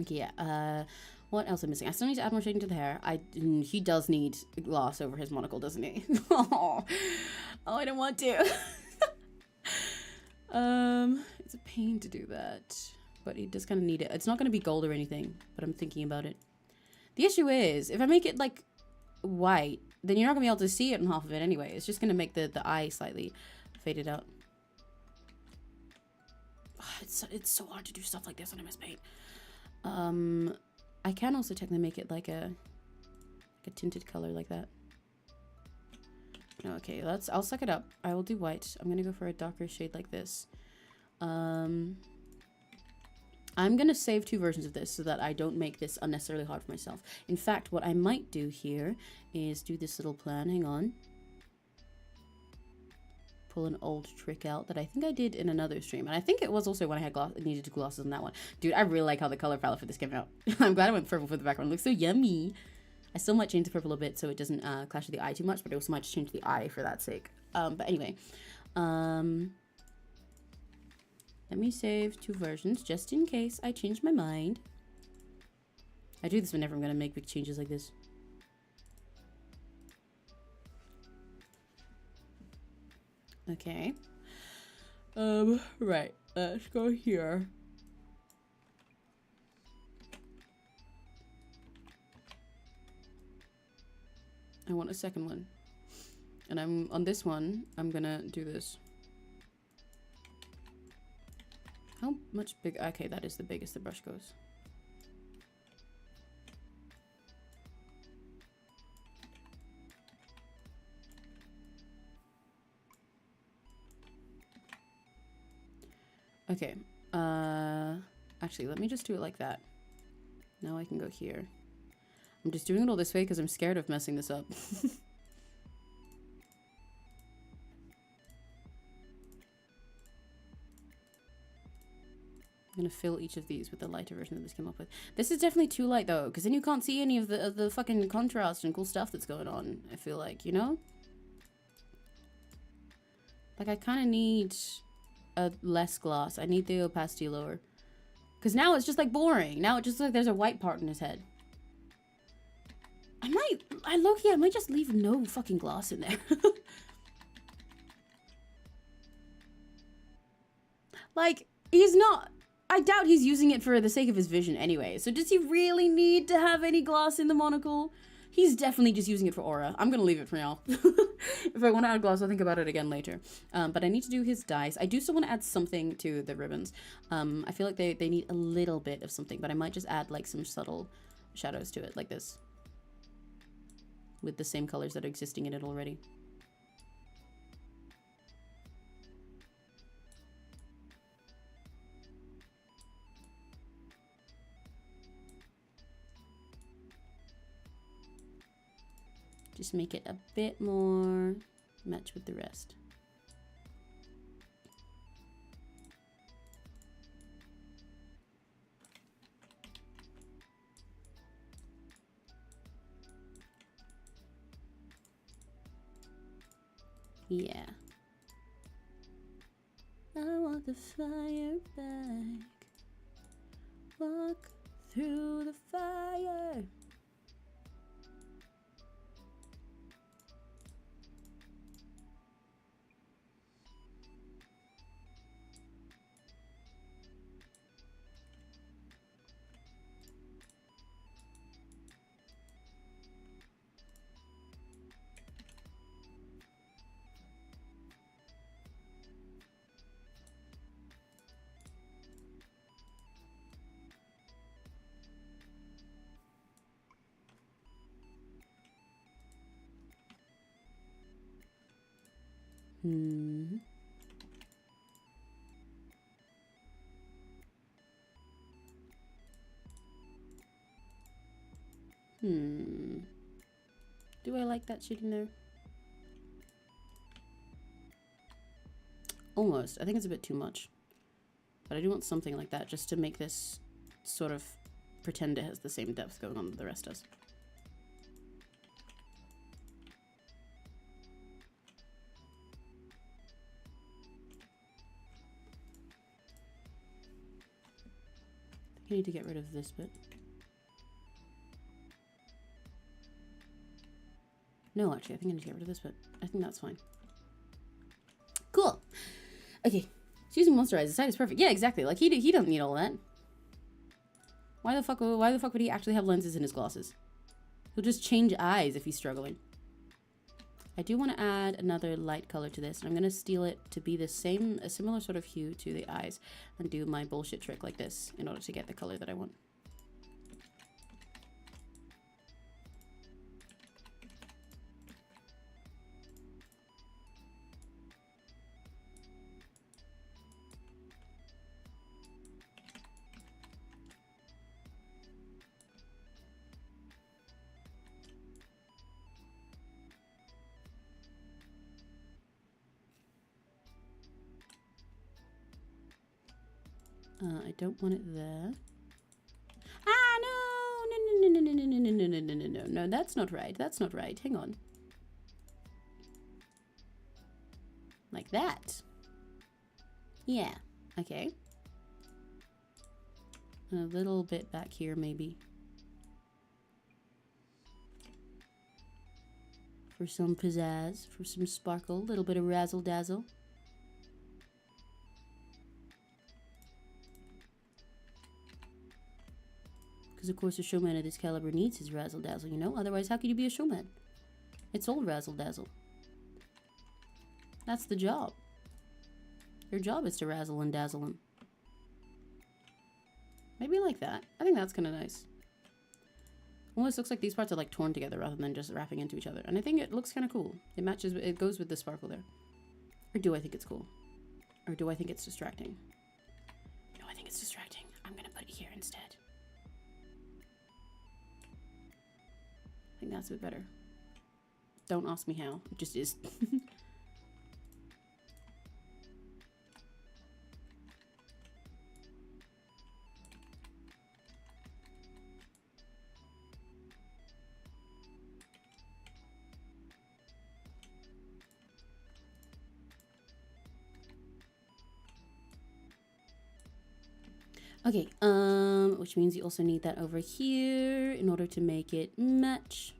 Okay, yeah. What else am I missing? I still need to add more shading to the hair. He does need gloss over his monocle, doesn't he? Oh, I don't want to. It's a pain to do that, but he does kind of need it. It's not going to be gold or anything, but I'm thinking about it. The issue is, if I make it like white, then you're not gonna be able to see it in half of it anyway. It's just gonna make the eye slightly faded out. It's so hard to do stuff like this on MS Paint. I can also technically make it like a tinted color like that. No, okay, I'll suck it up. I will do white. I'm gonna go for a darker shade like this. I'm gonna save two versions of this so that I don't make this unnecessarily hard for myself. In fact, what I might do here is do this little plan. Hang on. Pull an old trick out that I think I did in another stream. And I think it was also when I had needed to glosses on that one. Dude, I really like how the color palette for this came out. I'm glad I went purple for the background. It looks so yummy. I still might change the purple a bit so it doesn't clash with the eye too much, but I also might change the eye for that sake. But anyway. Let me save two versions just in case I change my mind. I do this whenever I'm going to make big changes like this. Okay. Right. Let's go here. I want a second one. And I'm on this one, I'm gonna do this. How much big? Okay, that is the biggest the brush goes. Okay, actually, let me just do it like that. Now I can go here. I'm just doing it all this way because I'm scared of messing this up. I'm gonna fill each of these with the lighter version that this came up with. This is definitely too light though, because then you can't see any of the fucking contrast and cool stuff that's going on. I feel like, you know? Like I kind of need a less gloss. I need the opacity lower. Because now it's just like boring. Now it just like there's a white part in his head. I might just leave no fucking gloss in there. Like, he's not, I doubt he's using it for the sake of his vision anyway. So does he really need to have any gloss in the monocle? He's definitely just using it for aura. I'm gonna leave it for now. If I want to add gloss, I'll think about it again later. But I need to do his dice. I do still want to add something to the ribbons. I feel like they need a little bit of something, but I might just add like some subtle shadows to it, like this. With the same colors that are existing in it already. Just make it a bit more match with the rest. Yeah. I want the fire back. Walk through the fire. Do I like that shit in there? Almost. I think it's a bit too much. But I do want something like that just to make this sort of pretend it has the same depth going on that the rest does. I need to get rid of this bit. No, actually, I think I need to get rid of this bit. I think that's fine. Cool. Okay. So using Monster Eyes, the side is perfect. Yeah, exactly. Like, he doesn't need all that. Why the fuck would he actually have lenses in his glasses? He'll just change eyes if he's struggling. I do want to add another light color to this, and I'm going to steal it to be a similar sort of hue to the eyes, and do my bullshit trick like this in order to get the color that I want. I don't want it there. Ah, no, that's not right. That's not right. Hang on. Like that. Yeah, okay. A little bit back here, maybe. For some pizzazz, for some sparkle, a little bit of razzle dazzle. Because of course a showman of this caliber needs his razzle dazzle, you know? Otherwise, how could you be a showman? It's all razzle dazzle. That's the job. Your job is to razzle and dazzle them. Maybe like that. I think that's kind of nice. Almost looks like these parts are like torn together rather than just wrapping into each other. And I think it looks kind of cool. It matches, it goes with the sparkle there. Or do I think it's cool? Or do I think it's distracting? No, I think it's distracting. I'm gonna put it here instead. I think that's a bit better. Don't ask me how. It just is. Okay, which means you also need that over here in order to make it match.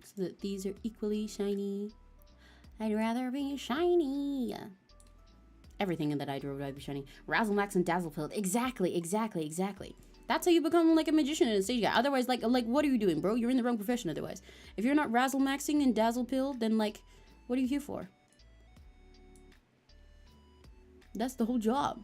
So that these are equally shiny. I'd rather be shiny. Everything in that I would rather be shiny. Razzle Max and Dazzle Pilled. Exactly, exactly, exactly. That's how you become like a magician and a stage guy. Otherwise, like what are you doing, bro? You're in the wrong profession otherwise. If you're not razzle maxing and dazzle pilled, then like, what are you here for? That's the whole job.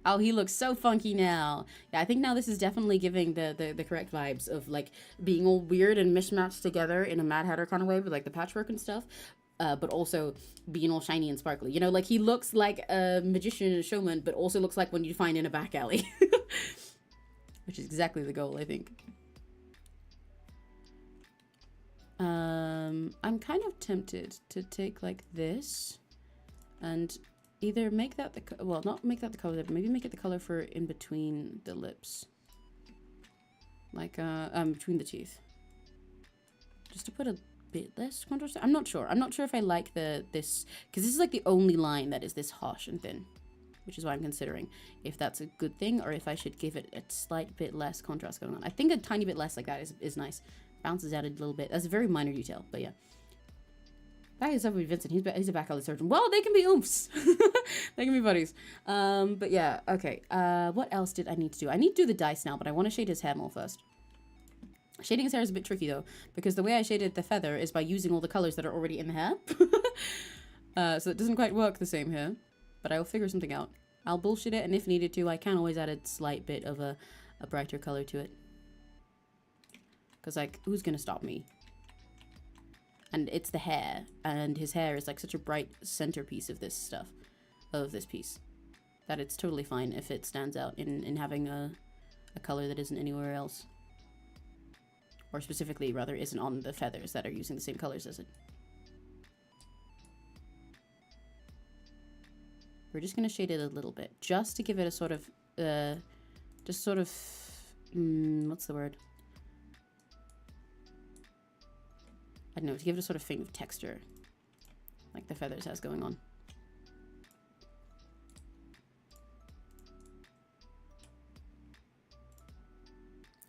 Oh, he looks so funky now. Yeah, I think now this is definitely giving the correct vibes of like being all weird and mismatched together in a Mad Hatter kind of way with like the patchwork and stuff. But also being all shiny and sparkly. You know, like he looks like a magician and a showman, but also looks like one you find in a back alley. Which is exactly the goal, I think. I'm kind of tempted to take like this and either make that the, well, not make that the color, but maybe make it the color for in between the lips. Like, between the teeth. Just to put a bit less contrast. I'm not sure if I like this because this is like the only line that is this harsh and thin, which is why I'm considering if that's a good thing or if I should give it a slight bit less contrast going on. I think a tiny bit less like that is nice. Bounces out a little bit. That's a very minor detail, but yeah. That is up with Vincent. He's a back alley surgeon. Well, they can be oomphs. They can be buddies. But yeah, okay. What else did I need to do? I need to do the dice now, but I want to shade his hair more first. Shading his hair is a bit tricky though, because the way I shaded the feather is by using all the colors that are already in the hair. So it doesn't quite work the same here, but I'll figure something out. I'll bullshit it, and if needed to, I can always add a slight bit of a brighter color to it. Because, like, who's gonna stop me? And it's the hair, and his hair is like such a bright centerpiece of this stuff, of this piece, that it's totally fine if it stands out in having a color that isn't anywhere else. Or specifically, rather, isn't on the feathers that are using the same colors as it. We're just going to shade it a little bit, just to give it a sort of, what's the word? I don't know, to give it a sort of thing of texture, like the feathers has going on.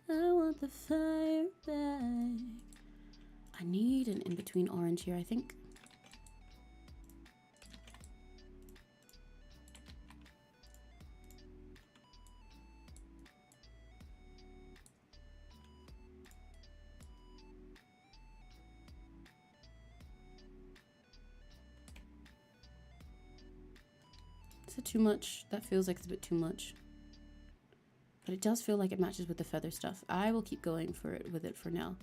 I want the fire back. I need an in-between orange here, I think. Is it too much? That feels like it's a bit too much. But it does feel like it matches with the feather stuff. I will keep going with it for now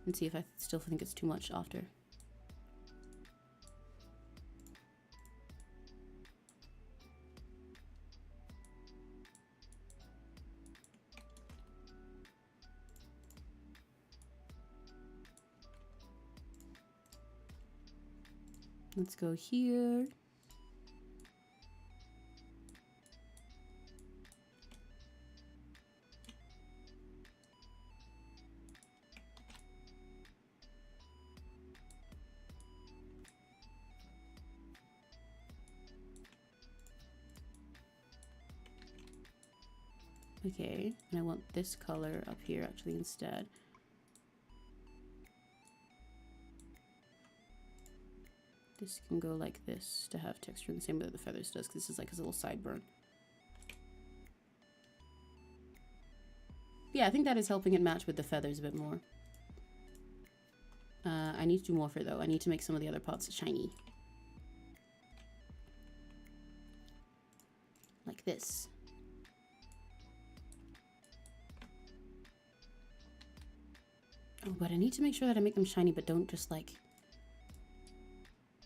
and see if I still think it's too much after. Let's go here. Okay, and I want this color up here actually instead. This can go like this to have texture in the same way that the feathers does, because this is like his little sideburn. Yeah, I think that is helping it match with the feathers a bit more. I need to do more for it though. I need to make some of the other parts shiny. Like this. Oh, but I need to make sure that I make them shiny, but don't just like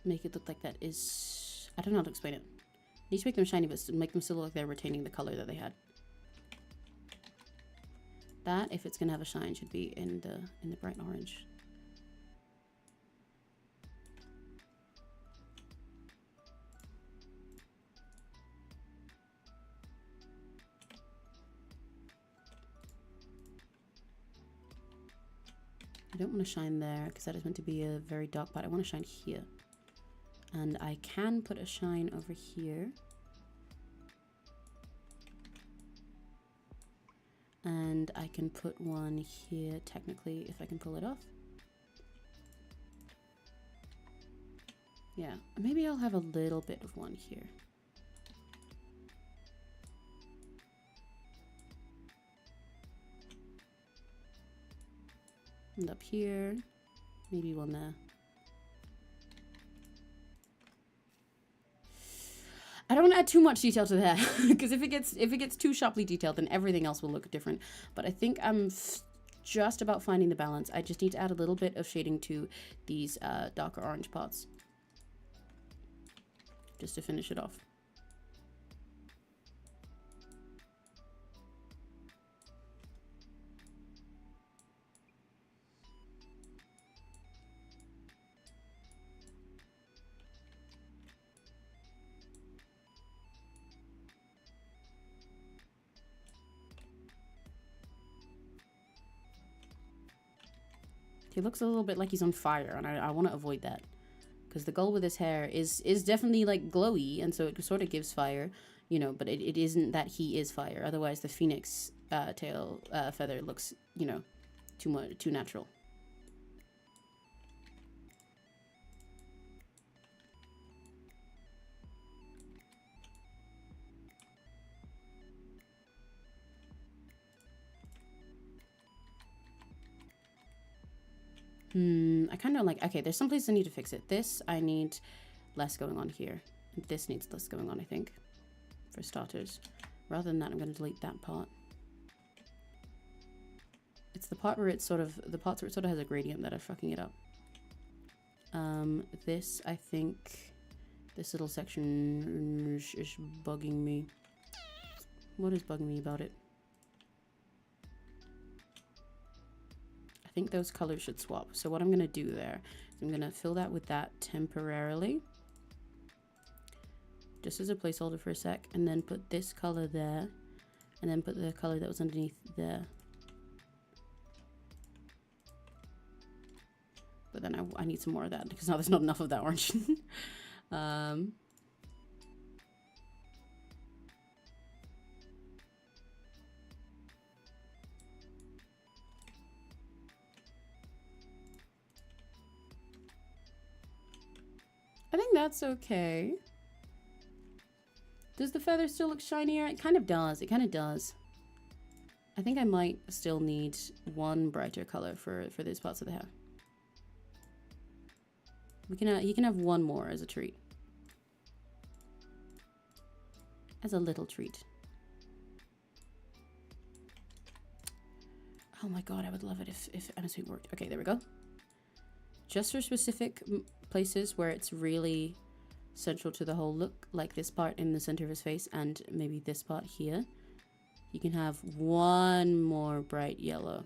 make it look like that is... I don't know how to explain it. I need to make them shiny, but make them still look like they're retaining the color that they had. That, if it's gonna have a shine, should be in the bright orange. I don't want to shine there because that is meant to be a very dark part. I want to shine here. And I can put a shine over here. And I can put one here, technically, if I can pull it off. Yeah, maybe I'll have a little bit of one here. And up here, maybe one there. I don't want to add too much detail to the hair because if it gets too sharply detailed, then everything else will look different. But I think I'm just about finding the balance. I just need to add a little bit of shading to these darker orange parts, just to finish it off. He looks a little bit like he's on fire, and I want to avoid that. Because the goal with his hair is definitely like glowy, and so it sort of gives fire, you know, but it isn't that he is fire. Otherwise the phoenix tail feather looks, you know, too natural. I kind of like, okay, there's some place I need to fix it. This, I need less going on here. This needs less going on, I think, for starters. Rather than that, I'm going to delete that part. It's the part where it's sort of, the parts where it sort of has a gradient that are fucking it up. This, I think, this little section is bugging me. What is bugging me about it? I think those colors should swap. So what I'm going to do there is I'm going to fill that with that temporarily, just as a placeholder for a sec, and then put this color there, and then put the color that was underneath there. But then I need some more of that because now there's not enough of that orange. I think that's okay. Does the feather still look shinier? It kind of does. It kind of does. I think I might still need one brighter color for these parts of the hair. We can he can have one more as a treat. As a little treat. Oh my god, I would love it if MSP worked. Okay, there we go. Just for specific places where it's really central to the whole look, like this part in the center of his face and maybe this part here, you can have one more bright yellow.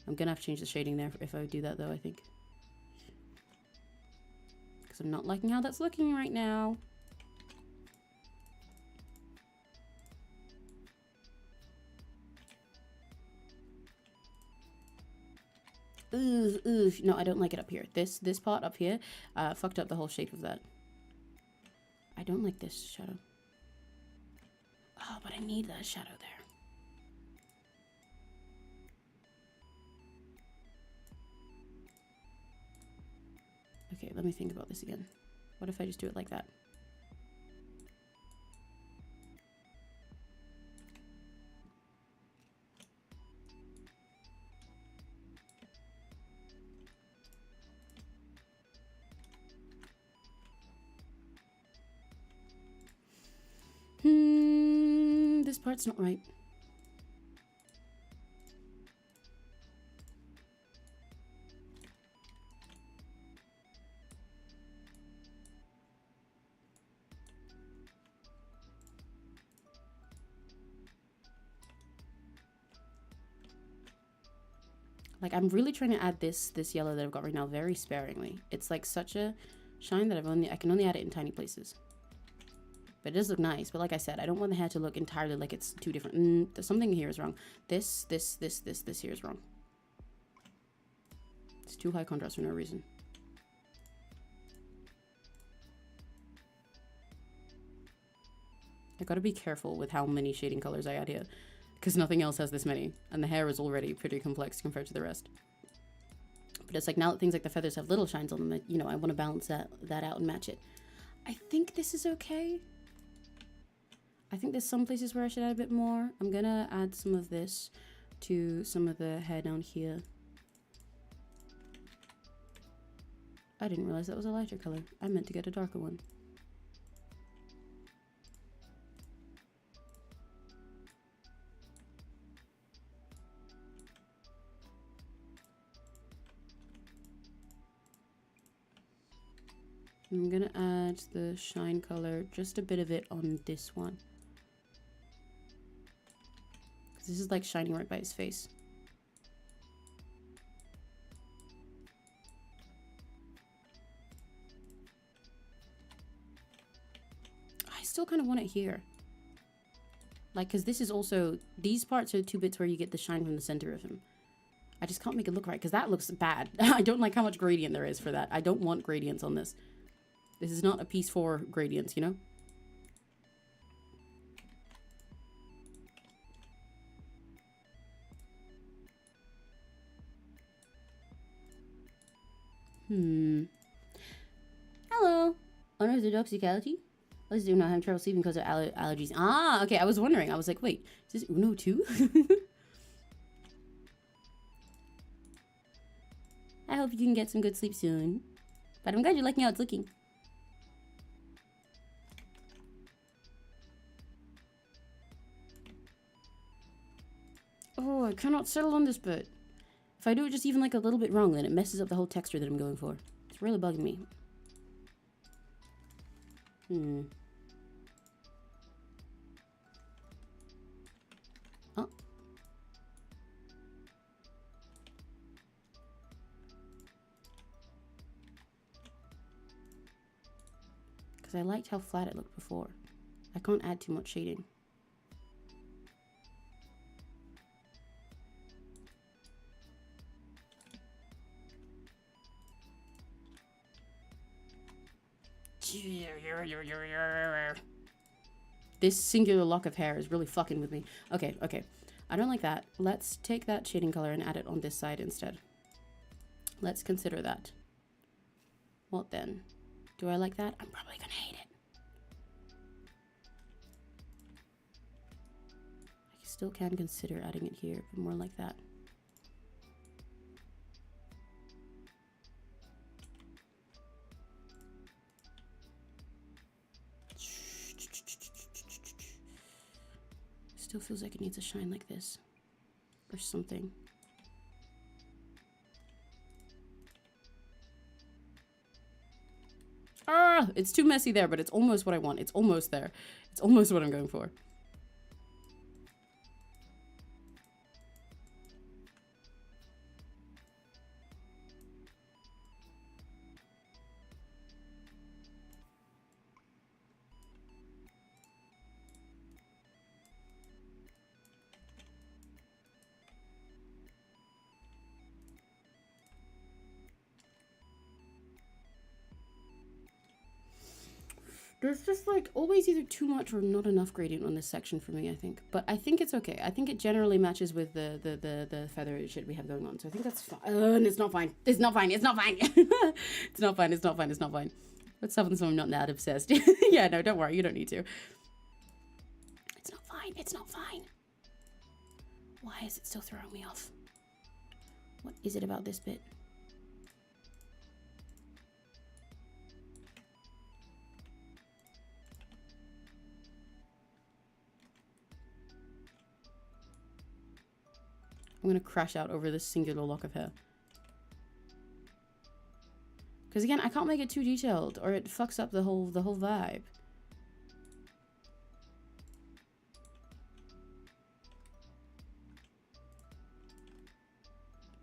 I'm gonna have to change the shading there if I do that though, I think. Because I'm not liking how that's looking right now. Ooh, no, I don't like it up here. This part up here fucked up the whole shape of that. I don't like this shadow. Oh, but I need that shadow there. Okay, let me think about this again. What if I just do it like that? This part's not right. Like, I'm really trying to add this yellow that I've got right now very sparingly. It's like such a shine that I can only add it in tiny places. But it does look nice. But like I said, I don't want the hair to look entirely like it's two different. Something here is wrong. This here is wrong. It's too high contrast for no reason. I gotta be careful with how many shading colors I add here, because nothing else has this many, and the hair is already pretty complex compared to the rest. But it's like now that things like the feathers have little shines on them, that, you know, I want to balance that out and match it. I think this is okay. I think there's some places where I should add a bit more. I'm gonna add some of this to some of the hair down here. I didn't realize that was a lighter color. I meant to get a darker one. I'm gonna add the shine color, just a bit of it on this one. Because this is like shining right by his face. I still kind of want it here. Like, because this is also, these parts are the two bits where you get the shine from the center of him. I just can't make it look right because that looks bad. I don't like how much gradient there is for that. I don't want gradients on this. This is not a piece for gradients, you know? Hello. Owner of the 𝘆cie𝘂𝗿. Let's do not have trouble sleeping because of allergies. Ah, okay. I was wondering. I was like, wait, is this Uno too? I hope you can get some good sleep soon. But I'm glad you're liking how it's looking. Oh, I cannot settle on this bit. If I do it just even like a little bit wrong, then it messes up the whole texture that I'm going for. It's really bugging me. Oh. Because I liked how flat it looked before. I can't add too much shading. This singular lock of hair is really fucking with me. Okay, okay. I don't like that. Let's take that shading color and add it on this side instead. Let's consider that. What then? Do I like that? I'm probably gonna hate it. I still can consider adding it here, but more like that. Still feels like it needs a shine like this or something. Ah, it's too messy there, but it's almost what I want. It's almost there. It's almost what I'm going for. There's just like always either too much or not enough gradient on this section for me, I think. But I think it's okay. I think it generally matches with the feather shit we have going on. So I think that's fine. It's not fine. It's not fine. It's not fine. It's not fine. It's not fine. It's not fine. Let's happen so I'm not that obsessed. Yeah, no, don't worry. You don't need to. It's not fine. It's not fine. Why is it still throwing me off? What is it about this bit? I'm gonna crash out over this singular lock of hair. Because again, I can't make it too detailed or it fucks up the whole vibe.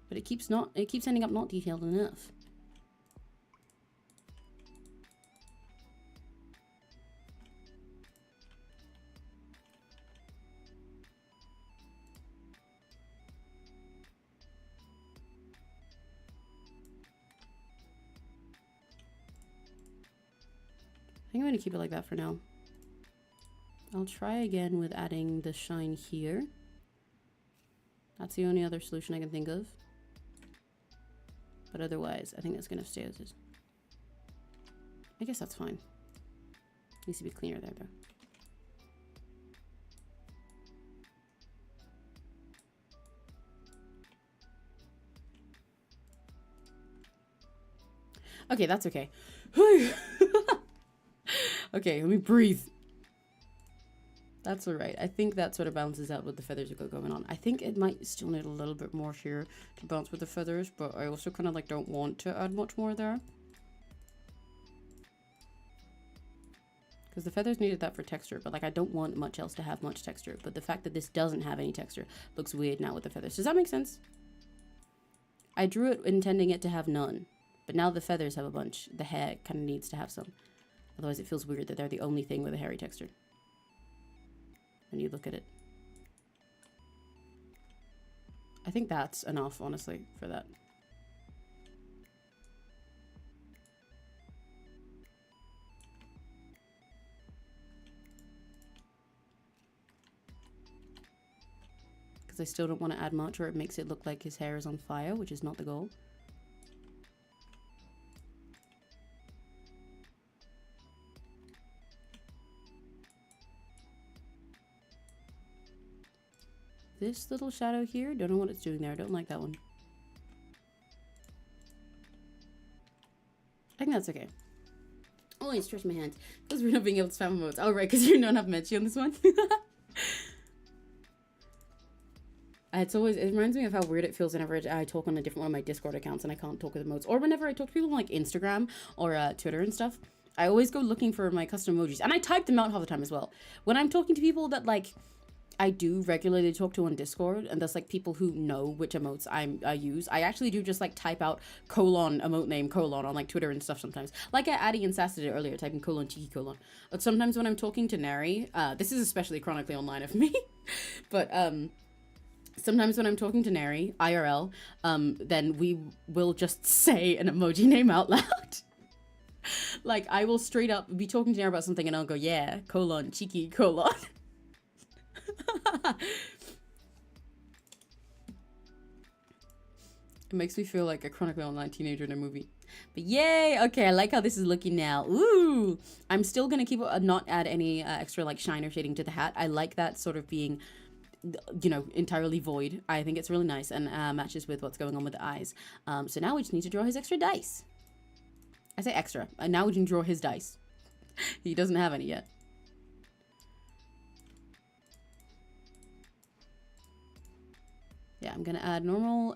But it keeps ending up not detailed enough. I think I'm going to keep it like that for now. I'll try again with adding the shine here. That's the only other solution I can think of. But otherwise, I think that's going to stay as is. I guess that's fine. Needs to be cleaner there, though. Okay, that's okay. Okay, let me breathe. That's all right. I think that sort of balances out what the feathers have got going on. I think it might still need a little bit more here to balance with the feathers, but I also kind of like don't want to add much more there. Because the feathers needed that for texture, but like I don't want much else to have much texture. But the fact that this doesn't have any texture looks weird now with the feathers. Does that make sense? I drew it intending it to have none, but now the feathers have a bunch. The hair kind of needs to have some. Otherwise it feels weird that they're the only thing with a hairy texture. When you look at it. I think that's enough, honestly, for that. Because I still don't want to add much or it makes it look like his hair is on fire, which is not the goal. This little shadow here, don't know what it's doing there. I don't like that one. I think that's okay. Oh, I stretched my hand because we're not being able to spam emotes. Oh, right, because you don't have Metchi on this one. It reminds me of how weird it feels whenever I talk on a different one of my Discord accounts and I can't talk with emotes. Or whenever I talk to people on like Instagram or Twitter and stuff. I always go looking for my custom emojis. And I type them out all the time as well. When I'm talking to people that like I do regularly talk to on Discord, and that's like people who know which emotes I use. I actually do just like type out colon emote name colon on like Twitter and stuff sometimes. Like Addy and Sass did earlier, typing colon cheeky colon. But sometimes when I'm talking to Neri, this is especially chronically online of me, but sometimes when I'm talking to Neri IRL, then we will just say an emoji name out loud. Like I will straight up be talking to Neri about something and I'll go, yeah, colon cheeky colon. It makes me feel like a chronically online teenager in a movie. But yay! Okay, I like how this is looking now. Ooh! I'm still gonna keep not add any extra like shine or shading to the hat. I like that sort of being, you know, entirely void. I think it's really nice and matches with what's going on with the eyes. So now we just need to draw his extra dice. I say extra. Now we can draw his dice. He doesn't have any yet. Yeah, I'm gonna add normal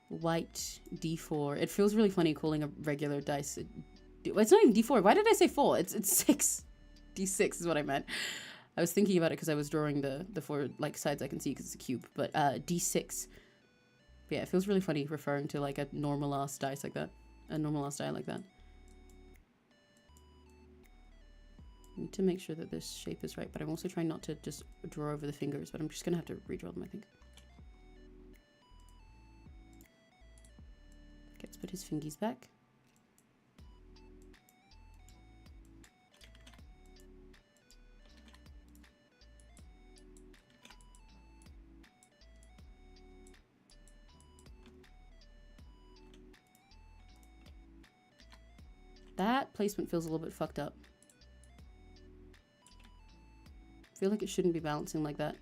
white D4. It feels really funny calling a regular dice. It's not even D4. Why did I say 4? It's 6. D6 is what I meant. I was thinking about it because I was drawing the 4 like sides I can see because it's a cube. But D6. But yeah, it feels really funny referring to like a normal ass dice like that. A normal ass die like that. I need to make sure that this shape is right, but I'm also trying not to just draw over the fingers, but I'm just gonna have to redraw them, I think. Okay, let's put his fingies back. That placement feels a little bit fucked up. I feel like it shouldn't be balancing like that.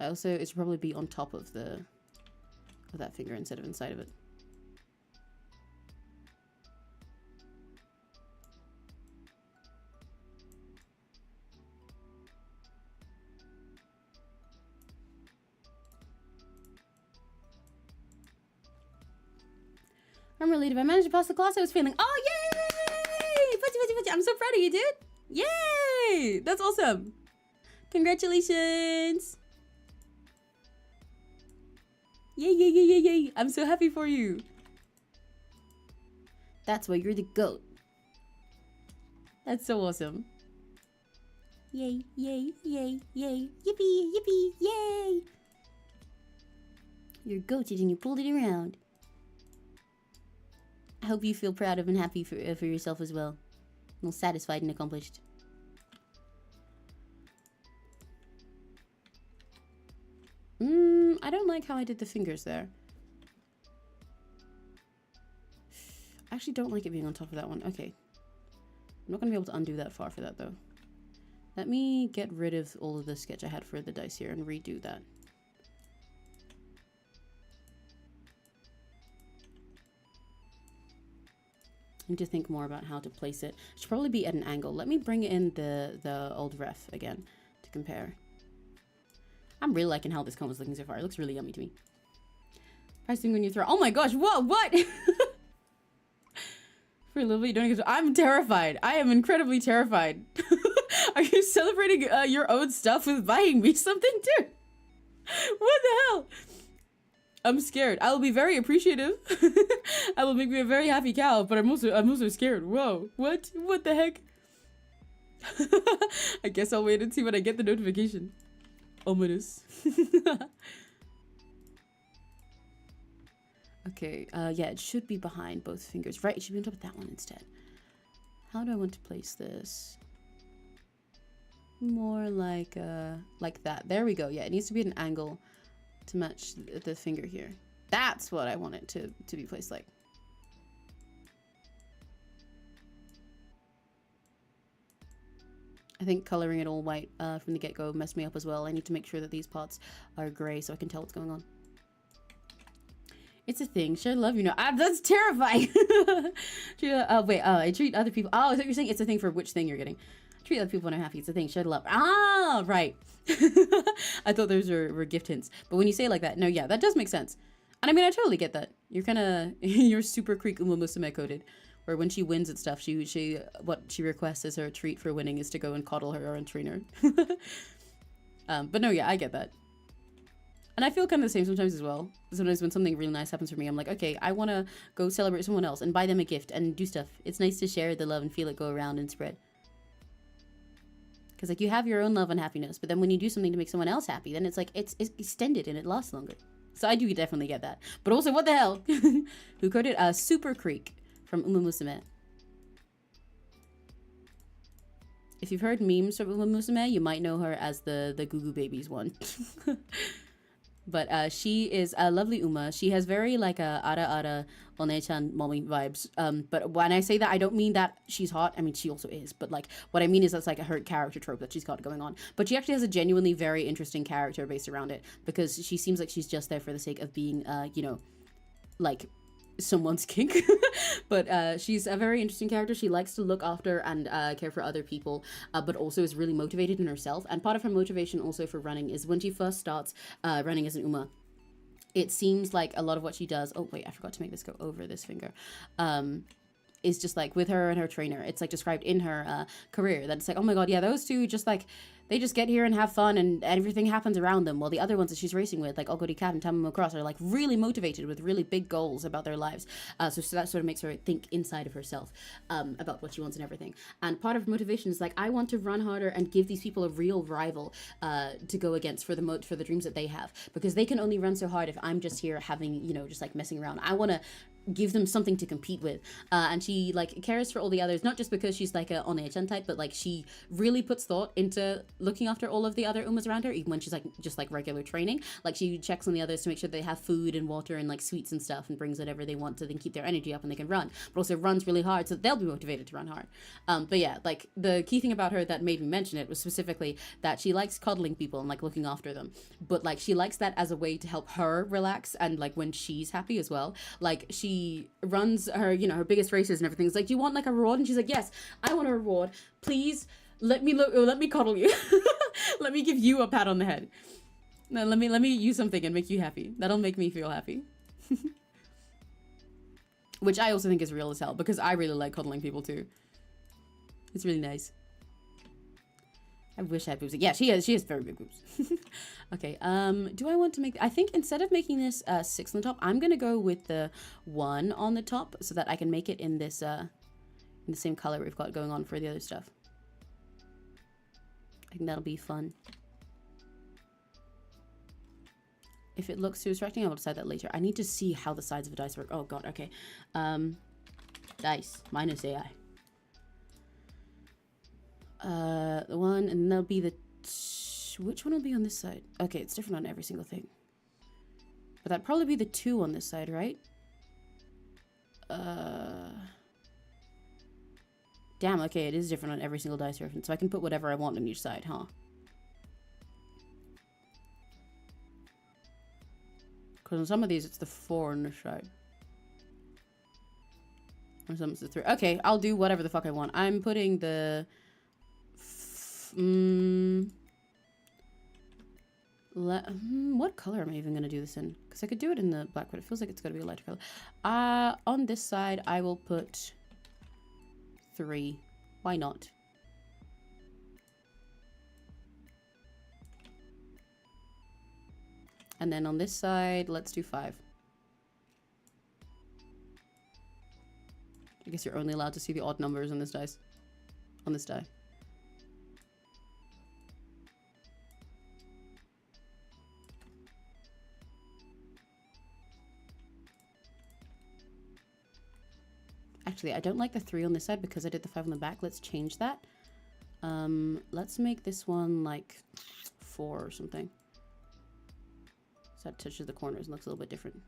Also, it should probably be on top of that finger instead of inside of it. I'm relieved I managed to pass the class I was failing. Oh, yay! Fudgy. I'm so proud of you, dude. Yay! That's awesome. Congratulations. Yay. I'm so happy for you. That's why you're the GOAT. That's so awesome. Yay. Yippee, yay. You're goated and you pulled it around. I hope you feel proud of and happy for yourself as well. Well, satisfied and accomplished. I don't like how I did the fingers there. I actually don't like it being on top of that one. Okay. I'm not going to be able to undo that far for that, though. Let me get rid of all of the sketch I had for the dice here and redo that. I need to think more about how to place it. It should probably be at an angle. Let me bring in the old ref again to compare. I'm really liking how this comb is looking so far. It looks really yummy to me. Pricing when you throw. Oh my gosh! What? For a little bit, you don't get to. I'm terrified. I am incredibly terrified. Are you celebrating your own stuff with buying me something too? What the hell? I'm scared. I will be very appreciative. I will make me a very happy cow, but I'm also scared. Whoa. What the heck? I guess I'll wait and see when I get the notification. Ominous. Okay, yeah, it should be behind both fingers. Right, it should be on top of that one instead. How do I want to place this? More like that. There we go. Yeah, it needs to be at an angle to match the finger here. That's what I want it to be placed like. I think coloring it all white from the get-go messed me up as well. I need to make sure that these parts are gray so I can tell what's going on. It's a thing. Should I love you now? That's terrifying. I treat other people. Oh, I thought you were saying it's a thing for which thing you're getting. Treat other people when I'm happy. It's a thing. Should I love? Ah, right. I thought those were gift hints. But when you say it like that, no, yeah, that does make sense. And I mean, I totally get that. You're kind of, you're super Creek Uma Musume coded. Where when she wins and stuff, what she requests as her treat for winning is to go and coddle her and train her. But no, yeah, I get that. And I feel kind of the same sometimes as well. Sometimes when something really nice happens for me, I'm like, okay, I want to go celebrate someone else and buy them a gift and do stuff. It's nice to share the love and feel it go around and spread. Because like you have your own love and happiness, but then when you do something to make someone else happy, then it's like it's extended and it lasts longer. So I do definitely get that. But also, what the hell? Who coded Super Creek from Uma Musume? If you've heard memes from Uma Musume, you might know her as the Goo Goo Babies one. But she is a lovely Uma. She has very like a ara one-chan mommy vibes. But when I say that, I don't mean that she's hot. I mean, she also is. But like what I mean is that's like her character trope that she's got going on. But she actually has a genuinely very interesting character based around it because she seems like she's just there for the sake of being, you know, like someone's kink. But she's a very interesting character. She likes to look after and care for other people, but also is really motivated in herself. And part of her motivation also for running is when she first starts running as an Uma, it seems like a lot of what she does, oh wait, I forgot to make this go over this finger, is just like with her and her trainer. It's like described in her career that it's like, oh my god, yeah, those two just like they just get here and have fun and everything happens around them, while the other ones that she's racing with, like Ogori Cat and Tamamo Cross, are like really motivated with really big goals about their lives. So that sort of makes her think inside of herself about what she wants and everything. And part of her motivation is like, I want to run harder and give these people a real rival to go against for the dreams that they have, because they can only run so hard if I'm just here having, you know, just like messing around. I want to give them something to compete with, and she like cares for all the others, not just because she's like a on-agent type, but like she really puts thought into looking after all of the other umas around her, even when she's like just like regular training. Like she checks on the others to make sure they have food and water and like sweets and stuff, and brings whatever they want to then keep their energy up and they can run, but also runs really hard so that they'll be motivated to run hard. But yeah, like the key thing about her that made me mention it was specifically that she likes cuddling people and like looking after them, but like she likes that as a way to help her relax and like when she's happy as well. Like she runs her, you know, her biggest races and everything. It's like, do you want like a reward? And she's like, yes, I want a reward. Please let me cuddle you. Let me give you a pat on the head. No, let me use something and make you happy. That'll make me feel happy. Which I also think is real as hell, because I really like cuddling people too. It's really nice. I wish I had boobs. Yeah, she has very big boobs. Okay, do I want to make... I think instead of making this 6 on the top, I'm going to go with the 1 on the top so that I can make it in this, in the same color we've got going on for the other stuff. I think that'll be fun. If it looks too distracting, I will decide that later. I need to see how the sides of a dice work. Oh god, okay. Dice, minus AI. The 1, and that'll be the... Which one will be on this side? Okay, it's different on every single thing. But that'd probably be the 2 on this side, right? Damn, okay, it is different on every single dice reference, so I can put whatever I want on each side, huh? Because on some of these, it's the 4 on this side. On some, it's the 3. Okay, I'll do whatever the fuck I want. I'm putting the... what color am I even going to do this in? Because I could do it in the black, but it feels like it's going to be a lighter color. On this side, I will put 3. Why not? And then on this side, let's do 5. I guess you're only allowed to see the odd numbers on this dice. On this die. Actually, I don't like the 3 on this side because I did the 5 on the back. Let's change that. Let's make this one like 4 or something. So that touches the corners and looks a little bit different.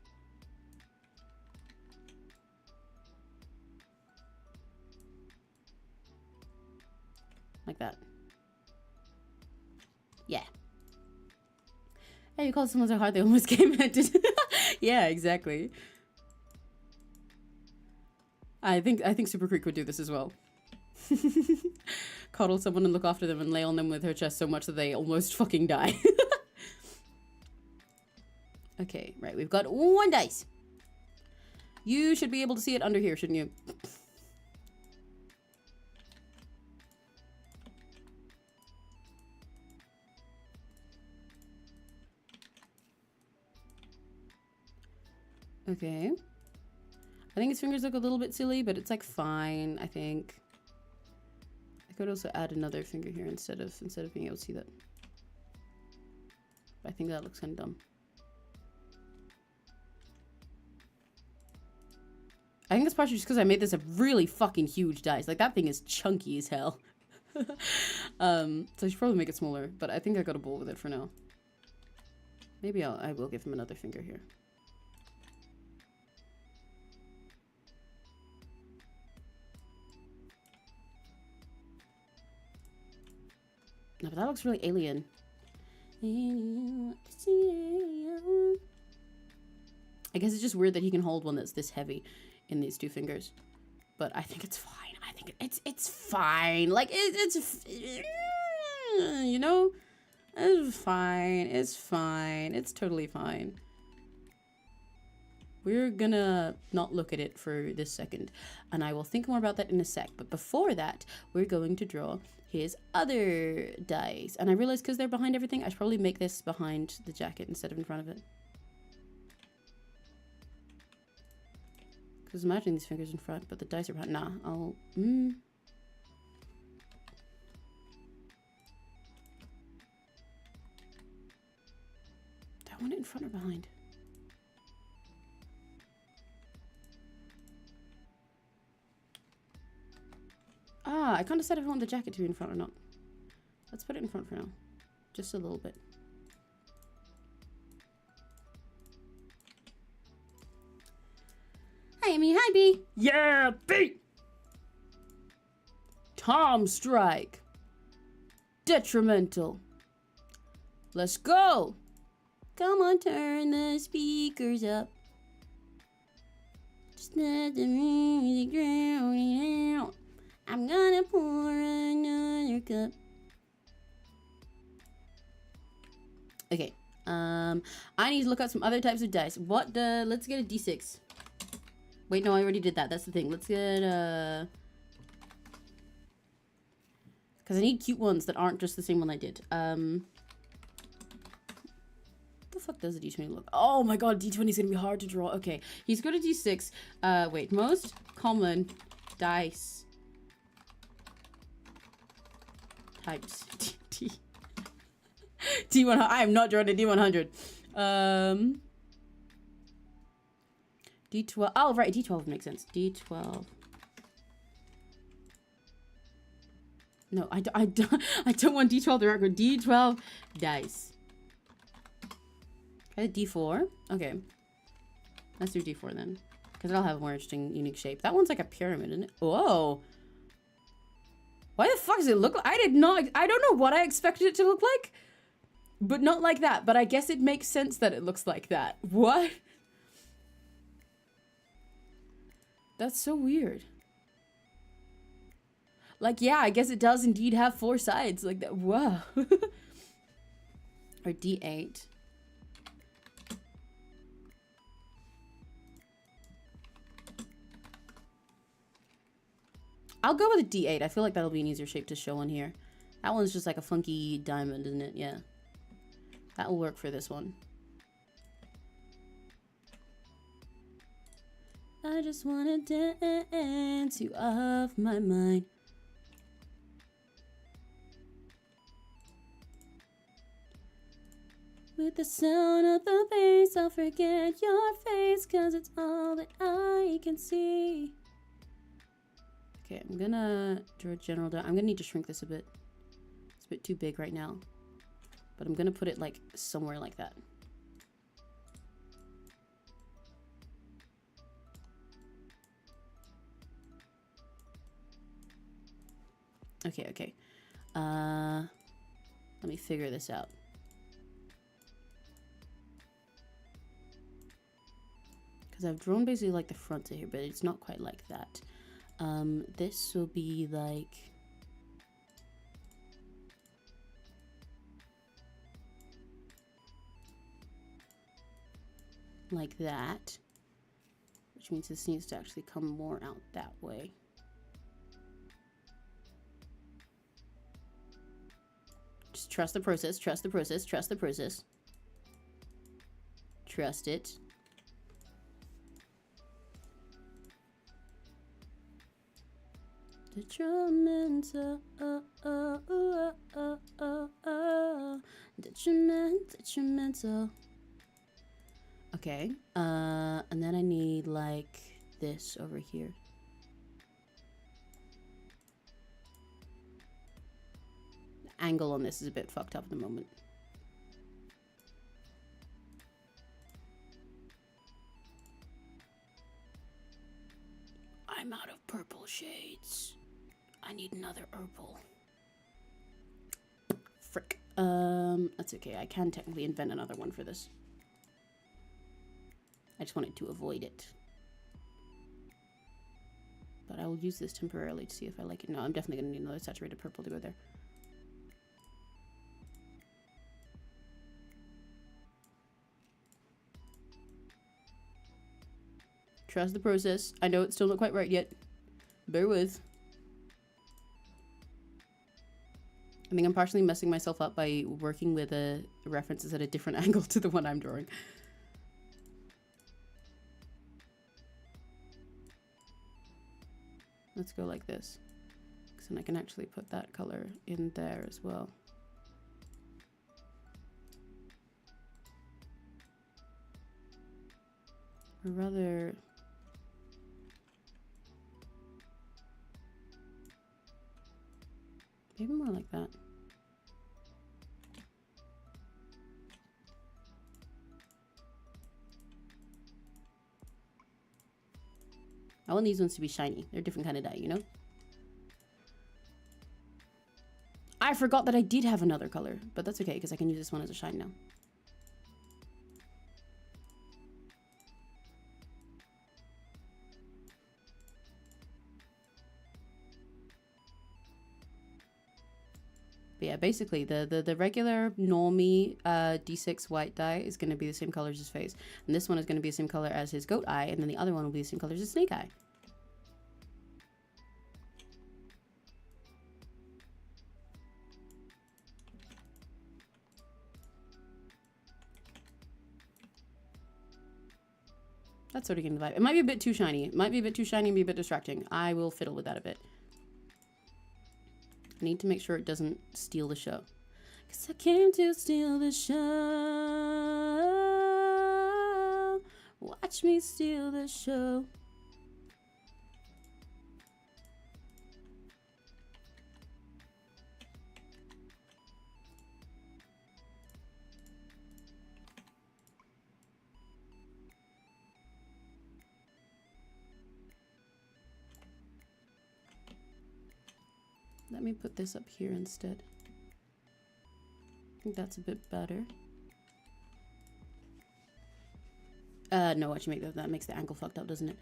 Like that. Yeah. Hey, you called someone so hard they almost came at. Yeah, exactly. I think Super Creek would do this as well. Cuddle someone and look after them and lay on them with her chest so much that they almost fucking die. Okay, right, we've got 1 dice. You should be able to see it under here, shouldn't you? Okay. I think his fingers look a little bit silly, but it's like fine, I think. I could also add another finger here instead of being able to see that. I think that looks kind of dumb. I think it's partially just because I made this a really fucking huge dice. Like, that thing is chunky as hell. So I should probably make it smaller, but I think I got a bowl with it for now. Maybe I will give him another finger here. No, but that looks really alien. I guess it's just weird that he can hold one that's this heavy in these 2 fingers. But I think it's fine. I think it's fine. Like, it's you know? It's fine. It's fine. It's totally fine. We're gonna not look at it for this second. And I will think more about that in a sec. But before that, we're going to draw his other dice. And I realized because they're behind everything, I should probably make this behind the jacket instead of in front of it. Because imagine these fingers in front, but the dice are behind. Nah, I'll... Do I want it in front or behind? I can't decide if I want the jacket to be in front or not. Let's put it in front for now. Just a little bit. Hi, Amy. Hi, B. Yeah, B. Tom Strike. Detrimental. Let's go. Come on, turn the speakers up. Just let the music drown out. I'm gonna pour another cup. Okay. I need to look up some other types of dice. What the? Let's get a D6. Wait, no, I already did that. That's the thing. Let's get because I need cute ones that aren't just the same one I did. What the fuck does a D20 look? Oh my god, D20 is gonna be hard to draw. Okay, he's got a D6. Wait, most common dice types. D100. I am not drawing a D100. D12. Oh, right, D12 makes sense. D12. No, I don't want D12 direct. D12 dice. Okay, D4. Okay. Let's do D4 then. Because it'll have a more interesting, unique shape. That one's like a pyramid, isn't it? Whoa. Why the fuck does it look like? I don't know what I expected it to look like. But not like that. But I guess it makes sense that it looks like that. What? That's so weird. Like, yeah, I guess it does indeed have 4 sides like that. Whoa. Or D8. I'll go with a D8. I feel like that'll be an easier shape to show on here. That one's just like a funky diamond, isn't it? Yeah. That'll work for this one. I just want to dance you off my mind. With the sound of the bass, I'll forget your face, 'cause it's all that I can see. Okay, I'm gonna draw a general down. I'm gonna need to shrink this a bit. It's a bit too big right now. But I'm gonna put it like somewhere like that. Okay, okay. Let me figure this out. Because I've drawn basically like the front to here, but it's not quite like that. This will be like that, which means this needs to actually come more out that way. Just trust the process, trust the process, trust the process. Trust it. Detrimental, detrimental. Okay, and then I need like this over here. The angle on this is a bit fucked up at the moment. I'm out of purple shades. I need another purple. Frick. That's okay. I can technically invent another one for this. I just wanted to avoid it. But I will use this temporarily to see if I like it. No, I'm definitely going to need another saturated purple to go there. Trust the process. I know it's still not quite right yet. Bear with. I think I'm partially messing myself up by working with references at a different angle to the one I'm drawing. Let's go like this. Because then I can actually put that color in there as well. Or rather... Maybe more like that. I want these ones to be shiny. They're a different kind of dye, you know? I forgot that I did have another color, but that's okay because I can use this one as a shine now. But yeah, basically the regular normie D6 white dye is going to be the same color as his face. And this one is going to be the same color as his goat eye. And then the other one will be the same color as his snake eye. That's sort of getting the vibe. It might be a bit too shiny. It might be a bit too shiny and be a bit distracting. I will fiddle with that a bit. I need to make sure it doesn't steal the show. Cause I came to steal the show. Watch me steal the show. Let me put this up here instead. I think that's a bit better. No, actually that makes the angle fucked up, doesn't it?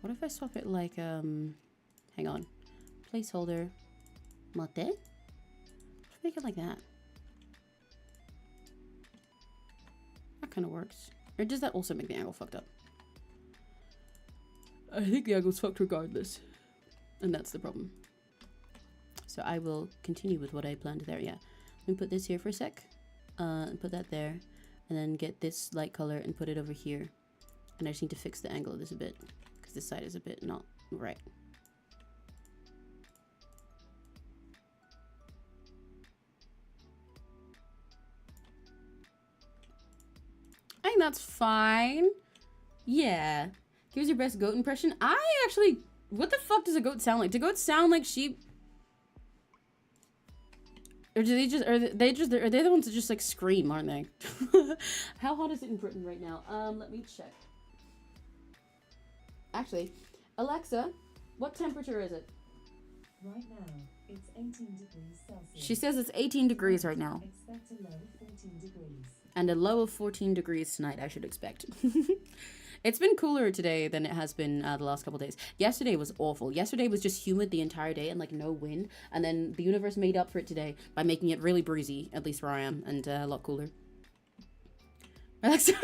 What if I swap it like, hang on. Placeholder. Mate? Make it like that. That kind of works. Or does that also make the angle fucked up? I think the angle's fucked regardless. And that's the problem. So I will continue with what I planned there, yeah. Let me put this here for a sec. And put that there. And then get this light color and put it over here. And I just need to fix the angle of this a bit. Because this side is a bit not right. I think that's fine. Yeah. Here's your best goat impression. I actually, what the fuck does a goat sound like? Do goats sound like sheep? Or do they just, are they the ones that just like scream, aren't they? How hot is it in Britain right now? Let me check. Actually, Alexa, what temperature is it? Right now, it's 18 degrees Celsius. She says it's 18 degrees right now. Expect a low of 14 degrees. And a low of 14 degrees tonight, I should expect. It's been cooler today than it has been the last couple days. Yesterday was awful. Yesterday was just humid the entire day and like no wind. And then the universe made up for it today by making it really breezy, at least where I am, and a lot cooler. Alexa,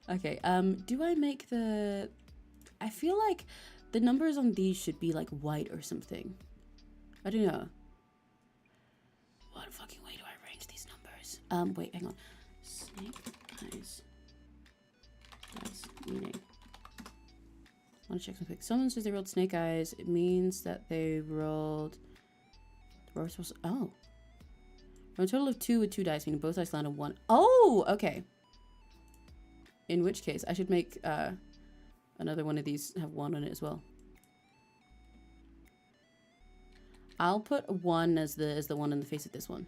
okay, do I make the... I feel like the numbers on these should be like white or something. I don't know. What fucking way do I arrange these numbers? Wait, hang on. Snake eyes. That's meaning. I want to check something. Someone says they rolled snake eyes. It means that they rolled... We're supposed to... Oh. A total of 2 with 2 dice, meaning both dice land on 1. Oh, okay. In which case, I should make another one of these have 1 on it as well. I'll put 1 as the one in the face of this one.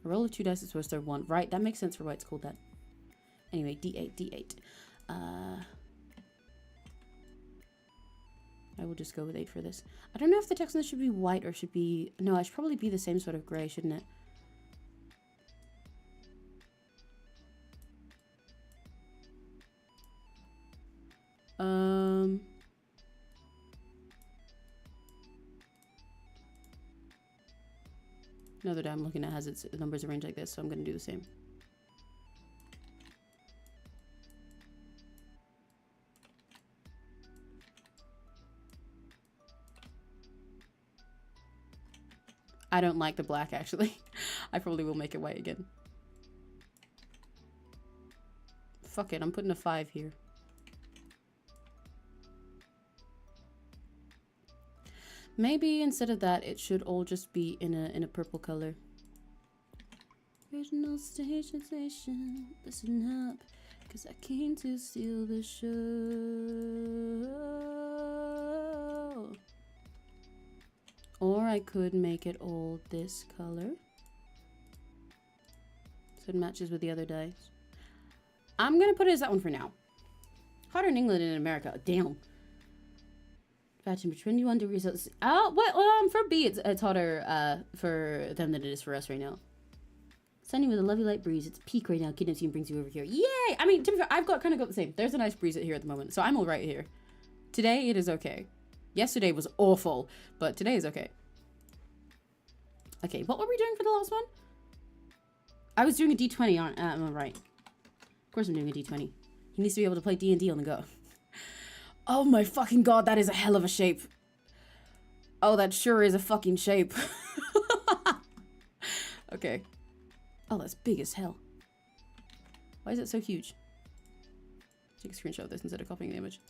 A roll of 2 dice is supposed to have 1. Right, that makes sense for why it's called that. Anyway, D8, D8. I will just go with 8 for this. I don't know if the text on this should be white or should be... No, it should probably be the same sort of gray, shouldn't it? Another die I'm looking at has its numbers arranged like this, so I'm going to do the same. I don't like the black, actually. I probably will make it white again. Fuck it, I'm putting a 5 here. Maybe instead of that, it should all just be in a purple color. Original station, listen up, cause I came to steal the show. Or I could make it all this color, so it matches with the other dice. I'm gonna put it as that one for now. Hotter in England than in America. Damn. Bad temperature, 21 degrees Celsius. Oh, what? For B, it's hotter for them than it is for us right now. Sunny with a lovely light breeze. It's peak right now. Kidnap team brings you over here. Yay! I mean, to be fair, I've kind of got the same. There's a nice breeze here at the moment, so I'm all right here. Today, it is okay. Yesterday was awful, but today is okay. Okay, what were we doing for the last one? I was doing a D20 on. Am I right? Of course I'm doing a D20. He needs to be able to play D&D on the go. Oh my fucking god, that is a hell of a shape. Oh, that sure is a fucking shape. Okay. Oh, that's big as hell. Why is it so huge? Take a screenshot of this instead of copying the image.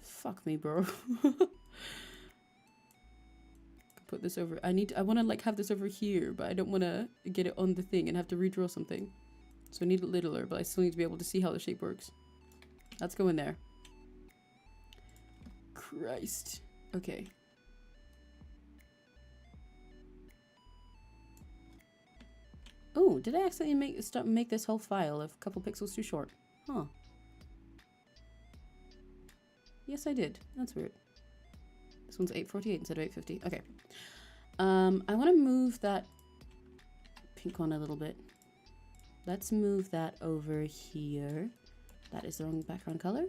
Fuck me, bro. Put this over. I want to like have this over here, but I don't want to get it on the thing and have to redraw something. So I need it littler, but I still need to be able to see how the shape works. Let's go in there. Christ. Okay. Oh, did I accidentally make this whole file a couple pixels too short? Huh. Yes, I did. That's weird. This one's 848 instead of 850. Okay. I want to move that pink one a little bit. Let's move that over here. That is the wrong background color.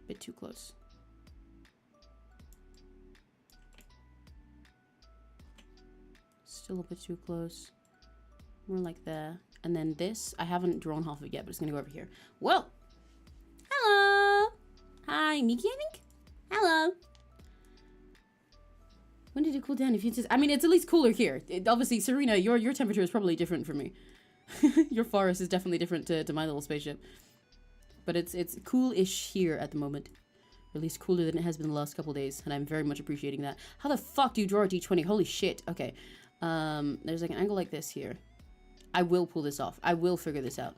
Bit too close. Still a bit too close. More like there. And then this, I haven't drawn half of it yet, but it's gonna go over here. Whoa! Hello! Hi, Miki, I think? Hello! When did it cool down? If you just, I mean, it's at least cooler here. Obviously, Serena, your temperature is probably different from me. Your forest is definitely different to my little spaceship. But it's cool-ish here at the moment. Or at least cooler than it has been the last couple days, and I'm very much appreciating that. How the fuck do you draw a D20? Holy shit. Okay. There's like an angle like this here. I will pull this off. I will figure this out.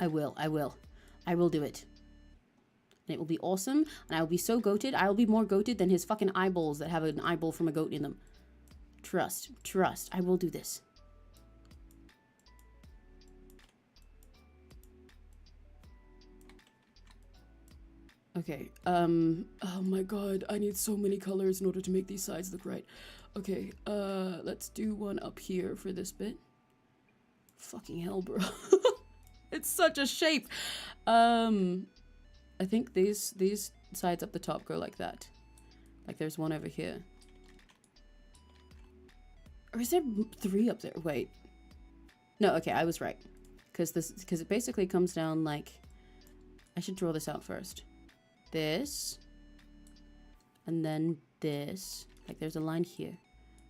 I will do it. And it will be awesome, and I will be so goated. I will be more goated than his fucking eyeballs that have an eyeball from a goat in them. Trust. I will do this. Okay, oh my god, I need so many colors in order to make these sides look right. Okay, let's do one up here for this bit. Fucking hell, bro. It's such a shape. I think these sides up the top go like that. Like there's one over here. Or is there 3 up there? Wait. No, okay, I was right. Because it basically comes down like, I should draw this out first. This, and then this. Like there's a line here,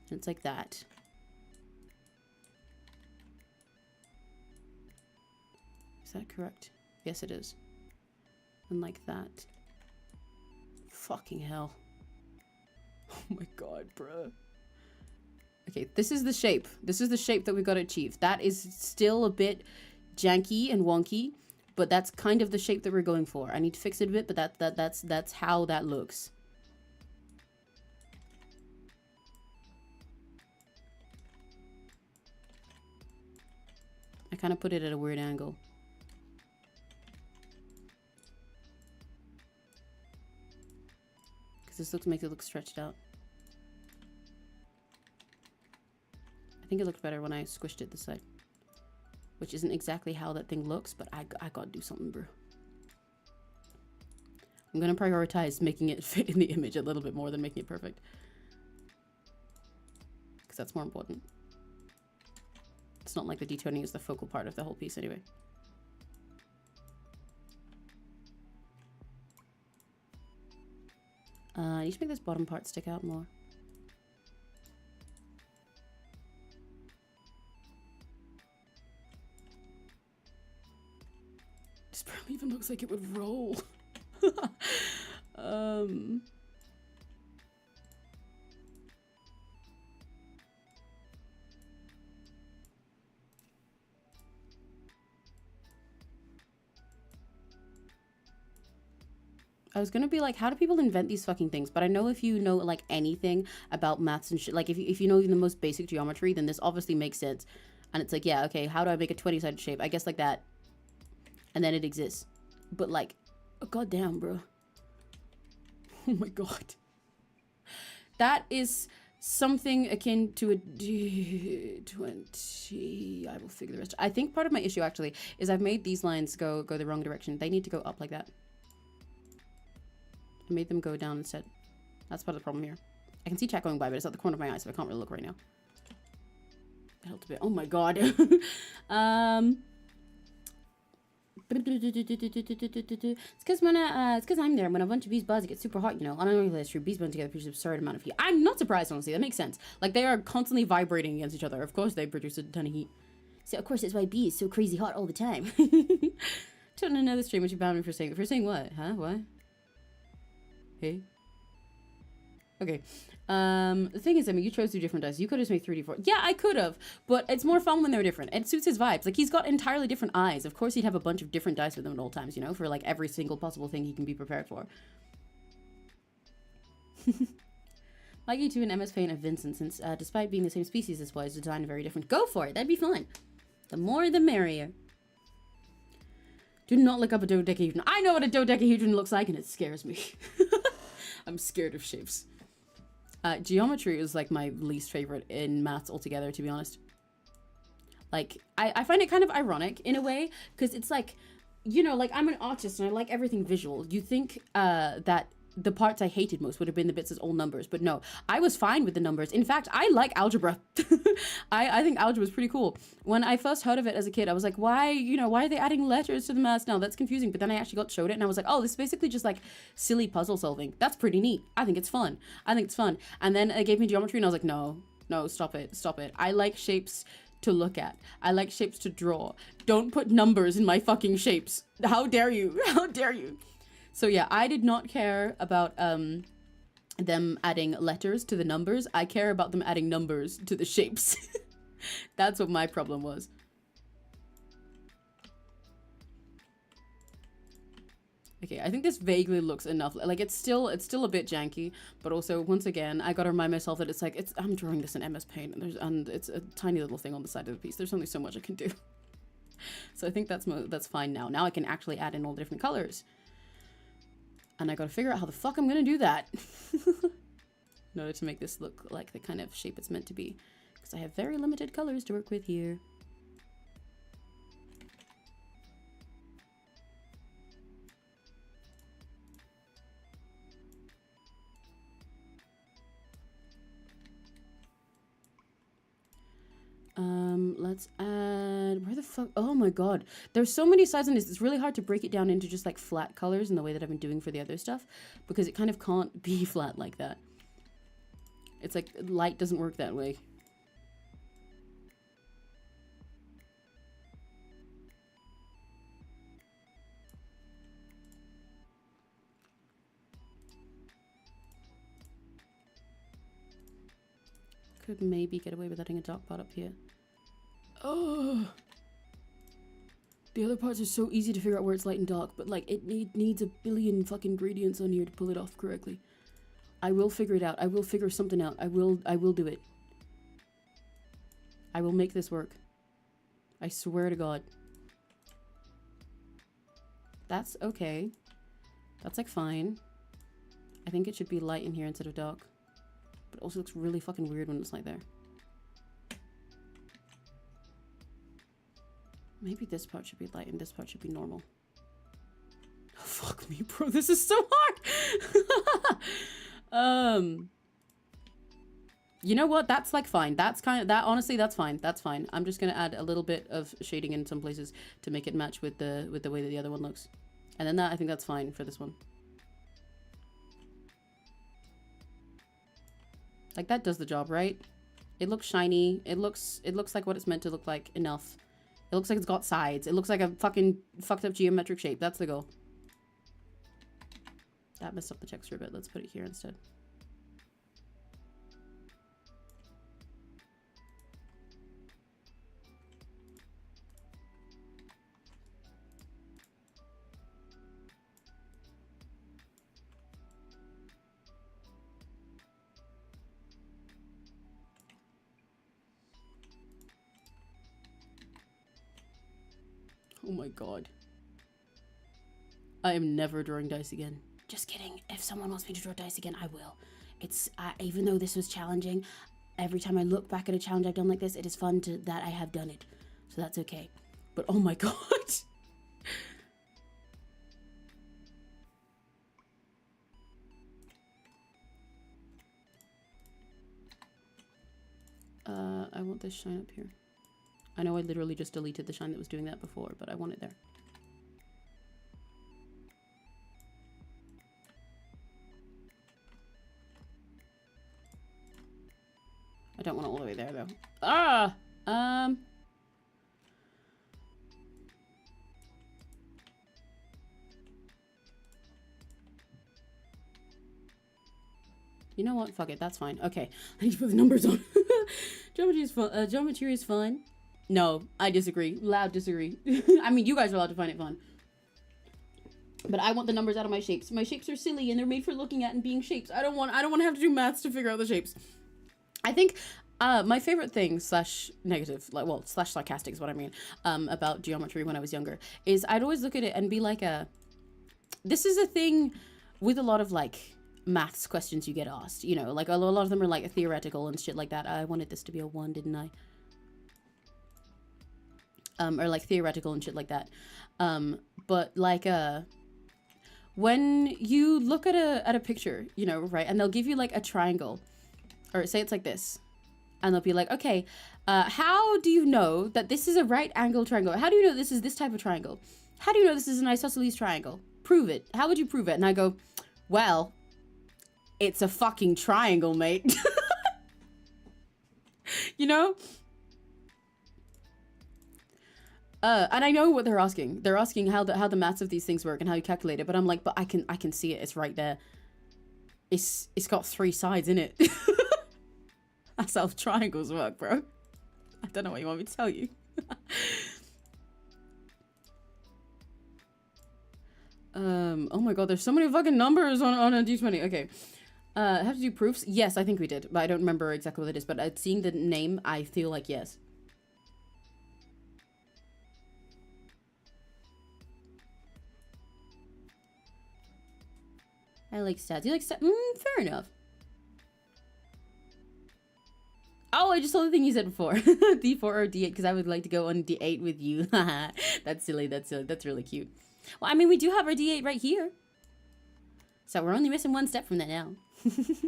and it's like that. Is that correct? Yes, it is. And like that. Fucking hell. Oh my god, bruh. Okay, this is the shape. This is the shape that we got to achieve. That is still a bit janky and wonky, but that's kind of the shape that we're going for. I need to fix it a bit, but that's how that looks. I kind of put it at a weird angle. Because this makes it look stretched out. I think it looked better when I squished it this side. Which isn't exactly how that thing looks, but I gotta do something, bro. I'm gonna prioritize making it fit in the image a little bit more than making it perfect. Because that's more important. It's not like the detoning is the focal part of the whole piece anyway. I need to make this bottom part stick out more. This barely even looks like it would roll. I was gonna be like, how do people invent these fucking things? But I know if you know like anything about maths and shit, like if you know even the most basic geometry, then this obviously makes sense. And it's like, yeah, okay, how do I make a 20-sided shape? I guess like that. And then it exists. But like, oh, goddamn, bro. Oh my god. That is something akin to a D20. I will figure the rest. I think part of my issue actually is I've made these lines go the wrong direction. They need to go up like that. I made them go down instead. That's part of the problem here. I can see chat going by, but it's at the corner of my eye, so I can't really look right now. It helped a bit. Oh my god. It's because I'm there when a bunch of bees buzz, it gets super hot, you know. I don't know if that's true. Bees buzz together produce an absurd amount of heat. I'm not surprised, honestly. That makes sense. Like, they are constantly vibrating against each other. Of course they produce a ton of heat. So, of course, that's why bees so crazy hot all the time. Don't know another stream, which you bound me for saying. For saying what? Huh? What? Hey? Okay. The thing is, I mean, you chose two different dice. You could have made 3D, 4. Yeah, I could have, but it's more fun when they're different. It suits his vibes. Like, he's got entirely different eyes. Of course, he'd have a bunch of different dice with him at all times, you know, for like every single possible thing he can be prepared for. Like you two in MS Paint of Vincent, since despite being the same species, this was designed very different. Go for it. That'd be fun. The more, the merrier. Do not look up a dodecahedron. I know what a dodecahedron looks like, and it scares me. I'm scared of shapes. Geometry is like my least favorite in maths altogether, to be honest. Like, I find it kind of ironic in a way, because it's like, you know, like I'm an artist and I like everything visual. You think that the parts I hated most would have been the bits as all numbers, but no, I was fine with the numbers. In fact, I like algebra. I think algebra is pretty cool. When I first heard of it as a kid, I was like, why, you know, why are they adding letters to the maths now? That's confusing. But then I actually got showed it and I was like, oh, this is basically just like silly puzzle solving. That's pretty neat. I think it's fun. I think it's fun. And then it gave me geometry and I was like, no, stop it. Stop it. I like shapes to look at. I like shapes to draw. Don't put numbers in my fucking shapes. How dare you? How dare you? So yeah, I did not care about them adding letters to the numbers. I care about them adding numbers to the shapes. That's what my problem was. Okay, I think this vaguely looks enough. Like it's still a bit janky, but also once again, I gotta remind myself that it's like I'm drawing this in MS Paint, and it's a tiny little thing on the side of the piece. There's only so much I can do. So I think that's fine now. Now I can actually add in all the different colors. And I gotta figure out how the fuck I'm gonna do that in order to make this look like the kind of shape it's meant to be. Because I have very limited colors to work with here. Let's add, where the fuck, oh my god, there's so many sides on this. It's really hard to break it down into just like flat colors in the way that I've been doing for the other stuff, because it kind of can't be flat like that. It's like light doesn't work that way. Could maybe get away with adding a dark part up here. Oh, the other parts are so easy to figure out where it's light and dark, but like it needs a billion fucking ingredients on here to pull it off correctly. I will figure it out. I will figure something out. I will do it. I will make this work. I swear to God. That's okay. That's like fine. I think it should be light in here instead of dark. But it also looks really fucking weird when it's like there. Maybe this part should be light and this part should be normal. Oh, fuck me, bro. This is so hard. You know what? That's like fine. That's kind of that. Honestly, that's fine. That's fine. I'm just gonna add a little bit of shading in some places to make it match with the way that the other one looks, and then I think that's fine for this one. Like that does the job, right? It looks shiny. It looks like what it's meant to look like enough. It looks like it's got sides. It looks like a fucking fucked up geometric shape. That's the goal. That messed up the texture a bit. Let's put it here instead. Oh my god. I am never drawing dice again. Just kidding. If someone wants me to draw dice again, I will. It's even though this was challenging, every time I look back at a challenge I've done like this, it is fun that I have done it. So that's okay. But oh my god. I want this shine up here. I know I literally just deleted the shine that was doing that before, but I want it there. I don't want it all the way there, though. Ah! You know what? Fuck it. That's fine. Okay. I need to put the numbers on. Geometry is fun. Geometry is fun. No, I disagree. Loud disagree. I mean, you guys are allowed to find it fun. But I want the numbers out of my shapes. My shapes are silly and they're made for looking at and being shapes. I don't want to have to do maths to figure out the shapes. I think my favorite thing slash negative, like, well, slash sarcastic is what I mean, about geometry when I was younger, is I'd always look at it and be like, this is a thing with a lot of like maths questions you get asked, you know, like a lot of them are like theoretical and shit like that. I wanted this to be a 1, didn't I? Or like theoretical and shit like that. But like, when you look at a picture, you know, right, and they'll give you like a triangle, or say it's like this, and they'll be like, okay, how do you know that this is a right angle triangle? How do you know this is this type of triangle? How do you know this is an isosceles triangle? Prove it. How would you prove it? And I go, well, it's a fucking triangle, mate. You know? And I know what they're asking. They're asking how the maths of these things work and how you calculate it. But I'm like, but I can see it. It's right there. It's got 3 sides in it. That's how triangles work, bro. I don't know what you want me to tell you. Oh my god, there's so many fucking numbers on a d20. Okay. Have to do proofs? Yes, I think we did, but I don't remember exactly what it is. But seeing the name, I feel like yes. I like stats. You like stats? Fair enough. Oh, I just saw the thing you said before. D4 or D8, because I would like to go on D8 with you. That's silly. That's silly. That's really cute. Well, I mean, we do have our D8 right here. So we're only missing 1 step from that now. It's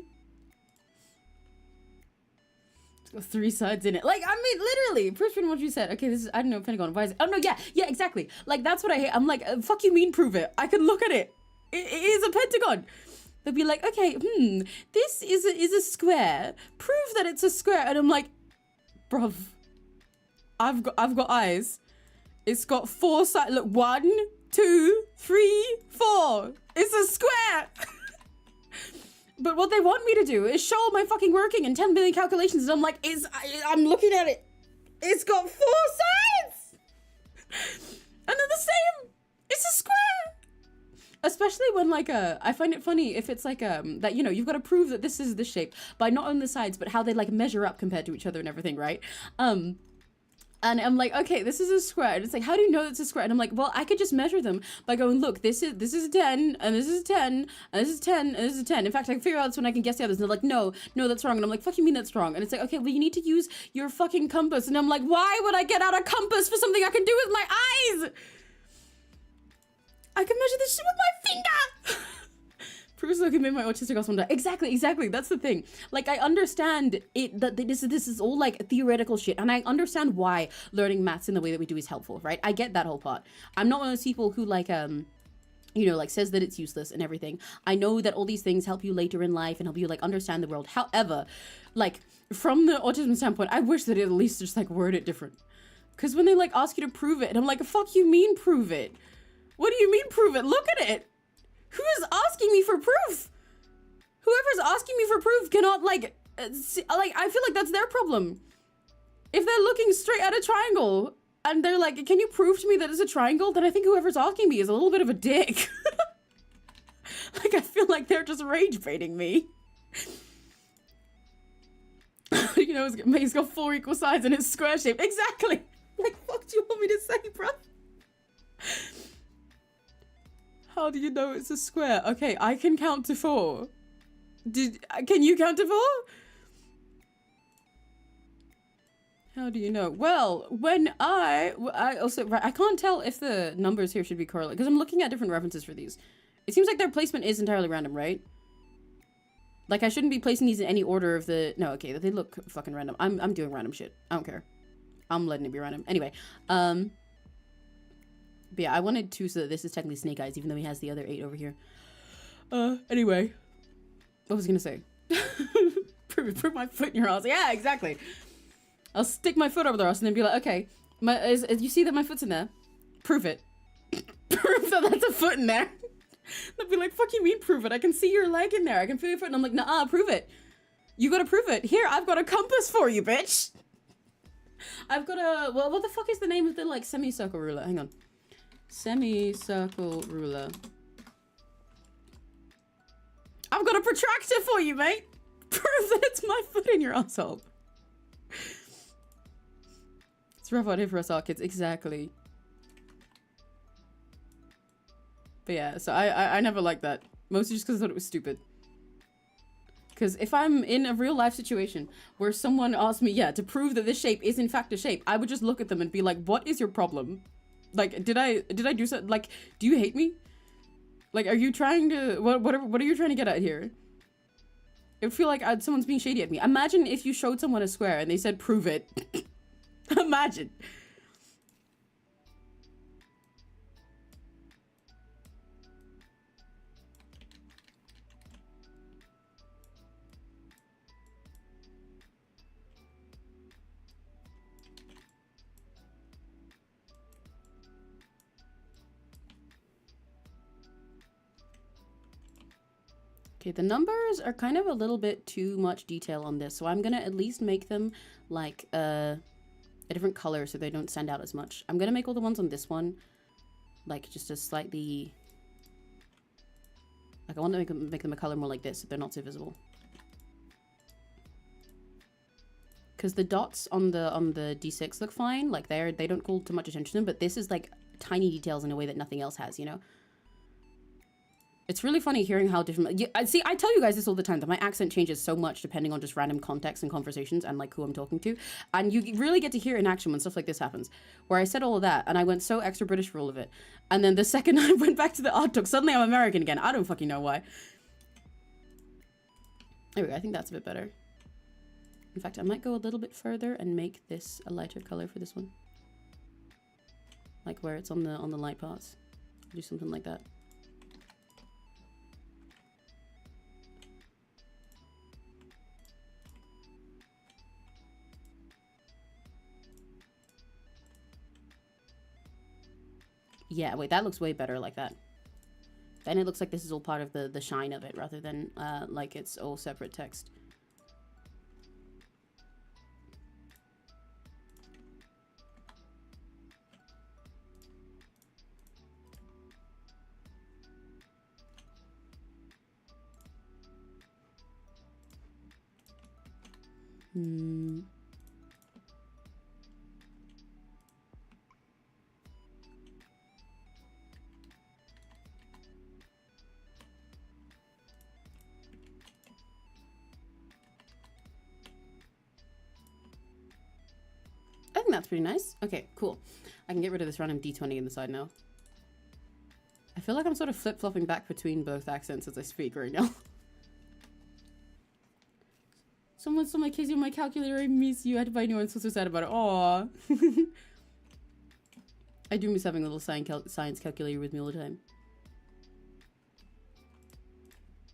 got 3 sides in it. Like, I mean, literally, proof from what you said. Okay, this is, I don't know, Pentagon. Why is it? Oh, no, yeah, exactly. Like, that's what I hate. I'm like, fuck you mean prove it. I can look at it. It is a pentagon. They'll be like, okay, this is a square. Prove that it's a square. And I'm like, bruv, I've got eyes. It's got 4 sides. Look, 1, 2, 3, 4. It's a square. But what they want me to do is show my fucking working and 10 billion calculations. And I'm like, I'm looking at it. It's got 4 sides. And they're the same. It's a square. Especially when like I find it funny if it's like that, you know, you've got to prove that this is the shape by not only the sides but how they like measure up compared to each other and everything, right? And I'm like, okay, this is a square. And it's like, how do you know it's a square? And I'm like, well, I could just measure them by going, look, this is 10 and this is 10 and this is 10 and this is 10. In fact, I can figure out this when I can guess the others. And they're like, no, that's wrong. And I'm like, fuck you mean that's wrong? And it's like, okay, well, you need to use your fucking compass. And I'm like, why would I get out a compass for something I can do with my eyes? I can measure this shit with my finger. Proves I can make my autistic husband die. Exactly. That's the thing. Like, I understand it that this is all like theoretical shit, and I understand why learning maths in the way that we do is helpful, right? I get that whole part. I'm not one of those people who like you know, like says that it's useless and everything. I know that all these things help you later in life and help you like understand the world. However, like from the autism standpoint, I wish that it at least just like word it different. Because when they like ask you to prove it, and I'm like, fuck you mean prove it? What do you mean prove it? Look at it. Who is asking me for proof? Whoever's asking me for proof cannot like, I feel like that's their problem. If they're looking straight at a triangle and they're like, can you prove to me that it's a triangle? Then I think whoever's asking me is a little bit of a dick. Like, I feel like they're just rage baiting me. You know, he's got 4 equal sides and it's square shaped. Exactly. Like, fuck do you want me to say, bro? How do you know it's a square? Okay, I can count to 4. Can you count to 4? How do you know? Well, when I can't tell if the numbers here should be correlated because I'm looking at different references for these. It seems like their placement is entirely random, right? Like, I shouldn't be placing these in any order of the... No, okay, they look fucking random. I'm doing random shit. I don't care. I'm letting it be random. Anyway, but yeah, I wanted 2 so that this is technically Snake Eyes, even though he has the other 8 over here. Anyway. What was I gonna say? Prove my foot in your ass. Yeah, exactly. I'll stick my foot over their ass and then be like, okay, you see that my foot's in there? Prove it. Prove that that's a foot in there. They'll be like, fuck you mean prove it? I can see your leg in there. I can feel your foot. And I'm like, nah, prove it. You gotta prove it. Here, I've got a compass for you, bitch. I've got a... Well, what the fuck is the name of the, like, semicircle ruler? Hang on. Semicircle ruler. I've got a protractor for you, mate. Prove that it's my foot in your asshole. It's rough out here for us all kids. Exactly. But yeah, so I never liked that. Mostly just because I thought it was stupid. Because if I'm in a real life situation where someone asked me, yeah, to prove that this shape is in fact a shape, I would just look at them and be like, what is your problem? Like, did I do something? Like, do you hate me? Like, are you trying to, what are you trying to get at here? It would feel like someone's being shady at me. Imagine if you showed someone a square and they said, prove it. Imagine. Okay, the numbers are kind of a little bit too much detail on this, so I'm gonna at least make them like a different color so they don't stand out as much. I'm gonna make all the ones on this one like just a slightly, like I want to make them a color more like this so they're not so visible. Because the dots on the D6 look fine, like they don't call too much attention to them, but this is like tiny details in a way that nothing else has, you know? It's really funny hearing how different... See, I tell you guys this all the time, that my accent changes so much depending on just random context and conversations and, like, who I'm talking to. And you really get to hear in action when stuff like this happens. Where I said all of that, and I went so extra British for all of it. And then the second I went back to the art talk, suddenly I'm American again. I don't fucking know why. There we go, I think that's a bit better. In fact, I might go a little bit further and make this a lighter color for this one. Like where it's on the light parts. Do something like that. Yeah, wait, that looks way better like that. Then it looks like this is all part of the shine of it rather than like it's all separate text. I think that's pretty nice. Okay, cool. I can get rid of this random D20 in the side now. I feel like I'm sort of flip-flopping back between both accents as I speak right now. Someone stole my case on my calculator. I miss you. I had to buy a new one. I'm so sad about it. Aww. I do miss having a little science calculator with me all the time.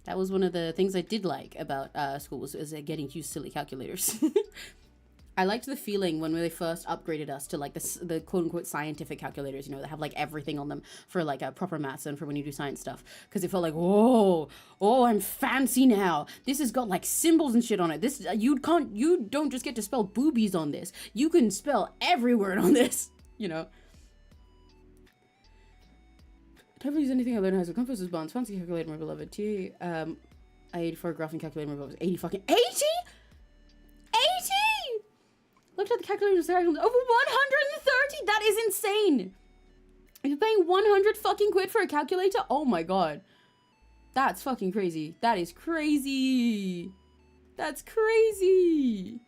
That was one of the things I did like about school was getting to use silly calculators. I liked the feeling when they first upgraded us to like the quote unquote scientific calculators, you know, that have like everything on them for like a proper maths and for when you do science stuff. Because it felt like, whoa, oh, I'm fancy now. This has got like symbols and shit on it. This you don't just get to spell boobies on this. You can spell every word on this, you know. I never use anything I learned in high school. Compass is bonds, fancy calculator, my beloved. I-84 graphing calculator, my beloved. 80 fucking 80? 80! Looked at the calculator and over 130. That is insane. You're paying 100 fucking quid for a calculator? Oh my god. That's fucking crazy. That is crazy. That's crazy.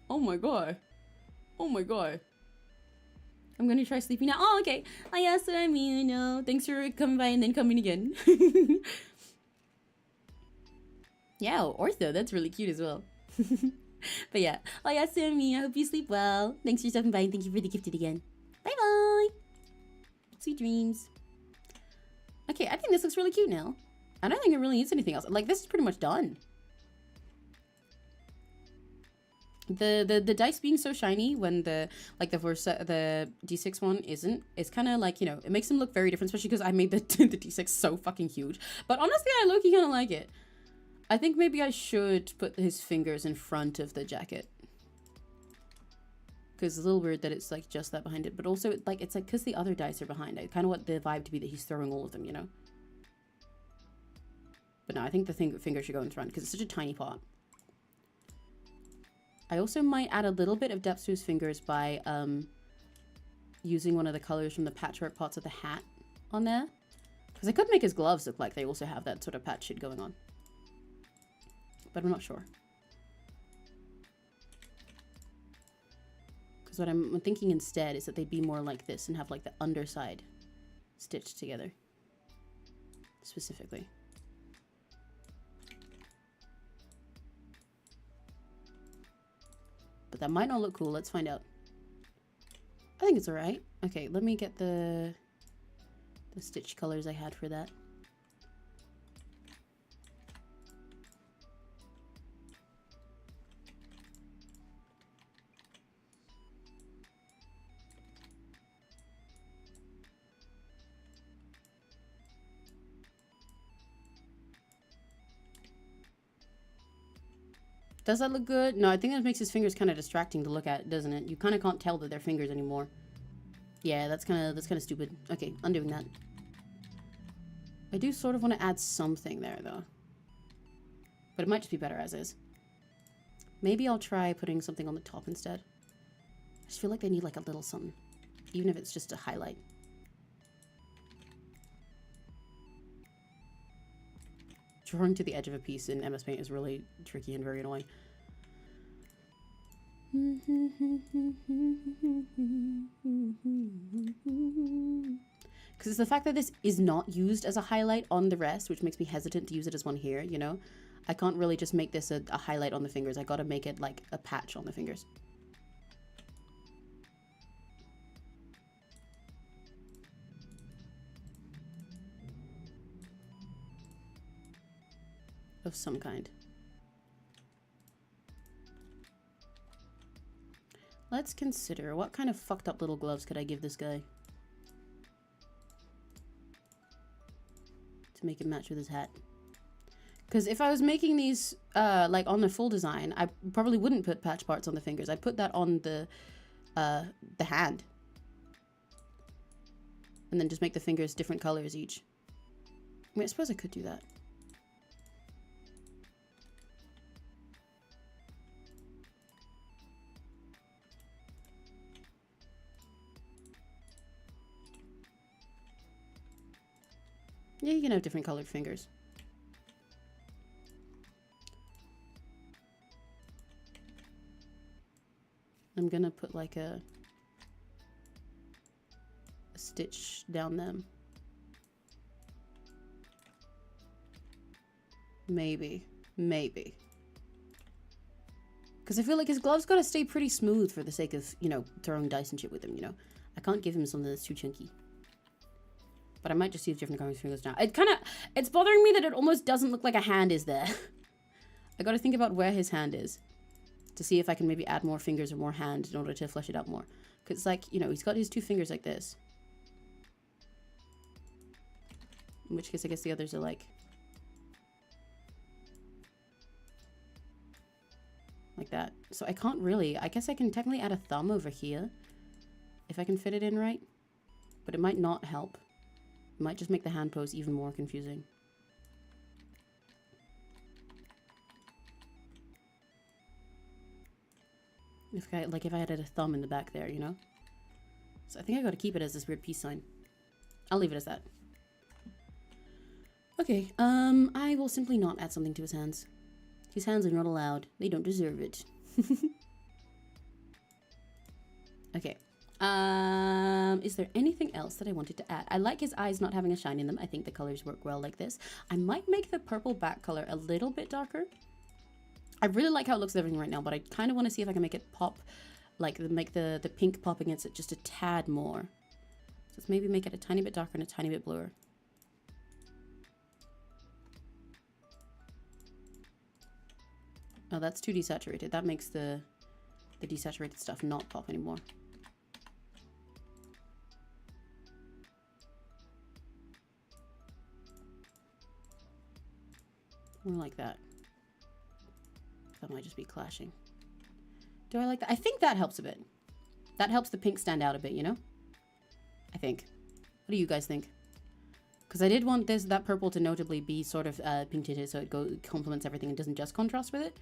Oh my god. Oh my god. I'm gonna try sleeping now. Oh, okay. I asked what I mean, you know. Thanks for coming by and then coming again. Yeah, ortho. That's really cute as well. But yeah, I asked what I mean. I hope you sleep well. Thanks for stopping by and thank you for the gifted again. Bye bye. Sweet dreams. Okay, I think this looks really cute now. I don't think it really needs anything else. Like, this is pretty much done. The dice being so shiny when the D6 one isn't, it's kind of like, you know, it makes them look very different, especially because I made the D6 so fucking huge. But honestly, I low-key kind of like it. I think maybe I should put his fingers in front of the jacket. Because it's a little weird that it's like just that behind it. But also, it's like because the other dice are behind, I kind of want the vibe to be that he's throwing all of them, you know? But no, I think the finger should go in front because it's such a tiny part. I also might add a little bit of depth to his fingers by using one of the colors from the patchwork parts of the hat on there. Because I could make his gloves look like they also have that sort of patch shit going on. But I'm not sure. Because what I'm thinking instead is that they'd be more like this and have like the underside stitched together. Specifically. But that might not look cool. Let's find out. I think it's alright. Okay, let me get the stitch colors I had for that. Does that look good? No, I think that makes his fingers kind of distracting to look at, doesn't it? You kind of can't tell that they're fingers anymore. Yeah, that's kind of stupid. Okay, undoing that. I do sort of want to add something there, though. But it might just be better as is. Maybe I'll try putting something on the top instead. I just feel like they need like a little something. Even if it's just a highlight. Drawing to the edge of a piece in MS Paint is really tricky and very annoying. Because it's the fact that this is not used as a highlight on the rest, which makes me hesitant to use it as one here, you know? I can't really just make this a highlight on the fingers. I gotta make it like a patch on the fingers. Of some kind. Let's consider what kind of fucked up little gloves could I give this guy to make it match with his hat. Because if I was making these like on the full design, I probably wouldn't put patch parts on the fingers. I'd put that on the hand, and then just make the fingers different colors each. I mean, I suppose I could do that. Yeah, you can have different colored fingers. I'm gonna put like a stitch down them. Maybe. Because I feel like his gloves gotta stay pretty smooth for the sake of, you know, throwing dice and shit with him, you know? I can't give him something that's too chunky. But I might just use different colors fingers now. It's bothering me that it almost doesn't look like a hand is there. I gotta think about where his hand is. to see if I can maybe add more fingers or more hand in order to flesh it out more. Because, like, you know, he's got his 2 fingers like this. In which case, I guess the others are like that. So I can't really, I guess I can technically add a thumb over here if I can fit it in right, but it might not help. It might just make the hand pose even more confusing. If I added a thumb in the back there, you know? So I think I gotta keep it as this weird peace sign. I'll leave it as that. Okay, I will simply not add something to his hands. His hands are not allowed. They don't deserve it. Okay. Is there anything else that I wanted to add? I like his eyes not having a shine in them. I think the colors work well like this. I might make the purple back color a little bit darker. I really like how it looks with everything right now, but I kind of want to see if I can make it pop, like make the pink pop against it just a tad more. So let's maybe make it a tiny bit darker and a tiny bit bluer. Oh, that's too desaturated. That makes the desaturated stuff not pop anymore. More like that. That might just be clashing. Do I like that? I think that helps a bit. That helps the pink stand out a bit, you know? I think. What do you guys think? Because I did want that purple to notably be sort of pink tinted, so it complements everything and doesn't just contrast with it.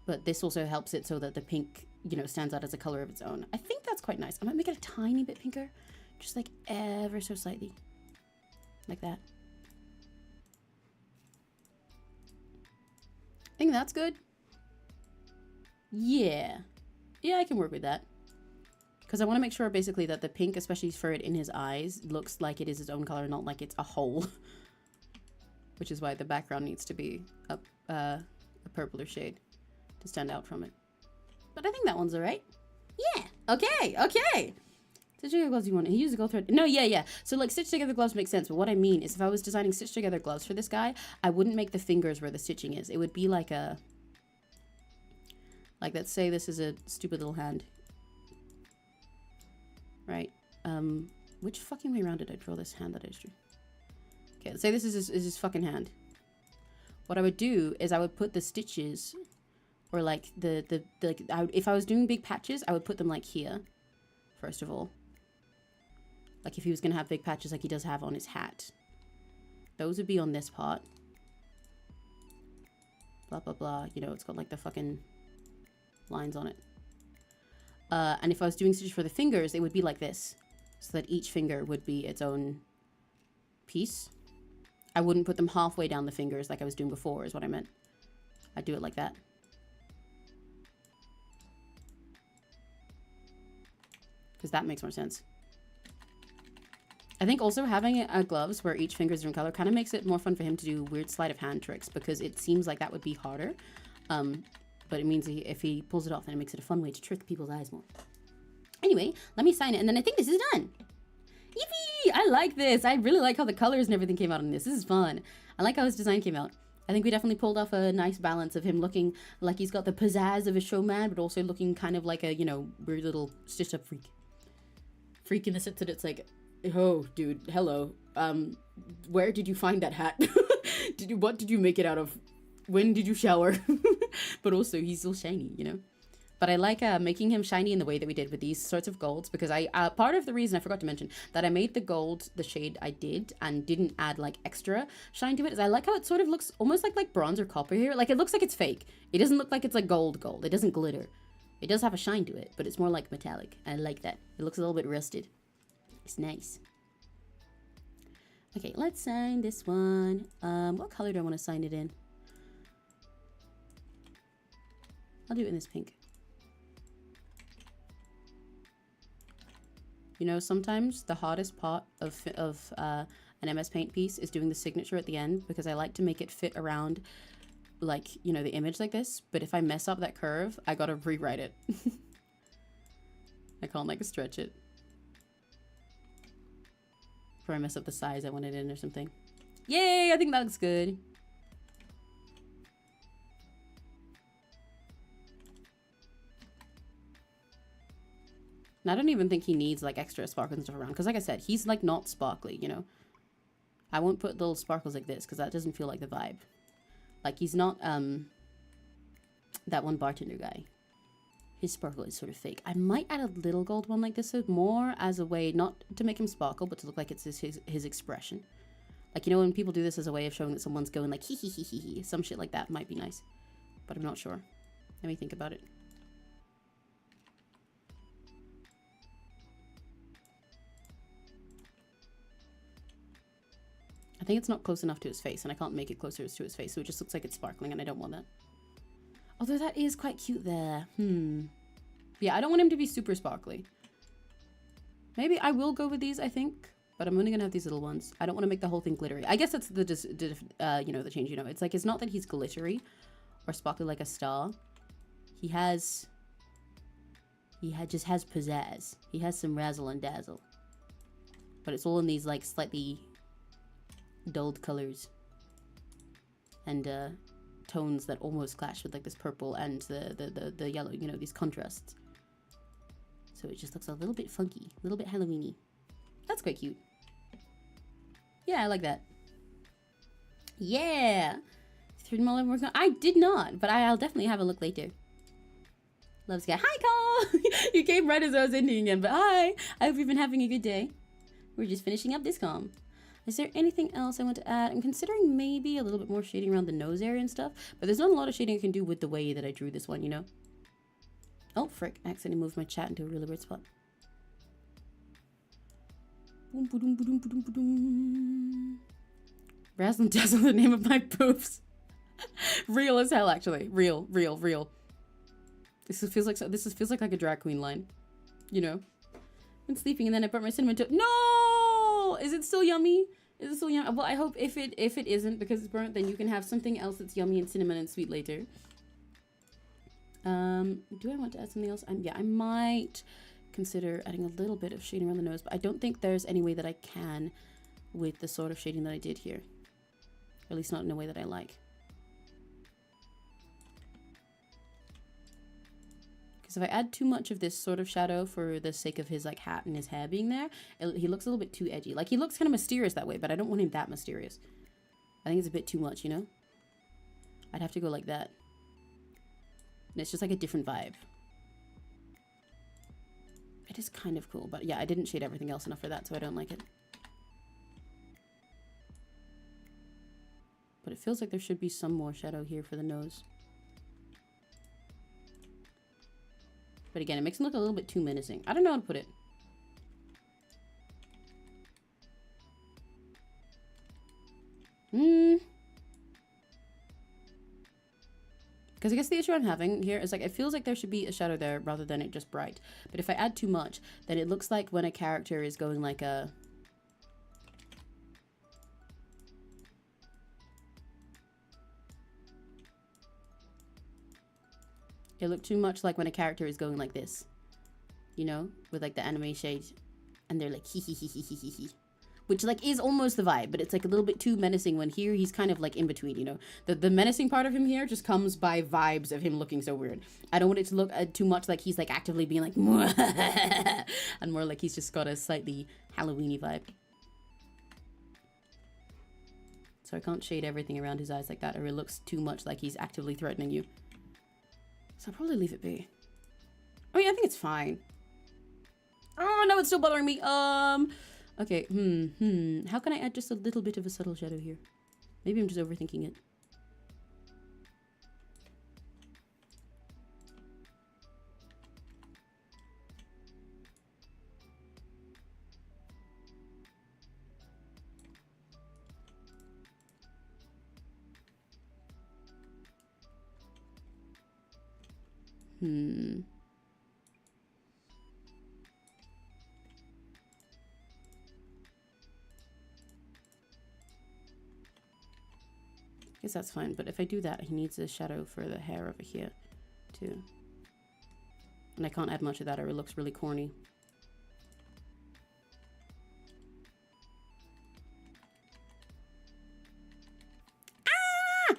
But this also helps it so that the pink, you know, stands out as a color of its own. I think that's quite nice. I might make it a tiny bit pinker. Just like ever so slightly. Like that. I think that's good. Yeah. Yeah, I can work with that. Because I want to make sure basically that the pink, especially for it in his eyes, looks like it is its own color, not like it's a hole. Which is why the background needs to be a purpler shade to stand out from it. But I think that one's alright. Yeah. Okay. Okay. Stitch together gloves you want. He used a gold thread. No, yeah. So like stitch together gloves makes sense. But what I mean is if I was designing stitch together gloves for this guy, I wouldn't make the fingers where the stitching is. It would be like a, like let's say this is a stupid little hand. Right. Which fucking way around did I draw this hand that I just drew? Okay, let's say this is his fucking hand. What I would do is I would put the stitches, or like if I was doing big patches, I would put them like here, first of all. Like if he was gonna have big patches like he does have on his hat. Those would be on this part. Blah, blah, blah. You know, it's got like the fucking lines on it. And if I was doing stitches for the fingers, it would be like this. So that each finger would be its own piece. I wouldn't put them halfway down the fingers like I was doing before, is what I meant. I'd do it like that. Because that makes more sense. I think also having gloves where each finger is different color kind of makes it more fun for him to do weird sleight of hand tricks, because it seems like that would be harder. But it means if he pulls it off, then it makes it a fun way to trick people's eyes more. Anyway, let me sign it, and then I think this is done. Yippee! I like this. I really like how the colors and everything came out in this. This is fun. I like how his design came out. I think we definitely pulled off a nice balance of him looking like he's got the pizzazz of a showman, but also looking kind of like a, you know, weird little stitched up freak. Freak in the sense that it's like, oh, dude, hello. Where did you find that hat? What did you make it out of? When did you shower? But also, he's still shiny, you know? But I like making him shiny in the way that we did with these sorts of golds, because part of the reason I forgot to mention that I made the gold the shade I did and didn't add like extra shine to it is I like how it sort of looks almost like bronze or copper here. Like it looks like it's fake. It doesn't look like it's like gold. It doesn't glitter. It does have a shine to it, but it's more like metallic. I like that. It looks a little bit rusted. It's nice. Okay, let's sign this one. What color do I want to sign it in? I'll do it in this pink. You know, sometimes the hardest part of an MS Paint piece is doing the signature at the end, because I like to make it fit around, like, you know, the image like this. But if I mess up that curve, I gotta rewrite it. I can't, like, stretch it. Or I mess up the size I want it in or something. Yay! I think that looks good. And I don't even think he needs like extra sparkles and stuff around. Because like I said, he's like not sparkly, you know. I won't put little sparkles like this because that doesn't feel like the vibe. Like he's not that one bartender guy. His sparkle is sort of fake. I might add a little gold one like this, so more as a way not to make him sparkle, but to look like it's his expression. Like, you know, when people do this as a way of showing that someone's going like hee hee hee hee hee. Some shit like that might be nice, but I'm not sure. Let me think about it. I think it's not close enough to his face, and I can't make it closer to his face, so it just looks like it's sparkling, and I don't want that. Although that is quite cute there. Yeah, I don't want him to be super sparkly. Maybe I will go with these, I think, but I'm only gonna have these little ones. I don't want to make the whole thing glittery. I guess that's the you know, the change. You know, it's like it's not that he's glittery or sparkly like a star. He just has pizzazz. He has some razzle and dazzle, but it's all in these like slightly dulled colors and tones that almost clash with like this purple and the yellow, you know, these contrasts. So it just looks a little bit funky, a little bit Halloween-y. That's quite cute. Yeah, I like that. Yeah. I did not, but I'll definitely have a look later. Loves guy. Hi, Cole. You came right as I was ending again, but hi. I hope you've been having a good day. We're just finishing up this comm. Is there anything else I want to add? I'm considering maybe a little bit more shading around the nose area and stuff, but there's not a lot of shading I can do with the way that I drew this one, you know? Oh, frick. I accidentally moved my chat into a really weird spot. Boom, ba-doom, ba-doom, ba-doom, ba-doom. Razzle and Dazzle, the name of my boobs. Real as hell, actually. Real. This feels like a drag queen line, you know? Been sleeping and then I burnt my cinnamon toast. No! Is it still yummy? Is it still yummy? Well, I hope if it isn't because it's burnt, then you can have something else that's yummy and cinnamon and sweet later. Do I want to add something else? Yeah, I might consider adding a little bit of shading around the nose, but I don't think there's any way that I can with the sort of shading that I did here. Or at least not in a way that I like. Because if I add too much of this sort of shadow for the sake of his like hat and his hair being there, he looks a little bit too edgy. Like he looks kind of mysterious that way, but I don't want him that mysterious. I think it's a bit too much, you know? I'd have to go like that. And it's just like a different vibe. It is kind of cool, but yeah, I didn't shade everything else enough for that, so I don't like it. But it feels like there should be some more shadow here for the nose. But again, it makes him look a little bit too menacing. I don't know how to put it. Because I guess the issue I'm having here is like, it feels like there should be a shadow there rather than it just bright. But if I add too much, then it looks like when a character is going like a... It looked too much like when a character is going like this. You know? With like the anime shade. And they're like hee hee hee hee hee hee hee. Which like is almost the vibe, but it's like a little bit too menacing when here he's kind of like in between, you know? The menacing part of him here just comes by vibes of him looking so weird. I don't want it to look too much like he's like actively being like and more like he's just got a slightly Halloween-y vibe. So I can't shade everything around his eyes like that or it looks too much like he's actively threatening you. So I'll probably leave it be. I mean, I think it's fine. Oh, no, it's still bothering me. Okay, how can I add just a little bit of a subtle shadow here? Maybe I'm just overthinking it. Guess that's fine, but if I do that, he needs a shadow for the hair over here, too. And I can't add much of that or it looks really corny. Ah!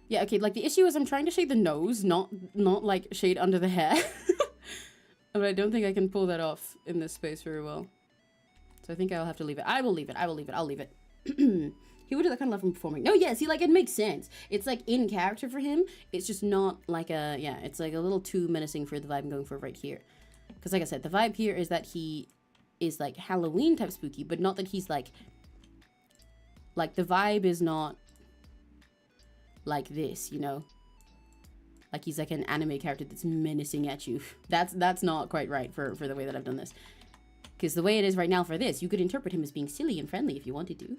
Yeah, okay, like the issue is I'm trying to shade the nose, not like shade under the hair. But I don't think I can pull that off in this space very well. So I think I'll have to leave it. I will leave it. I will leave it. I'll leave it. He would have kind of left him performing. No, yeah, see, like, it makes sense. It's, like, in character for him. It's just not, like, a... Yeah, it's, like, a little too menacing for the vibe I'm going for right here. Because, like I said, the vibe here is that he is, like, Halloween type spooky, but not that he's, like... Like, the vibe is not like this, you know? Like, he's, like, an anime character that's menacing at you. That's not quite right for the way that I've done this. Because the way it is right now for this, you could interpret him as being silly and friendly if you wanted to.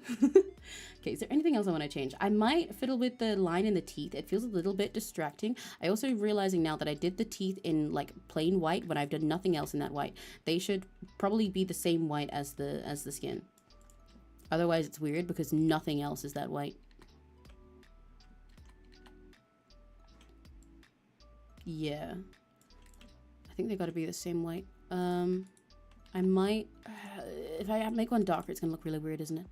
Okay, is there anything else I want to change? I might fiddle with the line in the teeth. It feels a little bit distracting. I also realizing now that I did the teeth in like plain white when I've done nothing else in that white. They should probably be the same white as the skin. Otherwise it's weird because nothing else is that white. Yeah. I think they got to be the same white. I might, if I make one darker, it's gonna look really weird, isn't it?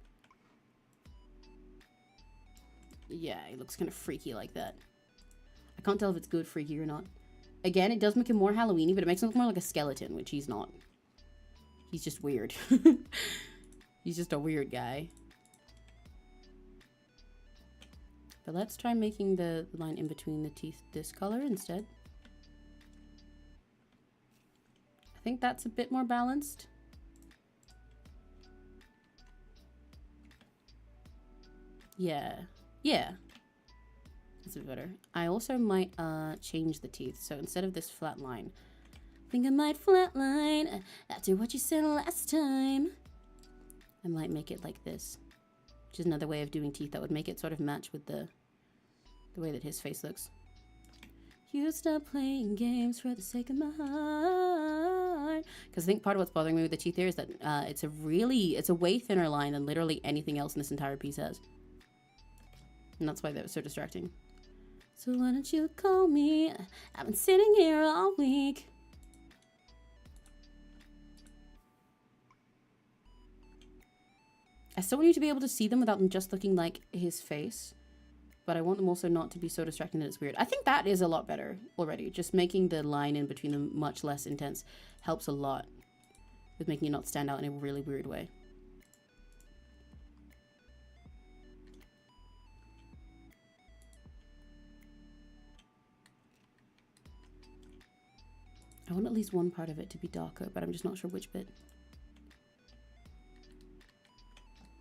Yeah, it looks kind of freaky like that. I can't tell if it's good freaky or not. Again, it does make him more Halloween-y, but it makes him look more like a skeleton, which he's not. He's just weird. He's just a weird guy. But let's try making the line in between the teeth this color instead. I think that's a bit more balanced. Yeah. Yeah. That's a bit better. I also might change the teeth. So instead of this flat line, I think I might flatline after what you said last time. I might make it like this, which is another way of doing teeth that would make it sort of match with the way that his face looks. You stop playing games for the sake of my heart. Because I think part of what's bothering me with the teeth here is that it's a way thinner line than literally anything else in this entire piece has. And that's why that was so distracting. So why don't you call me? I've been sitting here all week. I still want you to be able to see them without them just looking like his face. But I want them also not to be so distracting that it's weird. I think that is a lot better already. Just making the line in between them much less intense helps a lot with making it not stand out in a really weird way. I want at least one part of it to be darker, but I'm just not sure which bit.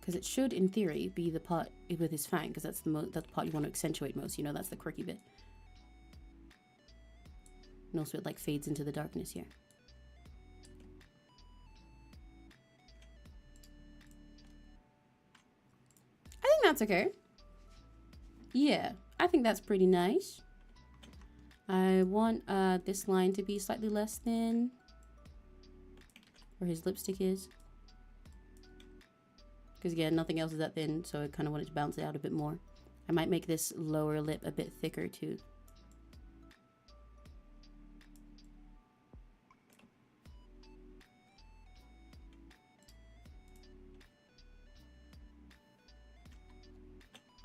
Because it should, in theory, be the part with his fang, because that's the part you want to accentuate most, you know, that's the quirky bit. And also it like fades into the darkness here. I think that's okay. Yeah, I think that's pretty nice. I want this line to be slightly less thin, where his lipstick is. Because again, nothing else is that thin, so I kind of wanted to bounce it out a bit more. I might make this lower lip a bit thicker too.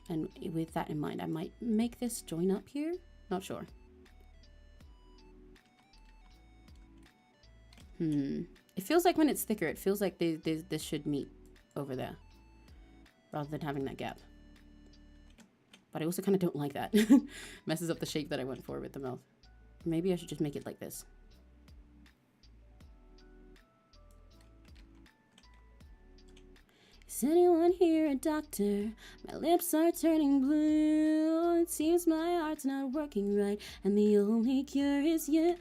And with that in mind, I might make this join up here. Not sure. It feels like when it's thicker, it feels like this should meet over there, rather than having that gap. But I also kind of don't like that. Messes up the shape that I went for with the mouth. Maybe I should just make it like this. Is anyone here a doctor? My lips are turning blue. It seems my heart's not working right, and the only cure is you.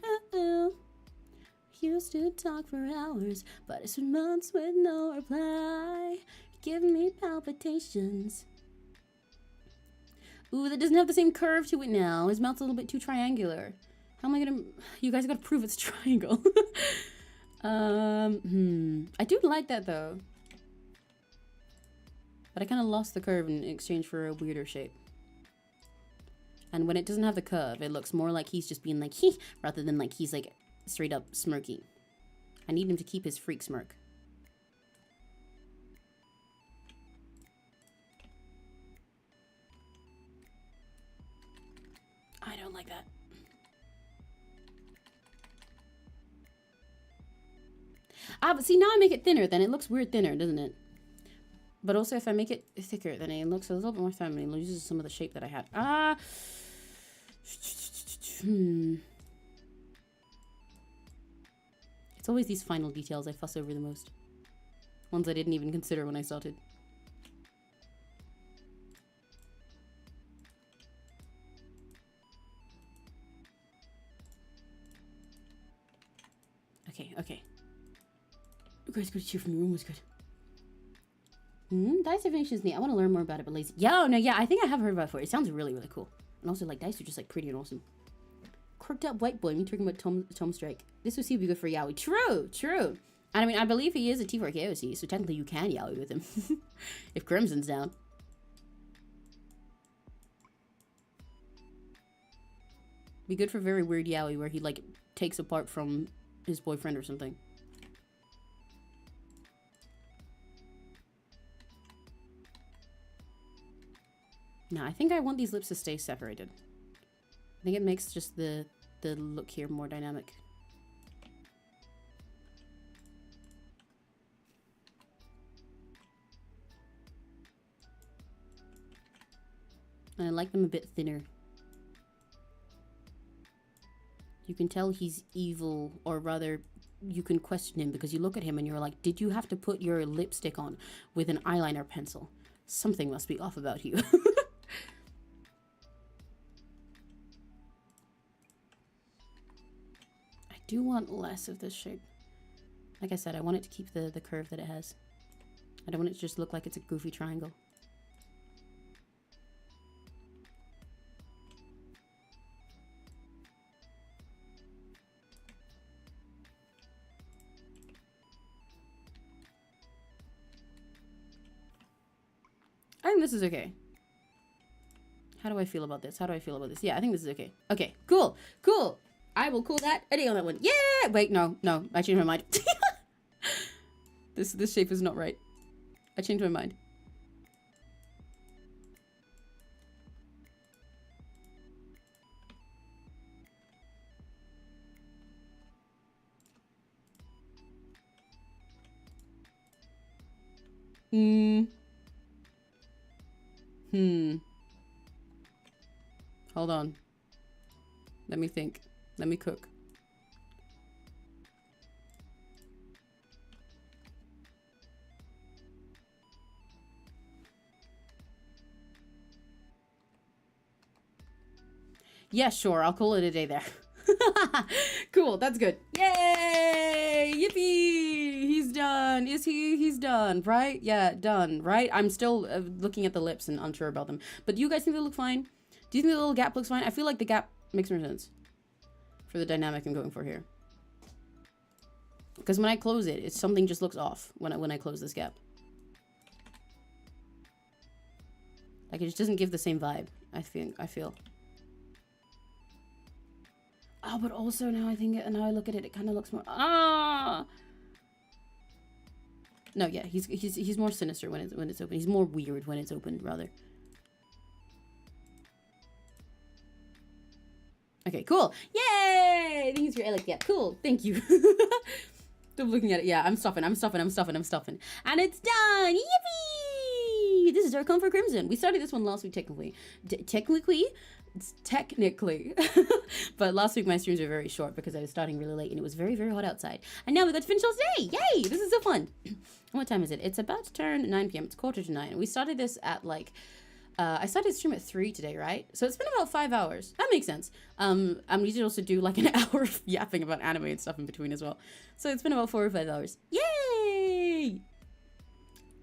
Used to talk for hours, but it's been months with no reply. Giving me palpitations. Ooh, that doesn't have the same curve to it now. His mouth's a little bit too triangular. How am I gonna... You guys gotta prove it's triangle. I do like that though. But I kind of lost the curve in exchange for a weirder shape. And when it doesn't have the curve, it looks more like he's just being like, hee, rather than like he's like straight up smirky. I need him to keep his freak smirk. I don't like that. Ah, but see, now I make it thinner, then it looks weird thinner, doesn't it? But also, if I make it thicker, then it looks a little bit more feminine. It loses some of the shape that I had. It's always these final details I fuss over the most. Ones I didn't even consider when I started. Okay. You guys go to cheer from the room was good. Dice divination is neat. I want to learn more about it, but lazy. Yeah, no, yeah, I think I have heard about it before. It sounds really, really cool. And also, like, dice are just, like, pretty and awesome. Quirked up white boy. Me talking about Tom Strike. This would be good for Yaoi. True. And I mean, I believe he is a T4 KOC, so technically you can Yaoi with him. If Crimson's down. Be good for very weird Yaoi where he, like, takes apart from his boyfriend or something. No, I think I want these lips to stay separated. I think it makes just the look here more dynamic. And I like them a bit thinner. You can tell he's evil, or rather, you can question him because you look at him and you're like, did you have to put your lipstick on with an eyeliner pencil? Something must be off about you. I do want less of this shape. Like I said, I want it to keep the curve that it has. I don't want it to just look like it's a goofy triangle. I think this is okay. How do I feel about this? Yeah, I think this is okay. Okay, cool. I will call that a day on that one. Yeah! Wait, no, I changed my mind. This shape is not right. I changed my mind. Hold on. Let me think. Let me cook. Yeah, sure. I'll call it a day there. Cool. That's good. Yay! Yippee! He's done. Is he? He's done, right? Yeah, done, right? I'm still looking at the lips and unsure about them. But do you guys think they look fine? Do you think the little gap looks fine? I feel like the gap makes more sense for the dynamic I'm going for here. Because when I close it, something just looks off when I close this gap. Like it just doesn't give the same vibe. I feel. Oh, but also now I look at it, it kind of looks more. No, yeah, he's more sinister when it's open. He's more weird when it's opened, rather. Okay, cool. Yay! I think it's your like, yeah, cool. Thank you. Stop looking at it. Yeah, I'm stuffing. And it's done! Yippee! This is our Come for Crimson. We started this one last week, technically. Technically. But last week my streams were very short because I was starting really late and it was very, very hot outside. And now we got to finish all day! Yay! This is so fun. What time is it? It's about to turn 9 p.m. It's 8:45. We started this at like... I started stream at 3 today, right? So it's been about 5 hours. That makes sense. I'm usually also do like an hour of yapping about anime and stuff in between as well. So it's been about 4 or 5 hours. Yay!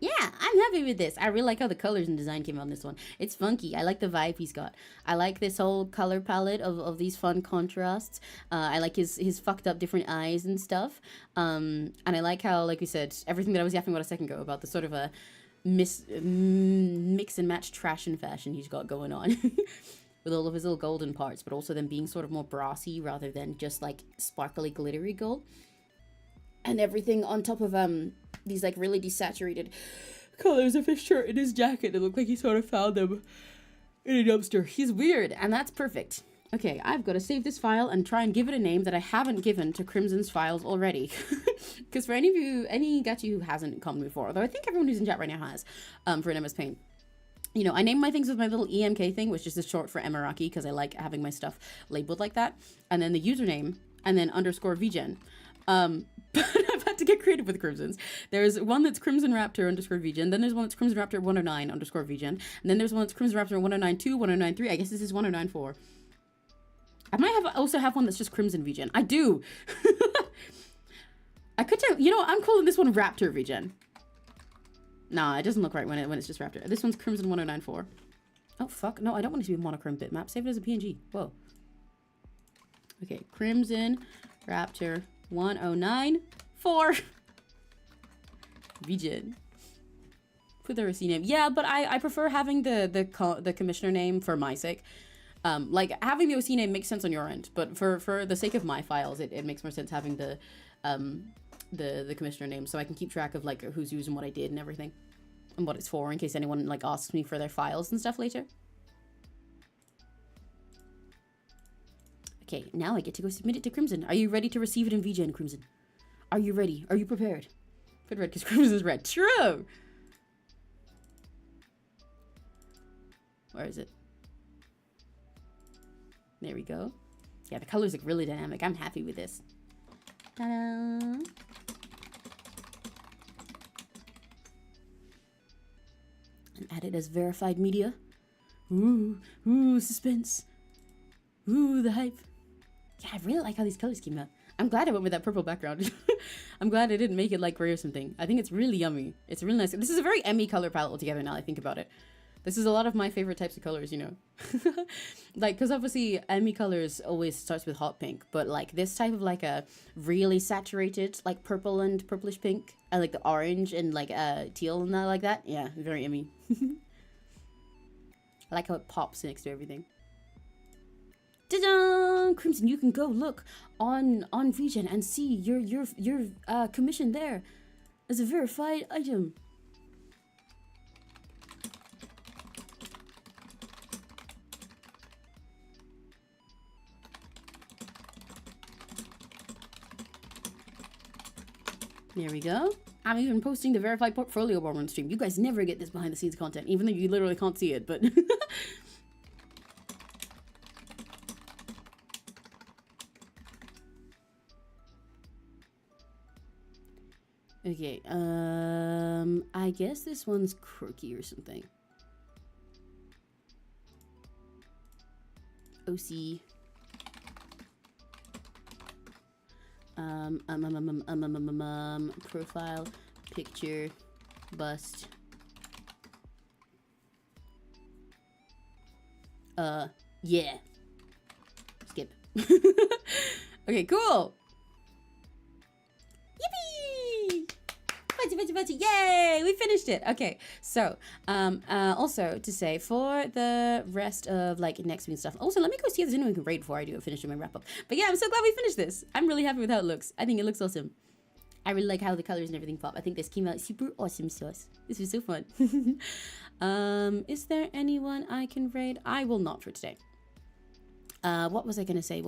Yeah, I'm happy with this. I really like how the colors and design came out on this one. It's funky. I like the vibe he's got. I like this whole color palette of these fun contrasts. I like his fucked up different eyes and stuff. And I like how, like we said, everything that I was yapping about a second ago about the sort of a mix and match trash and fashion he's got going on. With all of his little golden parts, but also them being sort of more brassy rather than just like sparkly glittery gold. And everything on top of these like really desaturated colors of his shirt and his jacket that look like he sort of found them in a dumpster. He's weird, and that's perfect. Okay, I've got to save this file and try and give it a name that I haven't given to Crimson's files already. Because for any of you, any gachi who hasn't come before, although I think everyone who's in chat right now has, for an MS Paint. You know, I name my things with my little EMK thing, which is just short for Emiraki, because I like having my stuff labeled like that. And then the username, and then underscore VGen. But I've had to get creative with Crimson's. There's one that's Crimson Raptor underscore VGen. Then there's one that's Crimson Raptor 109 underscore VGen. And then there's one that's Crimson Raptor 1092, 1093. I guess this is 1094. I might also have one that's just Crimson VGen. I do. I could tell, you know, I'm calling this one Raptor VGen. Nah, it doesn't look right when it's just Raptor. This one's Crimson 1094. Oh, fuck. No, I don't want it to be a monochrome bitmap. Save it as a PNG. Whoa. Okay, Crimson Raptor 1094. VGen. Put the receipt name. Yeah, but I prefer having the commissioner name for my sake. Like having the OC name makes sense on your end, but for the sake of my files, it makes more sense having the commissioner name, so I can keep track of like who's using what I did and everything, and what it's for in case anyone like asks me for their files and stuff later. Okay, now I get to go submit it to Crimson. Are you ready to receive it in VGen, Crimson? Are you ready? Are you prepared? Put red because Crimson's red. True. Where is it? There we go. Yeah, the colors look really dynamic. I'm happy with this. Ta-da! And add it as verified media. Ooh, suspense. Ooh, the hype. Yeah, I really like how these colors came out. I'm glad I went with that purple background. I'm glad I didn't make it like gray or something. I think it's really yummy. It's really nice. This is a very Emmy color palette altogether now I think about it. This is a lot of my favorite types of colors, you know. Like, because obviously Emmy colors always starts with hot pink, but like this type of like a really saturated like purple and purplish pink, and like the orange and like teal and that like that. Yeah, very Emmy. I like how it pops next to everything. Ta-da! Crimson, you can go look on VGen and see your commission there as a verified item. There we go. I'm even posting the verified portfolio bomber on stream. You guys never get this behind the scenes content, even though you literally can't see it, but... Okay, I guess this one's quirky or something. OC. Profile, picture, bust. Yeah. Skip. Okay, cool. Yippee! Yay! We finished it. Okay, so also to say for the rest of like next week's stuff. Also, let me go see if there's anyone who can raid before I do finish my wrap up. But yeah, I'm so glad we finished this. I'm really happy with how it looks. I think it looks awesome. I really like how the colors and everything pop. I think this came out super awesome sauce. This was so fun. Is there anyone I can raid? I will not for today. What was I gonna say?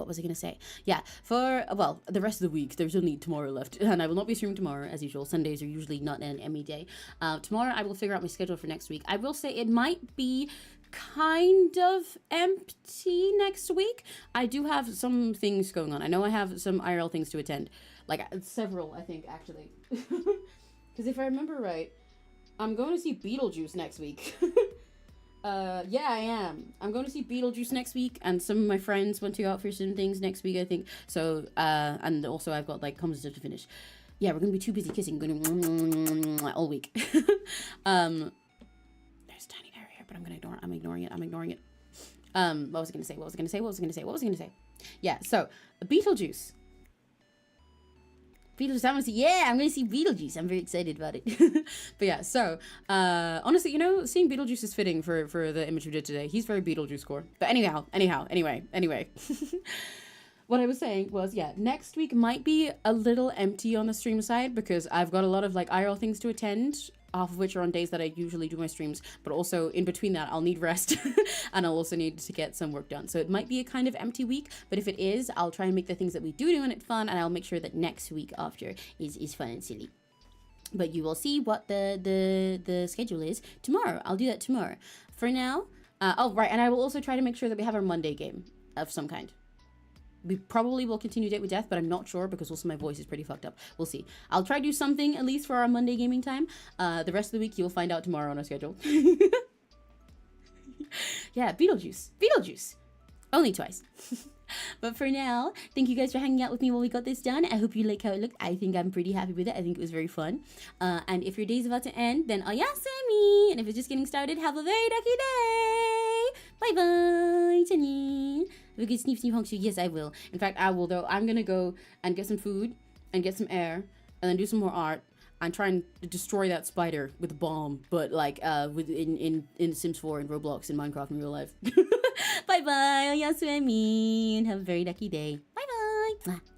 Yeah, for, well, the rest of the week, there's only tomorrow left, and I will not be streaming tomorrow, as usual. Sundays are usually not an Emmy day. Tomorrow, I will figure out my schedule for next week. I will say it might be kind of empty next week. I do have some things going on. I know I have some IRL things to attend. Like, several, I think, actually. Because if I remember right, I'm going to see Beetlejuice next week. Yeah, I am. I'm going to see Beetlejuice next week, and some of my friends want to go out for some things next week, I think. So, and also I've got, like, comms stuff to finish. Yeah, we're going to be too busy kissing, going to all week. There's a tiny hair here, but I'm ignoring it. What was I going to say? Yeah, so, Beetlejuice. Beetlejuice, I'm going to see Beetlejuice. I'm very excited about it. But yeah, so, honestly, you know, seeing Beetlejuice is fitting for the image we did today. He's very Beetlejuice core. But anyway. what I was saying was, yeah, next week might be a little empty on the stream side because I've got a lot of like IRL things to attend, half of which are on days that I usually do my streams, but also in between that I'll need rest and I'll also need to get some work done. So it might be a kind of empty week, but if it is, I'll try and make the things that we do in it fun, and I'll make sure that next week after is fun and silly. But you will see what the schedule is tomorrow. I'll do that tomorrow. For now, oh right, and I will also try to make sure that we have our Monday game of some kind. We probably will continue Date with Death, but I'm not sure because also my voice is pretty fucked up. We'll see. I'll try to do something at least for our Monday gaming time. The rest of the week you'll find out tomorrow on our schedule. Yeah, Beetlejuice. Only twice. But for now, thank you guys for hanging out with me while we got this done. I hope you like how it looked. I think I'm pretty happy with it. I think it was very fun. And if your day's about to end, then ayasemi. And if it's just getting started, have a very lucky day. Bye-bye, Jenny. Have a good sneef honk. Yes, I will. In fact, I will, though. I'm going to go and get some food and get some air and then do some more art and try and destroy that spider with a bomb, but like in Sims 4 and Roblox and Minecraft in real life. Bye bye, Yasumi, and have a very lucky day. Bye bye.